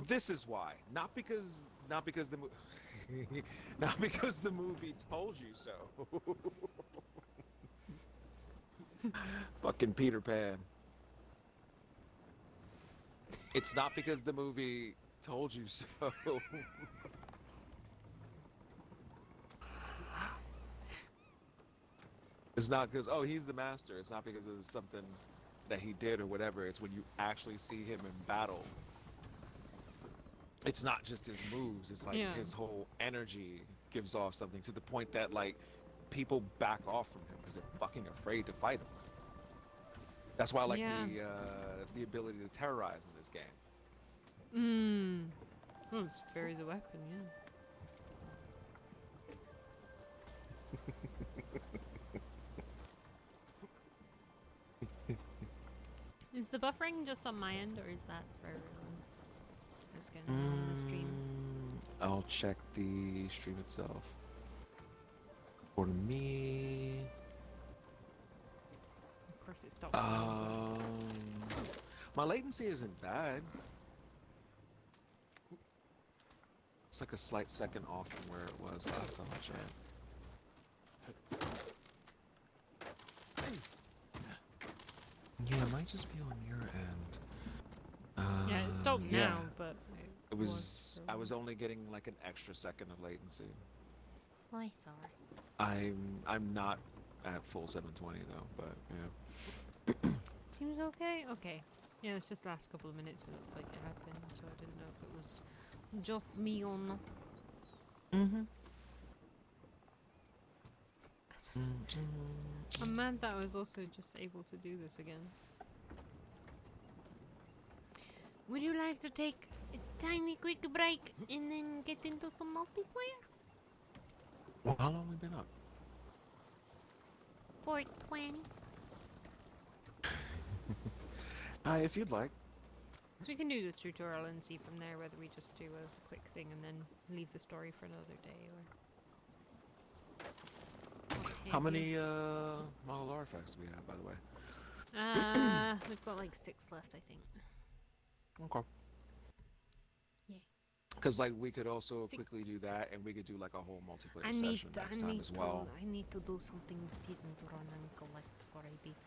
this is why. Not because the not because the movie told you so. Fucking Peter Pan. It's not because the movie told you so. It's not because, oh, he's the master. It's not because of something that he did or whatever. It's when you actually see him in battle. It's not just his moves. It's like his whole energy gives off something to the point that, like, people back off from him because they're fucking afraid to fight him. That's why I like the ability to terrorize in this game. Oh, it's fair as a weapon, yeah. Is the buffering just on my end, or is that for everyone? Just going on the stream. I'll check the stream itself. For me, Of course, it stops. now, my latency isn't bad. It's like a slight second off from where it was last time I checked. Yeah, it might just be on your end. yeah, it stopped yeah. now, but It was. for a I was while. only getting like an extra second of latency. Why, sorry. I'm not at full 720 though, but yeah. Seems okay. Okay. Yeah, it's just the last couple of minutes. It looks like it happened, so I didn't know if it was just me or not. I'm mad that I was also just able to do this again. Would you like to take a tiny quick break and then get into some multiplayer? Well, how long we been up? 420. If you'd like. So we can do the tutorial and see from there whether we just do a quick thing and then leave the story for another day or... How many Mongol artifacts do we have, by the way? We've got like 6 left, I think. Okay. Yeah. Because like we could also 6. quickly do that, and we could do like a whole multiplayer session next time as well. I need to do something that isn't run and collect for a bit.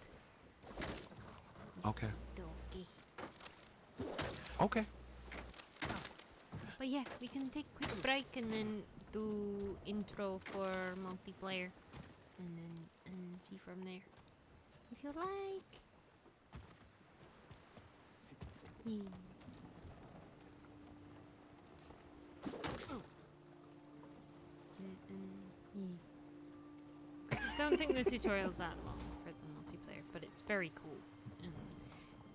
Okay. Okay. Okay. But yeah, we can take a quick break and then do intro for multiplayer and see from there. If you like. Yeah. Yeah. I don't think the tutorial's that long for the multiplayer, but it's very cool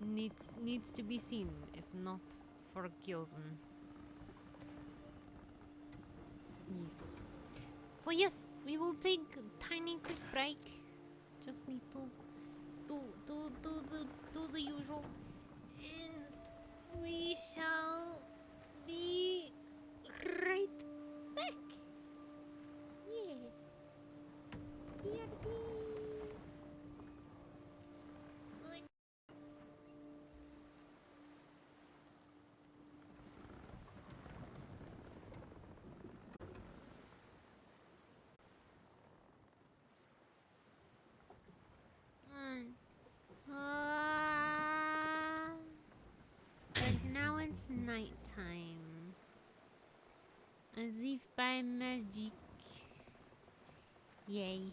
and needs to be seen, if not forgotten. Yes. So yes, we will take a tiny quick break. Just need to do the usual, and we shall be right back. Yeah. BRB. And now it's nighttime. As if by magic. Yay.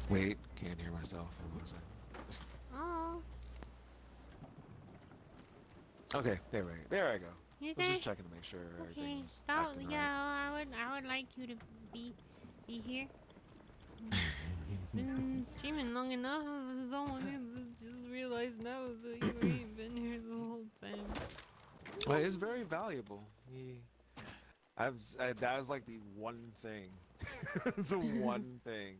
Wait, can't hear myself. Hold on a second. Oh, Okay, there I go. you're I was there? just checking to make sure Okay. everything was That, acting yeah, I would like you to be here. Been streaming long enough. I just realized now that you ain't been here the whole time. right. Well, it's very valuable. That was like the one thing, the one thing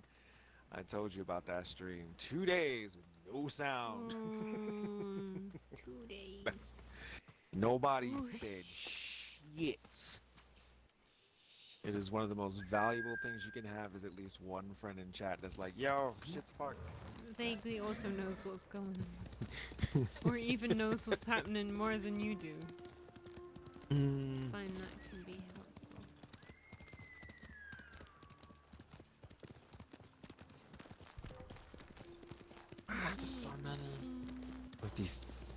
I told you about that stream. 2 days with no sound. 2 days. Nobody Ooh. said shit. It is one of the most valuable things you can have is at least one friend in chat that's like, yo, shit's fucked. Vaguely also knows what's going on. Or even knows what's happening more than you do. Find that can be helpful. There's so many. What's this?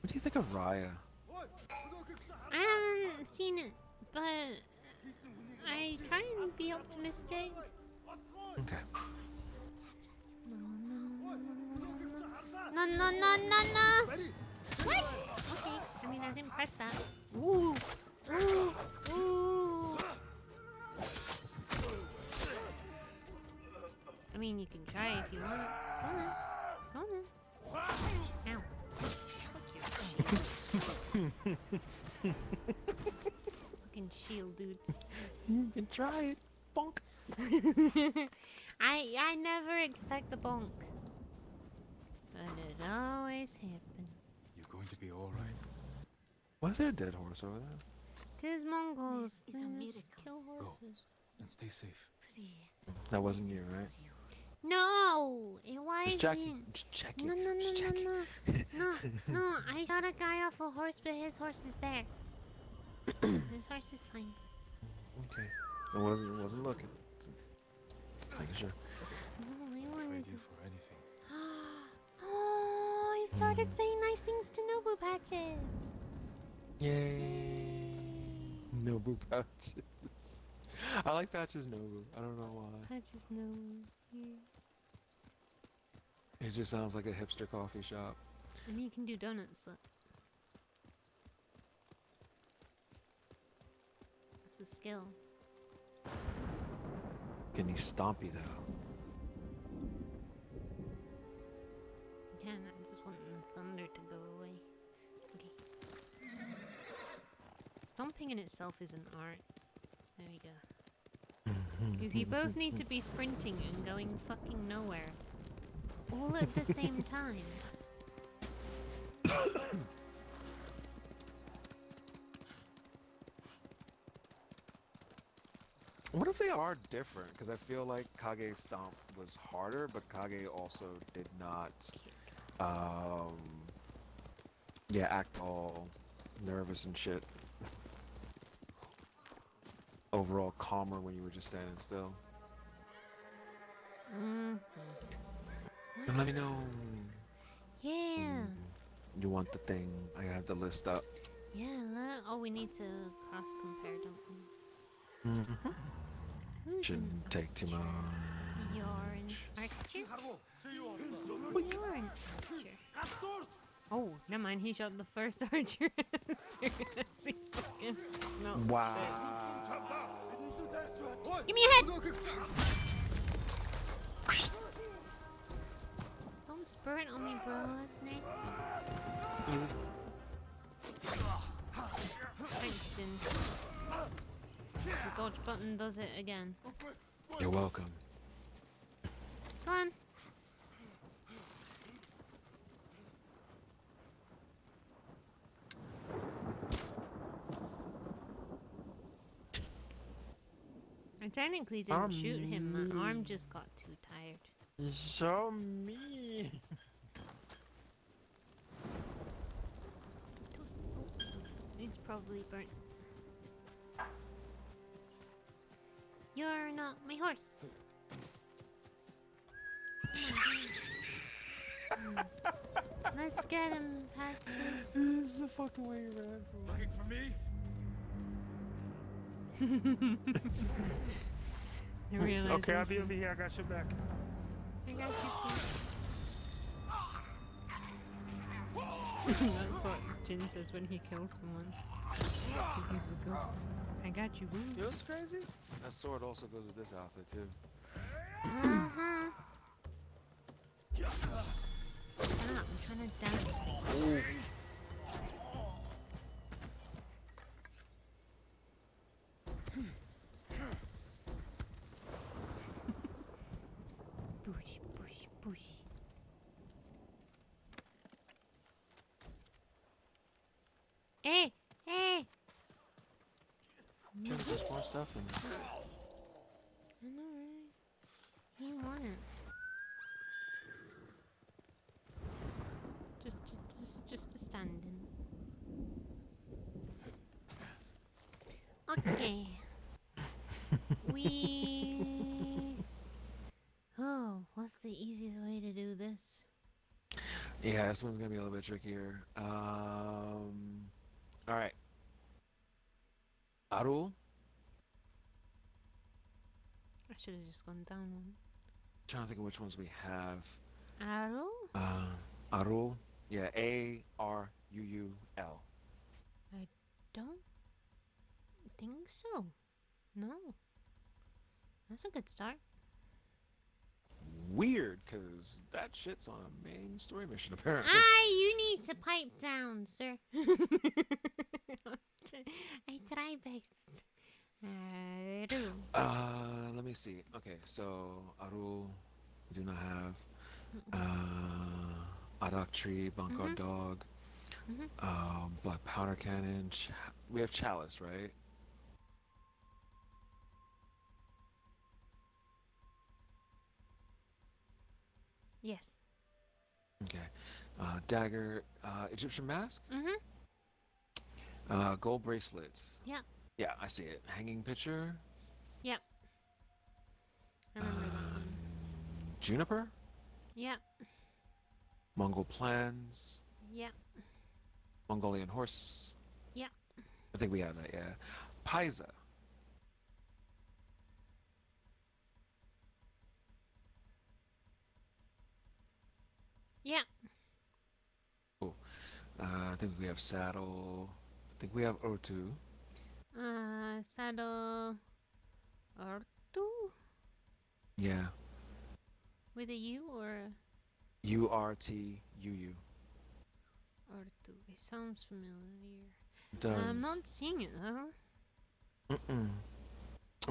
What do you think of Raya? I haven't seen it, but I try and be optimistic. Okay. No. What? Okay. I mean, I didn't press that. Ooh. I mean, you can try if you want. Go on. Ow. Fucking fucking shield dudes. You can try it. Bonk. I never expect the bonk. But it always happens. You're going to be all right. Why is there a dead horse over there? 'Cause Mongols This is a they just miracle. kill horses. And stay safe. Please. That wasn't this you, is right? for you. No! It wasn't. Just checking. Just checking. No, no, no, Just no, checking. no. No, I shot a guy off a horse, but his horse is there. His horse is fine. Okay. I wasn't looking. Just making sure. No, I wanted Trade to. you for anything. Oh, he started saying nice things to Nobu Patches. Yay. Nobu Patches. I like Patches Nobu. I don't know why. Patches Nobu. Yeah. It just sounds like a hipster coffee shop. And he can do donuts. Look. That's a skill. Can he stomp you though? You can. I just want the thunder to go away. Okay. Stomping in itself is an art. There we go. Because you both need to be sprinting and going fucking nowhere. All at the same time. What if they are different? Because I feel like Kage's stomp was harder, but Kage also did not, yeah, act all nervous and shit. Overall calmer when you were just standing still. Mm. And let me know. Yeah. You want the thing? I have the list up. Yeah, oh, we need to cross compare, don't we? Mm-hmm. Who's an Shouldn't take too archer? much. You're an archer? You're an archer. Oh, never mind. He shot the first archer as soon as he fucking smelled Wow. shit. Give me a head! Don't spur it on me, bro. That's nasty. Thanks, Jin. The dodge button does it again. You're welcome. Come on. I technically didn't shoot him. My arm just got too tired. So me. He's probably burnt. You're not my horse. Let's get him, Patches. This is the fucking way you ran from. Looking for me? Okay, I'll be over here. I got your back. I got you, too. That's what Jin says when he kills someone. Because he's the ghost. I got you, boo. You know what's crazy? That sword also goes with this outfit too. Uh-huh. Stop, I'm trying to dance. Push, push, push. Hey, hey! Can there's more stuff in there. I know, right? He want it. Just a standing. Okay. We. Oh, what's the easiest way to do this? Yeah, this one's gonna be a little bit trickier. All right. Aru, I should have just gone down one. trying to think of which ones we have. Arrow? Aru, yeah, Aruul. I don't think so. No. That's a good start. weird, because that shit's on a main story mission, apparently. You need to pipe down, sir. I try best. Let me see. Okay, so Arul, we do not have. Adak Tree, Bunkard Dog, Black Powder Cannon. We have Chalice, right? Yes. Okay. Dagger, Egyptian Mask, Mm-hmm. Gold Bracelets. Yeah. Yeah, I see it. Hanging Picture, Yep. I remember that one. Juniper, Yep. Mongol Plans, Yep. Mongolian Horse. Yep. I think we have that, yeah. Pisa. Yep. I think we have Saddle. I think we have Otu. Saddle. Artu? Yeah. With a U or a URTUU. Artu? It sounds familiar. Does. I'm not seeing it though. Mm-mm.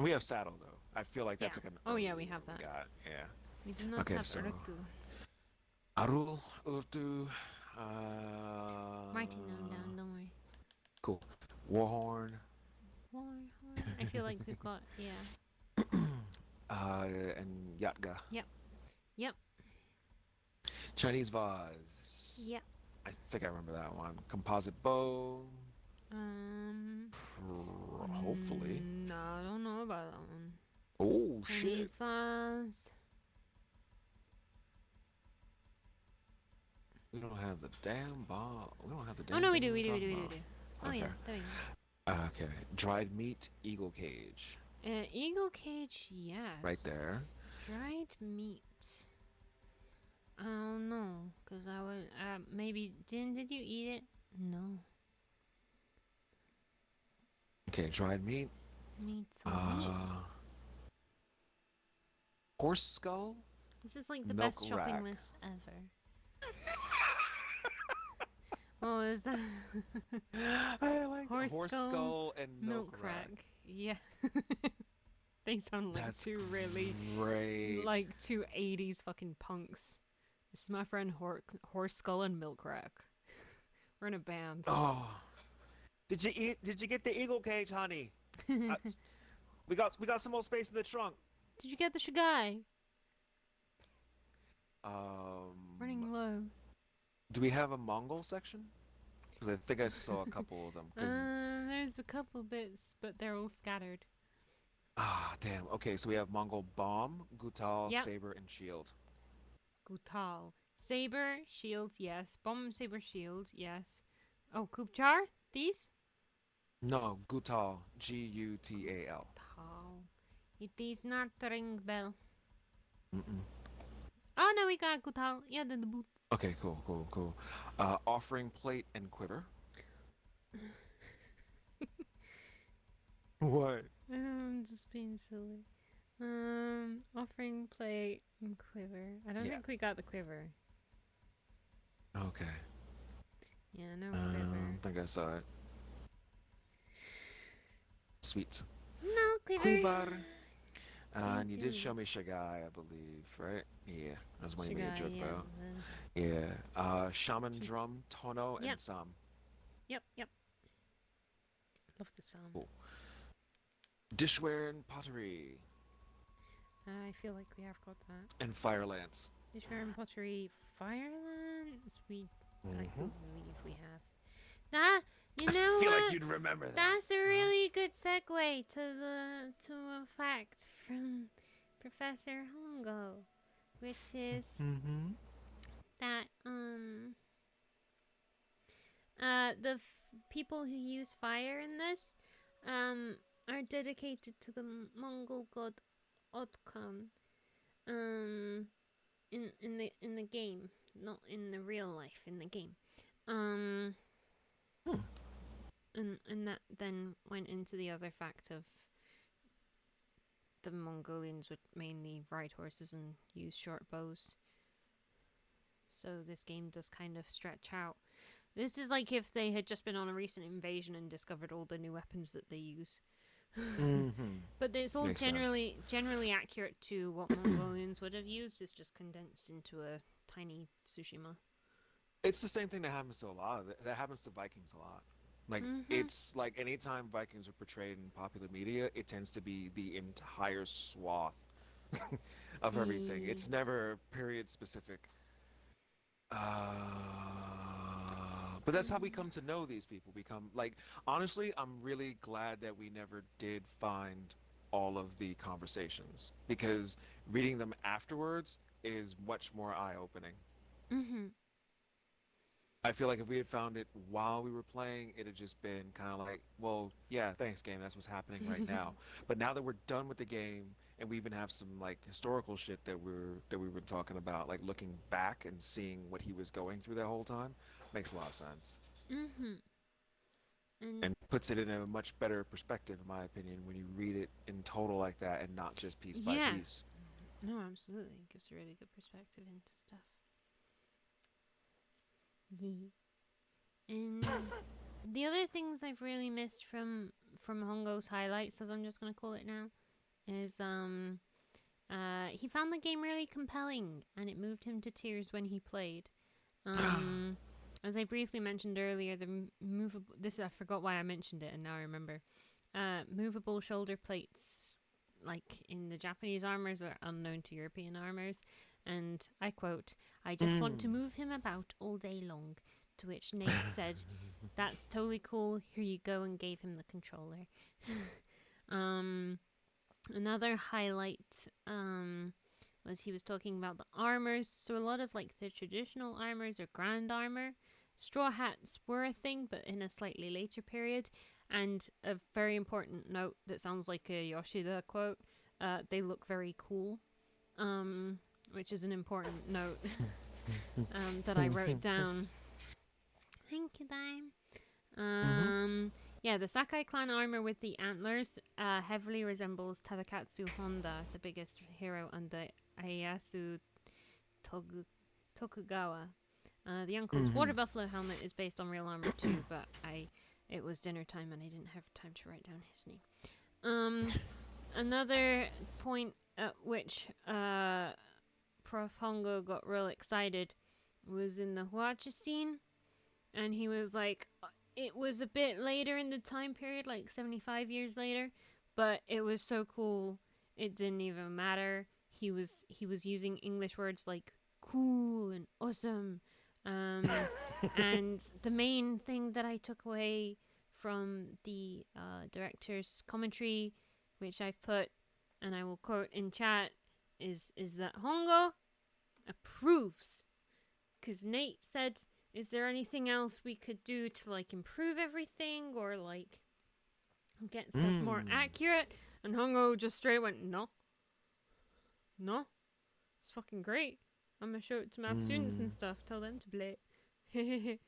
We have Saddle, though. I feel like that's Yeah. like an. Oh, yeah, we have that. Got, yeah. We do not Okay, have so- Artu. Arul, Urtu. Writing them down, don't worry. Cool. Warhorn. Horn. I feel like we've got, yeah. And Yatga. Yep. Chinese vase. Yep. I think I remember that one. Composite bow. Hopefully. No, I don't know about that one. Oh shit. Chinese vase. We don't have the damn bomb. We don't have the damn. Oh no, we thing do. we're We do. talking Oh about. yeah, Okay. there we go. Okay. Dried meat, eagle cage. Eagle cage, yes. Right there. Dried meat. I don't know, cause I would maybe did you eat it? No. Okay, dried meat. Need some meats. Horse skull. This is like the milk best shopping rack. list ever. What was that? I like Horse skull, skull and Milk rack. Yeah. They sound like That's two really great. like two 80s fucking punks. This is my friend Horse Skull and Milk Rack. We're in a band. Oh. Did you get the eagle cage, honey? We got some more space in the trunk. Did you get the Shagai? Um. Running low. Do we have a Mongol section? Because I think I saw a couple of them. 'Cause- There's a couple bits, but they're all scattered. damn. Okay, so we have Mongol bomb, Gutal, Yep. saber, and shield. Gutal. Saber, shield, yes. Bomb, saber, shield, yes. Oh, Kupchar? These? No, Gutal, Gutal. Tal. It is not ring bell. Mm-mm. Oh, no, we got Gutal. Yeah, then the boots. Okay, cool. Offering plate and quiver. What? I'm just being silly. Offering plate and quiver. I don't Yeah. think we got the quiver. Okay. Yeah, no I quiver. think I saw it. Sweet. No quiver. Quiver. And you do. did show me Shagai, I believe, right? Yeah, that's when you made a Shigai, joke yeah, about. the- Yeah. Shaman drum, Tono, Yep. and Sam. Yep. Love the sound. Cool. Dishware and pottery. I feel like we have got that. And fire lance. Dishware and pottery, firelands. I Mhm. don't believe we have. That you know I feel what? like you'd remember that. That's a really good segue to a fact from Professor Hongo, which is Mm-hmm. that the people who use fire in this are dedicated to the Mongol god Otkan in the game, not in the real life, in the game. And that then went into the other fact of the Mongolians would mainly ride horses and use short bows. So this game does kind of stretch out. This is like if they had just been on a recent invasion and discovered all the new weapons that they use. But it's all Makes sense. generally accurate to what Mongolians would have used. It's just condensed into a tiny Tsushima. It's the same thing that happens to a lot of that happens to Vikings a lot. Like it's like anytime Vikings are portrayed in popular media, it tends to be the entire swath of everything. It's never period specific. But that's how we come to know these people. We come like honestly, I'm really glad that we never did find all of the conversations because reading them afterwards is much more eye-opening. Mm-hmm. I feel like if we had found it while we were playing, it had just been kind of like, well, yeah, thanks, game. That's what's happening right now. But now that we're done with the game, and we even have some like historical shit that we were talking about, like looking back and seeing what he was going through that whole time, makes a lot of sense. Mm-hmm. And puts it in a much better perspective, in my opinion, when you read it in total like that and not just piece by piece. No, absolutely. It gives a really good perspective into stuff. Yeah. And the other things I've really missed from Hongo's highlights, as I'm just gonna call it now, is he found the game really compelling and it moved him to tears when he played. As I briefly mentioned earlier, the movable I forgot why I mentioned it and now I remember. Movable shoulder plates, like in the Japanese armors, are unknown to European armors. And I quote, "I just want to move him about all day long." To which Nate said, "That's totally cool. Here you go," and gave him the controller. Another highlight was he was talking about the armors. So a lot of like the traditional armors or grand armor, straw hats were a thing, but in a slightly later period. And a very important note that sounds like a Yoshida quote: "They look very cool." Which is an important note that I wrote down. Thank you, Dime. Yeah, the Sakai clan armor with the antlers heavily resembles Tadakatsu Honda, the biggest hero under Ieyasu Tokugawa. The uncle's water buffalo helmet is based on real armor too, but it was dinner time and I didn't have time to write down his name. Another point at which Prof. Hongo got real excited was in the Huacha scene, and he was like, it was a bit later in the time period, like 75 years later, but it was so cool, it didn't even matter. He was using English words like cool and awesome, and the main thing that I took away from the director's commentary, which I've put, and I will quote in chat, is that Hongo approves. Because Nate said, is there anything else we could do to like improve everything or like get stuff more accurate? And Hongo just straight went, no, it's fucking great. I'm gonna show it to my students and stuff, tell them to play it.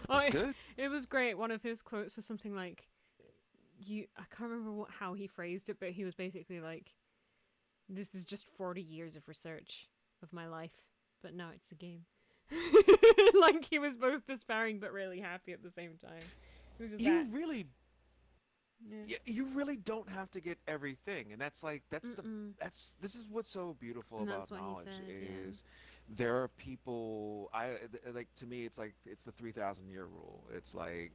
That's good. It was great. One of his quotes was something like, I can't remember how he phrased it, but he was basically like, this is just 40 years of research of my life, but now it's a game. Like he was both despairing but really happy at the same time. It was just you really don't have to get everything, and that's like this is what's so beautiful And about that's what he knowledge said, is there are people like to me it's like it's the 3,000 year rule. It's like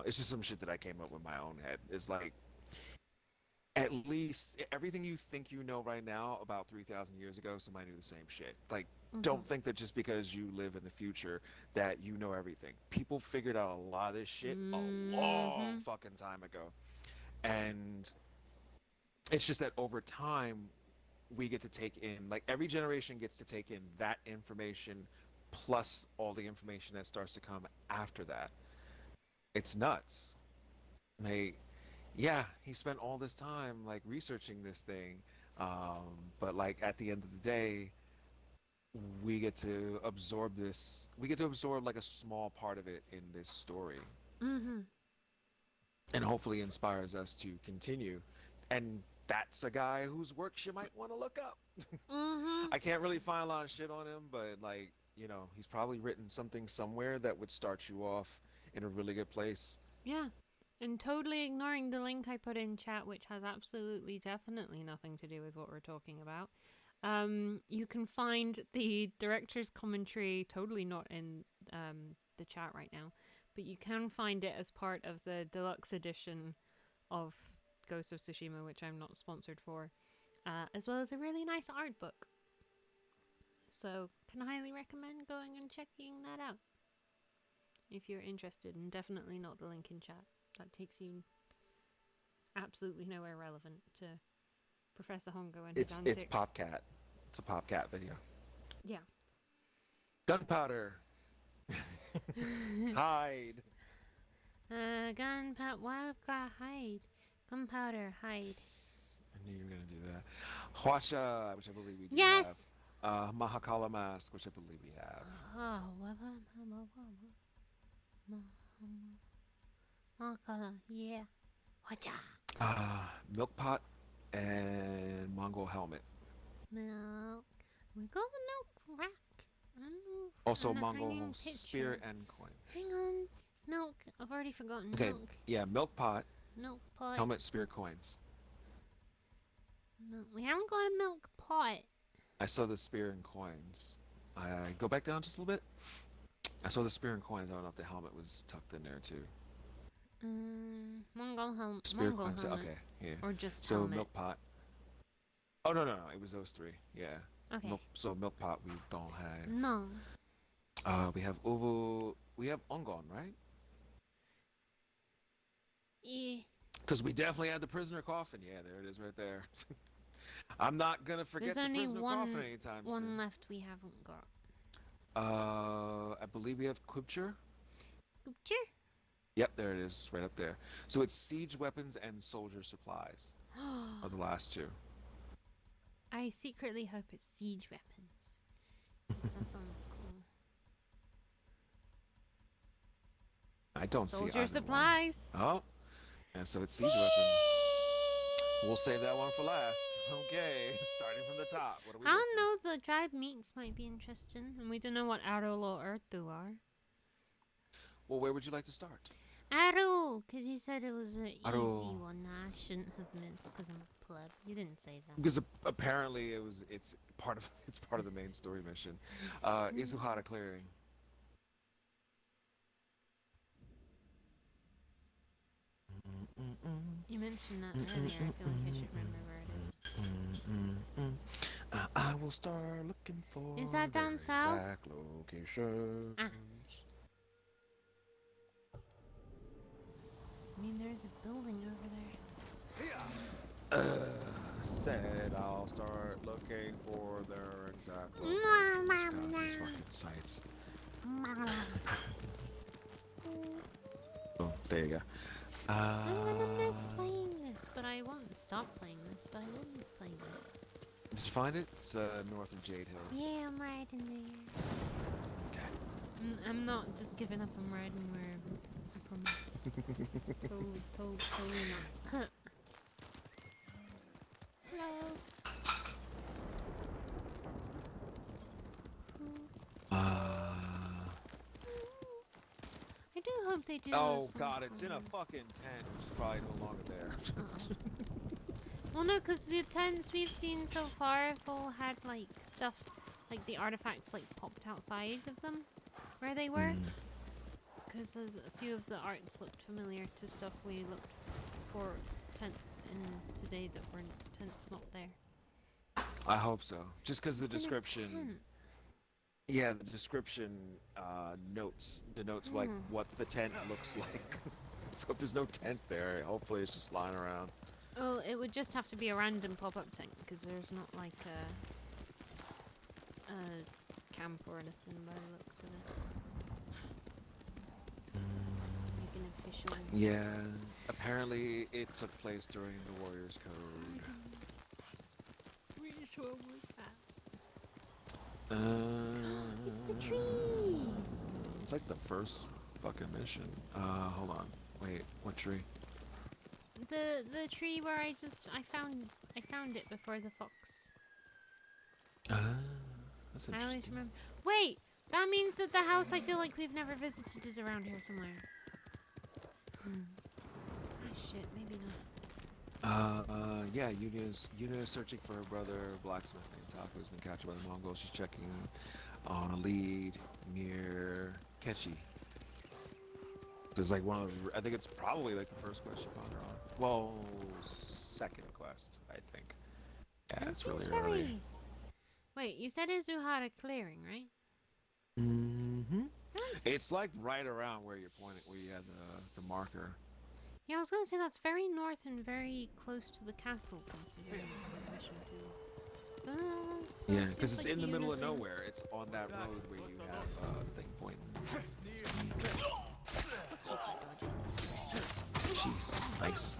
it's just some shit that I came up with my own head. It's like at least everything you think you know right now about 3,000 years ago, somebody knew the same shit. Like, don't think that just because you live in the future that you know everything. People figured out a lot of this shit a long fucking time ago. And it's just that over time, we get to take in, like, every generation gets to take in that information plus all the information that starts to come after that. It's nuts. Like, yeah, he spent all this time like researching this thing, but like at the end of the day, we get to absorb this. We get to absorb like a small part of it in this story, and hopefully inspires us to continue. And that's a guy whose works you might want to look up. Mm-hmm. I can't really find a lot of shit on him, but like, he's probably written something somewhere that would start you off in a really good place. Yeah. And totally ignoring the link I put in chat, which has absolutely, definitely nothing to do with what we're talking about. You can find the director's commentary, totally not in the chat right now, but you can find it as part of the deluxe edition of Ghost of Tsushima, which I'm not sponsored for, as well as a really nice art book. So, can highly recommend going and checking that out if you're interested, and definitely not the link in chat. That takes you absolutely nowhere relevant to Professor Hongo and his antics. It's PopCat. It's a PopCat video. Yeah. Gunpowder. Hide. Gunpowder. Wildcat hide. Gunpowder hide. I knew you were gonna do that. Huasha, which I believe we do Yes. have. Mahakala Mask, which I believe we have. Oh, Mahakala. Yeah. Wacha. Milk Pot and Mongol Helmet. Milk. We got the milk rack. Also and a Mongol hanging Spear picture. and Coin. Hang on. Milk. I've already forgotten Okay, milk. yeah, Milk Pot, Milk pot. Helmet, Spear, Coins. Milk. We haven't got a milk pot. I saw the Spear and Coins. I go back down just a little bit. I saw the Spear and Coins. I don't know if the helmet was tucked in there too. Mongol helmet. Spear, Mongol Coins, helmet. okay, yeah. Or just So helmet. Milk Pot. Oh no, it was those three. Yeah. Okay. Milk Pot we don't have. No. We have Uvu. We have Ongon, right? Yeah. Because we definitely had the prisoner coffin. Yeah, there it is right there. I'm not gonna forget There's the only prisoner coffin anytime one soon. left we haven't got. I believe we have Quibcher. Picture? Yep, there it is, right up there. So it's siege weapons and soldier supplies are the last two. I secretly hope it's siege weapons. That sounds cool. I don't see Soldier either supplies. one. Oh, and so it's siege weapons. We'll save that one for last. Okay, starting from the top. What are we I missing? don't know. The dried meats might be interesting, and we don't know what Arrow or Earthu are. Well, where would you like to start? Arrow, because you said it was an easy Arrow. one. I shouldn't have missed because I'm a pleb. You didn't say that. Because apparently it's part of the main story mission. Izuhara clearing. You mentioned that earlier. I feel like I should remember where it is. I will start looking for Is that down their south? exact locations. I mean, there's a building over there. Said I'll start looking for their exact locations. God, these fucking sites. Oh, there you go. I'm gonna miss playing this, but I won't stop playing this, but I will miss playing this. Did you find it? It's north of Jade Hills. Yeah, I'm right in there. Okay. I'm not just giving up. I'm riding wherever. I promise. Totally not. Hello. I do hope they do. Oh some god, it's in a fun. fucking tent, which is probably no longer there. Well, no, because the tents we've seen so far have all had like stuff, like the artifacts like popped outside of them, where they were. Because a few of the arts looked familiar to stuff we looked for tents in today that weren't tents not there. I hope so. Just because the It's in a description. tent. Yeah, the description denotes like what the tent looks like. So if there's no tent there, hopefully it's just lying around. Well, it would just have to be a random pop-up tent because there's not like a camp or anything by the looks of it. Like an official. Yeah, apparently it took place during the Warriors Code. Which one was that? It's The tree. It's like the first fucking mission. Hold on. Wait, what tree? the tree where I found it before the fox. That's I always interesting. remember. Wait, that means that the house I feel like we've never visited is around here somewhere. Ah, shit, maybe not. Yeah, Yuna is searching for her brother, blacksmith named Taco, who's been captured by the Mongols. She's checking on a lead near Kechi. There's like one of the, I think it's probably like the first quest you found her on. Well, second quest, I think. Yeah, That it's really seems early. very... Wait, you said Izuhara clearing, right? Mm-hmm. That's... It's like right around where you're pointing, where you had the marker. Yeah, I was gonna say that's very north and very close to the castle, considering it's a mission field. So Yeah, it because seems it's like in the middle of Yuna thing. nowhere. It's on that road where you have thing pointing. Jeez, nice.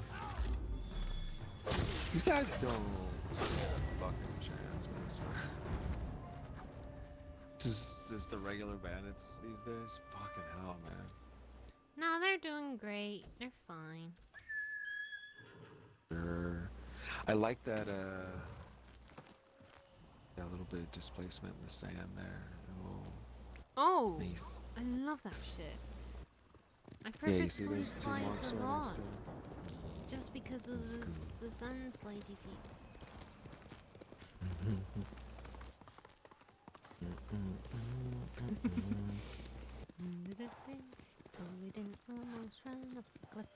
These guys don't stand a fucking chance, man. I swear. Just the regular bandits these days. Fucking hell, man. No, they're doing great. They're fine. Sure. I like that that little bit of displacement in the sand there. Oh, Nice. I love that shit. I Yeah, you see purposefully those two slide marks a right lot, next to it? just because of That's this, the sun slidey feats. So we didn't almost run up the cliff.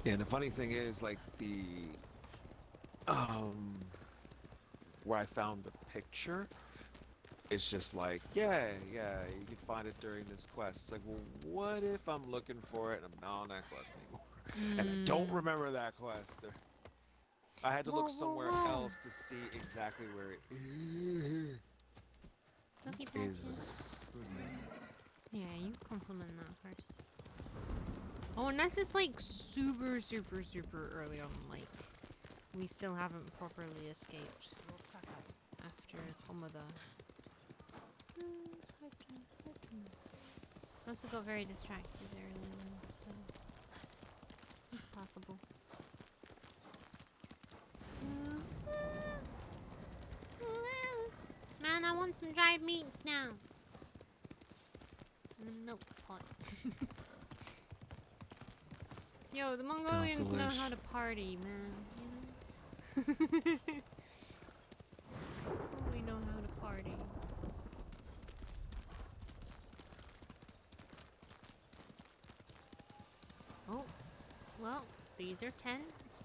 Yeah, and the funny thing is, like, the where I found the picture, it's just like, yeah, you can find it during this quest. It's like, well, what if I'm looking for it and I'm not on that quest anymore? And I don't remember that quest. I had to look somewhere else to see exactly where it Cookie patches. is. Yeah, you compliment that first. Oh, unless it's like super, super, super early on, like we still haven't properly escaped after Komoda. I also got very distracted early on, so it's possible. Man, I want some dried meats now. And a milk pot. Yo, the Mongolians know how to party, man. You know? We know how to party. Oh, well, these are tents.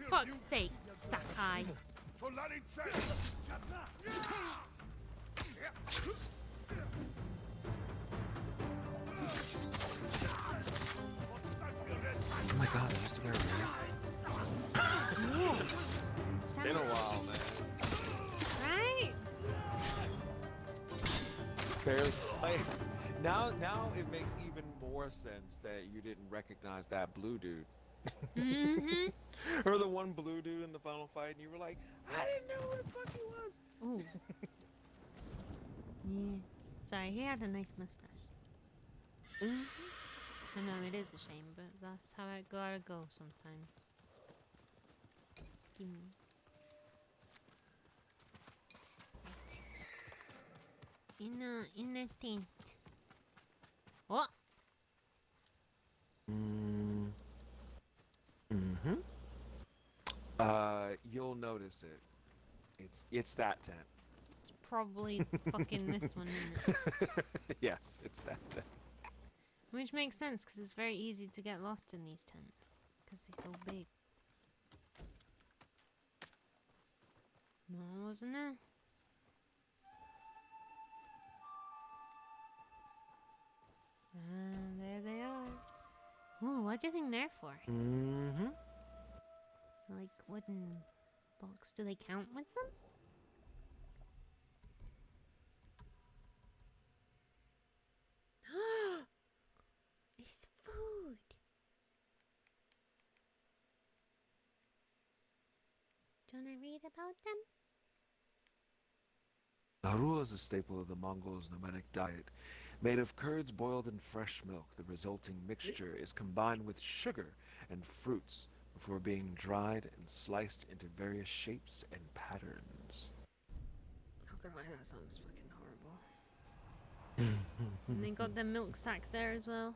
Fuck's sake, Sakai. Oh my god, I used to wear a ring. It's been a while, man. Right? Barely. Like, now it makes even more sense that you didn't recognize that blue dude. Mm-hmm. Or the one blue dude in the final fight, and you were like, I didn't know who the fuck he was. Ooh. Yeah. Sorry, he had a nice mustache. I know it is a shame, but that's how it gotta go sometimes. Gimme. Right. In a tent. What? You'll notice it. It's that tent. It's probably fucking this one, isn't it? Yes, it's that tent. Which makes sense, because it's very easy to get lost in these tents. Because they're so big. No, wasn't it? And there they are. Ooh, what do you think they're for? Mm-hmm. Like wooden blocks. Do they count with them? It's food. Do you want to read about them? Arua is a staple of the Mongols' nomadic diet. Made of curds boiled in fresh milk, the resulting mixture is combined with sugar and fruits before being dried and sliced into various shapes and patterns. Not gonna lie, that sounds fucking horrible. And they got the milk sack there as well.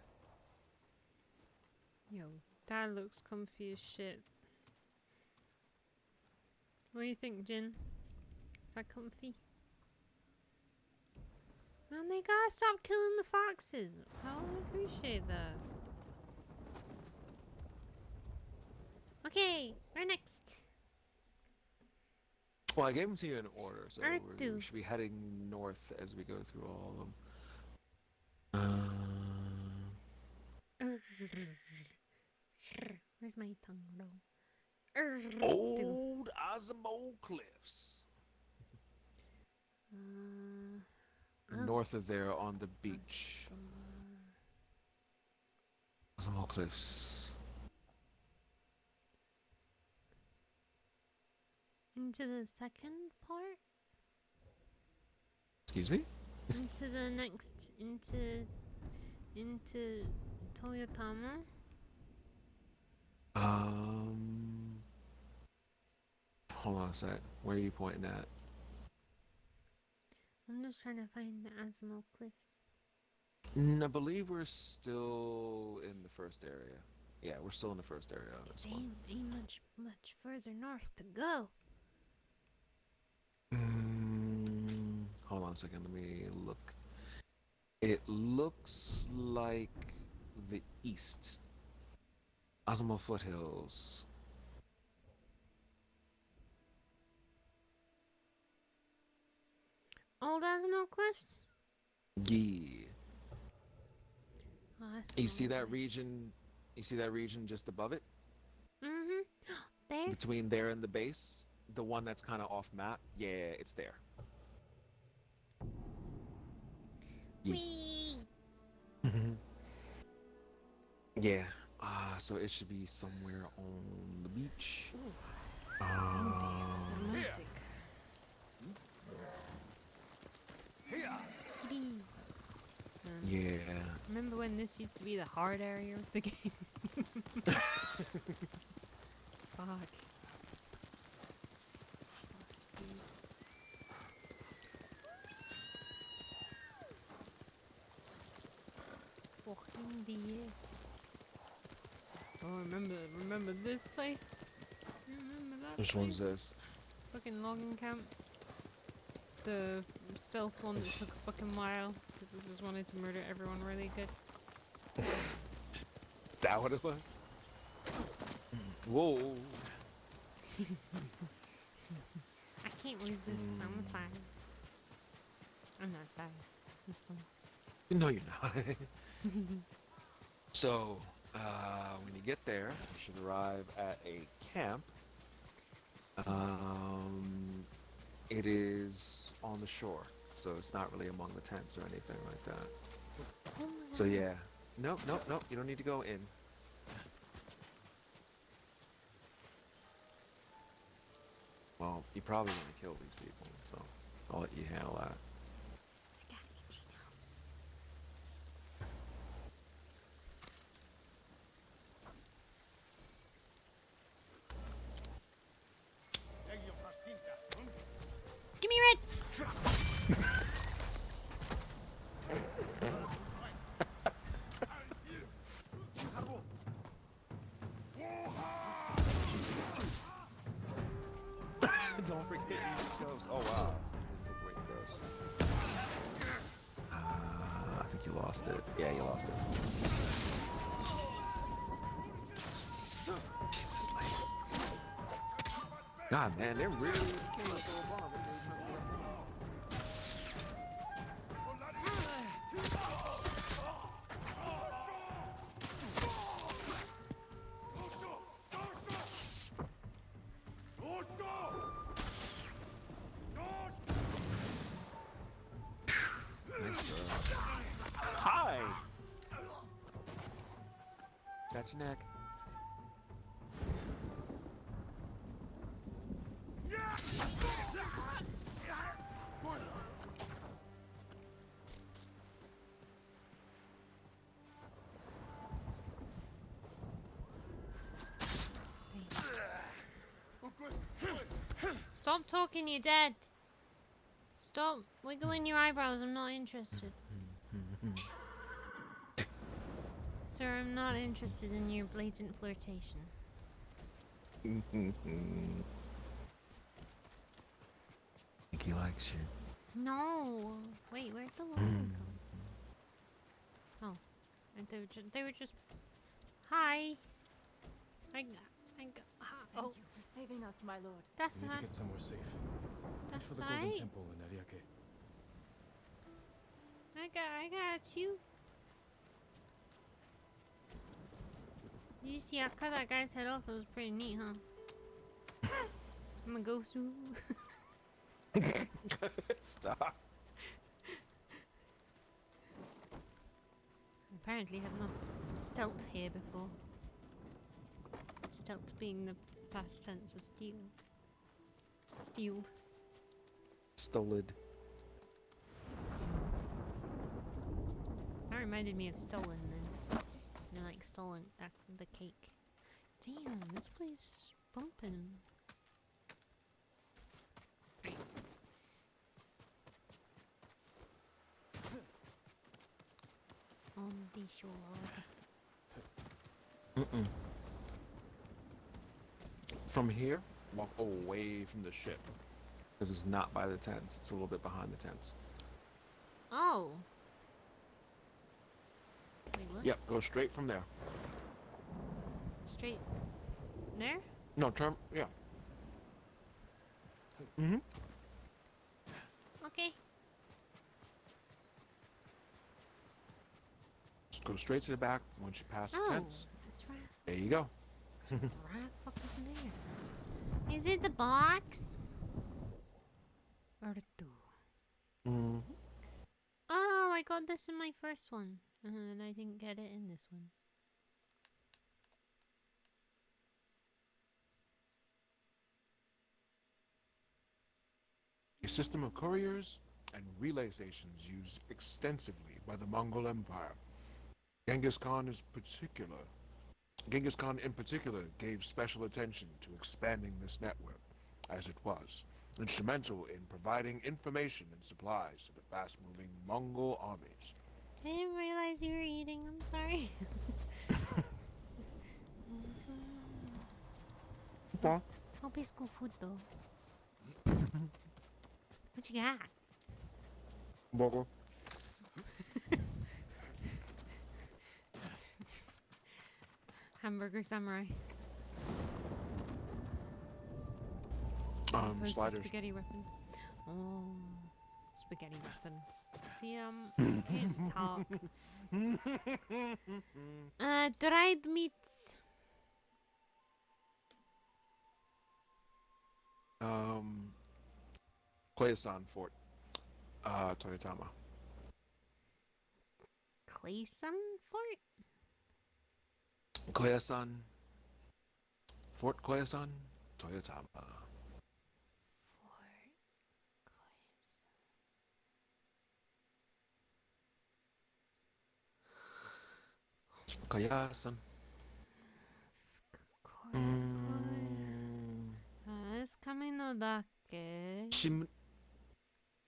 Yo, that looks comfy as shit. What do you think, Jin? Is that comfy? Man, they gotta stop killing the foxes. I don't appreciate that. Okay, where next? Well, I gave them to you in order, so Artu. we should be heading north as we go through all of them. Where's my tongue roll? Old Osmo Cliffs. North of there on the beach. Osmo Cliffs. Into the second part? Excuse me? Into the next, into Toyotama? Hold on a sec. Where are you pointing at? I'm just trying to find the Asmo Cliffs. I believe we're still in the first area. Yeah, we're still in the first area on this one. Ain't much further north to go. Hold on a second. Let me look. It looks like the east. Osmo Foothills. Old Asmo Cliffs? Yeah. Oh, that's You the see wrong that way. region? You see that region just above it? Mm-hmm. There? Between there and the base? The one that's kind of off map? Yeah, it's there. Yeah. Whee! Yeah. So it should be somewhere on the beach. So dramatic. Kitties. Yeah. Remember when this used to be the hard area of the game? Fuck. Fucking dear. Oh, remember this place? Remember that Which place? one's this? Fucking logging camp. The stealth one that took a fucking while because I just wanted to murder everyone really good. That what it was? Whoa. I can't lose this 'cause I'm sad. I'm not sad. It's fun. No, you're not. So, when you get there, you should arrive at a camp. It is on the shore, so it's not really among the tents or anything like that. Oh my So God. yeah, nope, you don't need to go in. Well, you probably want to kill these people, so I'll let you handle that. I got itchy nose. Give me red! Don't forget you dose. Oh wow. Didn't take away the dose. I think you lost it. Yeah, you lost it. Jesus, like. God, man, they're really killing us all bomb. They're really trying to get us out. Nice job. Hi! Got your neck. Stop talking, you're dead. Stop wiggling your eyebrows, I'm not interested. Sir, I'm not interested in your blatant flirtation. Think he likes you. No! Wait, where'd the water go? Oh. They were just... Hi! Thank you for saving us, my lord. That's We need not... to get somewhere safe. Head That's for the Golden right. Temple in Ariake. I got you. Did you see I cut that guy's head off? It was pretty neat, huh? I'm gonna go through. Stop. Apparently have not stealth here before. Stealth being the past tense of steal. Stealed. Stolid. That reminded me of stolen then. You know, like stolen the cake. Damn, this place bumping. Right. On the shore. From here, walk away from the ship. Because it's not by the tents. It's a little bit behind the tents. Oh. Wait, what? Yep, go straight from there. Straight there? No, turn, yeah. Mm-hmm. Okay. Just go straight to the back. Once you pass the Oh, tents, it's right, there you go. right fucking there. Is it the box? Or the two? Mm. Oh, I got this in my first one. And I didn't get it in this one. A system of couriers and relay stations used extensively by the Mongol Empire. Genghis Khan in particular gave special attention to expanding this network, as it was instrumental in providing information and supplies to the fast-moving Mongol armies. I didn't realize you were eating. I'm sorry. Hope it's good food though. What you got? Burger. Hamburger samurai. Opposed to Sliders. spaghetti weapon. Oh, spaghetti weapon. See, can't talk. Dried meats. Koyasan Fort. Toyotama. Clayson Fort? Koyasan. Fort Koyasan, Toyotama. Koyasan. It's coming no dake.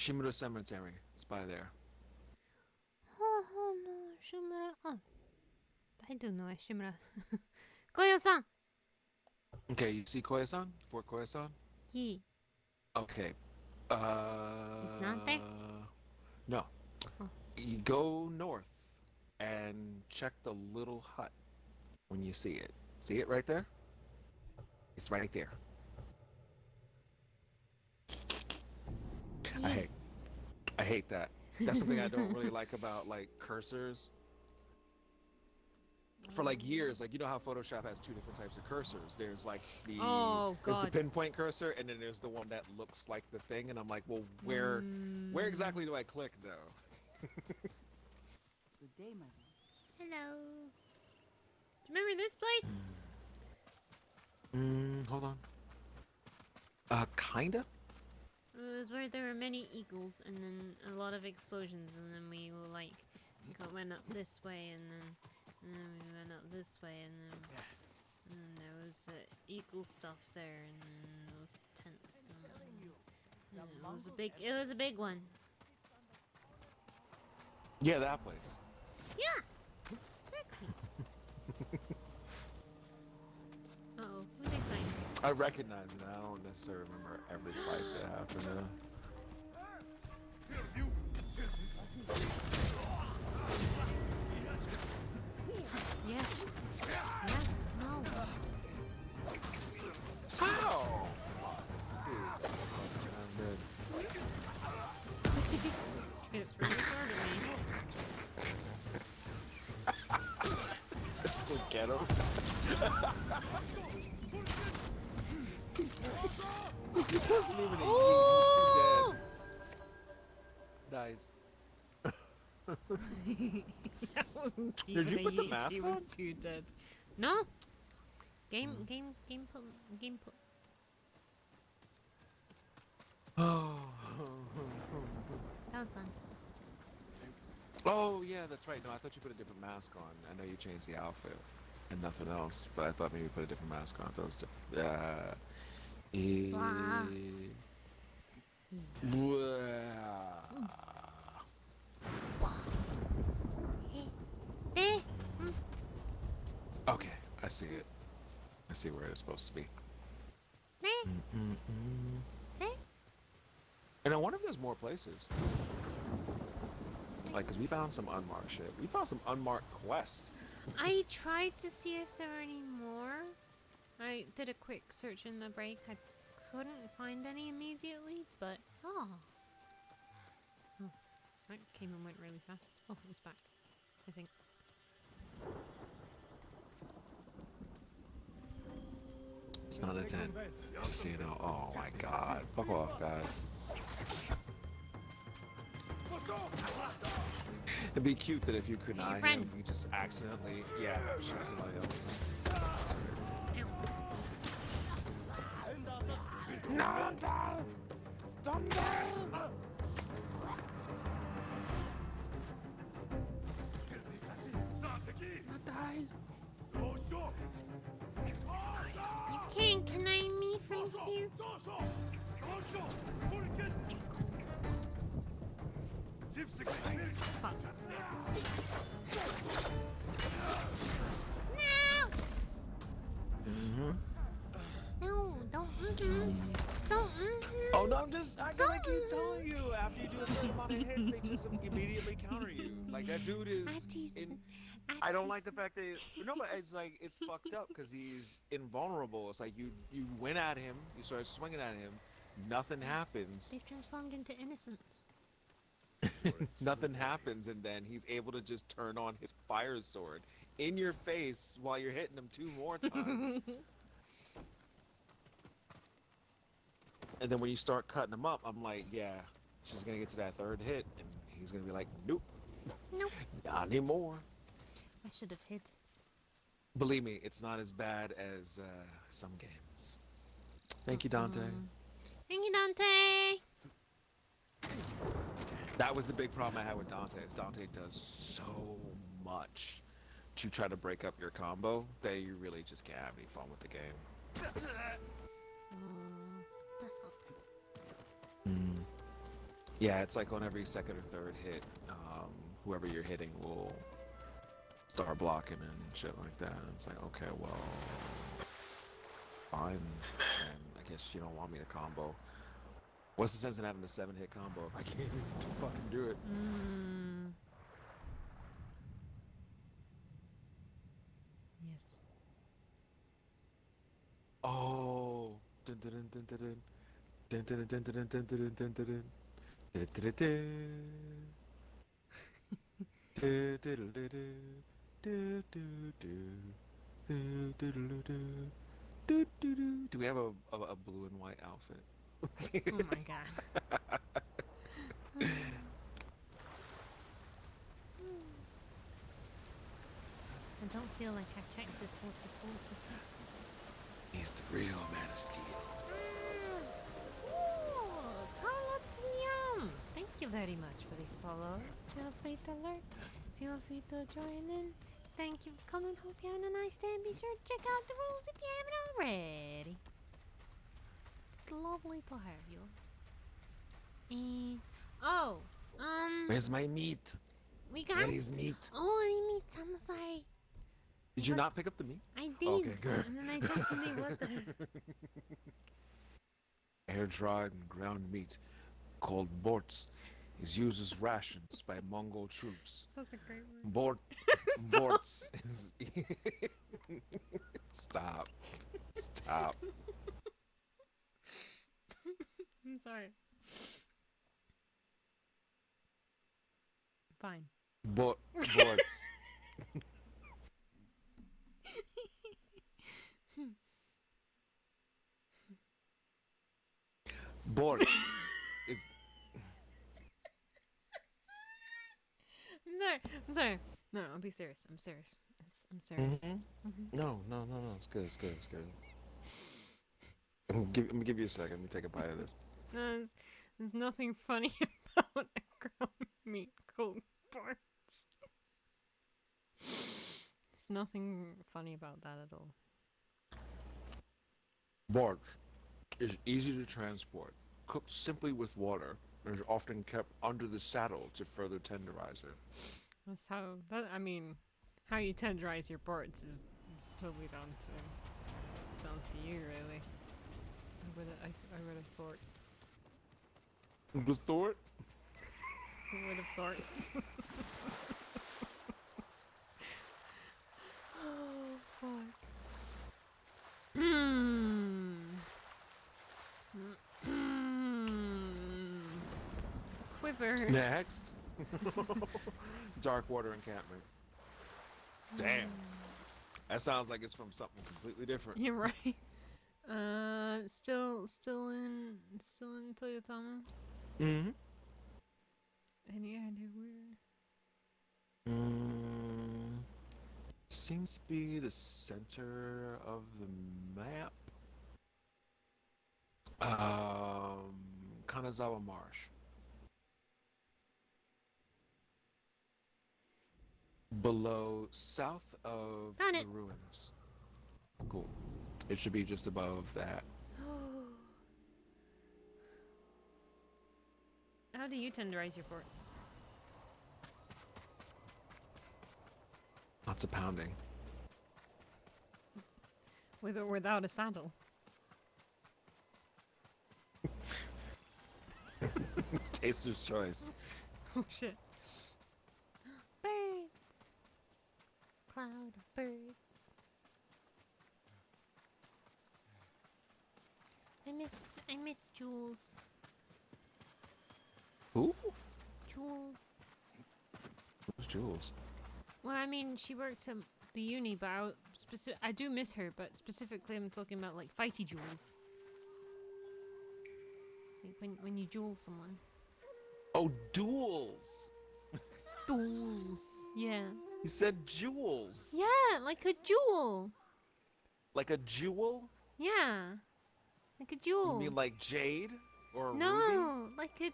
Shimura Cemetery. It's by there. Oh no, Shimura. Oh, I don't know Shimura. Koyo-san. Okay, you see Koyasan? Fort Koyasan? Yeah. Okay. It's not there? No. Oh. You go north and check the little hut when you see it. See it right there? It's right there. Yeah. I hate that. That's something I don't really like about like cursors. For like years, like you know how Photoshop has two different types of cursors. There's like the there's the pinpoint cursor, and then there's the one that looks like the thing. And I'm like, well, where exactly do I click though? Good day, my lord. Hello. Do you remember this place? Hold on. Kinda. It was where there were many eagles and then a lot of explosions, and then we were like went up this way, and then we went up this way, and then there was eagle stuff there, and then those tents. And It was a big one. Yeah, that place. Yeah. Exactly. Uh-oh, who they find? I recognize it. I don't necessarily remember every fight that happened there. Yeah. Yeah. No. How? Dude, I'm dead. Straight up threw your sword at me. So ghetto. This wasn't even a yeet. He's too dead. Nice. That wasn't Did even you a put the yeet, mask he was on? too dead. No. Game put. That was fun. Oh, yeah, that's right. No, I thought you put a different mask on. I know you changed the outfit and nothing else, but I thought maybe you put a different mask on. I thought it was different. Blah. Eh. Okay, I see it. I see where it's supposed to be. Eh. Eh. And I wonder if there's more places. Like, because we found some unmarked shit. We found some unmarked quests. I tried to see if there were any more. I did a quick search in the break. I couldn't find any immediately, but oh, that came and went really fast. Oh, it's back, I think. It's not a 10. So, you know, oh my god. Fuck off, guys. It'd be cute that if you could Hey, your eye friend. him, you just accidentally, yeah, shoot somebody else. You can't deny me from here. Fuck. No, don't. Don't. Oh no, I gotta keep telling you, after you do a certain amount of hits, they just immediately counter you. Like, that dude is I don't like the fact that, no, but it's like, it's fucked up, because he's invulnerable. It's like, you went at him, you started swinging at him, nothing happens. They've transformed into innocence. Nothing happens, and then he's able to just turn on his fire sword in your face while you're hitting him 2 more times. And then when you start cutting him up, I'm like, yeah, she's gonna get to that 3rd hit, and he's gonna be like, nope, Nope. not anymore. I should have hid. Believe me, it's not as bad as some games. Thank you, Dante. Thank you, Dante. That was the big problem I had with Dante. Is Dante does so much to try to break up your combo that you really just can't have any fun with the game. That's all. Yeah, it's like on every 2nd or 3rd hit, whoever you're hitting will start blocking and shit like that. And it's like, okay, well, fine. And I guess you don't want me to combo. What's the sense in having a 7-hit combo if I can't even fucking do it? Yes. Oh. Dun dun dun dun dun dun dun dun dun dun dun dun dun dun dun. Do we have a blue and white outfit? Oh my god. I don't feel like I checked this waterfall for seconds. He's the real Man of Steel. Thank you very much for the follow. Feel free to alert. Feel free to join in. Thank you for coming. Hope you're having a nice day. And be sure to check out the rules if you haven't already. It's lovely to have you. Oh, Where's my meat? we got. Where is meat? Oh, I meat. I'm sorry. Did you not pick up the meat? I did. Okay, good. And then I jumped in the water. Air-dried and ground meat, called borts, is used as rations by Mongol troops. That's a great word. Borts is... Stop. Stop. I'm sorry. Fine. Borts. Borts is... I'm sorry. No, I'll be serious. I'm serious. I'm serious. No. It's good. I'm gonna give you a second. Let me take a bite of this. There's nothing funny about a ground meat called parts. There's nothing funny about that at all. Borts is easy to transport, cooked simply with water, and is often kept under the saddle to further tenderize it. That's how. I mean, how you tenderize your parts is totally down to you, really. I would have thought. The thought? I would have thought. Oh fuck. Quiver. Next. Dark water encampment. Damn. That sounds like it's from something completely different. You're right. Still in Toyotama. Mm-hmm. Any idea where? Seems to be the center of the map. Kanazawa Marsh. Below, south of Found the it. ruins. Cool. It should be just above that. How do you tenderize your ports? Lots of pounding. With or without a saddle? Taster's choice. Oh shit. Birds. Cloud of birds. I miss Jules. Who? Jules. Who's Jules? Well, I mean, she worked at the uni, but I do miss her, but specifically I'm talking about like fighty Jules. Like when you jewel someone. Oh, duels. Duels. Yeah. He said jewels. Yeah, like a jewel. Like a jewel? Yeah. Like a jewel. You mean like jade or a ruby? No, like a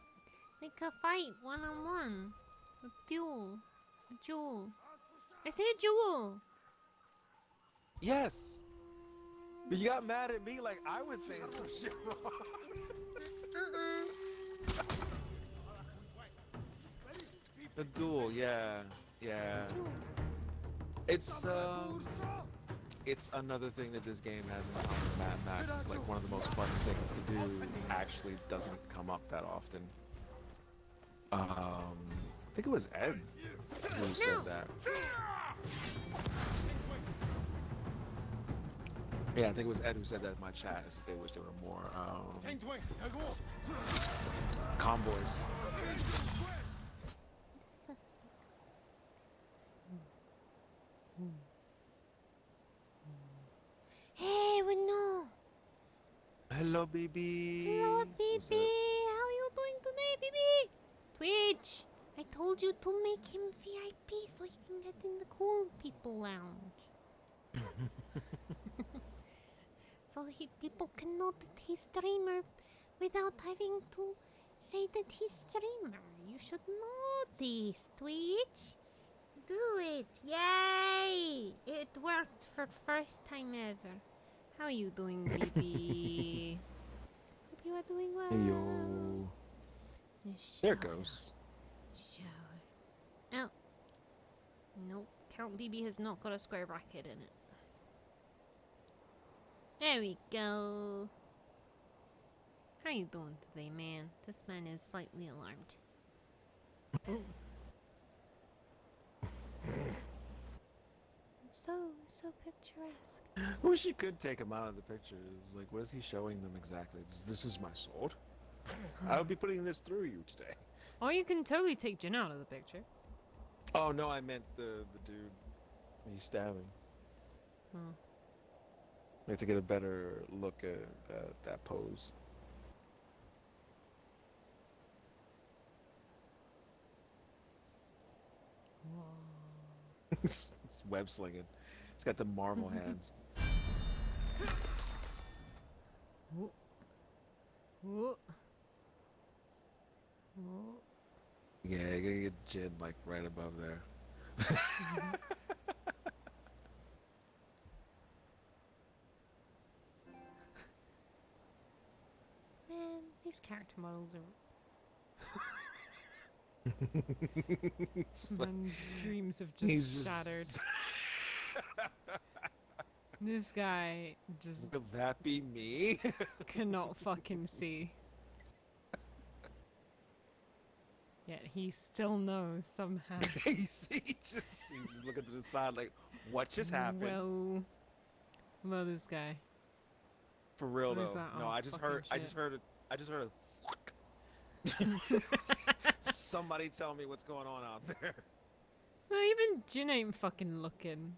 fight one-on-one. A duel. A jewel. I say a jewel. Yes. But you got mad at me like I was saying some shit wrong. A duel, yeah. It's another thing that this game has in common with Mad Max. It's like one of the most fun things to do. Actually doesn't come up that often. I think it was Ed who said that. Yeah, I think it was Ed who said that in my chat. I said they wish there were more convoys. Hey, no. Hello, baby. Hello, What's baby. up? How are you doing today, baby? Twitch. I told you to make him VIP so he can get in the cool people lounge. So people can know that he's streamer without having to say that he's streamer. You should know this, Twitch. Do it. Yay! It worked for first time ever. How are you doing, baby? Hope you are doing well. Yo. The There it shower. goes. Shower. Oh. Nope. Count BB has not got a square bracket in it. There we go. How you doing today, man? This man is slightly alarmed. So picturesque. I wish you could take him out of the pictures. Like, what is he showing them exactly? This is my sword. I'll be putting this through you today. Oh, you can totally take Jin out of the picture. Oh no, I meant the dude. He's stabbing. Oh. We have to get a better look at that pose. Whoa. It's web slinging. He's got the Marvel hands. Whoa. Whoa. Whoa. Yeah, you gotta get Jin like right above there. Man, these character models are. It's like- Man's dreams have he's just shattered. just- This guy just Will that be me? cannot fucking see. Yet he still knows somehow. he's just looking to the side like, what just happened? Well, this guy. For real what though. is that? No, Oh, I just fucking heard a somebody tell me what's going on out there. No, even Jin ain't fucking looking.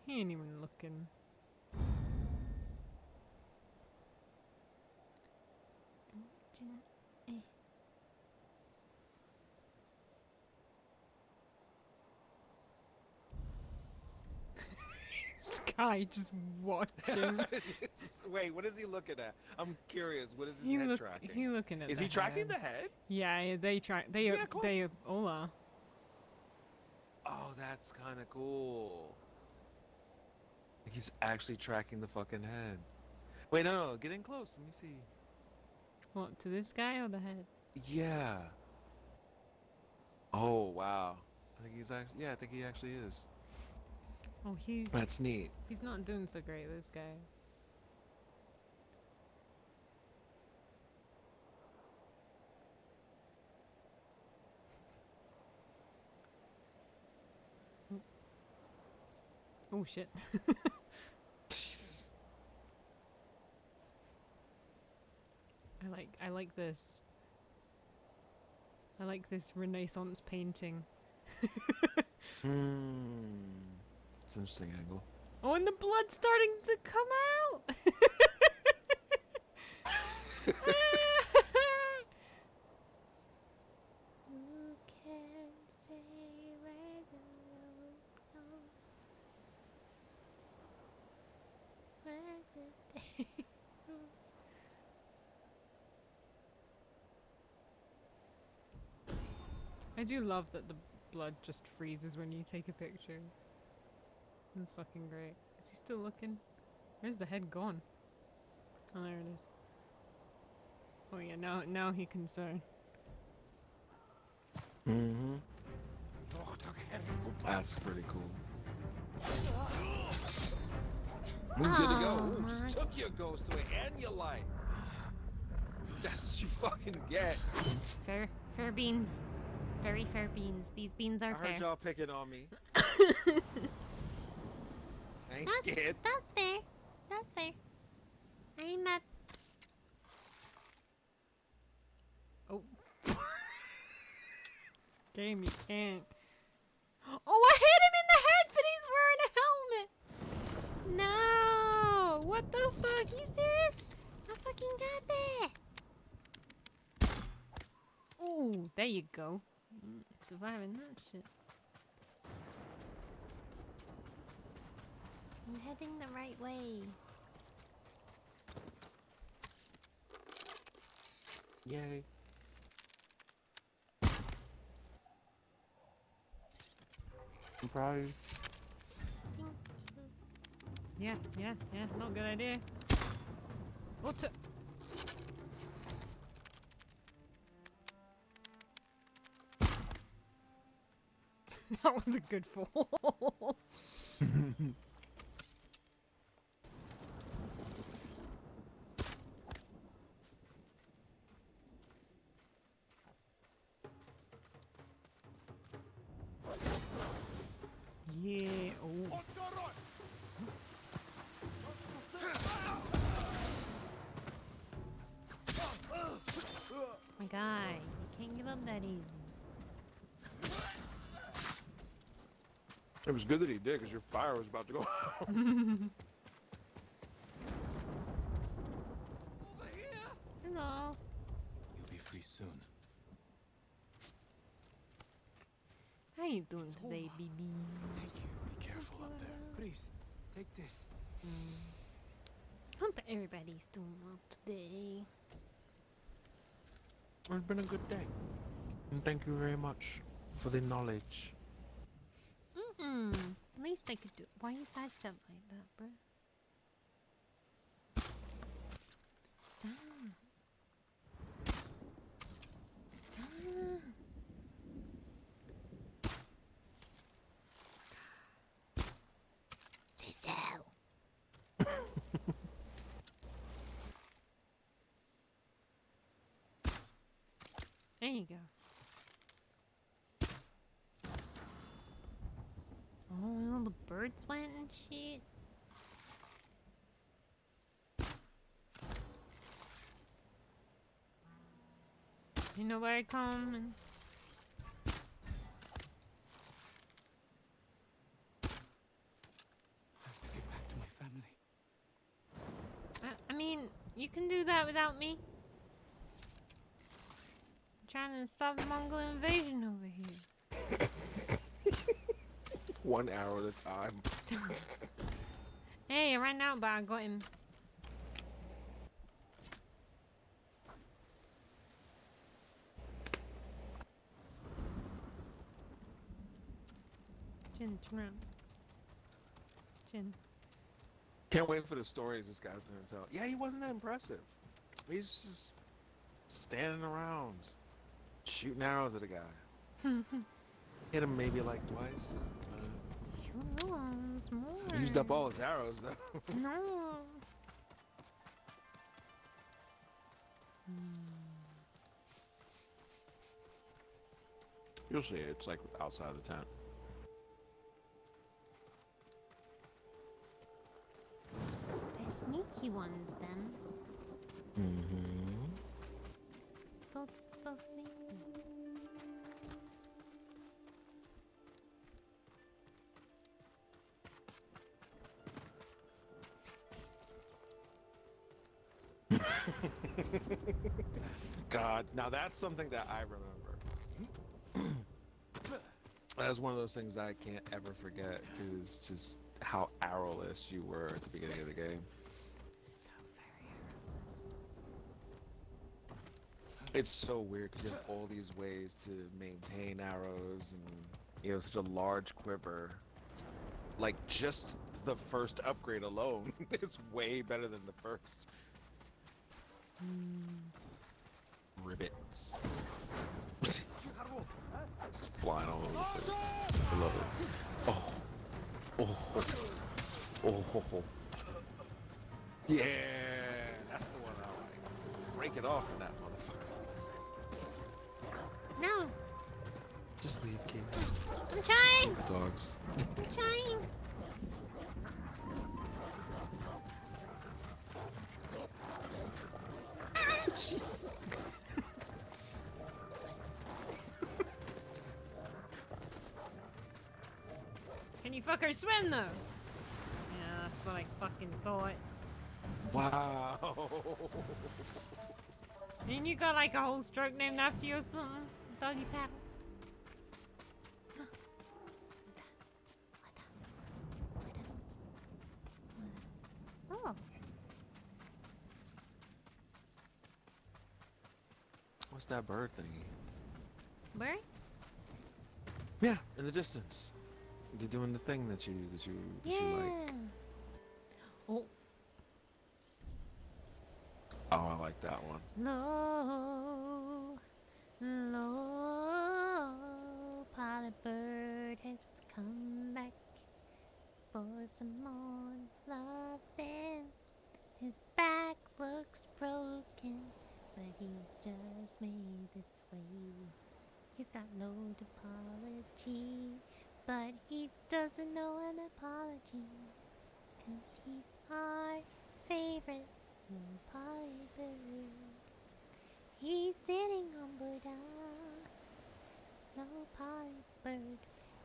He ain't even looking. Jin, This guy just watching. Wait, what is he looking at? I'm curious. What is his He head look, tracking? he looking at. Is the he tracking head. the head? Yeah, they try. They Yeah, of they course. Ola. Oh, that's kind of cool. He's actually tracking the fucking head. Wait, no, get in close. Let me see. What, to this guy or the head? Yeah. Oh, wow. I think he's actually. Yeah, I think he actually is. Oh, he's That's neat. not doing so great. This guy. Oh shit. Jeez. I like this. I like this Renaissance painting. It's an interesting angle. Oh, and the blood's starting to come out. Who can say where the road goes? Where the day goes? I do love that the blood just freezes when you take a picture. That's fucking great. Is he still looking? Where's the head gone? Oh, there it is. Oh yeah, now he concerned. Mm-hmm. That's pretty cool. He's good to go. Oh, Ooh, just my. took your ghost away and your life. That's what you fucking get. Fair beans. Very fair beans. These beans are I heard fair. y'all picking on me. I ain't That's, scared. that's fair. That's fair. I ain't mad. Oh. Game, you can't. Oh, I hit him in the head, but he's wearing a helmet. No. What the fuck? You serious? I fucking got that. Ooh, there you go. Surviving that shit. I'm heading the right way. Yay. I'm proud of you. Yeah, not a good idea. What? That was a good fall. Yeah. Oh. My guy, you can't give up that easy. It was good that he did, because your fire was about to go out. Hello. You'll be free soon. How you doing today, BB? Thank you. Be careful up there. Please, take this. Hope everybody's doing well today. It's been a good day. And thank you very much for the knowledge. At least I could do. Why you sidestep like that, bruh? Stop. Stop. Stay still. There you go. Oh, all the birds went and shit. You know where I come and I have to get back to my family. I mean, you can do that without me. I'm trying to stop the Mongol invasion over here. 1 hour at a time. Hey, I ran out, but I got him. Jin, turn around. Jin. Can't wait for the stories this guy's gonna tell. Yeah, he wasn't that impressive. He's just standing around, shooting arrows at a guy. Hit him maybe like twice. More. He used up all his arrows though. No. You'll see it. It's like outside the tent. They're sneaky ones, them. Mm-hmm. Both sneaky. God, now that's something that I remember. That's one of those things I can't ever forget, is just how arrowless you were at the beginning of the game. So very It's so weird because you have all these ways to maintain arrows, and you know, such a large quiver. Like, just the first upgrade alone is way better than the first. Ribbits. It's flying all over the place. I love it. Oh. Oh. Oh. Yeah, that's the one I like. Break it off in that motherfucker. No, Just leave, kid. I'm trying. Leave the dogs. I'm trying. Jesus. Can you fucker swim though? Yeah, that's what I fucking thought. Wow. And you got like a whole stroke named after you or something? Doggy paddle. Oh. What's that bird thingy? Where? Yeah, in the distance. They're doing the thing that you like. Oh. Oh, I like that one. Low, low, pilot bird. bird has come back for some more loving. His back looks broken, but he's just made this way. He's got no apology, but he doesn't know an apology, 'cause he's our favorite little Polly bird. He's sitting on Buddha, little Polly bird.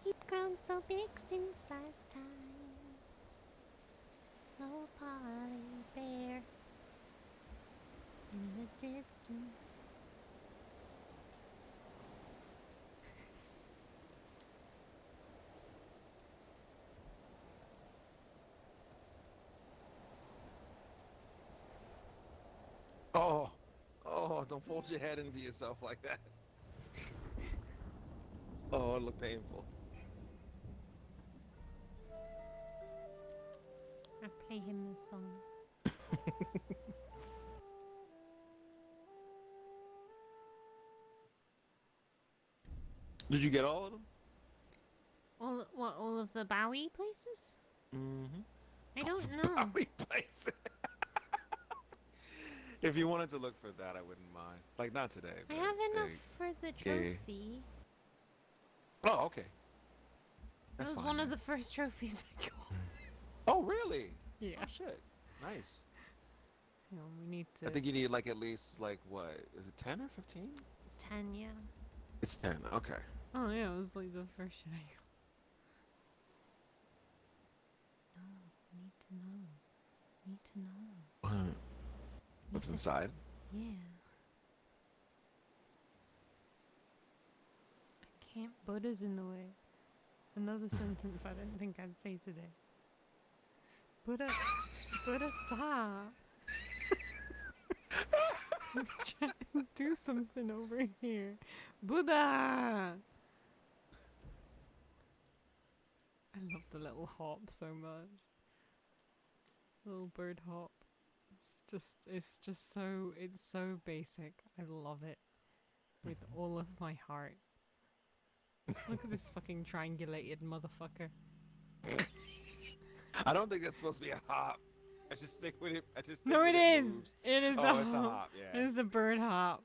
He's grown so big since last time. Little Polly bear in the distance. Oh, oh, don't fold your head into yourself like that. Oh, it looked painful. I play him a song. Did you get all of them? All of the Bowie places? Mm-hmm. I don't know. Bowie place. If you wanted to look for that, I wouldn't mind. Like, not today. I but have enough they- for the trophy. Oh, okay. That That's was fine, one of man. the first trophies I got. Oh, really? Yeah. Oh, shit. Nice. Hang on, we need to. I think you need, like, at least, like, what? Is it 10 or 15? 10, yeah. It's 10. Okay. Oh yeah, it was like the first shit I got. No, need to know. Need to know. What's Need to- inside? Yeah. I can't. Buddha's in the way. Another sentence I didn't think I'd say today. Buddha, Buddha, stop. I'm trying to do something over here. Buddha! I love the little hop so much. Little bird hop. It's so basic. I love it. With all of my heart. Just look at this fucking triangulated motherfucker. I don't think that's supposed to be a hop. I just think with it. No, it when is. moves. It is Oh, a it's a hop. hop. It Yeah. is a bird hop.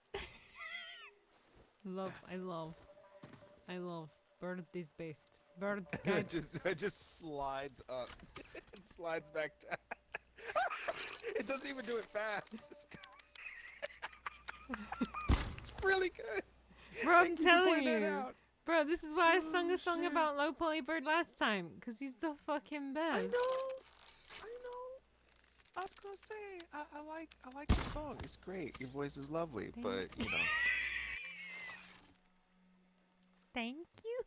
I love. Bird is best. Bird guide. It just slides up. It slides back down. It doesn't even do it fast. It's just. It's really good. Bro, I'm Thank you for telling pointing that you. out. Bro, this is why I sung Oh, a song shit. about Low Poly Bird last time. Because he's the fucking best. I know. I was gonna say I like the song. It's great. Your voice is lovely, Thank but you know. Thank you.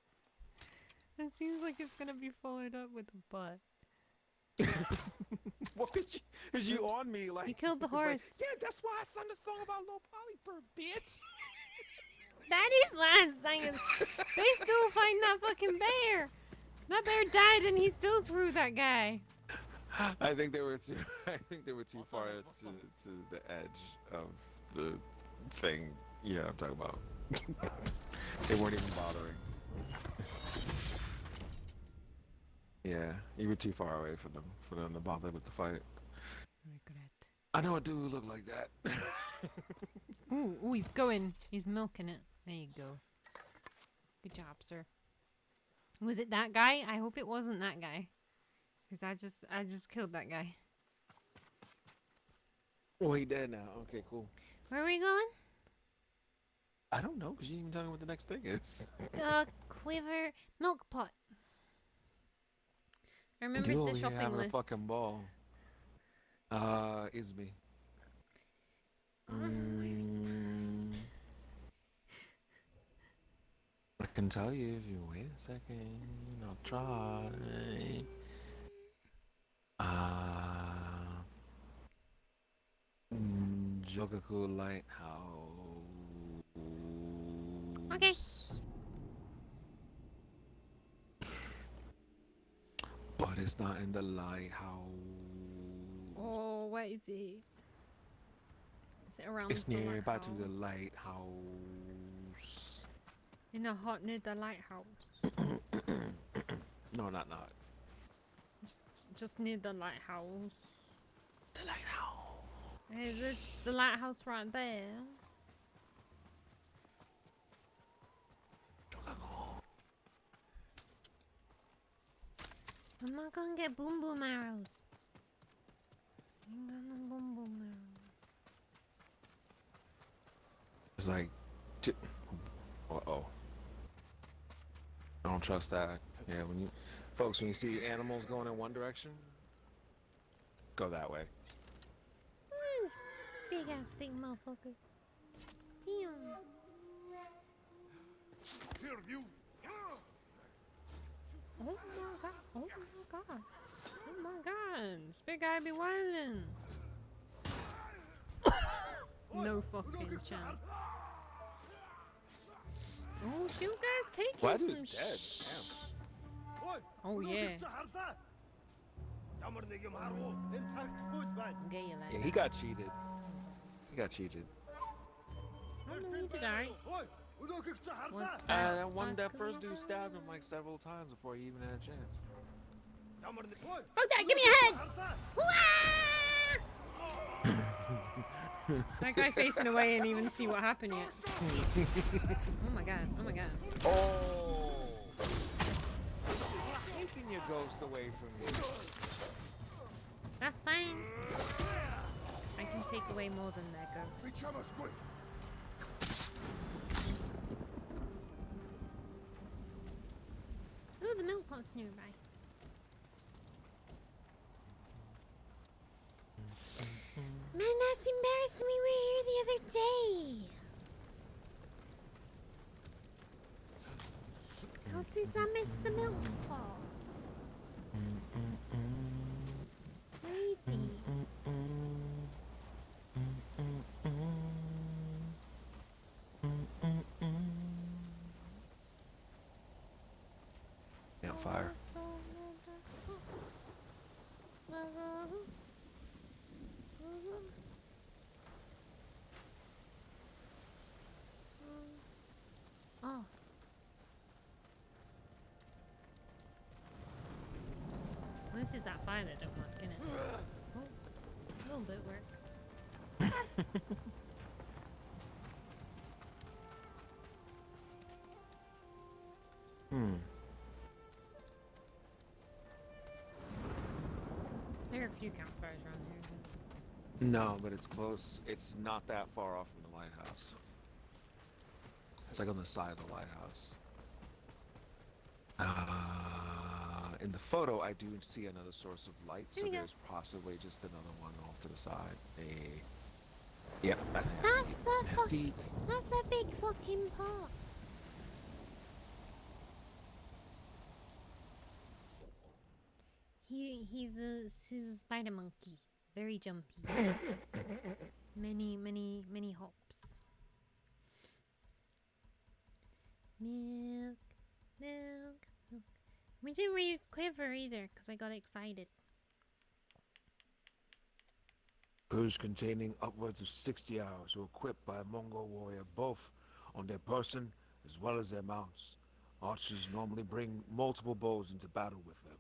It seems like it's gonna be followed up with a butt. What could you Oops. on me like? You killed the like, horse. yeah, that's why I sung the song about Low Poly Bird, bitch. That is why I'm saying. They still find that fucking bear. That bear died and he still threw that guy. I think they were too. I think they were too far to the edge of the thing. Yeah, I'm talking about. They weren't even bothering. Yeah, you were too far away from them for them to bother with the fight. Regret. I know a dude who looked like that. Ooh, he's going. He's milking it. There you go. Good job, sir. Was it that guy? I hope it wasn't that guy. Because I just killed that guy. Oh, he dead now. Okay, cool. Where are we going? I don't know because you didn't even tell me what the next thing is. Quiver milk pot. I remembered You the over here shopping having list. a fucking ball. Isby. I can tell you if you wait a second. I'll try. Jogaku Lighthouse. Okay. But it's not in the lighthouse. Oh, where is he? Is it around It's the nearby to the lighthouse? lighthouse. In a hut near the lighthouse. No, not. Just near the lighthouse. The lighthouse. Is this the lighthouse right there? I'm not gonna get boom boom arrows. Ain't got no boom boom arrows. It's like, uh-oh. I don't trust that. Yeah, when you see animals going in one direction, go that way. This big ass thing, motherfucker. Damn. Oh my god. Oh my god. Oh my god. This big guy be wildin'. No fucking chance. Oh, you guys taking Well, that some dude's dead. Oh yeah. Get you like Yeah, that. he got cheated. Oh no, he did alright. What's that? That Sparkly first dude yellow? stabbed him like several times before he even had a chance. Fuck that, give me a head! That guy facing away ain't even see what happened yet. Oh my god, oh my god. Oh! Taking your ghost away from you. That's fine. I can take away more than their ghost. Ooh, the milk pot's nearby. Man, that's embarrassing. We were here the other day. How did I miss the milk pot? Crazy. Campfire. Oh. Well, this is that fire that don't work, innit? Oh, a little bit work. There are a few campfires around here. No, but it's close. It's not that far off from the lighthouse. It's like on the side of the lighthouse. In the photo, I do see another source of light, so There we go. there's possibly just another one off to the side. Yep, I think That's it. a That's it. That's a big fucking pot. He's a spider monkey, very jumpy. many hops. Milk. We didn't read quiver either, because I got excited. Crews containing upwards of 60 arrows were equipped by a Mongol warrior both on their person as well as their mounts. Archers normally bring multiple bows into battle with them.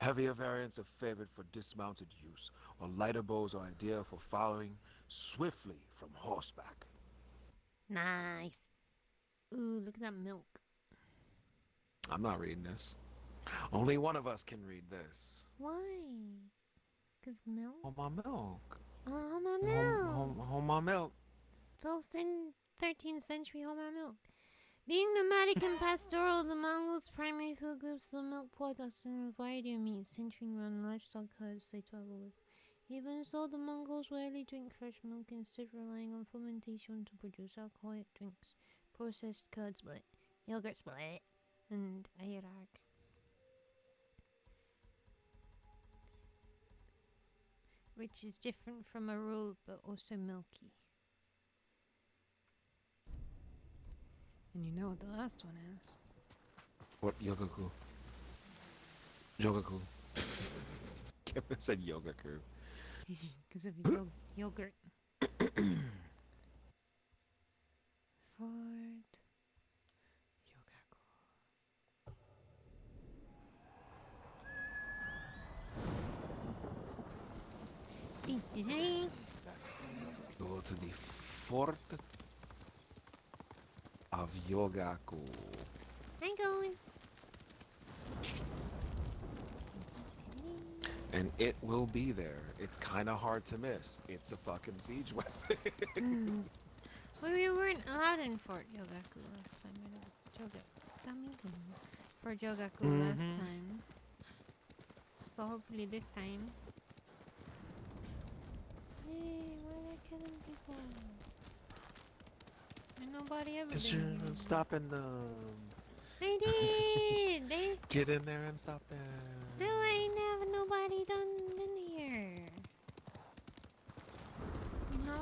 Heavier variants are favored for dismounted use, while lighter bows are ideal for following swiftly from horseback. Nice. Ooh, look at that milk. I'm not reading this. Only one of us can read this. Why? Cause milk? Hold my milk. Oh, my milk. Hold my milk. 12th and 13th century home milk. Being nomadic and pastoral, the Mongols' primary food groups the milk products and a variety of meat, centering around livestock herds they travel with. Even so, the Mongols rarely drink fresh milk, instead relying on fermentation to produce alcoholic drinks, processed curd split, yogurt split, and ayrak. Which is different from a roll, but also milky. And you know what the last one is? What? Yogaku. Yogaku. Kevin said Yogaku. Because of yogurt. Fort. to the fort of Yogaku. I'm going. And it will be there. It's kind of hard to miss. It's a fucking siege weapon. Well, we weren't allowed in Fort Yogaku last time. Fort Yogaku last time. So hopefully this time. Hey, why are they killing people? Ain't nobody ever Because been you're here. stopping them. They did! They... Get in there and stop them. No, ain't never nobody done in here. No?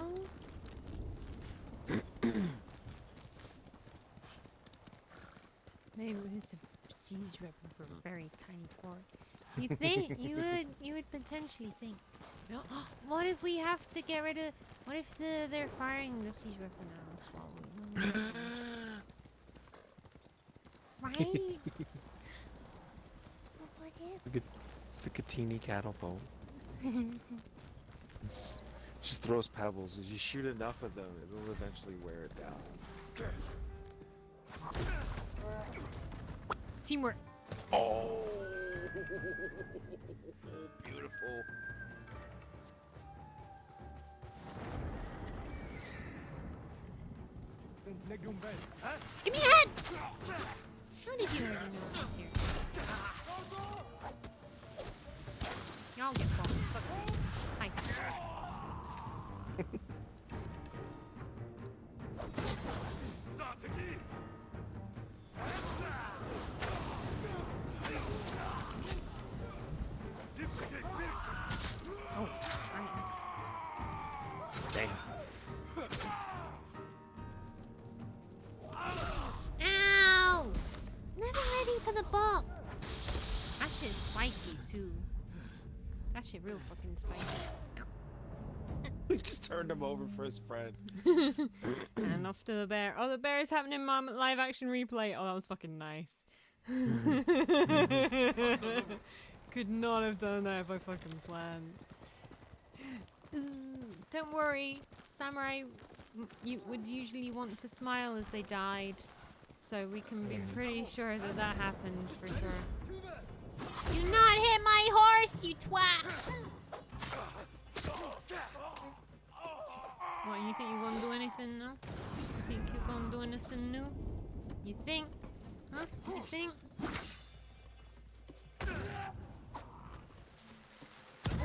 Maybe it's a siege weapon for a very tiny fort. You think you would potentially think, no, what if we have to get rid of? What if they're firing the siege weapon at us while we? Right? What if? Sicatini catapult. Just throws pebbles. As you shoot enough of them, it will eventually wear it down. Teamwork. Oh, beautiful. Give me a head! How did you already know I was here? Y'all get bombs. Fuck me. Hi. Oh, right. Damn. Ow! Never ready for the ball. That shit's spiky too. That shit real fucking spiky. We just turned him over for his friend. And off to the bear. Oh, the bear is happening live action replay. Oh, that was fucking nice. Could not have done that if I fucking planned. Don't worry, samurai you would usually want to smile as they died, so we can be pretty sure that that happened for sure. Do not hit my horse, you twat! What, you think you're gonna do anything now? You think you're gonna do anything new? You think? Huh? You think?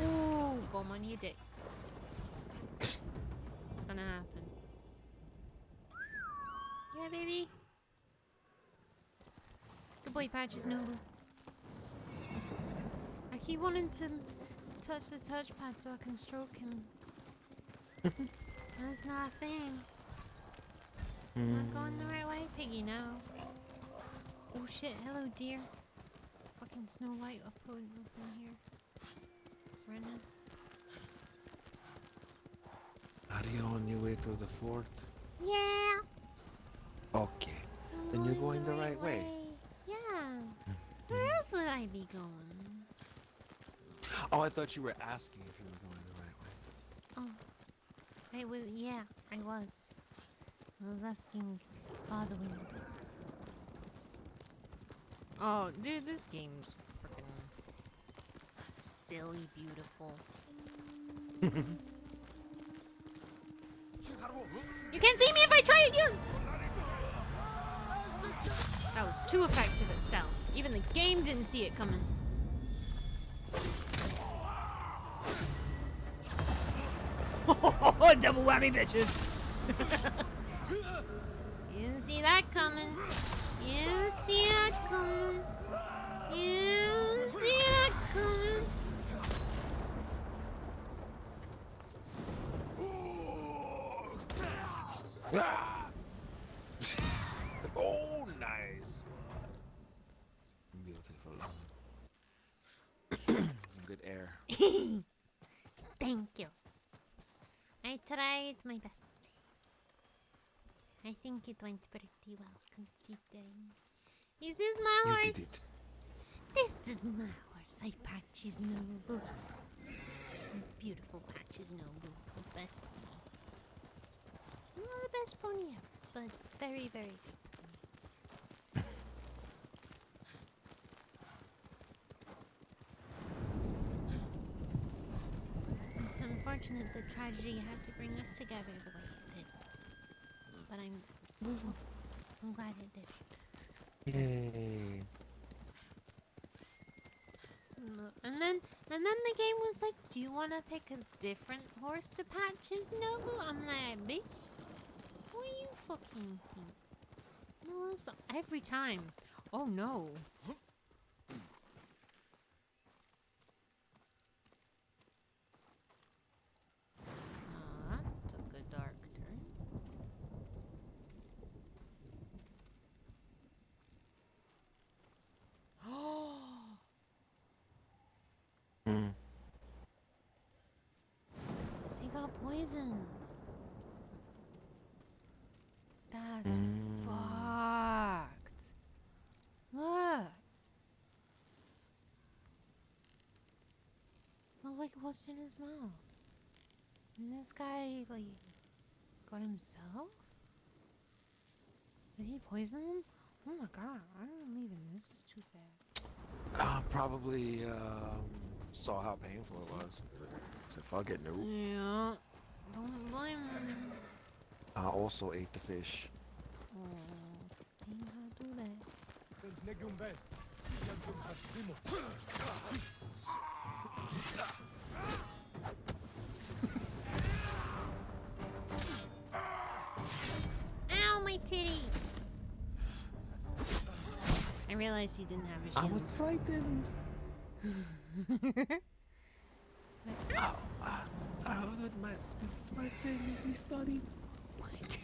Ooh, bomb on your dick. It's gonna happen. Yeah, baby. Good boy, Patches Noble. I keep wanting to touch the touchpad so I can stroke him. That's not a thing. Not going the right way, Piggy, now. Oh shit, hello dear. Fucking Snow White up in here. Running. Are you on your way to the fort? Yeah. Okay. Then you're going the right way. Yeah. Where else would I be going? Oh, I thought you were asking if you were going the right way. Oh. I was, yeah, I was. I was asking Father Wind. Oh, dude, this game's freaking Silly beautiful. You can't see me if I try again! That was too effective at stealth. Even the game didn't see it coming. Double whammy, bitches. You didn't see that coming. You didn't see that coming. You didn't see that coming. Ah! Oh, nice one. Beautiful. Some good air. Thank you. I tried my best. I think it went pretty well, considering. Is this my You horse? did it. This is my horse. I Patches Noble. Beautiful Patches Noble. The best for me. Not the best pony ever, but very, very good pony. It's unfortunate that tragedy had to bring us together the way it did. But I'm glad it did. Yay. And then the game was like, do you want to pick a different horse to patch his Nobu? I'm like, bitch, what do you fucking think? No, it's every time. Oh no. That took a dark turn. Mm. They got poisoned. That's fucked. Look. Look like what's in his mouth. And this guy, like, got himself? Did he poison him? Oh my god, I don't believe him. This is too sad. Probably saw how painful it was. Said, fuck it, no. Yeah. Don't blame him. I also ate the fish. Oh, ain't gotta do that. Ow, my titty! I realized he didn't have a shield. I was frightened. I ordered this was my easy study. What?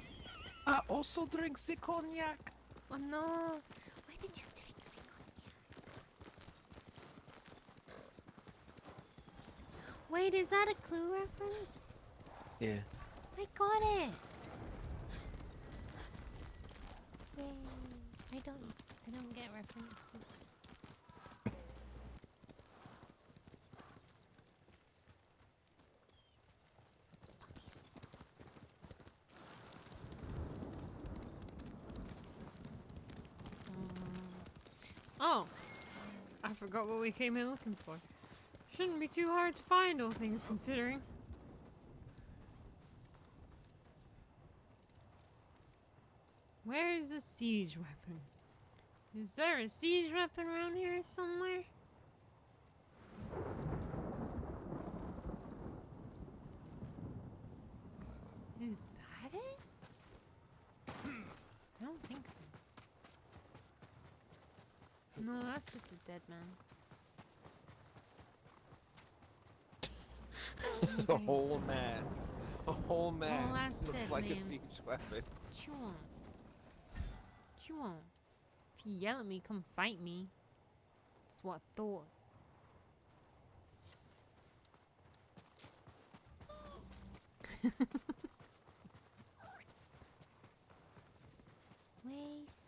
I also drink the cognac. Oh no! Why did you drink the cognac? Wait, is that a Clue reference? Yeah. I got it! Yay. I don't get references. Oh, I forgot what we came in looking for. Shouldn't be too hard to find, all things considering. Where is a siege weapon? Is there a siege weapon around here somewhere? Is that it? I don't think so. No, that's just a dead man. The whole man. A whole man. that's Looks dead like a man. siege weapon. Chew on. Chew on. If you yell at me, come fight me. That's what I thought. Waste.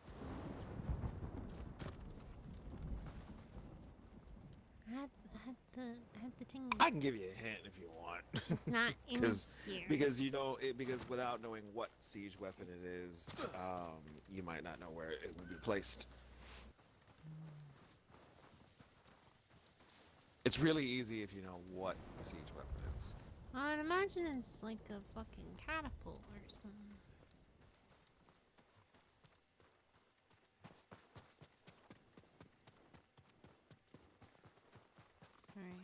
I had the tingle. I can give you a hint if you want. It's not in here. because you know because without knowing what siege weapon it is, you might not know where it would be placed. It's really easy if you know what the siege weapon is. I'd imagine it's like a fucking catapult or something. Alright.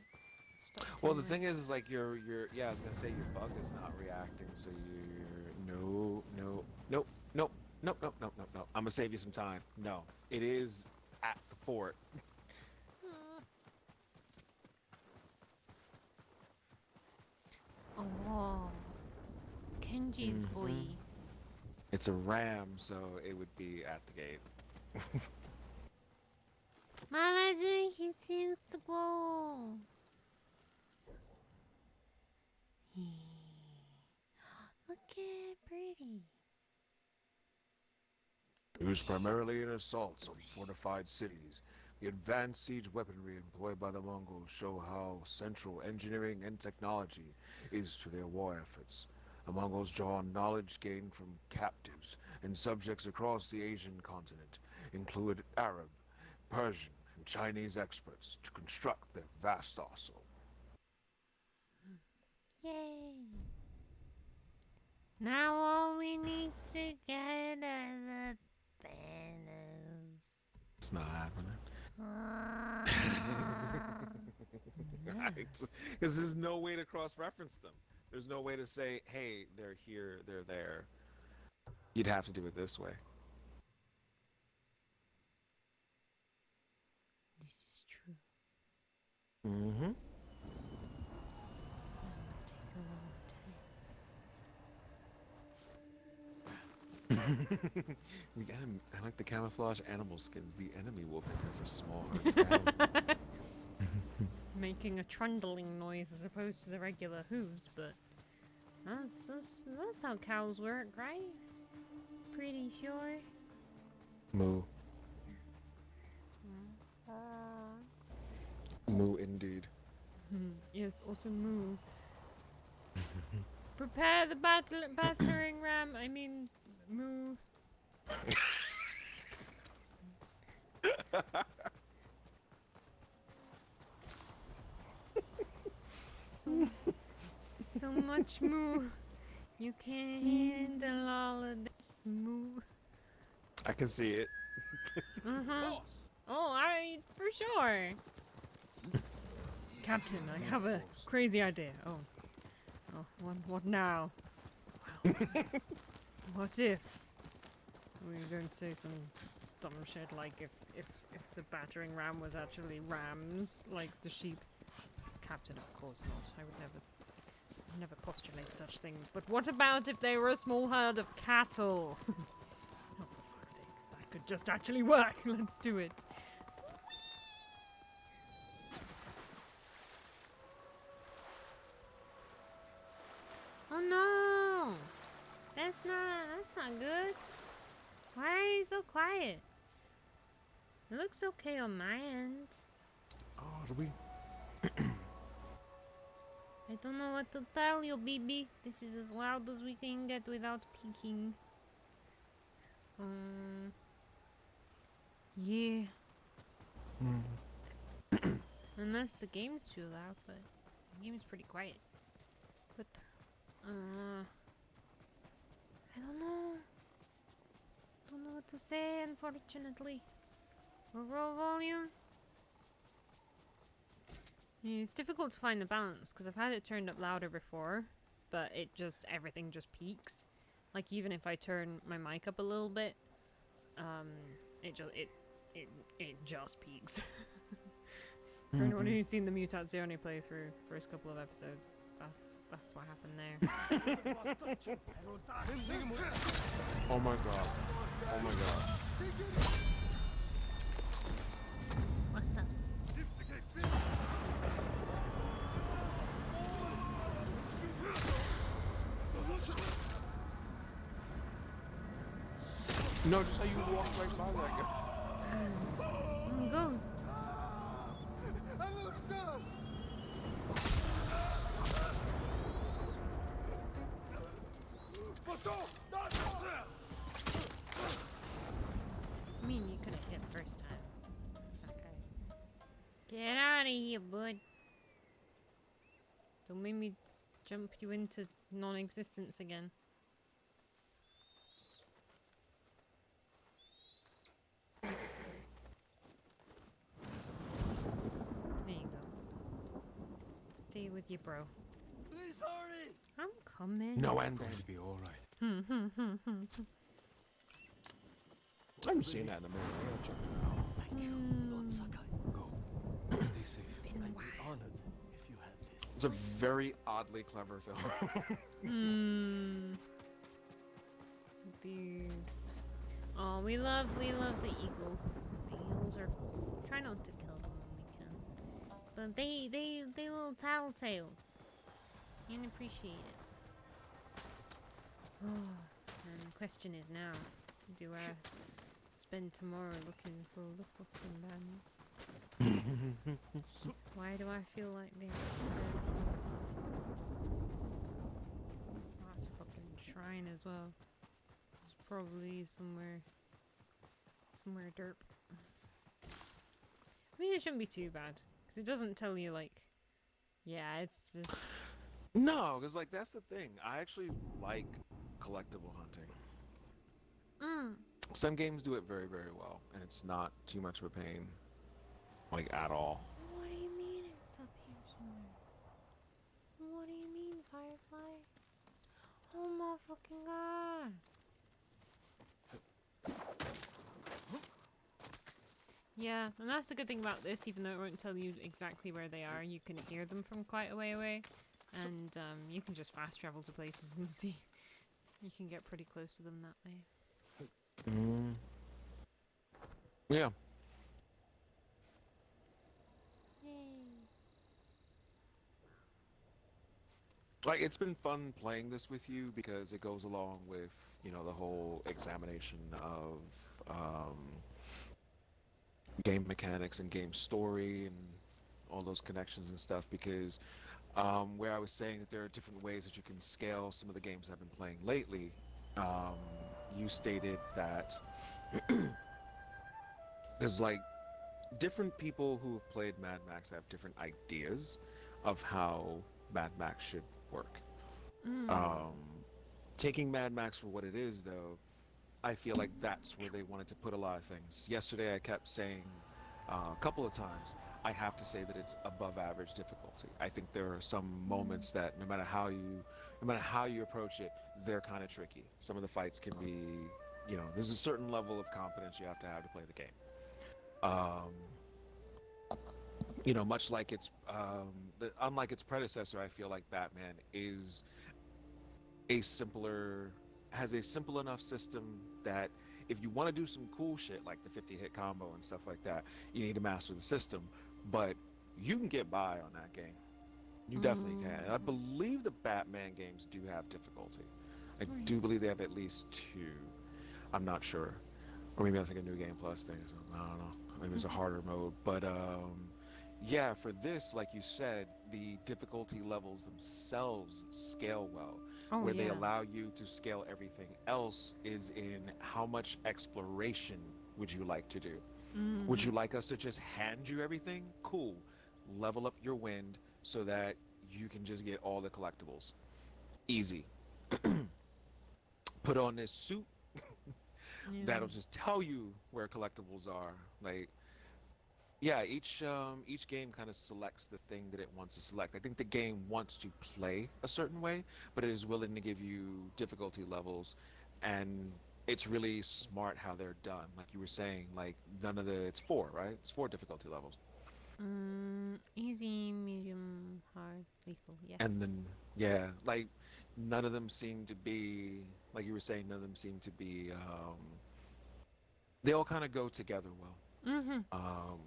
Well, the thing is like your yeah, I was gonna say your bug is not reacting, so you're nope. I'm gonna save you some time. No, it is at the fort. Oh, it's Kenji's boy. It's a ram, so it would be at the gate. Manager, he seems to go. Look at pretty. Used primarily in assaults on fortified cities, the advanced siege weaponry employed by the Mongols show how central engineering and technology is to their war efforts. The Mongols draw on knowledge gained from captives and subjects across the Asian continent, including Arab, Persian, and Chinese experts to construct their vast arsenal. Yay! Now all we need to get are the banners. It's not happening. Yes. Because there's no way to cross-reference them. There's no way to say, hey, they're here, they're there. You'd have to do it this way. This is true. Mm-hmm. That would take a long The enemy, I like the camouflage animal skins. The enemy will think it's a small animal. Making a trundling noise as opposed to the regular hooves, but that's how cows work, right? Pretty sure. Moo. Moo indeed. Yes, also moo. Prepare the battering ram. I mean, moo. So much moo. You can't handle all of this moo. I can see it. Oh, for sure. Captain, I have a crazy idea. Oh, what now? Well, what if we were going to say some dumb shit like if the battering ram was actually rams, like the sheep? Captain, of course not. I would never postulate such things. But what about if they were a small herd of cattle? Oh, for fuck's sake, that could just actually work. Let's do it. Oh no! That's not good. Why are you so quiet? It looks okay on my end. Oh, do we? I don't know what to tell you, BB. This is as loud as we can get without peeking. Yeah. Unless the game's too loud, but the game's pretty quiet. But, I don't know. Don't know what to say, unfortunately. Overall volume? Yeah, it's difficult to find the balance because I've had it turned up louder before, but everything just peaks. Like even if I turn my mic up a little bit, it just peaks. For anyone who's seen the Mutazione playthrough, first couple of episodes, that's what happened there. Oh my god. Oh my god. What's up? No, just how you walk right by that guy. I'm a ghost. I mean, you could have hit first time. Sucker. Get out of here, bud. Don't make me jump you into non-existence again. There you go. Stay with you, bro. Please hurry! I'm coming. No ending. Going to be all right. I haven't seen that in a minute. I gotta check that out. Thank you, Lord Sakai. Go. Stay safe. I'd be honored if you had this. It's a very oddly clever film. These. Oh, we love the eagles. The eagles are cool. Try not to kill them when we can. But they little tattletales. You can appreciate it. Oh, and the question is now, do I spend tomorrow looking for the fucking band? Why do I feel like being upstairs? Oh, that's a fucking shrine as well. It's probably somewhere derp. I mean, it shouldn't be too bad because it doesn't tell you like, yeah, it's just. No, because like that's the thing. I actually like collectible hunting. Mm. Some games do it very, very well, and it's not too much of a pain, like at all. What do you mean it's up here somewhere? What do you mean, Firefly? Oh my fucking god! Yeah, and that's the good thing about this, even though it won't tell you exactly where they are, you can hear them from quite a way away. And you can just fast travel to places and see. You can get pretty close to them that way. Mm. Yeah. Yay. Like it's been fun playing this with you because it goes along with, you know, the whole examination of game mechanics and game story and all those connections and stuff because where I was saying that there are different ways that you can scale some of the games I've been playing lately, you stated that there's like different people who have played Mad Max have different ideas of how Mad Max should work. Taking Mad Max for what it is, though, I feel like that's where they wanted to put a lot of things. Yesterday, I kept saying a couple of times, I have to say that it's above average difficulty. I think there are some moments that no matter how you approach it, they're kind of tricky. Some of the fights can be, you know, there's a certain level of competence you have to play the game. You know, much like unlike its predecessor, I feel like Batman is has a simple enough system that if you want to do some cool shit like the 50-hit combo and stuff like that, you need to master the system. But you can get by on that game. You definitely can. And I believe the Batman games do have difficulty. I do believe they have at least 2. I'm not sure. Or maybe that's like a new game plus thing or something. I don't know. Maybe it's a harder mode. But yeah, for this, like you said, the difficulty levels themselves scale well. Where they allow you to scale everything else is in how much exploration would you like to do? Would you like us to just hand you everything? Cool. Level up your wind so that you can just get all the collectibles. Easy. Put on this suit. That'll just tell you where collectibles are. Like, yeah, each game kind of selects the thing that it wants to select. I think the game wants to play a certain way, but it is willing to give you difficulty levels, and it's really smart how they're done. Like you were saying, like it's 4, right? It's 4 difficulty levels. Easy, medium, hard, lethal, yeah. And then, yeah, like none of them seem to be, like you were saying, none of them seem to be, they all kind of go together well.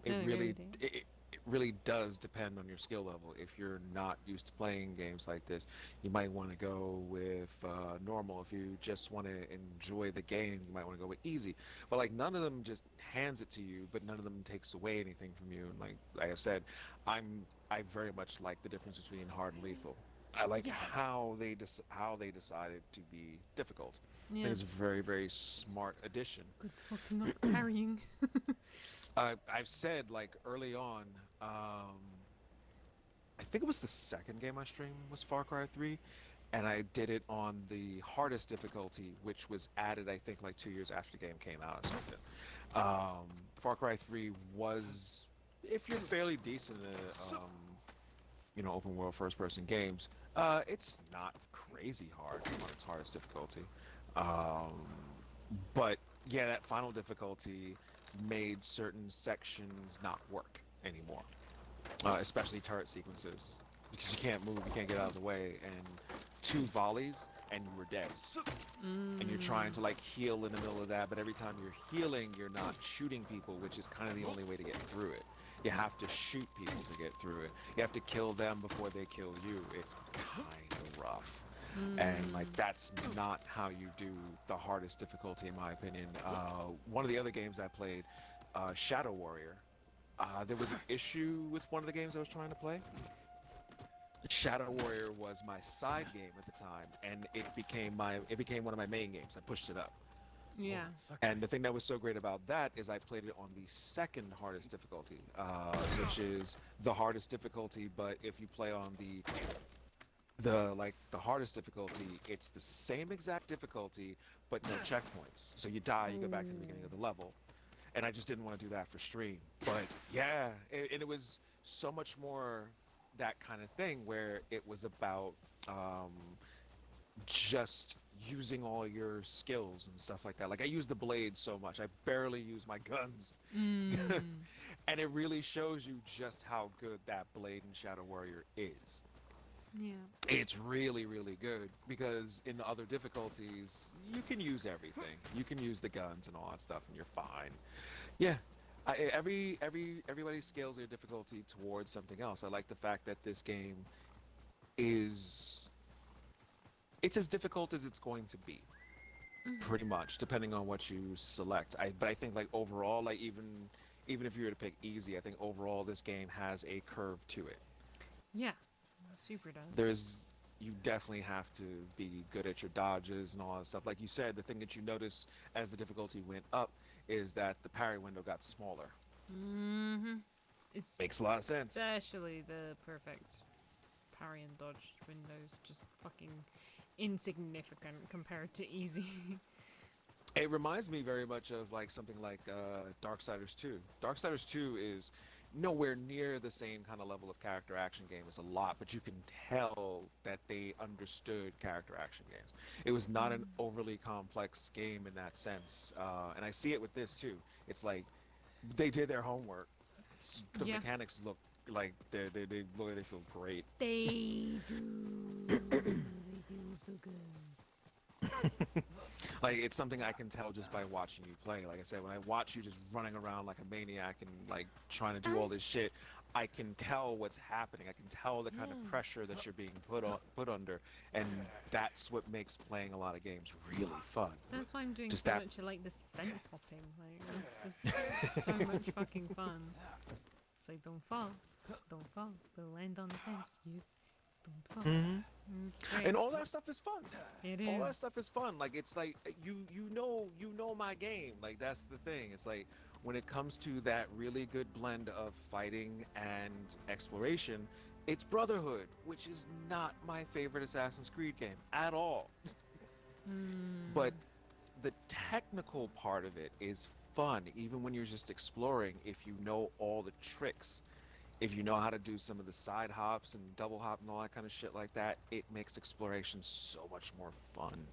It really does depend on your skill level. If you're not used to playing games like this, you might want to go with normal. If you just want to enjoy the game, you might want to go with easy. But like none of them just hands it to you, but none of them takes away anything from you. And like I said, I very much like the difference between hard and lethal. I like how they decided to be difficult. I think it's a very, very smart addition. Good fucking not carrying. I've said like early on, I think it was the second game I streamed was Far Cry 3, and I did it on the hardest difficulty, which was added I think like 2 years after the game came out or something. Far Cry 3 was, if you're fairly decent at you know, open world first person games, it's not crazy hard on its hardest difficulty. But yeah, that final difficulty made certain sections not work anymore, especially turret sequences, because you can't move, you can't get out of the way, and 2 volleys and you were dead. And you're trying to like heal in the middle of that, but every time you're healing, you're not shooting people, which is kind of the only way to get through it. You have to shoot people to get through it. You have to kill them before they kill you. It's kind of rough. And like that's not how you do the hardest difficulty, in my opinion. One of the other games I played, Shadow Warrior, there was an issue with one of the games I was trying to play. Shadow Warrior was my side game at the time, and it became one of my main games. I pushed it up. Yeah. And the thing that was so great about that is I played it on the second hardest difficulty, which is the hardest difficulty. But if you play on the hardest difficulty, it's the same exact difficulty, but no checkpoints. So you die, you go back to the beginning of the level. And I just didn't want to do that for stream. But yeah, it was so much more that kind of thing where it was about just using all your skills and stuff like that. Like I use the blade so much. I barely use my guns. And it really shows you just how good that blade in Shadow Warrior is. Yeah. It's really, really good because in the other difficulties, you can use everything. You can use the guns and all that stuff, and you're fine. Yeah, everybody scales their difficulty towards something else. I like the fact that this game is it's as difficult as it's going to be, pretty much, depending on what you select. But I think like overall, like even if you were to pick easy, I think overall this game has a curve to it. Yeah. Super does. You definitely have to be good at your dodges and all that stuff. Like you said, the thing that you notice as the difficulty went up is that the parry window got smaller. Makes a lot of sense. Especially the perfect parry and dodge windows, just fucking insignificant compared to easy. It reminds me very much of like something like Darksiders 2. Darksiders 2 is nowhere near the same kind of level of character action game. It's a lot, but you can tell that they understood character action games. It was not an overly complex game in that sense, and I see it with this too. It's like they did their homework. The mechanics look like they feel great. They do. They feel so good. Like it's something I can tell just by watching you play. Like I said, when I watch you just running around like a maniac and like trying to do all this shit, I can tell what's happening. I can tell the kind of pressure that you're being put under, and that's what makes playing a lot of games really fun. That's why I'm doing Just so that- much of like this fence hopping. Like it's just so much fucking fun. It's like don't fall, we'll land on the fence. Yes, don't fall. It's great. And all that stuff is fun. It is. All that stuff is fun. Like it's like you know my game. Like that's the thing. It's like when it comes to that really good blend of fighting and exploration, it's Brotherhood, which is not my favorite Assassin's Creed game at all. But the technical part of it is fun, even when you're just exploring, if you know all the tricks. If you know how to do some of the side hops and double hop and all that kind of shit like that, it makes exploration so much more fun.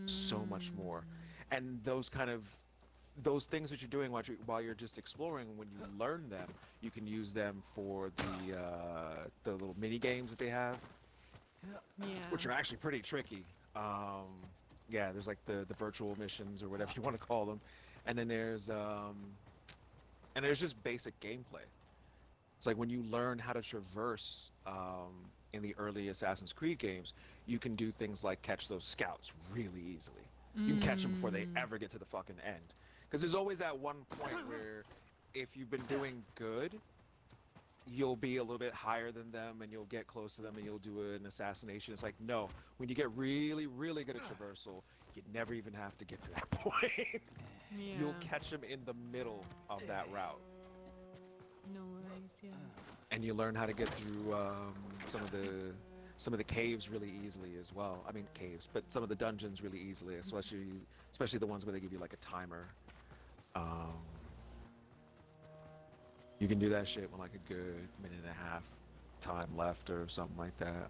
So much more. And those things that you're doing while you're just exploring, when you learn them, you can use them for the little mini games that they have, which are actually pretty tricky. Yeah, there's like the virtual missions or whatever you want to call them, and then there's just basic gameplay. It's like when you learn how to traverse in the early Assassin's Creed games, you can do things like catch those scouts really easily. You can catch them before they ever get to the fucking end. Because there's always that one point where if you've been doing good, you'll be a little bit higher than them and you'll get close to them and you'll do an assassination. It's like, no, when you get really, really good at traversal, you never even have to get to that point. You'll catch them in the middle of that route. No worries, yeah. And you learn how to get through some of the caves really easily as well. I mean caves, but some of the dungeons really easily, especially the ones where they give you like a timer. You can do that shit with like a good minute and a half time left or something like that.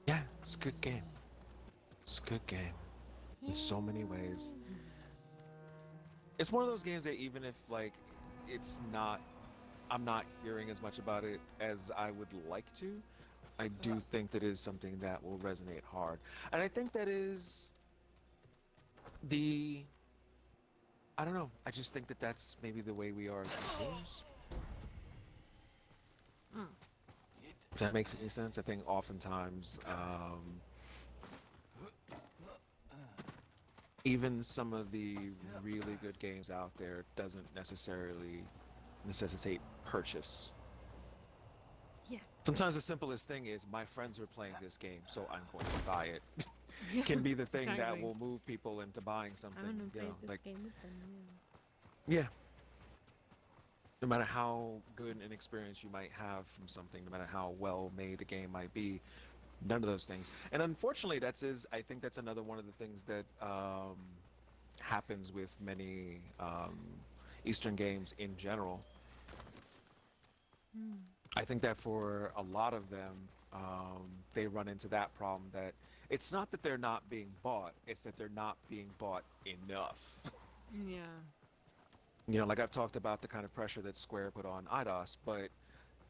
Yeah, it's a good game. It's a good game. In so many ways. It's one of those games that even if like I'm not hearing as much about it as I would like to, I do think that is something that will resonate hard. And I think that is I don't know, I just think that that's maybe the way we are as consumers. If that makes any sense. I think oftentimes even some of the really good games out there doesn't necessarily necessitate purchase. Yeah. Sometimes the simplest thing is my friends are playing this game, so I'm going to buy it. Yeah, Can be the thing that exactly. will move people into buying I something. want to You play know, this like game with them. Yeah. yeah. No matter how good an experience you might have from something, no matter how well made a game might be, none of those things. And unfortunately, I think that's another one of the things that happens with many Eastern games in general. I think that for a lot of them, they run into that problem that it's not that they're not being bought, it's that they're not being bought enough. Yeah. You know, like I've talked about the kind of pressure that Square put on IDOS, but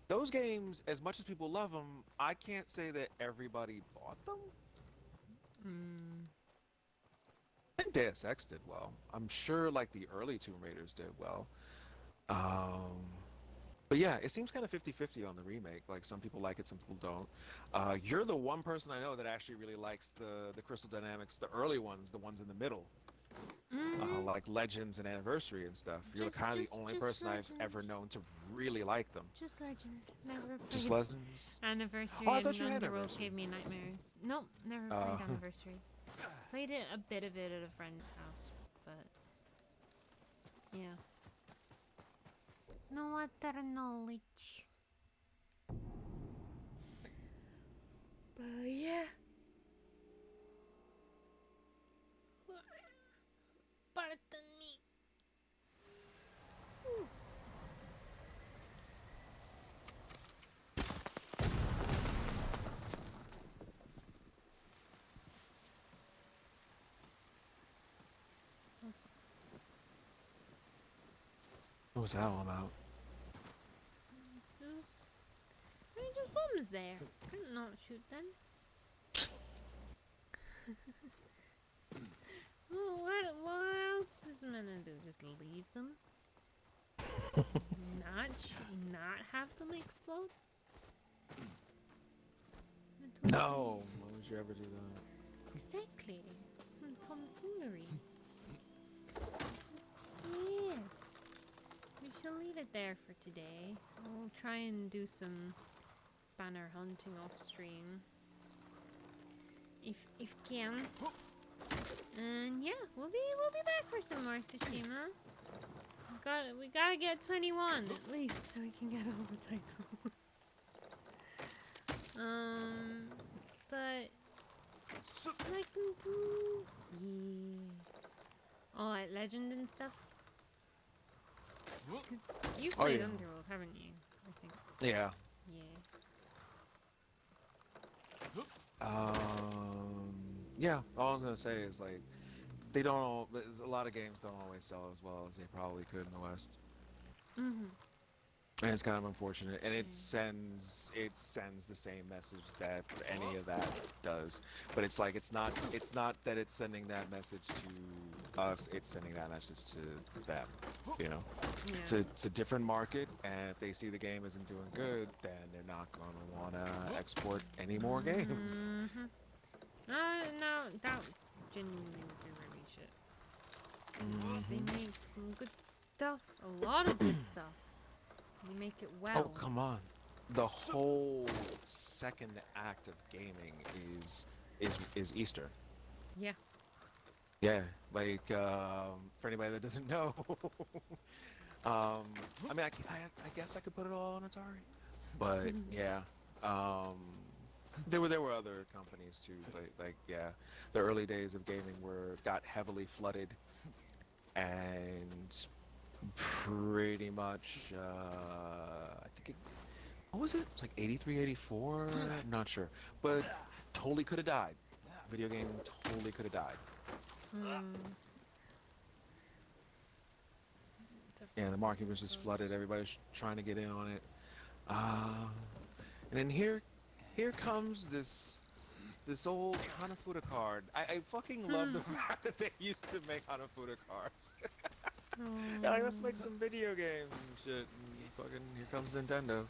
those games, as much as people love them, I can't say that everybody bought them. Mm. I think Deus Ex did well. I'm sure like the early Tomb Raiders did well. But yeah, it seems kind of 50-50 on the remake. Like some people like it, some people don't. You're the one person I know that actually really likes the Crystal Dynamics, the early ones, the ones in the middle, like Legends and Anniversary and stuff. You're kind of the only person I've ever known to really like them. Just Legend. Never played Just Legends. Anniversary Oh, I and thought you had Underworld Anniversary. gave me nightmares. Nope, never played Anniversary. Played it a bit of it at a friend's house, but yeah. No other knowledge. But yeah. Pardon me. What was that all about? I mean, just bombs there. Couldn't not shoot them. Well, what else is man to do? Just leave them? not have them explode? No. Why would you ever do that? Exactly. Some tomfoolery. Yes. We shall leave it there for today. I'll try and do some banner hunting off stream. If can. And yeah, we'll be back for some more Tsushima. We gotta get 21 at least so we can get all the titles. But like them too. Yeah. Oh, like Legend and stuff. Because you've played yeah. Underworld, haven't you? I think. Yeah. Yeah. Yeah. All I was gonna say is like, they don't. A lot of games don't always sell as well as they probably could in the West, Mhm. and it's kind of unfortunate. And it Same. sends the same message that any of that does. But it's like it's not that it's sending that message to us. It's sending that message to them. You know. Yeah. It's a different market, and if they see the game isn't doing good, then they're not going to want to export any more games. Mhm. No, that genuinely would be really shit. They make some good stuff, a lot of good stuff. They make it well. Oh, come on. The whole second act of gaming is Easter. Yeah. Yeah, like for anybody that doesn't know, I mean, I guess I could put it all on Atari, but yeah, there were other companies too. Like yeah, the early days of gaming got heavily flooded, and pretty much I think what was it? It was like 83, 84. I'm not sure, but totally could have died. Video game totally could have died. Yeah, the market was just flooded. Everybody's trying to get in on it. And then here comes this old Hanafuda card. I fucking love the fact that they used to make Hanafuda cards. Yeah, like, let's make some video games and shit. And fucking here comes Nintendo.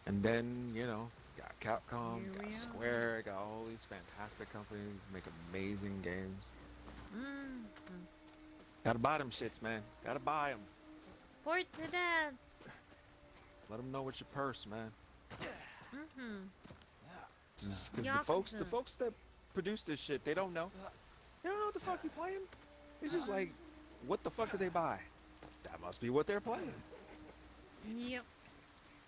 And then, you know, got Capcom, Here we are. got Square, got all these fantastic companies make amazing games. Mm. Gotta buy them shits, man. Gotta buy them. Support the devs. Let them know what's your purse, man. Mm-hmm. Because the Yakuza. folks that produce this shit, they don't know. They don't know what the fuck you playing. It's just like, what the fuck did they buy? That must be what they're playing. Yep.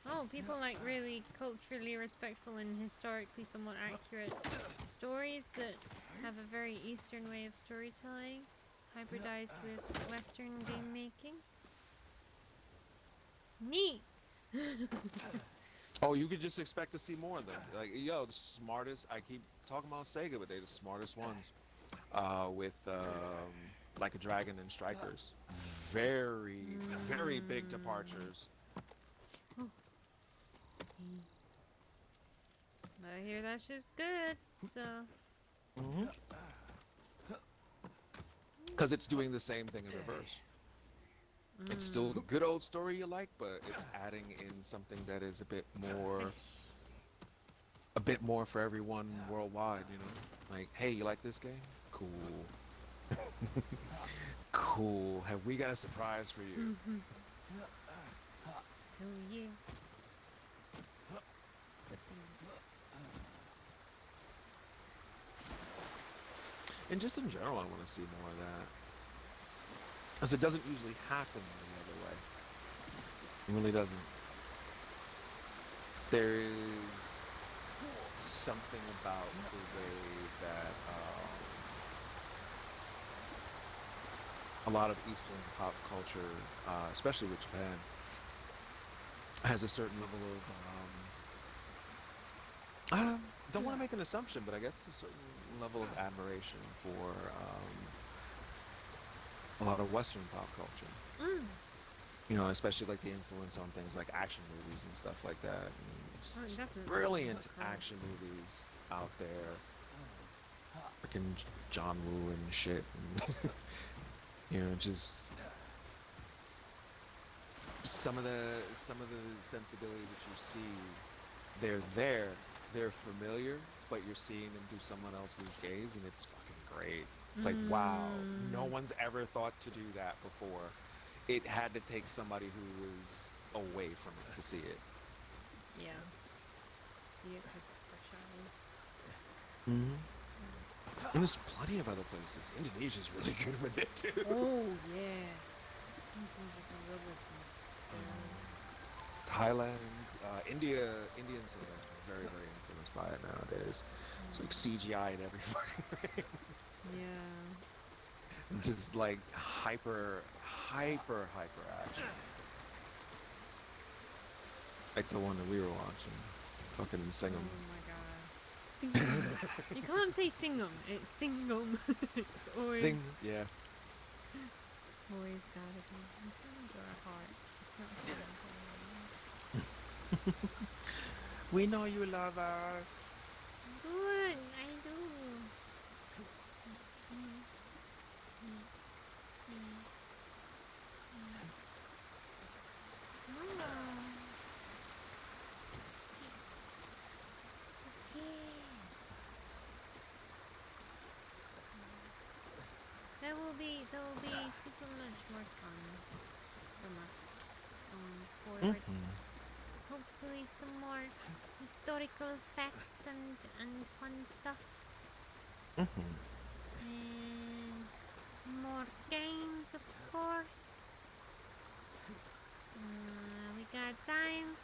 Oh, people like really culturally respectful and historically somewhat accurate stories that have a very Eastern way of storytelling, hybridized with Western game making. Neat. Oh, you could just expect to see more of them. Like, yo, the smartest, I keep talking about Sega, but they're the smartest ones. With Like a Dragon and Strikers. Very, very big departures. I hear that shit's good, so... Because it's doing the same thing in reverse. It's still the good old story you like, but it's adding in something that is a bit more for everyone worldwide, you know? Like, hey, you like this game? Cool. Cool. Have we got a surprise for you? Oh yeah. And just in general, I want to see more of that. Because it doesn't usually happen any other way. It really doesn't. There is something about the way that a lot of Eastern pop culture, especially with Japan, has a certain level of, I don't want to make an assumption, but I guess it's a certain level of admiration for a lot of Western pop culture. You know, especially like the influence on things like action movies and stuff like that. And it's brilliant action movies out there. Freaking John Woo and shit. And you know, just some of the sensibilities that you see, they're familiar, but you're seeing them through someone else's gaze, and it's fucking great. It's like, wow, no one's ever thought to do that before. It had to take somebody who was away from it to see it. Yeah. See it with fresh eyes. And there's plenty of other places. Indonesia's really good with it too. Oh, yeah. Thailand, Indian cinema is very, very influenced by it nowadays. It's like CGI and every fucking thing. Yeah. Just like hyper action. Like the one that we were watching. Fucking sing 'em. Oh my god. Sing you can't say sing 'em. It's sing 'em. It's always Sing, yes. always gotta be in front of your heart. It's not We know you love us. Good, I do. That will be super much more fun from us going forward. Hopefully some more historical facts and fun stuff. And more games, of course. We got time.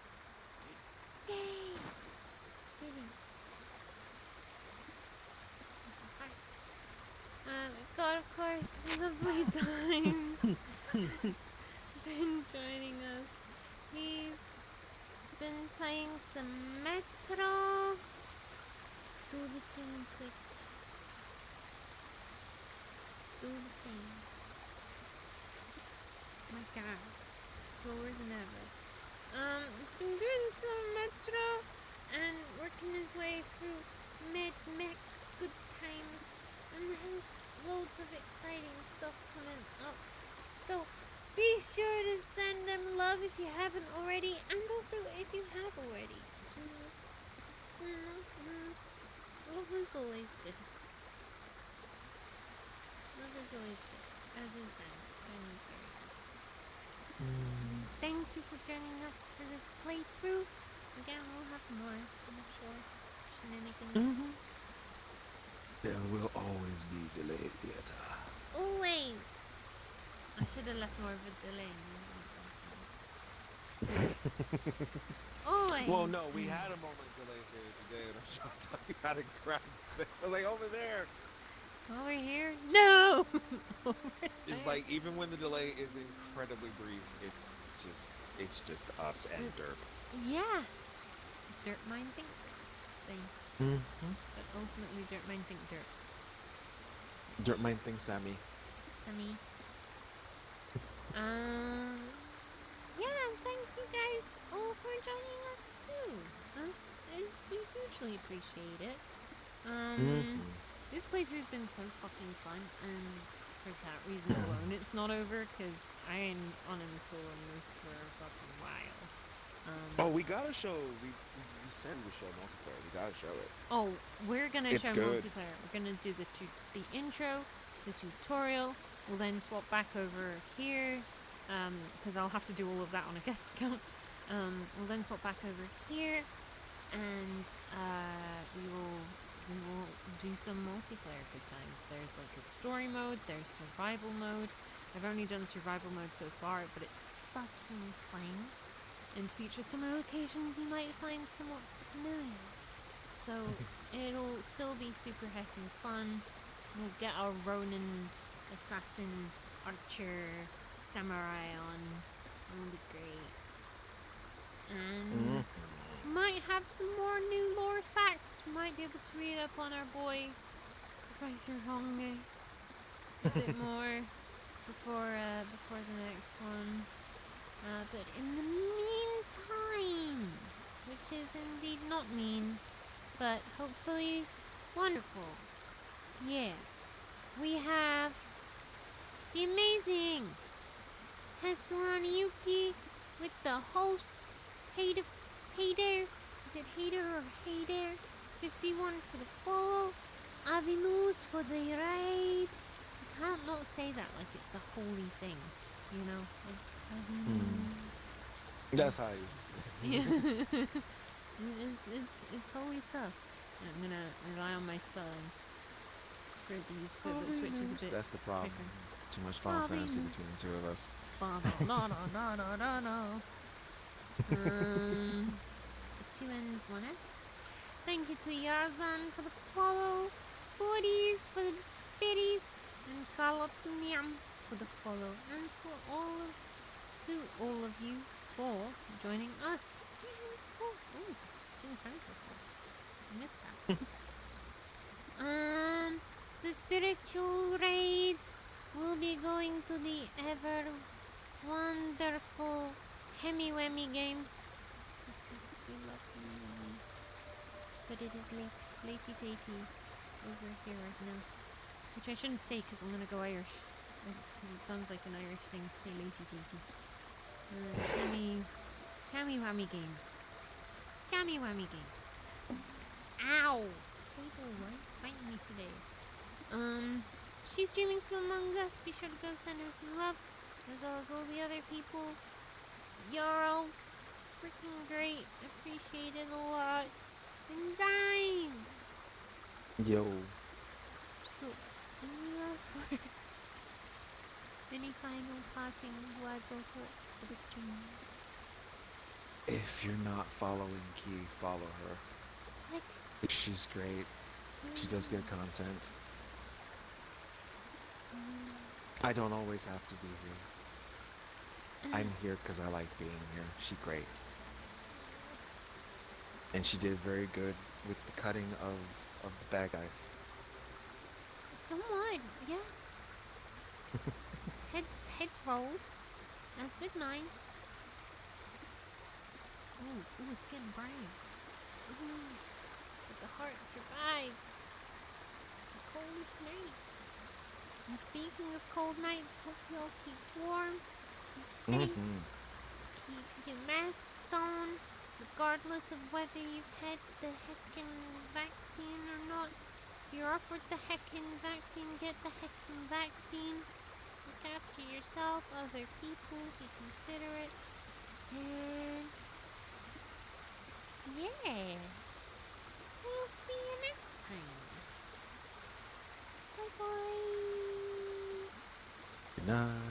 Yay! Did it. That's a heart. We've got, of course, lovely times. Been joining us. He's been playing some Metro. Do the thing, quick. Do the thing. My god. Slower than ever. It's been doing some Metro and working his way through Mad Max Good Times, and has loads of exciting stuff coming up. So be sure to send them love if you haven't already, and also if you have already. Love is always good. Mother's always good. As is Ben. Ben is very good. Thank you for joining us for this playthrough. Again, we'll have more, I'm sure. Shenanigans. There will always be delay theater. Always! I should have left more of a delay. Always! Well, no, we had a moment delay here today, and I'm trying to tell you how to grab it. I was like, over there. Over here? No! It's like, even when the delay is incredibly brief, it's just us and Derp. Yeah! Dirt mine think. Same. But ultimately, dirt mine think dirt. Derp mine thing, Sammy. Sammy. Yeah, and thank you guys all for joining us too. We hugely appreciate it. This playthrough's been so fucking fun, and for that reason alone, it's not over because I am uninstalling this for a fucking while. Oh, we gotta show. We said we show multiplayer. We gotta show it. Oh, we're gonna It's show good. multiplayer. We're gonna do the intro, the tutorial. We'll then swap back over here, because I'll have to do all of that on a guest account. We'll then swap back over here, and we will do some multiplayer good times. There's like a story mode. There's survival mode. I've only done survival mode so far, but it's fucking fun. And features some locations you might find somewhat familiar. So it'll still be super heckin' fun. We'll get our Ronin, assassin, archer, samurai on. It'll be great. And might have some more new lore facts. Might be able to read up on our boy, Professor Honge, a bit more before the next one. But in the meantime, which is indeed not mean, but hopefully wonderful, yeah, we have the amazing Hasulani Yuki with the host, Hater, is it Hater or Hater? 51 for the follow, Avinus for the raid. I can't not say that like it's a holy thing, you know? That's how you say it. Yeah. it's holy stuff. I'm gonna rely on my spelling for these so that Twitch is a bit That's the problem. quicker. Too much Final Fantasy between the two of us. No. Two N's, one S. Thank you to Yarzan for the follow, Bodies for the biddies, and Kalotuniam for the follow, and for all of you for joining us. Ooh, Jin's hands were full. I missed that. The spiritual raid will be going to the ever wonderful Hemi Wemmy games. Because we love Hemi Wemmy. But it is latey tatey over here right now. Which I shouldn't say because I'm gonna go Irish. Because it sounds like an Irish thing to say latey tatey. Cammy Whammy games. Cammy Whammy games. Ow! Table, why fight me today? She's streaming some Among Us. Be sure to go send her some love. As well as all the other people. You're all freaking great. Appreciate it a lot. And Dime! Yo. So, any last words? Any final parting words or thoughts for the stream? If you're not following Key, follow her. Like, She's great. She does good content. I don't always have to be here. I'm here because I like being here. She's great. And she did very good with the cutting of the bad guys. somewhat, yeah. Heads rolled. As did mine. Ooh, it's getting brave. Ooh, but the heart survives. The coldest night. And speaking of cold nights, hope you all keep warm, keep safe, keep your masks on, regardless of whether you've had the heckin' vaccine or not. you're offered the heckin' vaccine, get the heckin' vaccine. Look after yourself, other people, be considerate. And yeah, we'll see you next time. Bye bye. Good night.